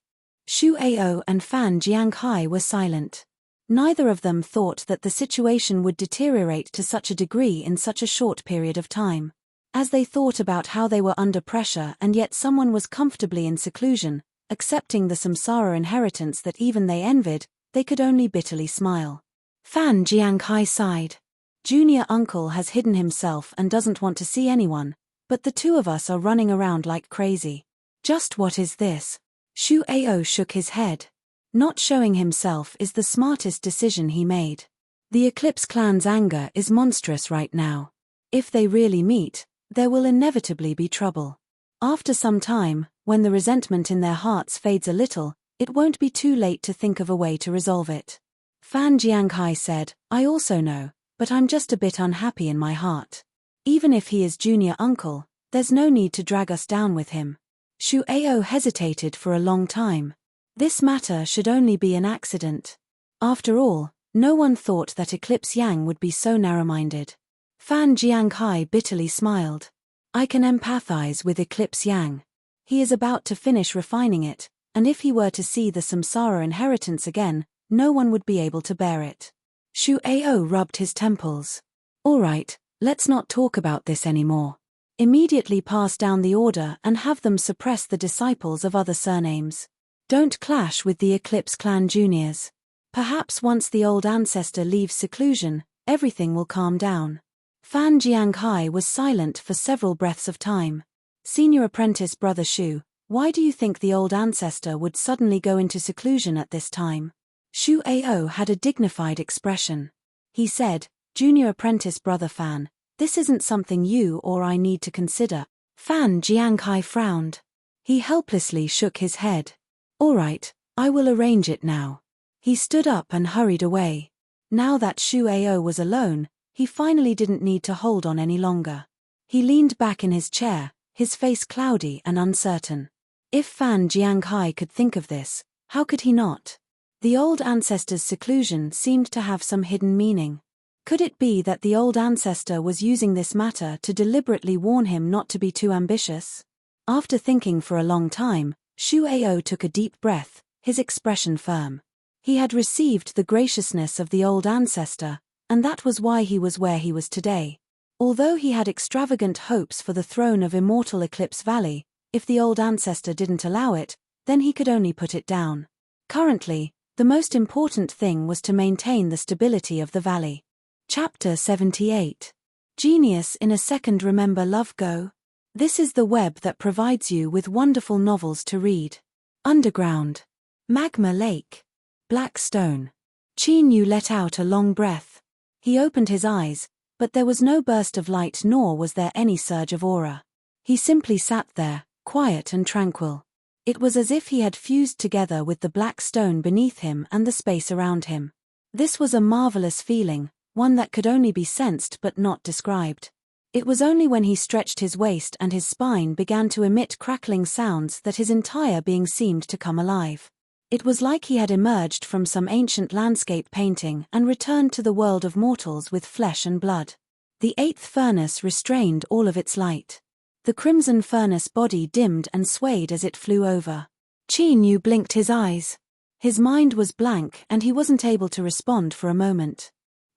Xu Ao and Fan Jianghai were silent. Neither of them thought that the situation would deteriorate to such a degree in such a short period of time. As they thought about how they were under pressure and yet someone was comfortably in seclusion, accepting the samsara inheritance that even they envied, they could only bitterly smile. Fan Jianghai sighed. "Junior uncle has hidden himself and doesn't want to see anyone, but the two of us are running around like crazy. Just what is this?" Xu Ao shook his head. Not showing himself is the smartest decision he made. The Eclipse clan's anger is monstrous right now. If they really meet, there will inevitably be trouble. After some time, when the resentment in their hearts fades a little, it won't be too late to think of a way to resolve it. Fan Jianghai said, "I also know, but I'm just a bit unhappy in my heart. Even if he is junior uncle, there's no need to drag us down with him." Xu Ao hesitated for a long time. This matter should only be an accident. After all, no one thought that Eclipse Yang would be so narrow-minded. Fan Jianghai bitterly smiled. "I can empathize with Eclipse Yang. He is about to finish refining it, and if he were to see the samsara inheritance again, no one would be able to bear it." Xu Ao rubbed his temples. Alright, let's not talk about this anymore. Immediately pass down the order and have them suppress the disciples of other surnames. Don't clash with the Eclipse clan juniors. Perhaps once the old ancestor leaves seclusion, everything will calm down. Fan Jianghai was silent for several breaths of time. Senior apprentice Brother Shu, why do you think the old ancestor would suddenly go into seclusion at this time? Shu Ao had a dignified expression. He said, Junior apprentice Brother Fan, this isn't something you or I need to consider. Fan Jianghai frowned. He helplessly shook his head. Alright, I will arrange it now. He stood up and hurried away. Now that Shu Ao was alone, he finally didn't need to hold on any longer. He leaned back in his chair, his face cloudy and uncertain. If Fan Jianghai could think of this, how could he not? The old ancestor's seclusion seemed to have some hidden meaning. Could it be that the old ancestor was using this matter to deliberately warn him not to be too ambitious? After thinking for a long time, Shu Ao took a deep breath, his expression firm. He had received the graciousness of the old ancestor, and that was why he was where he was today. Although he had extravagant hopes for the throne of immortal Eclipse Valley, if the old ancestor didn't allow it, then he could only put it down. Currently, the most important thing was to maintain the stability of the valley. Chapter 78. Genius in a Second. Remember Love Go? This is the web that provides you with wonderful novels to read. Underground. Magma Lake. Black Stone. Qin Yu let out a long breath. He opened his eyes, but there was no burst of light nor was there any surge of aura. He simply sat there, quiet and tranquil. It was as if he had fused together with the black stone beneath him and the space around him. This was a marvelous feeling, one that could only be sensed but not described. It was only when he stretched his waist and his spine began to emit crackling sounds that his entire being seemed to come alive. It was like he had emerged from some ancient landscape painting and returned to the world of mortals with flesh and blood. The eighth furnace restrained all of its light. The crimson furnace body dimmed and swayed as it flew over. Qin Yu blinked his eyes. His mind was blank and he wasn't able to respond for a moment.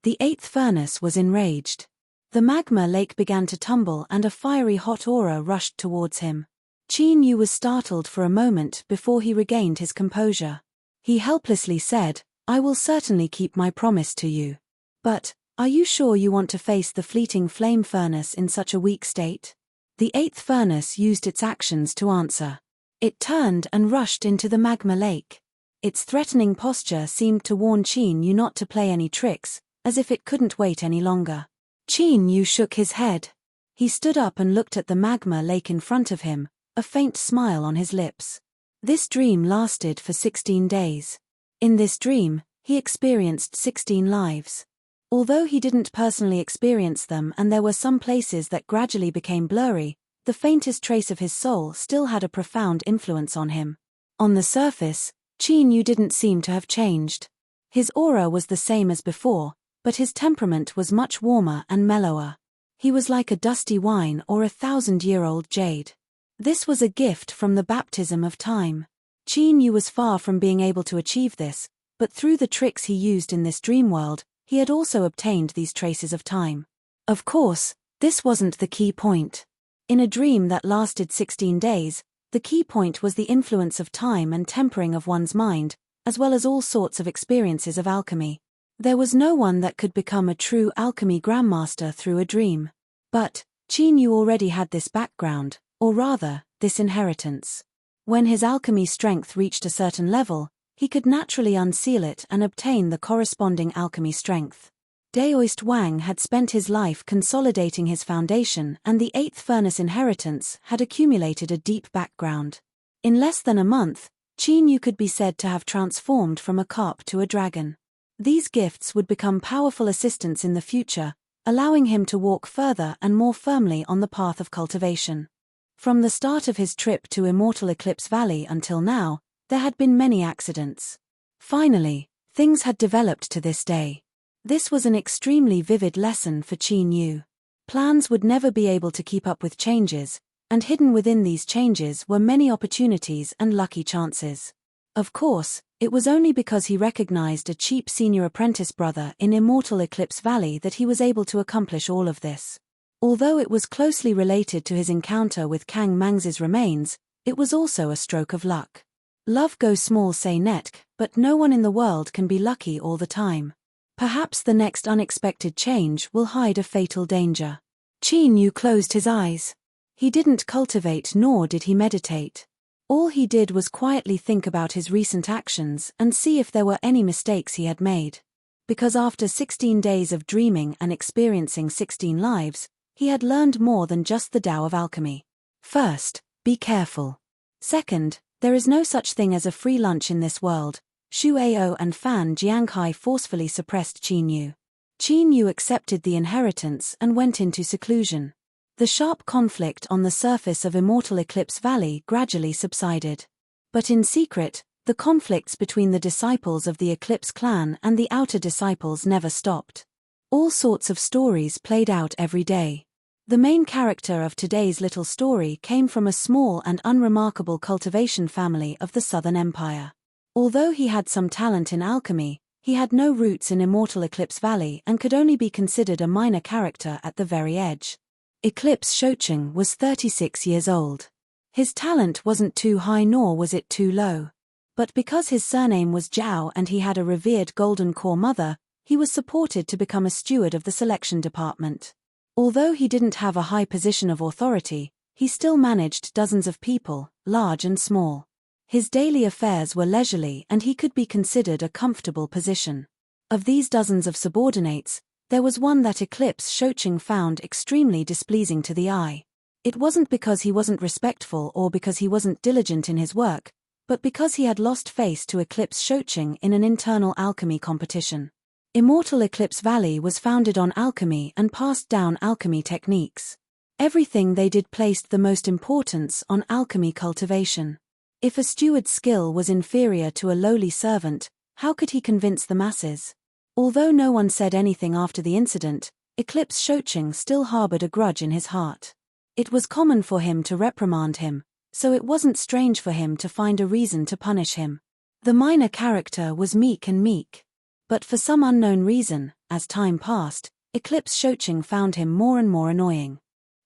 The eighth furnace was enraged. The magma lake began to tumble and a fiery hot aura rushed towards him. Qin Yu was startled for a moment before he regained his composure. He helplessly said, I will certainly keep my promise to you. But, are you sure you want to face the fleeting flame furnace in such a weak state? The eighth furnace used its actions to answer. It turned and rushed into the magma lake. Its threatening posture seemed to warn Qin Yu not to play any tricks, as if it couldn't wait any longer. Qin Yu shook his head. He stood up and looked at the magma lake in front of him, a faint smile on his lips. This dream lasted for 16 days. In this dream, he experienced 16 lives. Although he didn't personally experience them and there were some places that gradually became blurry, the faintest trace of his soul still had a profound influence on him. On the surface, Qin Yu didn't seem to have changed. His aura was the same as before, but his temperament was much warmer and mellower. He was like a dusty wine or a 1,000-year-old jade. This was a gift from the baptism of time. Qin Yu was far from being able to achieve this, but through the tricks he used in this dream world, he had also obtained these traces of time. Of course, this wasn't the key point. In a dream that lasted 16 days, the key point was the influence of time and tempering of one's mind, as well as all sorts of experiences of alchemy. There was no one that could become a true alchemy grandmaster through a dream. But, Qin Yu already had this background, or rather, this inheritance. When his alchemy strength reached a certain level, he could naturally unseal it and obtain the corresponding alchemy strength. Daoist Wang had spent his life consolidating his foundation and the eighth furnace inheritance had accumulated a deep background. In less than a month, Qin Yu could be said to have transformed from a carp to a dragon. These gifts would become powerful assistants in the future, allowing him to walk further and more firmly on the path of cultivation. From the start of his trip to immortal Eclipse Valley until now, there had been many accidents. Finally, things had developed to this day. This was an extremely vivid lesson for Qin Yu. Plans would never be able to keep up with changes, and hidden within these changes were many opportunities and lucky chances. Of course, it was only because he recognized a cheap senior apprentice brother in Immortal Eclipse Valley that he was able to accomplish all of this. Although it was closely related to his encounter with Kang Mang's remains, it was also a stroke of luck. Love goes small say Netk, but no one in the world can be lucky all the time. Perhaps the next unexpected change will hide a fatal danger. Qin Yu closed his eyes. He didn't cultivate nor did he meditate. All he did was quietly think about his recent actions and see if there were any mistakes he had made. Because after 16 days of dreaming and experiencing 16 lives, he had learned more than just the Tao of alchemy. First, be careful. Second, there is no such thing as a free lunch in this world. Xu Ao and Fan Jianghai forcefully suppressed Qin Yu. Qin Yu accepted the inheritance and went into seclusion. The sharp conflict on the surface of Immortal Eclipse Valley gradually subsided. But in secret, the conflicts between the disciples of the Eclipse clan and the outer disciples never stopped. All sorts of stories played out every day. The main character of today's little story came from a small and unremarkable cultivation family of the Southern Empire. Although he had some talent in alchemy, he had no roots in Immortal Eclipse Valley and could only be considered a minor character at the very edge. Eclipse Shocheng was 36 years old. His talent wasn't too high nor was it too low. But because his surname was Zhao and he had a revered golden core mother, he was supported to become a steward of the selection department. Although he didn't have a high position of authority, he still managed dozens of people, large and small. His daily affairs were leisurely and he could be considered a comfortable position. Of these dozens of subordinates, there was one that Eclipse Shocheng found extremely displeasing to the eye. It wasn't because he wasn't respectful or because he wasn't diligent in his work, but because he had lost face to Eclipse Shocheng in an internal alchemy competition. Immortal Eclipse Valley was founded on alchemy and passed down alchemy techniques. Everything they did placed the most importance on alchemy cultivation. If a steward's skill was inferior to a lowly servant, how could he convince the masses? Although no one said anything after the incident, Eclipse Shocheng still harbored a grudge in his heart. It was common for him to reprimand him, so it wasn't strange for him to find a reason to punish him. The minor character was meek. But for some unknown reason, as time passed, Eclipse Shocheng found him more and more annoying.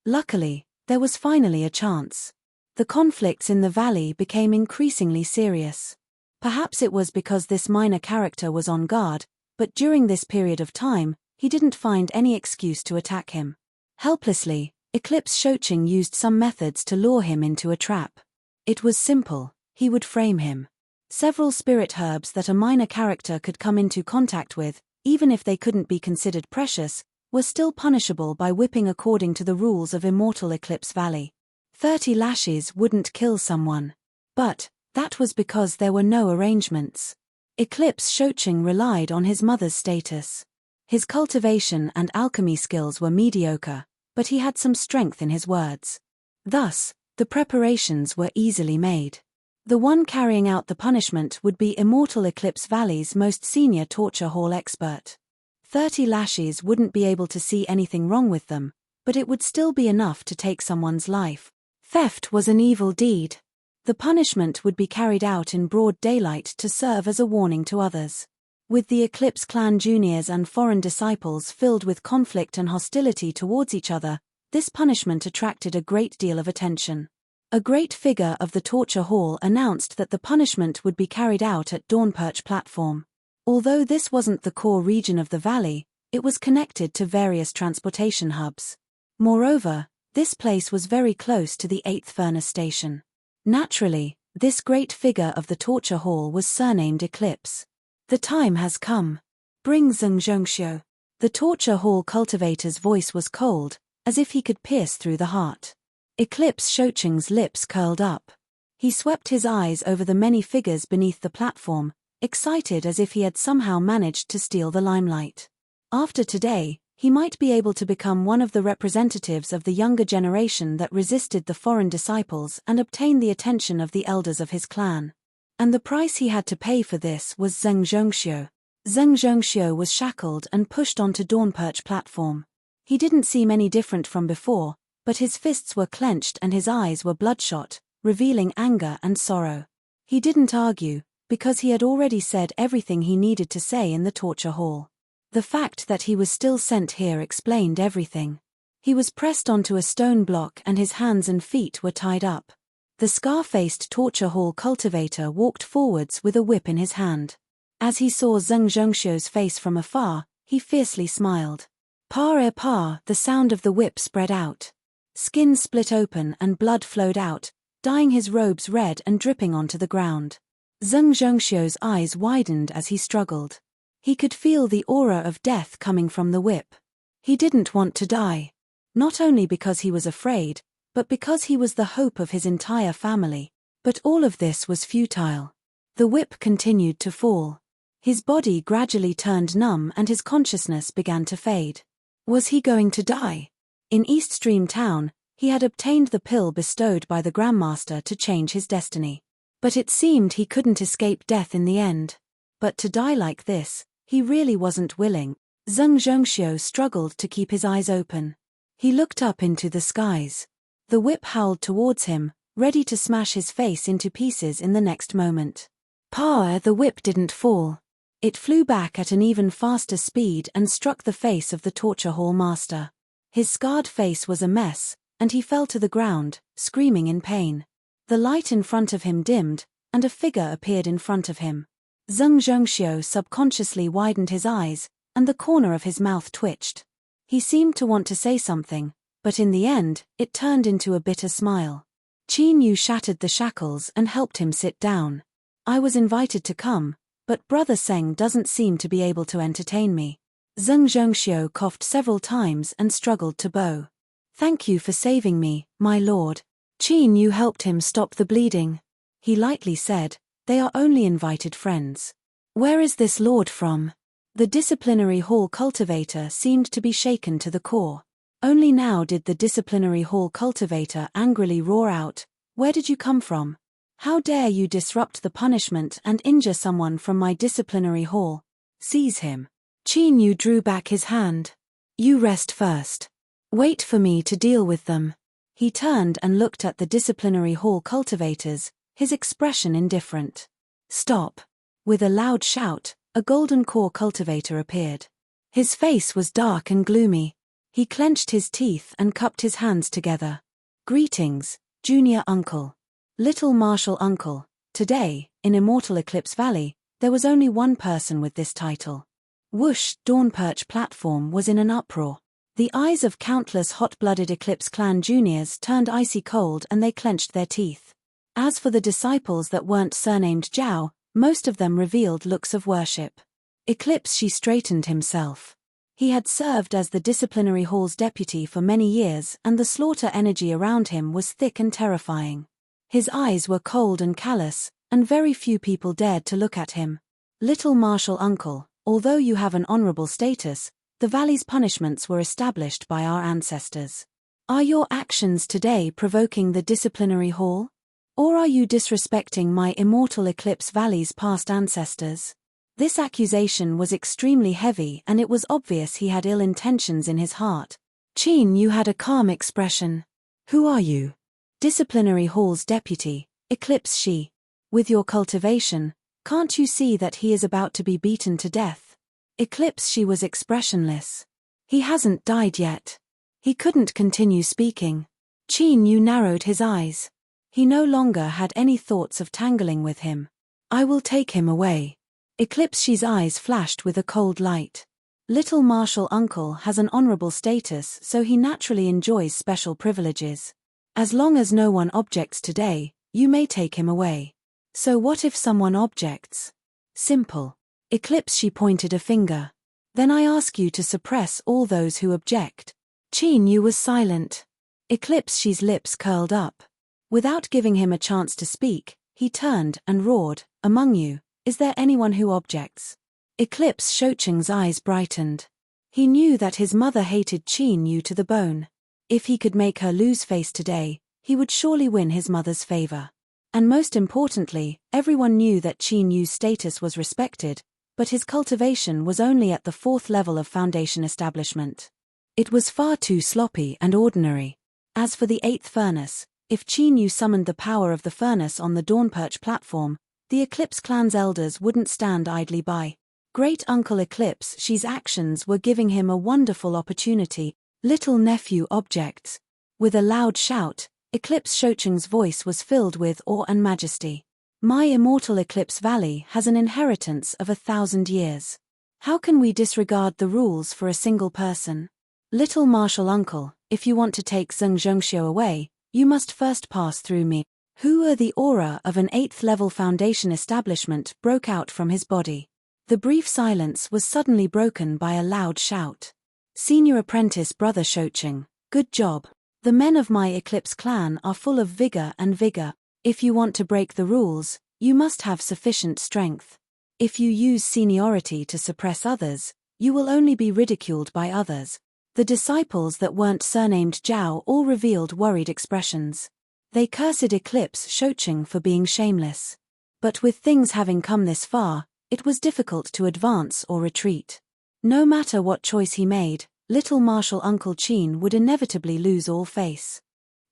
Luckily, there was finally a chance. The conflicts in the valley became increasingly serious. Perhaps it was because this minor character was on guard, but during this period of time, he didn't find any excuse to attack him. Helplessly, Eclipse Shocheng used some methods to lure him into a trap. It was simple: he would frame him. Several spirit herbs that a minor character could come into contact with, even if they couldn't be considered precious, were still punishable by whipping according to the rules of Immortal Eclipse Valley. 30 lashes wouldn't kill someone. But that was because there were no arrangements. Eclipse Shocheng relied on his mother's status. His cultivation and alchemy skills were mediocre, but he had some strength in his words. Thus, the preparations were easily made. The one carrying out the punishment would be Immortal Eclipse Valley's most senior torture hall expert. 30 lashes wouldn't be able to see anything wrong with them, but it would still be enough to take someone's life. Theft was an evil deed. The punishment would be carried out in broad daylight to serve as a warning to others. With the Eclipse clan juniors and foreign disciples filled with conflict and hostility towards each other, this punishment attracted a great deal of attention. A great figure of the torture hall announced that the punishment would be carried out at Dawnperch platform. Although this wasn't the core region of the valley, it was connected to various transportation hubs. Moreover, this place was very close to the 8th furnace station. Naturally, this great figure of the torture hall was surnamed Eclipse. The time has come. Bring Zhengzhengxiu. The torture hall cultivator's voice was cold, as if he could pierce through the heart. Eclipse Shocheng's lips curled up. He swept his eyes over the many figures beneath the platform, excited as if he had somehow managed to steal the limelight. After today, he might be able to become one of the representatives of the younger generation that resisted the foreign disciples and obtain the attention of the elders of his clan. And the price he had to pay for this was Zhengzhengxiu. Zhengzhengxiu was shackled and pushed onto Dawnperch platform. He didn't seem any different from before, but his fists were clenched and his eyes were bloodshot, revealing anger and sorrow. He didn't argue, because he had already said everything he needed to say in the torture hall. The fact that he was still sent here explained everything. He was pressed onto a stone block and his hands and feet were tied up. The scar-faced torture hall cultivator walked forwards with a whip in his hand. As he saw Zheng Zhengxiu's face from afar, he fiercely smiled. Pa, the sound of the whip spread out. Skin split open and blood flowed out, dyeing his robes red and dripping onto the ground. Zheng Zhengxiu's eyes widened as he struggled. He could feel the aura of death coming from the whip. He didn't want to die. Not only because he was afraid, but because he was the hope of his entire family. But all of this was futile. The whip continued to fall. His body gradually turned numb and his consciousness began to fade. Was he going to die? In East Stream Town, he had obtained the pill bestowed by the Grandmaster to change his destiny. But it seemed he couldn't escape death in the end. But to die like this, he really wasn't willing. Zheng Zhengxiu struggled to keep his eyes open. He looked up into the skies. The whip howled towards him, ready to smash his face into pieces in the next moment. The whip didn't fall. It flew back at an even faster speed and struck the face of the torture hall master. His scarred face was a mess, and he fell to the ground, screaming in pain. The light in front of him dimmed, and a figure appeared in front of him. Zheng Zhengxiu subconsciously widened his eyes, and the corner of his mouth twitched. He seemed to want to say something, but in the end, it turned into a bitter smile. Qin Yu shattered the shackles and helped him sit down. I was invited to come, but Brother Seng doesn't seem to be able to entertain me. Zheng Zhengxiu coughed several times and struggled to bow. Thank you for saving me, my lord. Qin Yu helped him stop the bleeding. He lightly said, they are only invited friends. Where is this lord from? The disciplinary hall cultivator seemed to be shaken to the core. Only now did the disciplinary hall cultivator angrily roar out, where did you come from? How dare you disrupt the punishment and injure someone from my disciplinary hall? Seize him. Qin Yu drew back his hand. You rest first. Wait for me to deal with them. He turned and looked at the disciplinary hall cultivators, his expression indifferent. Stop. With a loud shout, a golden core cultivator appeared. His face was dark and gloomy. He clenched his teeth and cupped his hands together. Greetings, junior uncle. Little martial uncle. Today, in Immortal Eclipse Valley, there was only one person with this title. Whoosh! Dawnperch platform was in an uproar. The eyes of countless hot-blooded Eclipse clan juniors turned icy cold and they clenched their teeth. As for the disciples that weren't surnamed Zhao, most of them revealed looks of worship. Eclipse She straightened himself. He had served as the disciplinary hall's deputy for many years and the slaughter energy around him was thick and terrifying. His eyes were cold and callous, and very few people dared to look at him. Little martial uncle, although you have an honorable status, the valley's punishments were established by our ancestors. Are your actions today provoking the disciplinary hall? Or are you disrespecting my Immortal Eclipse Valley's past ancestors? This accusation was extremely heavy and it was obvious he had ill intentions in his heart. Qin Yu had a calm expression. Who are you? Disciplinary Hall's deputy, Eclipse She. With your cultivation, can't you see that he is about to be beaten to death? Eclipse She was expressionless. He hasn't died yet. He couldn't continue speaking. Qin Yu narrowed his eyes. He no longer had any thoughts of tangling with him. I will take him away. Eclipse She's eyes flashed with a cold light. Little martial uncle has an honorable status, so he naturally enjoys special privileges. As long as no one objects today, you may take him away. So what if someone objects? Simple. Eclipse She pointed a finger. Then I ask you to suppress all those who object. Qin Yu was silent. Eclipse She's lips curled up. Without giving him a chance to speak, he turned and roared, among you, is there anyone who objects? Eclipse Shocheng's eyes brightened. He knew that his mother hated Qin Yu to the bone. If he could make her lose face today, he would surely win his mother's favor. And most importantly, everyone knew that Qin Yu's status was respected, but his cultivation was only at the 4th level of foundation establishment. It was far too sloppy and ordinary. As for the 8th furnace, if Qin Yu summoned the power of the furnace on the Dawnperch platform, The Eclipse clan's elders wouldn't stand idly by. Great Uncle Eclipse Shi's actions were giving him a wonderful opportunity. Little nephew objects. With a loud shout, Eclipse Shocheng's voice was filled with awe and majesty. My immortal Eclipse Valley has an inheritance of 1,000 years. How can we disregard the rules for a single person? Little martial uncle, if you want to take Zheng Zhengxiu away, you must first pass through me. The aura of an 8th level foundation establishment broke out from his body. The brief silence was suddenly broken by a loud shout. Senior apprentice Brother Shocheng, good job. The men of my Eclipse clan are full of vigor and vigor. If you want to break the rules, you must have sufficient strength. If you use seniority to suppress others, you will only be ridiculed by others. The disciples that weren't surnamed Zhao all revealed worried expressions. They cursed Eclipse Shocheng for being shameless. But with things having come this far, it was difficult to advance or retreat. No matter what choice he made, little martial Uncle Qin would inevitably lose all face.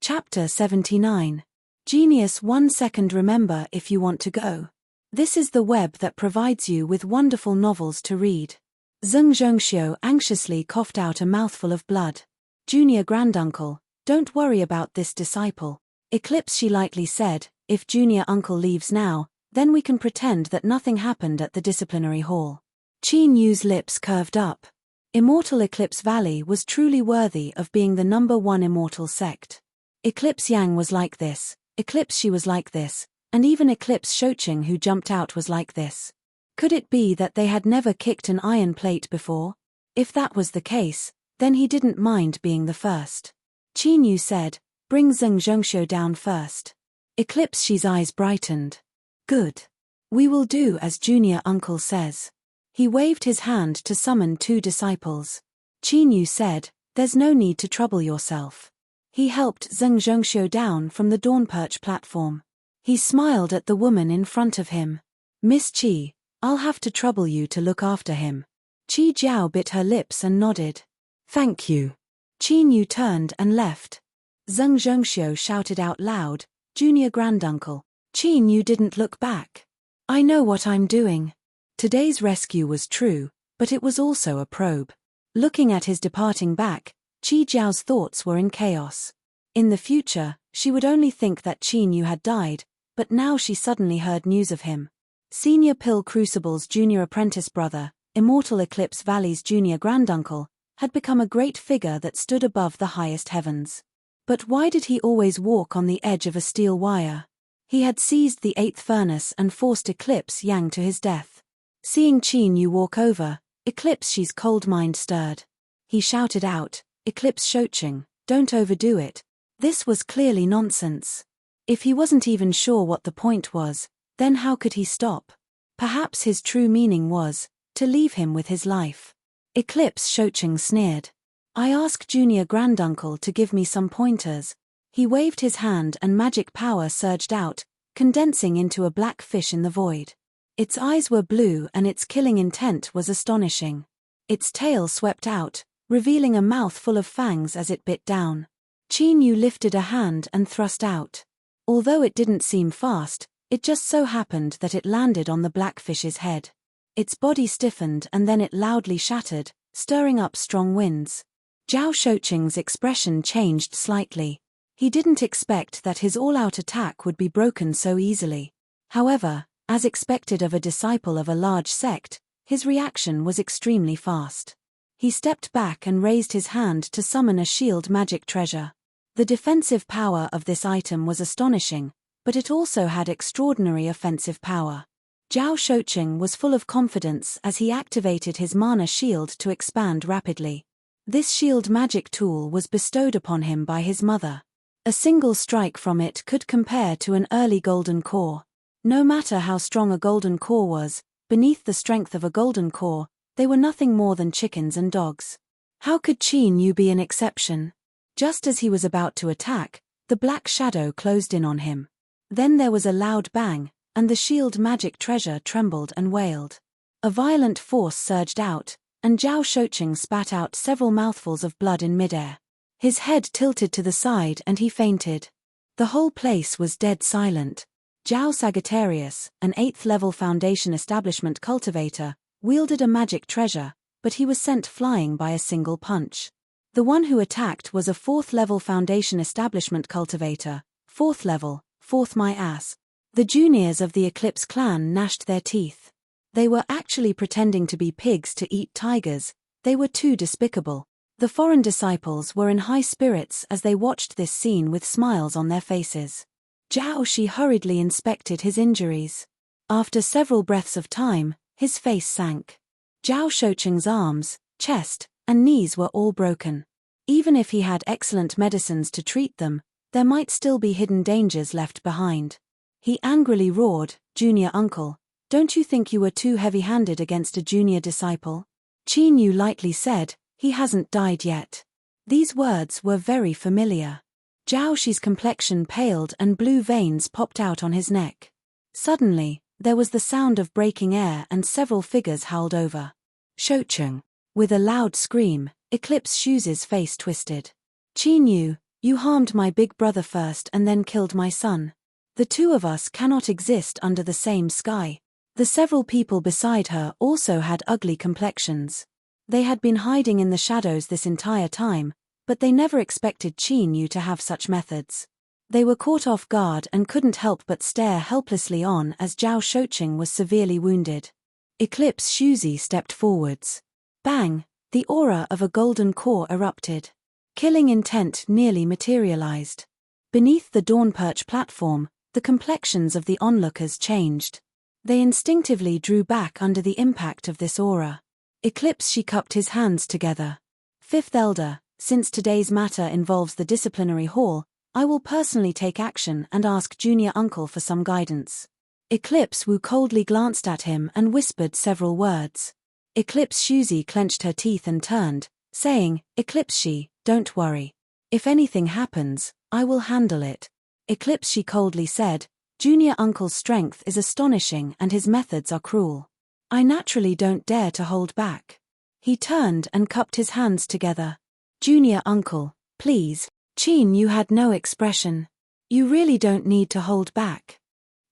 Chapter 79. Genius 1 second. Remember if you want to go. This is the web that provides you with wonderful novels to read. Zheng Zhengxiu anxiously coughed out a mouthful of blood. Junior granduncle, don't worry about this disciple. Eclipse Shi lightly said, if junior uncle leaves now, then we can pretend that nothing happened at the disciplinary hall. Qin Yu's lips curved up. Immortal Eclipse Valley was truly worthy of being the #1 immortal sect. Eclipse Yang was like this, Eclipse Shi was like this, and even Eclipse Shocheng who jumped out was like this. Could it be that they had never kicked an iron plate before? If that was the case, then he didn't mind being the first. Qin Yu said, bring Zheng Zhengxiu down first. Eclipse Shi's eyes brightened. Good. We will do as junior uncle says. He waved his hand to summon 2 disciples. Qin Yu said, there's no need to trouble yourself. He helped Zheng Zhengxiu down from the dawn perch platform. He smiled at the woman in front of him. Miss Qi, I'll have to trouble you to look after him. Qi Jiao bit her lips and nodded. Thank you. Qin Yu turned and left. Zheng Zhengxiu shouted out loud, Junior granduncle. Qin Yu didn't look back. I know what I'm doing. Today's rescue was true, but it was also a probe. Looking at his departing back, Qi Jiao's thoughts were in chaos. In the future, she would only think that Qin Yu had died, but now she suddenly heard news of him. Senior Pill Crucible's junior apprentice brother, Immortal Eclipse Valley's junior granduncle, had become a great figure that stood above the highest heavens. But why did he always walk on the edge of a steel wire? He had seized the 8th furnace and forced Eclipse Yang to his death. Seeing Qin Yu walk over, Eclipse Shi's cold mind stirred. He shouted out, Eclipse Shocheng, don't overdo it. This was clearly nonsense. If he wasn't even sure what the point was, then how could he stop? Perhaps his true meaning was, to leave him with his life. Eclipse Shocheng sneered. I ask junior granduncle to give me some pointers. He waved his hand and magic power surged out, condensing into a black fish in the void. Its eyes were blue and its killing intent was astonishing. Its tail swept out, revealing a mouth full of fangs as it bit down. Qin Yu lifted a hand and thrust out. Although it didn't seem fast, it just so happened that it landed on the blackfish's head. Its body stiffened and then it loudly shattered, stirring up strong winds. Zhao Shocheng's expression changed slightly. He didn't expect that his all-out attack would be broken so easily. However, as expected of a disciple of a large sect, his reaction was extremely fast. He stepped back and raised his hand to summon a shield magic treasure. The defensive power of this item was astonishing, but it also had extraordinary offensive power. Zhao Shocheng was full of confidence as he activated his mana shield to expand rapidly. This shield magic tool was bestowed upon him by his mother. A single strike from it could compare to an early golden core. No matter how strong a golden core was, beneath the strength of a golden core, they were nothing more than chickens and dogs. How could Qin Yu be an exception? Just as he was about to attack, the black shadow closed in on him. Then there was a loud bang, and the shield magic treasure trembled and wailed. A violent force surged out, and Zhao Shocheng spat out several mouthfuls of blood in midair. His head tilted to the side and he fainted. The whole place was dead silent. Zhao Sagittarius, an 8th-level Foundation establishment cultivator, wielded a magic treasure, but he was sent flying by a single punch. The one who attacked was a 4th-level Foundation establishment cultivator. 4th level, 4th my ass. The juniors of the Eclipse clan gnashed their teeth. They were actually pretending to be pigs to eat tigers. They were too despicable. The foreign disciples were in high spirits as they watched this scene with smiles on their faces. Zhao Shi hurriedly inspected his injuries. After several breaths of time, his face sank. Zhao Shoucheng's arms, chest, and knees were all broken. Even if he had excellent medicines to treat them, there might still be hidden dangers left behind. He angrily roared, "Junior uncle, don't you think you were too heavy-handed against a junior disciple?" Qin Yu lightly said, "He hasn't died yet." These words were very familiar. Zhao Shi's complexion paled and blue veins popped out on his neck. Suddenly, there was the sound of breaking air and several figures howled over. Shoucheng. With a loud scream, Eclipse Shu's face twisted. "Qin Yu, you harmed my big brother first and then killed my son. The two of us cannot exist under the same sky." The several people beside her also had ugly complexions. They had been hiding in the shadows this entire time, but they never expected Qin Yu to have such methods. They were caught off guard and couldn't help but stare helplessly on as Zhao Shoucheng was severely wounded. Eclipse Shuzi stepped forwards. Bang! The aura of a golden core erupted. Killing intent nearly materialized. Beneath the Dawn Perch platform, the complexions of the onlookers changed. They instinctively drew back under the impact of this aura. Eclipse Shi cupped his hands together. "Fifth Elder, since today's matter involves the disciplinary hall, I will personally take action and ask Junior Uncle for some guidance." Eclipse Wu coldly glanced at him and whispered several words. Eclipse Shuzi clenched her teeth and turned, saying, "Eclipse Shi, don't worry. If anything happens, I will handle it." Eclipse Shi coldly said, "Junior Uncle's strength is astonishing and his methods are cruel. I naturally don't dare to hold back." He turned and cupped his hands together. "Junior Uncle, please." Qin Yu had no expression. "You really don't need to hold back."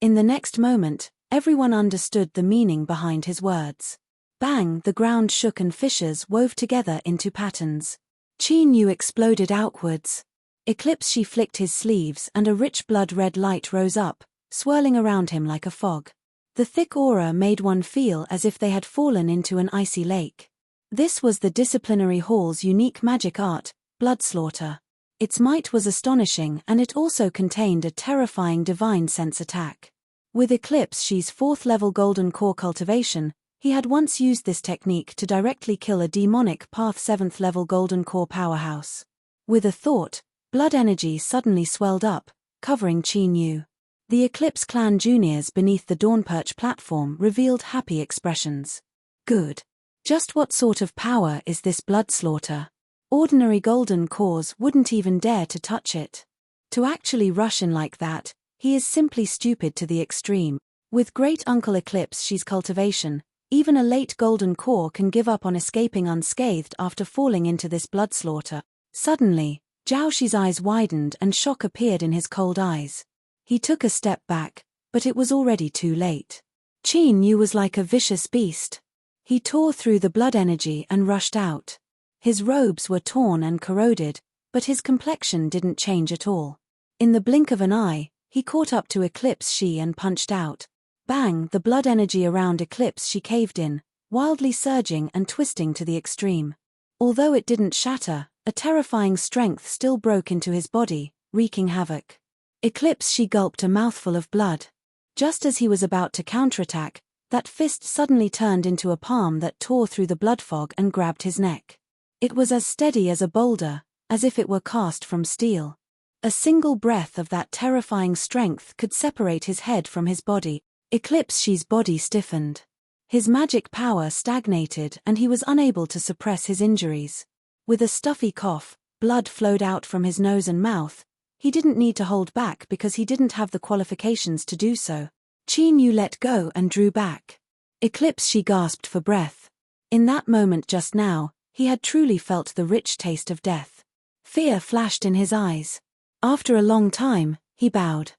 In the next moment, everyone understood the meaning behind his words. Bang! The ground shook and fissures wove together into patterns. Qin Yu exploded outwards. Eclipse Shi flicked his sleeves and a rich blood-red light rose up, swirling around him like a fog. The thick aura made one feel as if they had fallen into an icy lake. This was the disciplinary hall's unique magic art, blood slaughter. Its might was astonishing and it also contained a terrifying divine sense attack. With Eclipse Shi's 4th-level golden core cultivation, he had once used this technique to directly kill a demonic path 7th-level golden core powerhouse. With a thought, blood energy suddenly swelled up, covering Qin Yu. The Eclipse clan juniors beneath the Dawn Perch platform revealed happy expressions. "Good. Just what sort of power is this blood slaughter? Ordinary golden cores wouldn't even dare to touch it. To actually rush in like that, he is simply stupid to the extreme." With Great Uncle Eclipse Shi's cultivation, even a late golden core can give up on escaping unscathed after falling into this blood slaughter. Suddenly, Zhao Shi's eyes widened and shock appeared in his cold eyes. He took a step back, but it was already too late. Qin Yu was like a vicious beast. He tore through the blood energy and rushed out. His robes were torn and corroded, but his complexion didn't change at all. In the blink of an eye, he caught up to Eclipse Shi and punched out. Bang! The blood energy around Eclipse Shi caved in, wildly surging and twisting to the extreme. Although it didn't shatter, a terrifying strength still broke into his body, wreaking havoc. Eclipse Shi gulped a mouthful of blood. Just as he was about to counterattack, that fist suddenly turned into a palm that tore through the blood fog and grabbed his neck. It was as steady as a boulder, as if it were cast from steel. A single breath of that terrifying strength could separate his head from his body. Eclipse Shi's body stiffened. His magic power stagnated and he was unable to suppress his injuries. With a stuffy cough, blood flowed out from his nose and mouth. He didn't need to hold back because he didn't have the qualifications to do so. Qin Yu let go and drew back. Eclipse Shi gasped for breath. In that moment just now, he had truly felt the rich taste of death. Fear flashed in his eyes. After a long time, he bowed.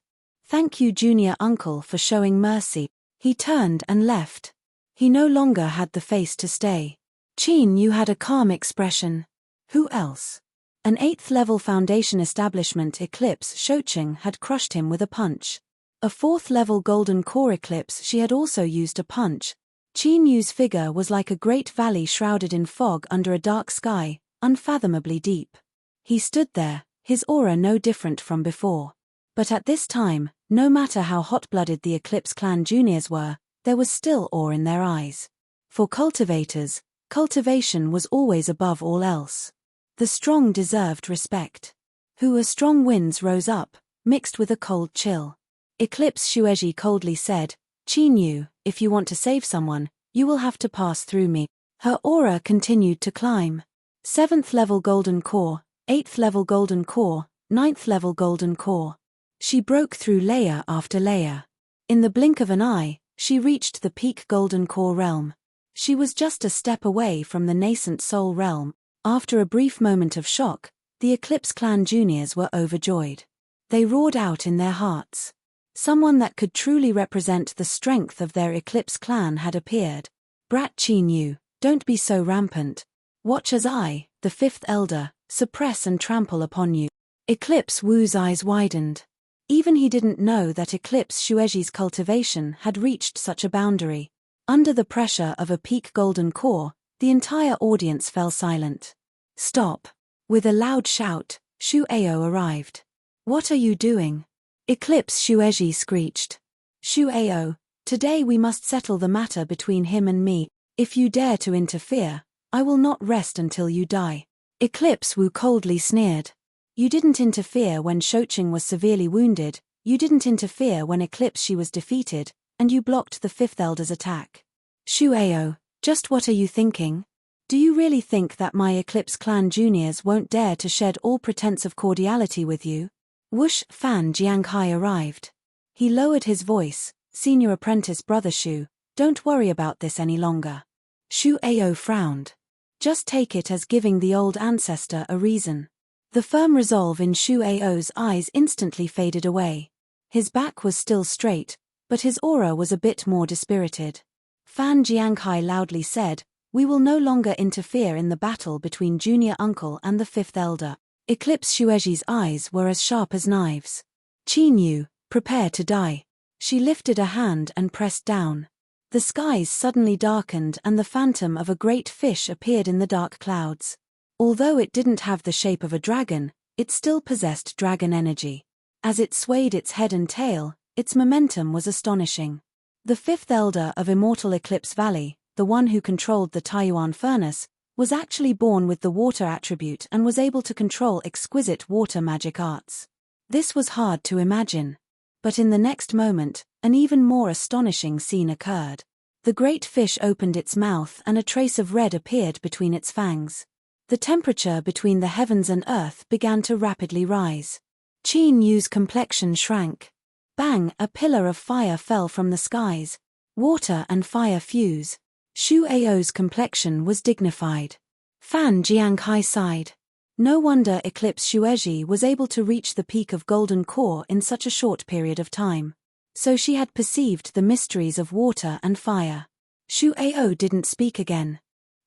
Thank you, junior uncle, for showing mercy. He turned and left. He no longer had the face to stay. Qin Yu had a calm expression. Who else? An 8th level foundation establishment Eclipse Shoqing had crushed him with a punch. A 4th level golden core Eclipse she had also used a punch. Qin Yu's figure was like a great valley shrouded in fog under a dark sky, unfathomably deep. He stood there, his aura no different from before. But at this time, no matter how hot-blooded the Eclipse clan juniors were, there was still awe in their eyes. For cultivators, cultivation was always above all else. The strong deserved respect. A strong winds rose up, mixed with a cold chill. Eclipse Shueji coldly said, Qin Yu, if you want to save someone, you will have to pass through me. Her aura continued to climb. 7th level golden core, 8th level golden core, 9th level golden core. She broke through layer after layer. In the blink of an eye, she reached the peak golden core realm. She was just a step away from the nascent soul realm. After a brief moment of shock, the Eclipse clan juniors were overjoyed. They roared out in their hearts. Someone that could truly represent the strength of their Eclipse clan had appeared. Brat Qin Yu, don't be so rampant. Watch as I, the 5th elder, suppress and trample upon you. Eclipse Wu's eyes widened. Even he didn't know that Eclipse Shueji's cultivation had reached such a boundary. Under the pressure of a peak golden core, the entire audience fell silent. Stop. With a loud shout, Shu Ao arrived. What are you doing? Eclipse Shueji screeched. Shu Ao, today we must settle the matter between him and me. If you dare to interfere, I will not rest until you die. Eclipse Wu coldly sneered. You didn't interfere when Shoqing was severely wounded, you didn't interfere when Eclipse Shi was defeated, and you blocked the 5th elder's attack. Shu Ao, just what are you thinking? Do you really think that my Eclipse clan juniors won't dare to shed all pretense of cordiality with you? Whoosh! Fan Jianghai arrived. He lowered his voice, Senior Apprentice Brother Shu, don't worry about this any longer. Shu Ao frowned. Just take it as giving the old ancestor a reason. The firm resolve in Shu Ao's eyes instantly faded away. His back was still straight, but his aura was a bit more dispirited. Fan Jianghai loudly said, we will no longer interfere in the battle between junior uncle and the 5th elder. Eclipse Shueji's eyes were as sharp as knives. Qin Yu, prepare to die. She lifted a hand and pressed down. The skies suddenly darkened and the phantom of a great fish appeared in the dark clouds. Although it didn't have the shape of a dragon, it still possessed dragon energy. As it swayed its head and tail, its momentum was astonishing. The 5th elder of Immortal Eclipse Valley, the one who controlled the Taiyuan furnace, was actually born with the water attribute and was able to control exquisite water magic arts. This was hard to imagine. But in the next moment, an even more astonishing scene occurred. The great fish opened its mouth and a trace of red appeared between its fangs. The temperature between the heavens and earth began to rapidly rise. Qin Yu's complexion shrank. Bang! A pillar of fire fell from the skies. Water and fire fuse. Shu Ao's complexion was dignified. Fan Jianghai sighed. No wonder Eclipse Shueji was able to reach the peak of golden core in such a short period of time. So she had perceived the mysteries of water and fire. Shu Ao didn't speak again.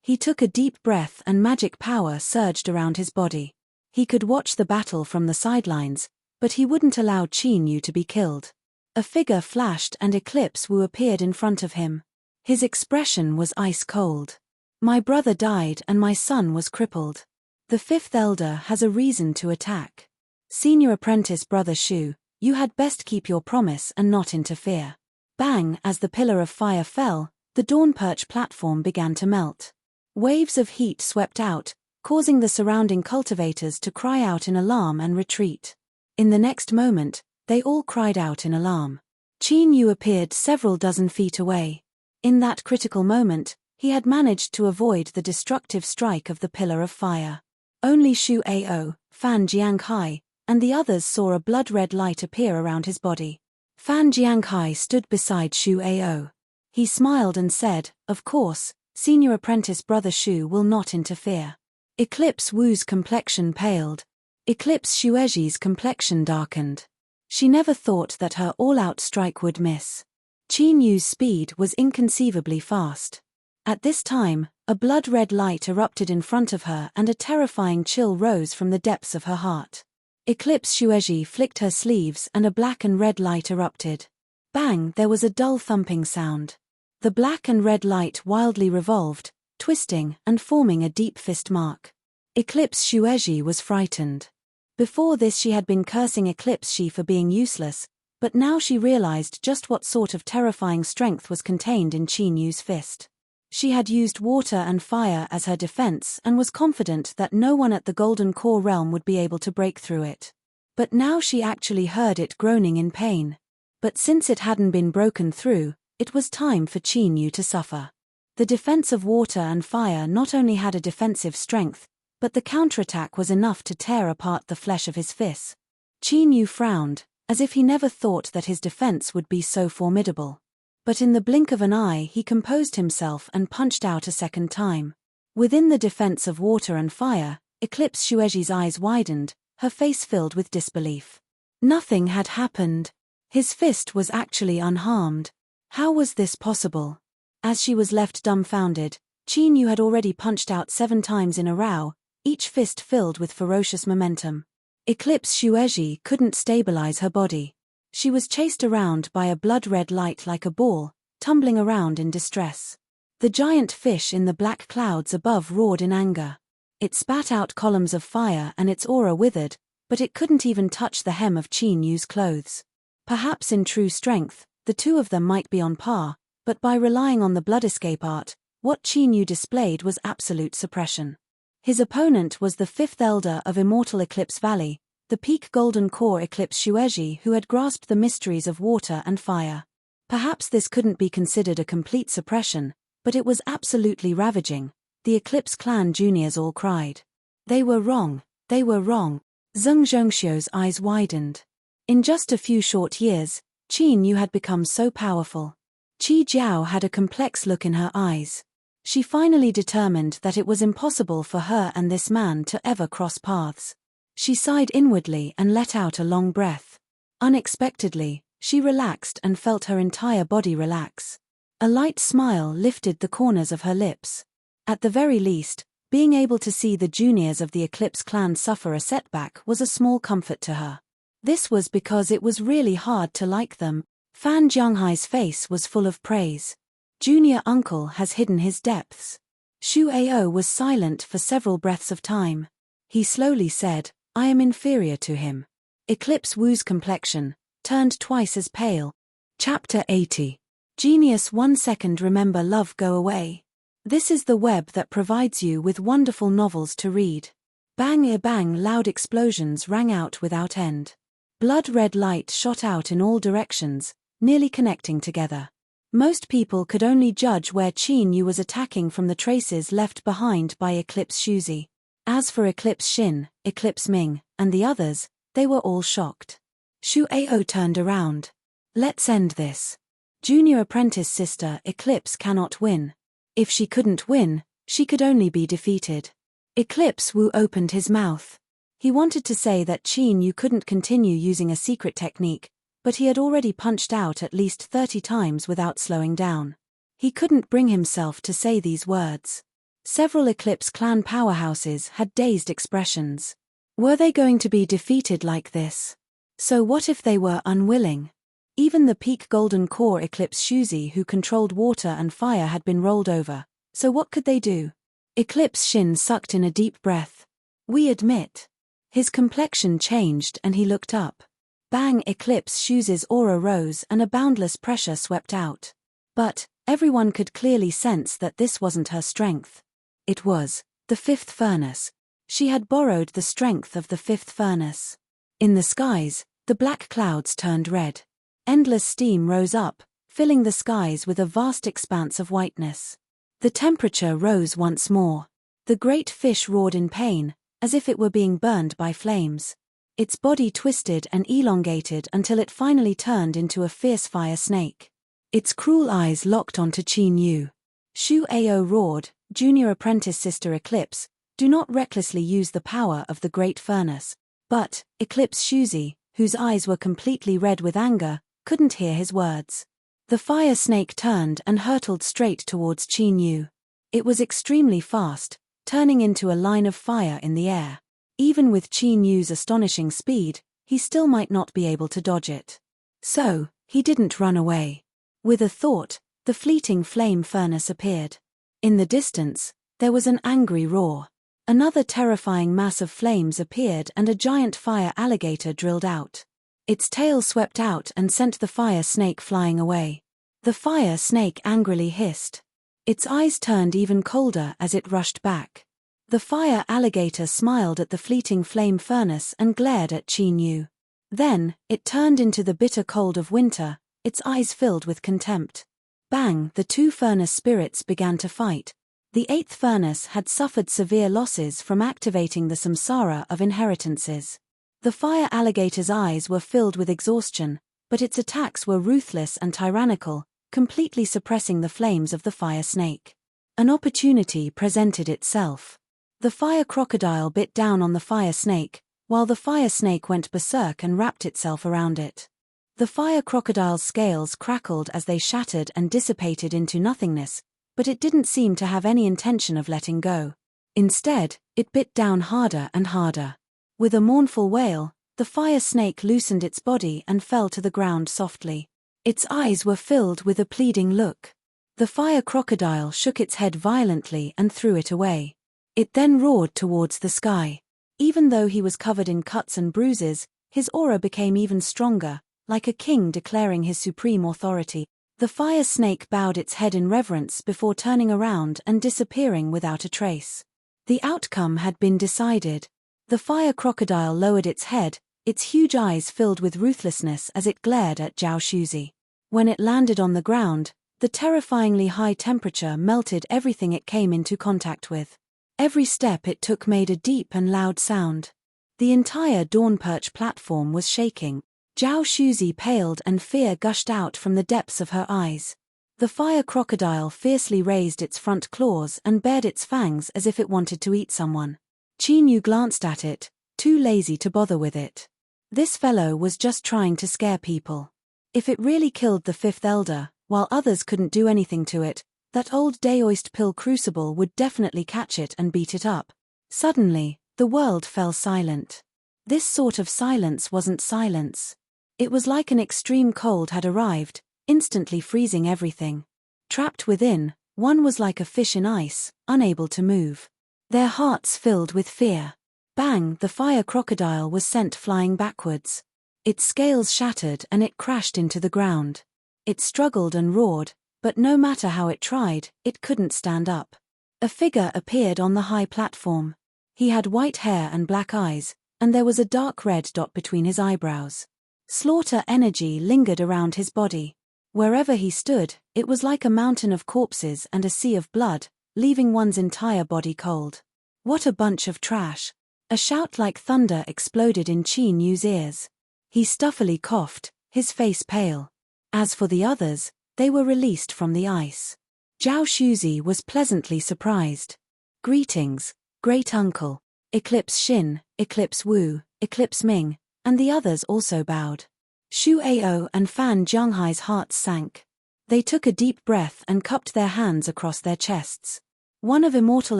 He took a deep breath and magic power surged around his body. He could watch the battle from the sidelines, but he wouldn't allow Qin Yu to be killed. A figure flashed and Eclipse Wu appeared in front of him. His expression was ice cold. My brother died and my son was crippled. The 5th elder has a reason to attack. Senior Apprentice Brother Shu, you had best keep your promise and not interfere. Bang! As the pillar of fire fell, the Dawn Perch platform began to melt. Waves of heat swept out, causing the surrounding cultivators to cry out in alarm and retreat. In the next moment, they all cried out in alarm. Qin Yu appeared several dozen feet away. In that critical moment, he had managed to avoid the destructive strike of the pillar of fire. Only Shu Ao, Fan Jianghai, and the others saw a blood-red light appear around his body. Fan Jianghai stood beside Shu Ao. He smiled and said, of course, Senior Apprentice Brother Shu will not interfere. Eclipse Wu's complexion paled. Eclipse Shueji's complexion darkened. She never thought that her all-out strike would miss. Qin Yu's speed was inconceivably fast. At this time, a blood-red light erupted in front of her and a terrifying chill rose from the depths of her heart. Eclipse Shueji flicked her sleeves and a black and red light erupted. Bang! There was a dull thumping sound. The black and red light wildly revolved, twisting and forming a deep fist mark. Eclipse Shueji was frightened. Before this she had been cursing Eclipse Shi for being useless, but now she realized just what sort of terrifying strength was contained in Qin Yu's fist. She had used water and fire as her defense and was confident that no one at the Golden Core realm would be able to break through it. But now she actually heard it groaning in pain. But since it hadn't been broken through, it was time for Qin Yu to suffer. The defense of water and fire not only had a defensive strength, but the counterattack was enough to tear apart the flesh of his fists. Qin Yu frowned, as if he never thought that his defense would be so formidable. But in the blink of an eye he composed himself and punched out a second time. Within the defense of water and fire, Eclipse Shueji's eyes widened, her face filled with disbelief. Nothing had happened. His fist was actually unharmed. How was this possible? As she was left dumbfounded, Qin Yu had already punched out 7 times in a row, each fist filled with ferocious momentum. Eclipse Shueji couldn't stabilize her body. She was chased around by a blood-red light like a ball, tumbling around in distress. The giant fish in the black clouds above roared in anger. It spat out columns of fire and its aura withered, but it couldn't even touch the hem of Qin Yu's clothes. Perhaps in true strength, the two of them might be on par, but by relying on the blood escape art, what Qin Yu displayed was absolute suppression. His opponent was the 5th elder of Immortal Eclipse Valley, the peak Golden Core Eclipse Shueji, who had grasped the mysteries of water and fire. Perhaps this couldn't be considered a complete suppression, but it was absolutely ravaging. The Eclipse clan juniors all cried. They were wrong, they were wrong. Zheng Zhengxiu's eyes widened. In just a few short years, Qin Yu had become so powerful. Qi Jiao had a complex look in her eyes. She finally determined that it was impossible for her and this man to ever cross paths. She sighed inwardly and let out a long breath. Unexpectedly, she relaxed and felt her entire body relax. A light smile lifted the corners of her lips. At the very least, being able to see the juniors of the Eclipse clan suffer a setback was a small comfort to her. This was because it was really hard to like them. Fan Jianghai's face was full of praise. Junior uncle has hidden his depths. Shu Ao was silent for several breaths of time. He slowly said, I am inferior to him. Eclipse Wu's complexion turned twice as pale. Chapter 80. Genius 1 second. Remember love go away. This is the web that provides you with wonderful novels to read. Bang, loud explosions rang out without end. Blood-red light shot out in all directions, nearly connecting together. Most people could only judge where Qin Yu was attacking from the traces left behind by Eclipse Shuzi. As for Eclipse Shin, Eclipse Ming, and the others, they were all shocked. Shu Ao turned around. Let's end this. Junior apprentice sister Eclipse cannot win. If she couldn't win, she could only be defeated. Eclipse Wu opened his mouth. He wanted to say that Qin Yu couldn't continue using a secret technique, but he had already punched out at least 30 times without slowing down. He couldn't bring himself to say these words. Several Eclipse clan powerhouses had dazed expressions. Were they going to be defeated like this? So what if they were unwilling? Even the peak Golden Core Eclipse Shuzi who controlled water and fire had been rolled over, so what could they do? Eclipse Shin sucked in a deep breath. We admit. His complexion changed and he looked up. Bang! Eclipse Shuzi's aura rose and a boundless pressure swept out. But everyone could clearly sense that this wasn't her strength. It was the 5th furnace. She had borrowed the strength of the 5th furnace. In the skies, the black clouds turned red. Endless steam rose up, filling the skies with a vast expanse of whiteness. The temperature rose once more. The great fish roared in pain, as if it were being burned by flames. Its body twisted and elongated until it finally turned into a fierce fire snake. Its cruel eyes locked onto Qin Yu. Shu Ao roared, Junior apprentice sister Eclipse, do not recklessly use the power of the great furnace. But, Eclipse Shuzi, whose eyes were completely red with anger, couldn't hear his words. The fire snake turned and hurtled straight towards Qin Yu. It was extremely fast, turning into a line of fire in the air. Even with Qin Yu's astonishing speed, he still might not be able to dodge it. So, he didn't run away. With a thought, the fleeting flame furnace appeared. In the distance, there was an angry roar. Another terrifying mass of flames appeared and a giant fire alligator drilled out. Its tail swept out and sent the fire snake flying away. The fire snake angrily hissed. Its eyes turned even colder as it rushed back. The fire alligator smiled at the fleeting flame furnace and glared at Qin Yu. Then, it turned into the bitter cold of winter, its eyes filled with contempt. Bang! The two furnace spirits began to fight. The eighth furnace had suffered severe losses from activating the samsara of inheritances. The fire alligator's eyes were filled with exhaustion, but its attacks were ruthless and tyrannical, completely suppressing the flames of the fire snake. An opportunity presented itself. The fire crocodile bit down on the fire snake, while the fire snake went berserk and wrapped itself around it. The fire crocodile's scales crackled as they shattered and dissipated into nothingness, but it didn't seem to have any intention of letting go. Instead, it bit down harder and harder. With a mournful wail, the fire snake loosened its body and fell to the ground softly. Its eyes were filled with a pleading look. The fire crocodile shook its head violently and threw it away. It then roared towards the sky. Even though he was covered in cuts and bruises, his aura became even stronger, like a king declaring his supreme authority. The fire snake bowed its head in reverence before turning around and disappearing without a trace. The outcome had been decided. The fire crocodile lowered its head, its huge eyes filled with ruthlessness as it glared at Zhao Shuzi. When it landed on the ground, the terrifyingly high temperature melted everything it came into contact with. Every step it took made a deep and loud sound. The entire dawn perch platform was shaking. Zhao Shuzi paled and fear gushed out from the depths of her eyes. The fire crocodile fiercely raised its front claws and bared its fangs as if it wanted to eat someone. Qin Yu glanced at it, too lazy to bother with it. This fellow was just trying to scare people. If it really killed the fifth elder, while others couldn't do anything to it, that old Daoist pill crucible would definitely catch it and beat it up. Suddenly, the world fell silent. This sort of silence wasn't silence. It was like an extreme cold had arrived, instantly freezing everything. Trapped within, one was like a fish in ice, unable to move. Their hearts filled with fear. Bang! The fire crocodile was sent flying backwards. Its scales shattered and it crashed into the ground. It struggled and roared, but no matter how it tried, it couldn't stand up. A figure appeared on the high platform. He had white hair and black eyes, and there was a dark red dot between his eyebrows. Slaughter energy lingered around his body. Wherever he stood, it was like a mountain of corpses and a sea of blood, leaving one's entire body cold. What a bunch of trash! A shout like thunder exploded in Qin Yu's ears. He stuffily coughed, his face pale. As for the others, they were released from the ice. Zhao Shuzi was pleasantly surprised. Greetings, Great Uncle. Eclipse Xin, Eclipse Wu, Eclipse Ming, and the others also bowed. Shu Ao and Fan Zhonghai's hearts sank. They took a deep breath and cupped their hands across their chests. One of Immortal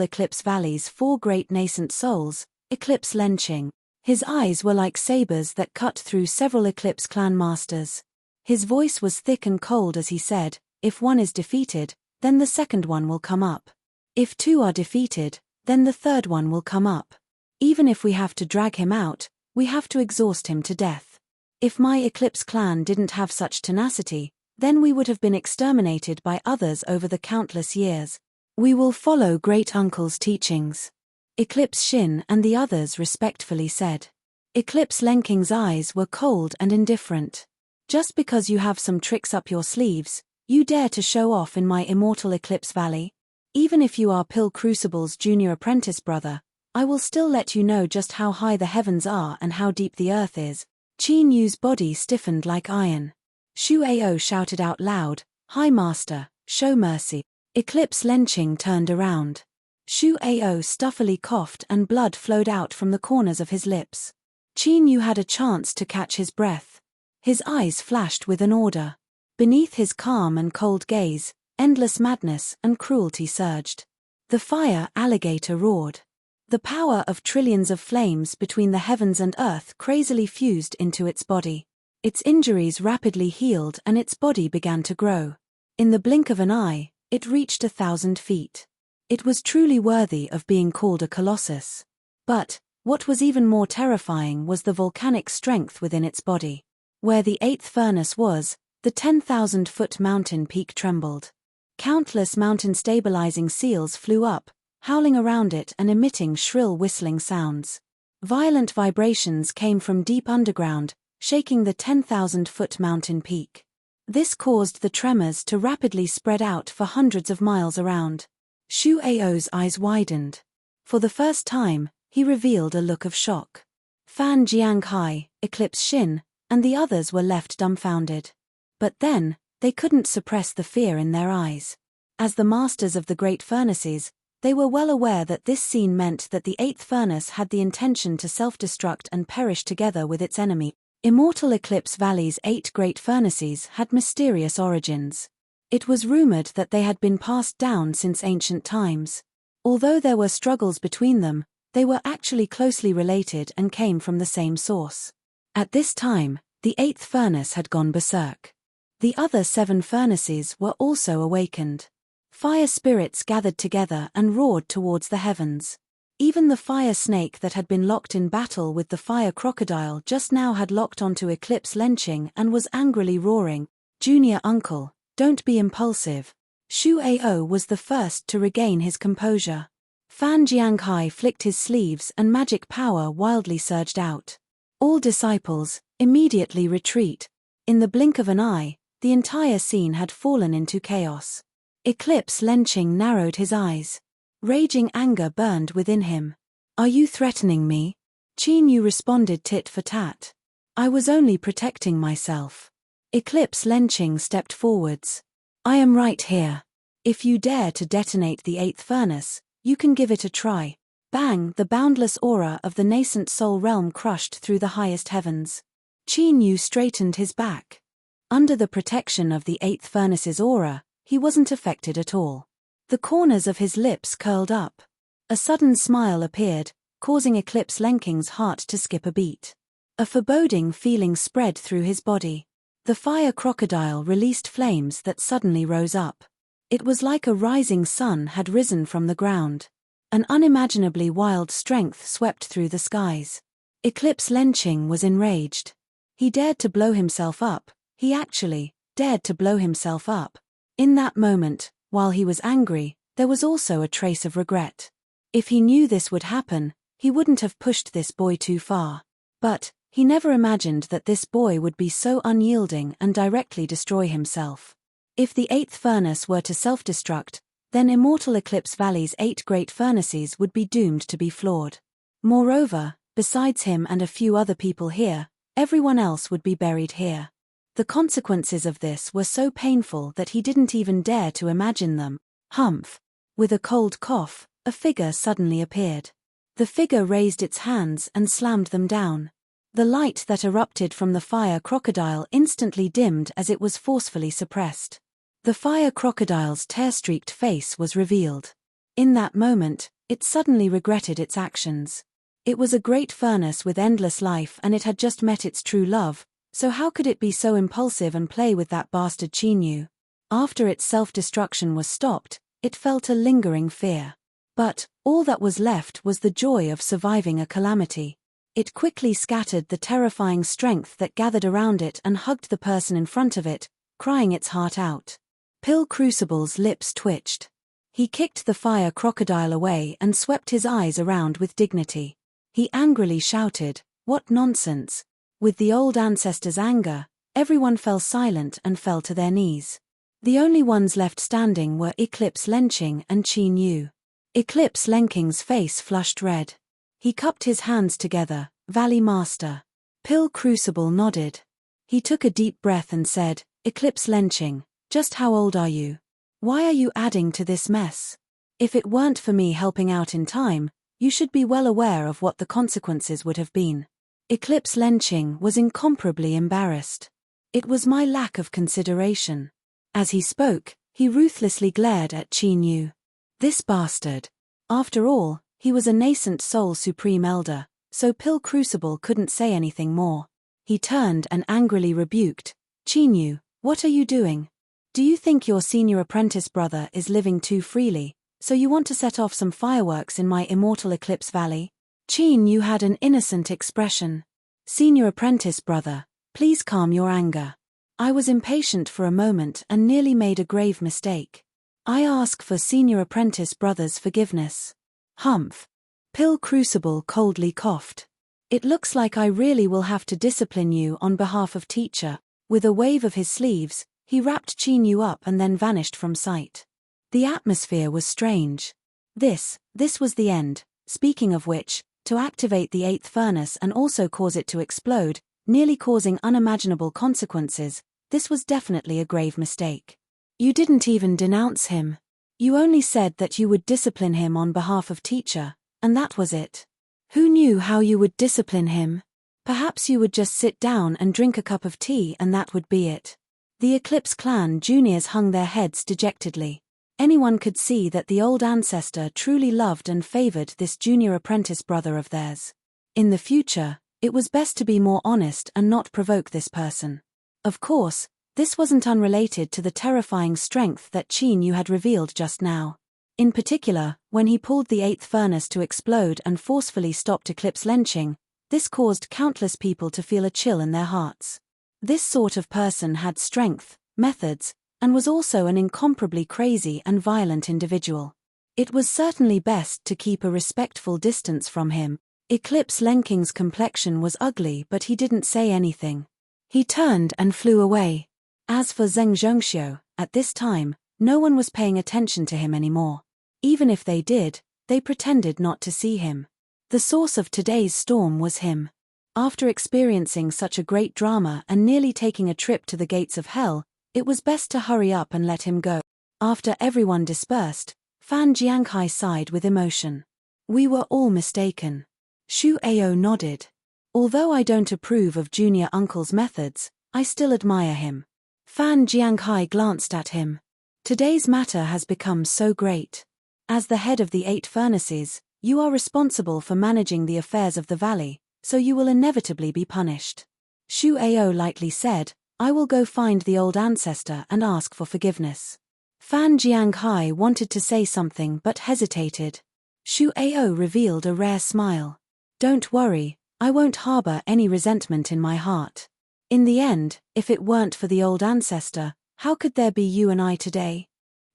Eclipse Valley's 4 great nascent souls, Eclipse Lenqing. His eyes were like sabers that cut through several Eclipse clan masters. His voice was thick and cold as he said, "If one is defeated, then the second one will come up. If 2 are defeated, then the third one will come up. Even if we have to drag him out, we have to exhaust him to death. If my Eclipse clan didn't have such tenacity, then we would have been exterminated by others over the countless years. We will follow Great Uncle's teachings." Eclipse Xin and the others respectfully said. Eclipse Lenqing's eyes were cold and indifferent. "Just because you have some tricks up your sleeves, you dare to show off in my Immortal Eclipse Valley? Even if you are Pill Crucible's junior apprentice brother, I will still let you know just how high the heavens are and how deep the earth is." Qin Yu's body stiffened like iron. Shu Ao shouted out loud, "High Master, show mercy." Eclipse Lenqing turned around. Shu Ao stuffily coughed and blood flowed out from the corners of his lips. Qin Yu had a chance to catch his breath. His eyes flashed with an order. Beneath his calm and cold gaze, endless madness and cruelty surged. The fire alligator roared. The power of trillions of flames between the heavens and earth crazily fused into its body. Its injuries rapidly healed and its body began to grow. In the blink of an eye, it reached 1,000 feet. It was truly worthy of being called a colossus. But what was even more terrifying was the volcanic strength within its body. Where the 8th furnace was, the 10,000-foot mountain peak trembled. Countless mountain-stabilizing seals flew up, howling around it and emitting shrill whistling sounds. Violent vibrations came from deep underground, shaking the 10,000-foot mountain peak. This caused the tremors to rapidly spread out for hundreds of miles around. Shu Ao's eyes widened. For the first time, he revealed a look of shock. Fan Jianghai, Eclipse Shin, and the others were left dumbfounded. But then, they couldn't suppress the fear in their eyes. As the masters of the great furnaces, they were well aware that this scene meant that the 8th furnace had the intention to self-destruct and perish together with its enemy. Immortal Eclipse Valley's 8 great furnaces had mysterious origins. It was rumored that they had been passed down since ancient times. Although there were struggles between them, they were actually closely related and came from the same source. At this time, the 8th furnace had gone berserk. The other 7 furnaces were also awakened. Fire spirits gathered together and roared towards the heavens. Even the fire snake that had been locked in battle with the fire crocodile just now had locked onto Eclipse Lenching and was angrily roaring, "Junior uncle, don't be impulsive." Shu Ao was the first to regain his composure. Fan Jianghai flicked his sleeves and magic power wildly surged out. All disciples, immediately retreat. In the blink of an eye, the entire scene had fallen into chaos. Eclipse Lenching narrowed his eyes. Raging anger burned within him. "Are you threatening me?" Qin Yu responded tit for tat. "I was only protecting myself." Eclipse Lenching stepped forwards. "I am right here. If you dare to detonate the 8th furnace, you can give it a try." Bang! The boundless aura of the nascent soul realm crushed through the highest heavens. Qin Yu straightened his back. Under the protection of the 8th furnace's aura, he wasn't affected at all. The corners of his lips curled up. A sudden smile appeared, causing Eclipse Lenching's heart to skip a beat. A foreboding feeling spread through his body. The fire crocodile released flames that suddenly rose up. It was like a rising sun had risen from the ground. An unimaginably wild strength swept through the skies. Eclipse Lenching was enraged. He dared to blow himself up. He actually dared to blow himself up. In that moment, while he was angry, there was also a trace of regret. If he knew this would happen, he wouldn't have pushed this boy too far. But he never imagined that this boy would be so unyielding and directly destroy himself. If the 8th furnace were to self-destruct, then Immortal Eclipse Valley's 8 great furnaces would be doomed to be flawed. Moreover, besides him and a few other people here, everyone else would be buried here. The consequences of this were so painful that he didn't even dare to imagine them. Humph! With a cold cough, a figure suddenly appeared. The figure raised its hands and slammed them down. The light that erupted from the fire crocodile instantly dimmed as it was forcefully suppressed. The fire crocodile's tear-streaked face was revealed. In that moment, it suddenly regretted its actions. It was a great furnace with endless life and it had just met its true love, so how could it be so impulsive and play with that bastard Qin Yu? After its self-destruction was stopped, it felt a lingering fear. But all that was left was the joy of surviving a calamity. It quickly scattered the terrifying strength that gathered around it and hugged the person in front of it, crying its heart out. Pill Crucible's lips twitched. He kicked the fire crocodile away and swept his eyes around with dignity. He angrily shouted, "What nonsense!" With the old ancestor's anger, everyone fell silent and fell to their knees. The only ones left standing were Eclipse Lenching and Qin Yu. Eclipse Lenching's face flushed red. He cupped his hands together, "Valley Master." Pill Crucible nodded. He took a deep breath and said, "Eclipse Lenching, just how old are you? Why are you adding to this mess? If it weren't for me helping out in time, you should be well aware of what the consequences would have been." Eclipse Lenching was incomparably embarrassed. It was my lack of consideration. As he spoke, he ruthlessly glared at Qin Yu. This bastard. After all, he was a nascent Soul Supreme Elder, so Pill Crucible couldn't say anything more. He turned and angrily rebuked, Qin Yu, what are you doing? Do you think your senior apprentice brother is living too freely, so you want to set off some fireworks in my immortal Eclipse Valley? Qin Yu had an innocent expression. Senior apprentice brother, please calm your anger. I was impatient for a moment and nearly made a grave mistake. I ask for senior apprentice brother's forgiveness. Humph. Pill Crucible coldly coughed. It looks like I really will have to discipline you on behalf of teacher. With a wave of his sleeves, he wrapped Qin Yu up and then vanished from sight. The atmosphere was strange. This was the end. Speaking of which, to activate the 8th furnace and also cause it to explode, nearly causing unimaginable consequences, this was definitely a grave mistake. You didn't even denounce him. You only said that you would discipline him on behalf of teacher, and that was it. Who knew how you would discipline him? Perhaps you would just sit down and drink a cup of tea and that would be it. The Eclipse Clan juniors hung their heads dejectedly. Anyone could see that the old ancestor truly loved and favored this junior apprentice brother of theirs. In the future, it was best to be more honest and not provoke this person. Of course, this wasn't unrelated to the terrifying strength that Qin Yu had revealed just now. In particular, when he pulled the 8th furnace to explode and forcefully stopped Eclipse Lenching, this caused countless people to feel a chill in their hearts. This sort of person had strength, methods, and was also an incomparably crazy and violent individual. It was certainly best to keep a respectful distance from him. Eclipse Lenching's complexion was ugly, but he didn't say anything. He turned and flew away. As for Zheng Zhengxiu, at this time, no one was paying attention to him anymore. Even if they did, they pretended not to see him. The source of today's storm was him. After experiencing such a great drama and nearly taking a trip to the gates of hell, it was best to hurry up and let him go. After everyone dispersed, Fan Jiankai sighed with emotion. We were all mistaken. Shu Ao nodded. Although I don't approve of junior uncle's methods, I still admire him. Fan Jiankai glanced at him. Today's matter has become so great. As the head of the 8 furnaces, you are responsible for managing the affairs of the valley, so you will inevitably be punished. Shu Ao lightly said, I will go find the old ancestor and ask for forgiveness. Fan Jiankai wanted to say something but hesitated. Shu Ao revealed a rare smile. Don't worry, I won't harbor any resentment in my heart. In the end, if it weren't for the old ancestor, how could there be you and I today?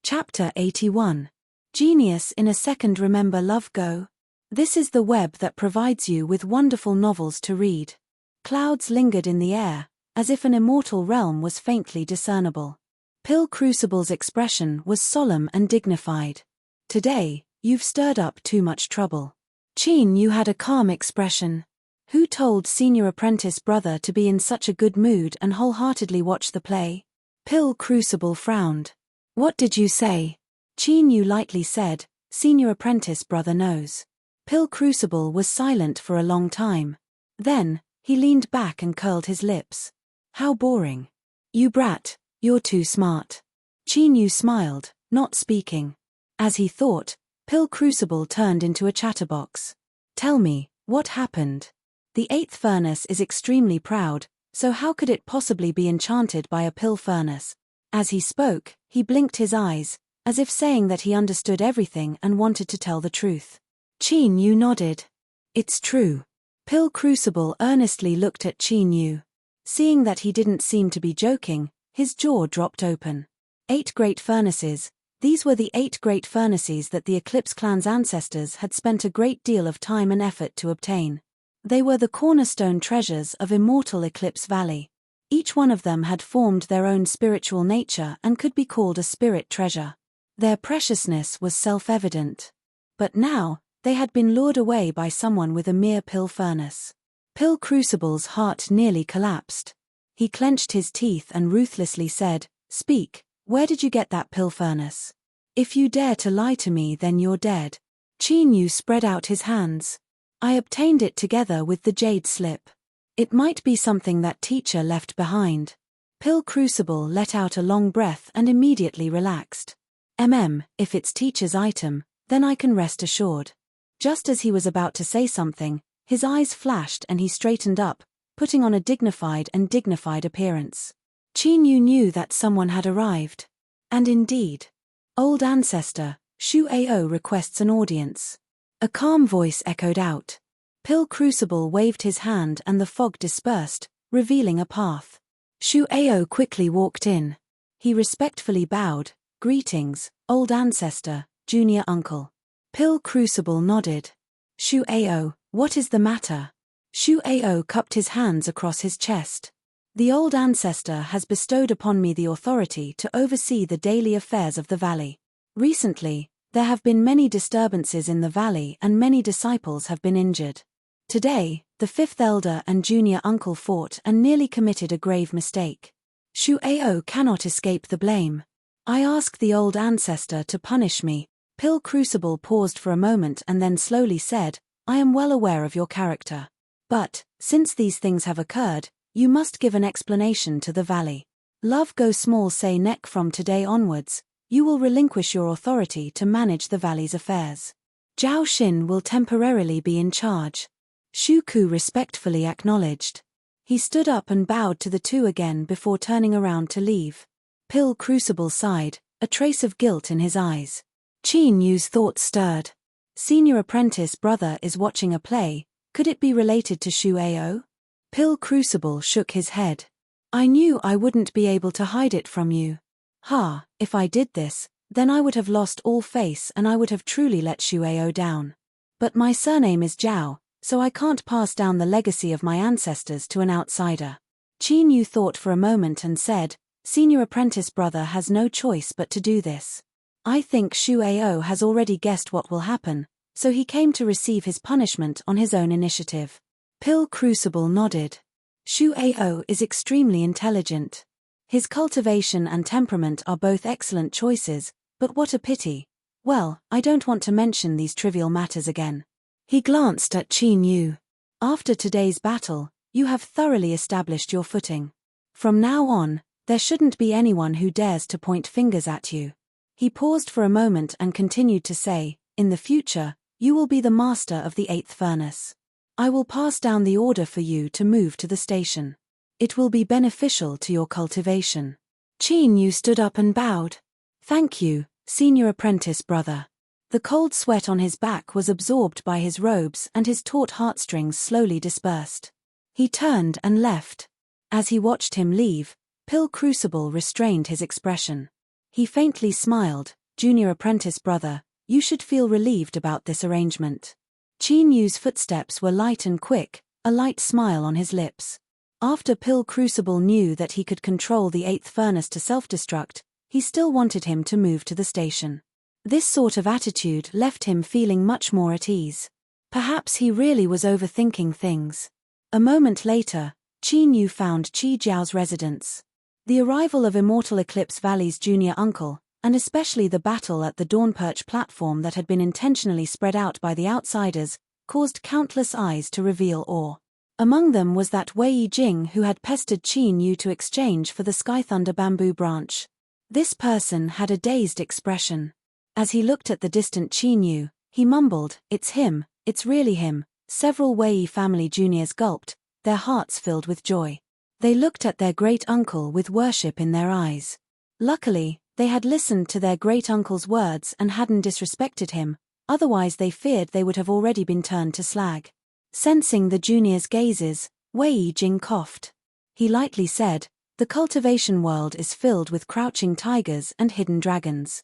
Chapter 81. Genius in a Second. Remember Love Go? This is the web that provides you with wonderful novels to read. Clouds lingered in the air, as if an immortal realm was faintly discernible. Pill Crucible's expression was solemn and dignified. Today, you've stirred up too much trouble. Qin Yu had a calm expression. Who told senior apprentice brother to be in such a good mood and wholeheartedly watch the play? Pill Crucible frowned. What did you say? Qin Yu lightly said, senior apprentice brother knows. Pill Crucible was silent for a long time. Then, he leaned back and curled his lips. How boring. You brat, you're too smart. Qin Yu smiled, not speaking. As he thought, Pill Crucible turned into a chatterbox. Tell me, what happened? The 8th furnace is extremely proud, so how could it possibly be enchanted by a pill furnace? As he spoke, he blinked his eyes, as if saying that he understood everything and wanted to tell the truth. Qin Yu nodded. It's true. Pill Crucible earnestly looked at Qin Yu. Seeing that he didn't seem to be joking, his jaw dropped open. 8 great furnaces. These were the 8 great furnaces that the Eclipse clan's ancestors had spent a great deal of time and effort to obtain. They were the cornerstone treasures of immortal Eclipse Valley. Each one of them had formed their own spiritual nature and could be called a spirit treasure. Their preciousness was self-evident. But now, they had been lured away by someone with a mere pill furnace. Pill Crucible's heart nearly collapsed. He clenched his teeth and ruthlessly said, Speak, where did you get that pill furnace? If you dare to lie to me, then you're dead. Qin Yu spread out his hands. I obtained it together with the jade slip. It might be something that teacher left behind. Pill Crucible let out a long breath and immediately relaxed. If it's teacher's item, then I can rest assured. Just as he was about to say something, his eyes flashed and he straightened up, putting on a dignified appearance. Qin Yu knew that someone had arrived. And indeed. Old ancestor, Shu Ao requests an audience. A calm voice echoed out. Pill Crucible waved his hand and the fog dispersed, revealing a path. Shu Ao quickly walked in. He respectfully bowed. Greetings, old ancestor, junior uncle. Pill Crucible nodded. Shu Ao, what is the matter? Shu Ao cupped his hands across his chest. The old ancestor has bestowed upon me the authority to oversee the daily affairs of the valley. Recently, there have been many disturbances in the valley and many disciples have been injured. Today, the fifth elder and junior uncle fought and nearly committed a grave mistake. Shu Ao cannot escape the blame. I ask the old ancestor to punish me. Pill Crucible paused for a moment and then slowly said, I am well aware of your character. But, since these things have occurred, you must give an explanation to the valley. Love go small say neck from today onwards, you will relinquish your authority to manage the valley's affairs. Zhao Xin will temporarily be in charge. Shu Ku respectfully acknowledged. He stood up and bowed to the two again before turning around to leave. Pill Crucible sighed, a trace of guilt in his eyes. Qin Yu's thoughts stirred. Senior apprentice brother is watching a play, could it be related to Shu Ao? Pill Crucible shook his head. I knew I wouldn't be able to hide it from you. If I did this, then I would have lost all face and I would have truly let Shu Ao down. But my surname is Zhao, so I can't pass down the legacy of my ancestors to an outsider. Qin Yu thought for a moment and said, Senior apprentice brother has no choice but to do this. I think Shu Ao has already guessed what will happen, so he came to receive his punishment on his own initiative. Pill Crucible nodded. Shu Ao is extremely intelligent. His cultivation and temperament are both excellent choices, but what a pity. Well, I don't want to mention these trivial matters again. He glanced at Qin Yu. After today's battle, you have thoroughly established your footing. From now on, there shouldn't be anyone who dares to point fingers at you. He paused for a moment and continued to say, in the future, you will be the master of the 8th furnace. I will pass down the order for you to move to the station. It will be beneficial to your cultivation. Qin Yu stood up and bowed. Thank you, senior apprentice brother. The cold sweat on his back was absorbed by his robes and his taut heartstrings slowly dispersed. He turned and left. As he watched him leave, Pill Crucible restrained his expression. He faintly smiled, junior apprentice brother, you should feel relieved about this arrangement. Qin Yu's footsteps were light and quick, a light smile on his lips. After Pill Crucible knew that he could control the 8th furnace to self-destruct, he still wanted him to move to the station. This sort of attitude left him feeling much more at ease. Perhaps he really was overthinking things. A moment later, Qin Yu found Qi Jiao's residence. The arrival of Immortal Eclipse Valley's junior uncle, and especially the battle at the Dawnperch platform that had been intentionally spread out by the outsiders, caused countless eyes to reveal awe. Among them was that Wei Jing who had pestered Qin Yu to exchange for the Skythunder bamboo branch. This person had a dazed expression. As he looked at the distant Qin Yu, he mumbled, "It's him, it's really him." Several Wei family juniors gulped, their hearts filled with joy. They looked at their great-uncle with worship in their eyes. Luckily, they had listened to their great-uncle's words and hadn't disrespected him, otherwise they feared they would have already been turned to slag. Sensing the juniors' gazes, Wei Jing coughed. He lightly said, "The cultivation world is filled with crouching tigers and hidden dragons.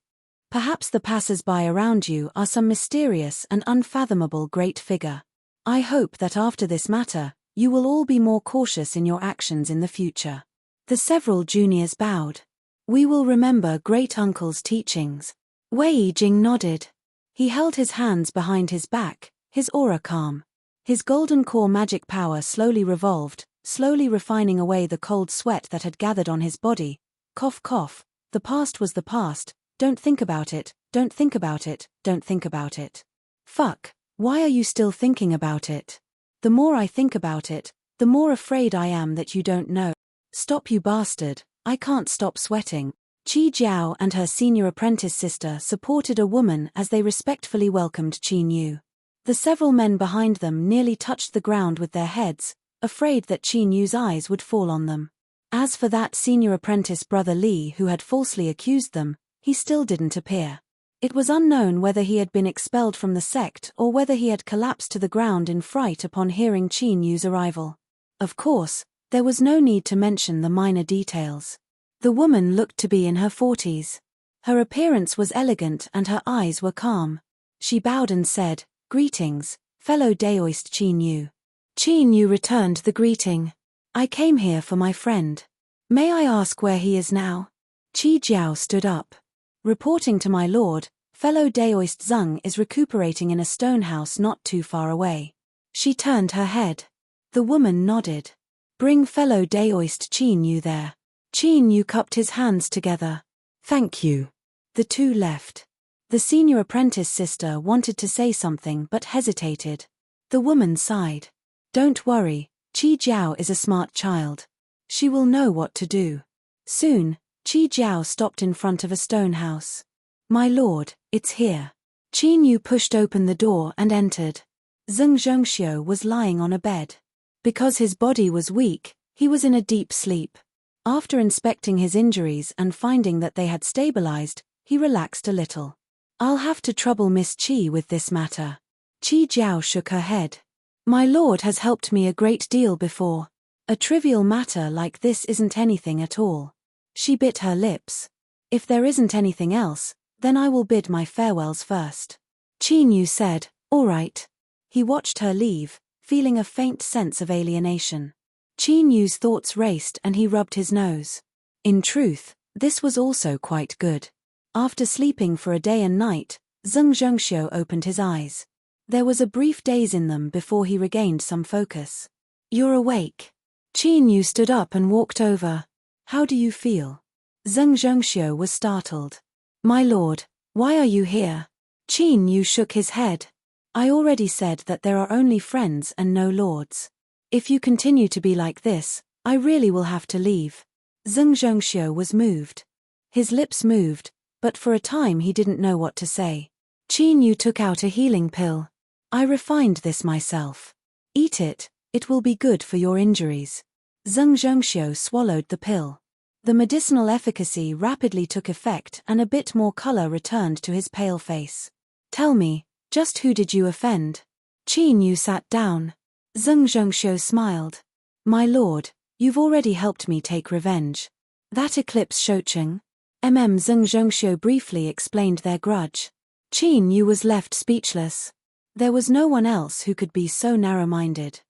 Perhaps the passers-by around you are some mysterious and unfathomable great figure. I hope that after this matter, you will all be more cautious in your actions in the future." The several juniors bowed. "We will remember great-uncle's teachings." Wei Jing nodded. He held his hands behind his back, his aura calm. His golden core magic power slowly revolved, slowly refining away the cold sweat that had gathered on his body. Cough cough, the past was the past, don't think about it, don't think about it, don't think about it. Fuck, why are you still thinking about it? The more I think about it, the more afraid I am that you don't know. Stop, you bastard, I can't stop sweating. Qi Jiao and her senior apprentice sister supported a woman as they respectfully welcomed Qin Yu. The several men behind them nearly touched the ground with their heads, afraid that Qin Yu's eyes would fall on them. As for that senior apprentice brother Li who had falsely accused them, he still didn't appear. It was unknown whether he had been expelled from the sect or whether he had collapsed to the ground in fright upon hearing Qin Yu's arrival. Of course, there was no need to mention the minor details. The woman looked to be in her 40s. Her appearance was elegant and her eyes were calm. She bowed and said, "Greetings, fellow Daoist Qin Yu." Qin Yu returned the greeting. "I came here for my friend. May I ask where he is now?" Qi Jiao stood up. "Reporting to my lord, fellow Daoist Zeng is recuperating in a stone house not too far away." She turned her head. The woman nodded. "Bring fellow Daoist Qin Yu there." Qin Yu cupped his hands together. "Thank you." The two left. The senior apprentice sister wanted to say something but hesitated. The woman sighed. "Don't worry, Qi Jiao is a smart child. She will know what to do." Soon, Qi Jiao stopped in front of a stone house. "My lord, it's here." Qin Yu pushed open the door and entered. Zeng Zhengxiu was lying on a bed. Because his body was weak, he was in a deep sleep. After inspecting his injuries and finding that they had stabilized, he relaxed a little. "I'll have to trouble Miss Qi with this matter." Qi Jiao shook her head. "My lord has helped me a great deal before. A trivial matter like this isn't anything at all." She bit her lips. "If there isn't anything else, then I will bid my farewells first." Qin Yu said, "All right." He watched her leave, feeling a faint sense of alienation. Qin Yu's thoughts raced and he rubbed his nose. In truth, this was also quite good. After sleeping for a day and night, Zeng Zhengxiu opened his eyes. There was a brief daze in them before he regained some focus. "You're awake." Qin Yu stood up and walked over. "How do you feel?" Zeng Zhengxiu was startled. "My lord, why are you here?" Qin Yu shook his head. "I already said that there are only friends and no lords. If you continue to be like this, I really will have to leave." Zeng Zhengxiu was moved. His lips moved, but for a time he didn't know what to say. Qin Yu took out a healing pill. "I refined this myself. Eat it, it will be good for your injuries." Zeng Zhengxiu swallowed the pill. The medicinal efficacy rapidly took effect and a bit more color returned to his pale face. "Tell me, just who did you offend?" Qin Yu sat down. Zeng Zhengxiu smiled. "My lord, you've already helped me take revenge. That eclipse Shoucheng." Zeng Zhengxiu briefly explained their grudge. Qin Yu was left speechless. There was no one else who could be so narrow-minded.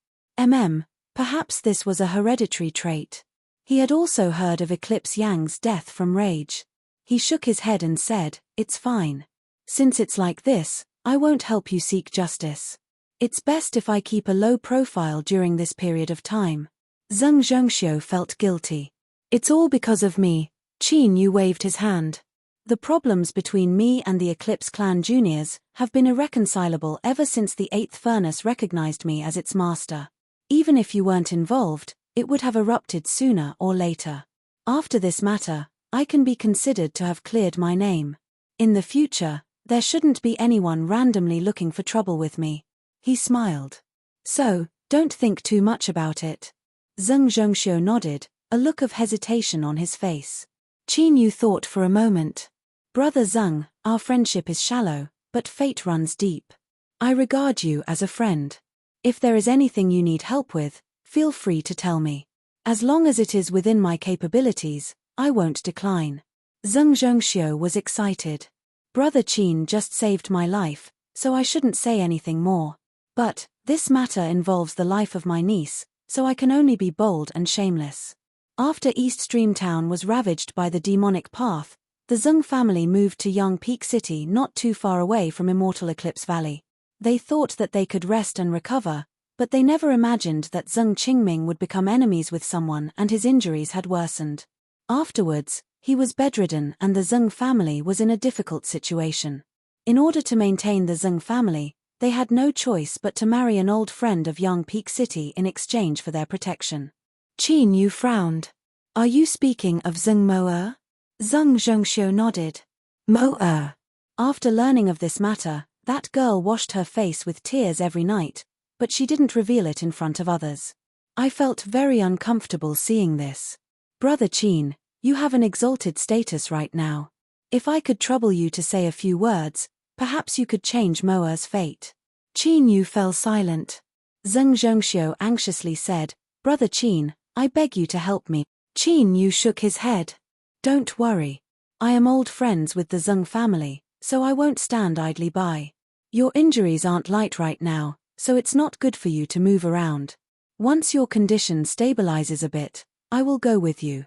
Perhaps this was a hereditary trait. He had also heard of Eclipse Yang's death from rage. He shook his head and said, "It's fine. Since it's like this, I won't help you seek justice. It's best if I keep a low profile during this period of time." Zeng Zhengxiu felt guilty. "It's all because of me." Qin Yu waved his hand. "The problems between me and the Eclipse Clan Juniors have been irreconcilable ever since the 8th Furnace recognized me as its master. Even if you weren't involved, it would have erupted sooner or later. After this matter, I can be considered to have cleared my name. In the future, there shouldn't be anyone randomly looking for trouble with me." He smiled. "So, don't think too much about it." Zeng Zhengxiu nodded, a look of hesitation on his face. Qin Yu thought for a moment. "Brother Zeng, our friendship is shallow, but fate runs deep. I regard you as a friend. If there is anything you need help with, feel free to tell me. As long as it is within my capabilities, I won't decline." Zeng Zhengxiu was excited. "Brother Qin just saved my life, so I shouldn't say anything more. But, this matter involves the life of my niece, so I can only be bold and shameless. After East Streamtown was ravaged by the demonic path, the Zeng family moved to Young Peak City not too far away from Immortal Eclipse Valley. They thought that they could rest and recover, but they never imagined that Zeng Qingming would become enemies with someone and his injuries had worsened. Afterwards, he was bedridden and the Zeng family was in a difficult situation. In order to maintain the Zeng family, They had no choice but to marry an old friend of young Peak City in exchange for their protection. Qin Yu frowned. Are you speaking of Zheng Mo? Zheng Zhengxiu nodded. Mo. After learning of this matter, that girl washed her face with tears every night, but she didn't reveal it in front of others. I felt very uncomfortable seeing this. Brother Qin, you have an exalted status right now. If I could trouble you to say a few words, perhaps you could change Moa's fate. Qin Yu fell silent. Zheng Zhengxiu anxiously said, Brother Qin, I beg you to help me. Qin Yu shook his head. Don't worry. I am old friends with the Zheng family, so I won't stand idly by. Your injuries aren't light right now, so it's not good for you to move around. Once your condition stabilizes a bit, I will go with you.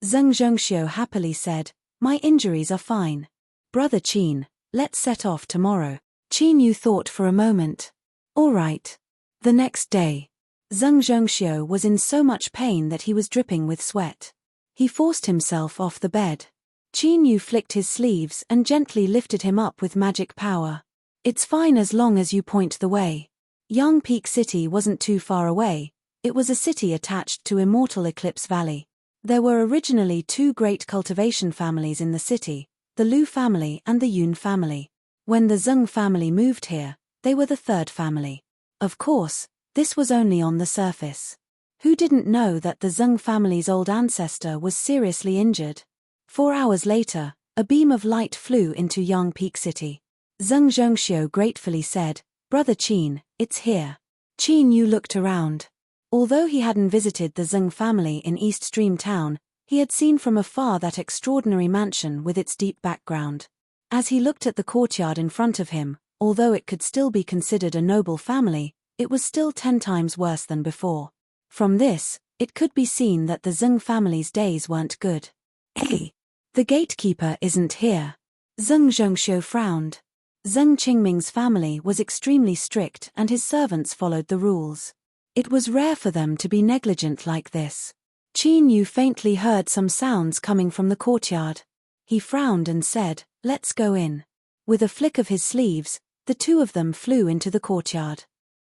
Zheng Zhengxiu happily said, My injuries are fine. Brother Qin, let's set off tomorrow. Qin Yu thought for a moment. All right. The next day, Zheng Zhengxiu was in so much pain that he was dripping with sweat. He forced himself off the bed. Qin Yu flicked his sleeves and gently lifted him up with magic power. It's fine as long as you point the way. Young Peak City wasn't too far away. It was a city attached to Immortal Eclipse Valley. There were originally two great cultivation families in the city, the Lu family and the Yun family. When the Zheng family moved here, they were the third family. Of course, this was only on the surface. Who didn't know that the Zheng family's old ancestor was seriously injured? 4 hours later, a beam of light flew into Young Peak City. Zheng Zhengxiu gratefully said, Brother Qin, it's here. Qin Yu looked around. Although he hadn't visited the Zheng family in East Stream Town, he had seen from afar that extraordinary mansion with its deep background. As he looked at the courtyard in front of him, although it could still be considered a noble family, it was still 10 times worse than before. From this, it could be seen that the Zheng family's days weren't good. Hey! The gatekeeper isn't here. Zheng Zhengxiu frowned. Zheng Qingming's family was extremely strict and his servants followed the rules. It was rare for them to be negligent like this. Qin Yu faintly heard some sounds coming from the courtyard. He frowned and said, Let's go in. With a flick of his sleeves, the two of them flew into the courtyard.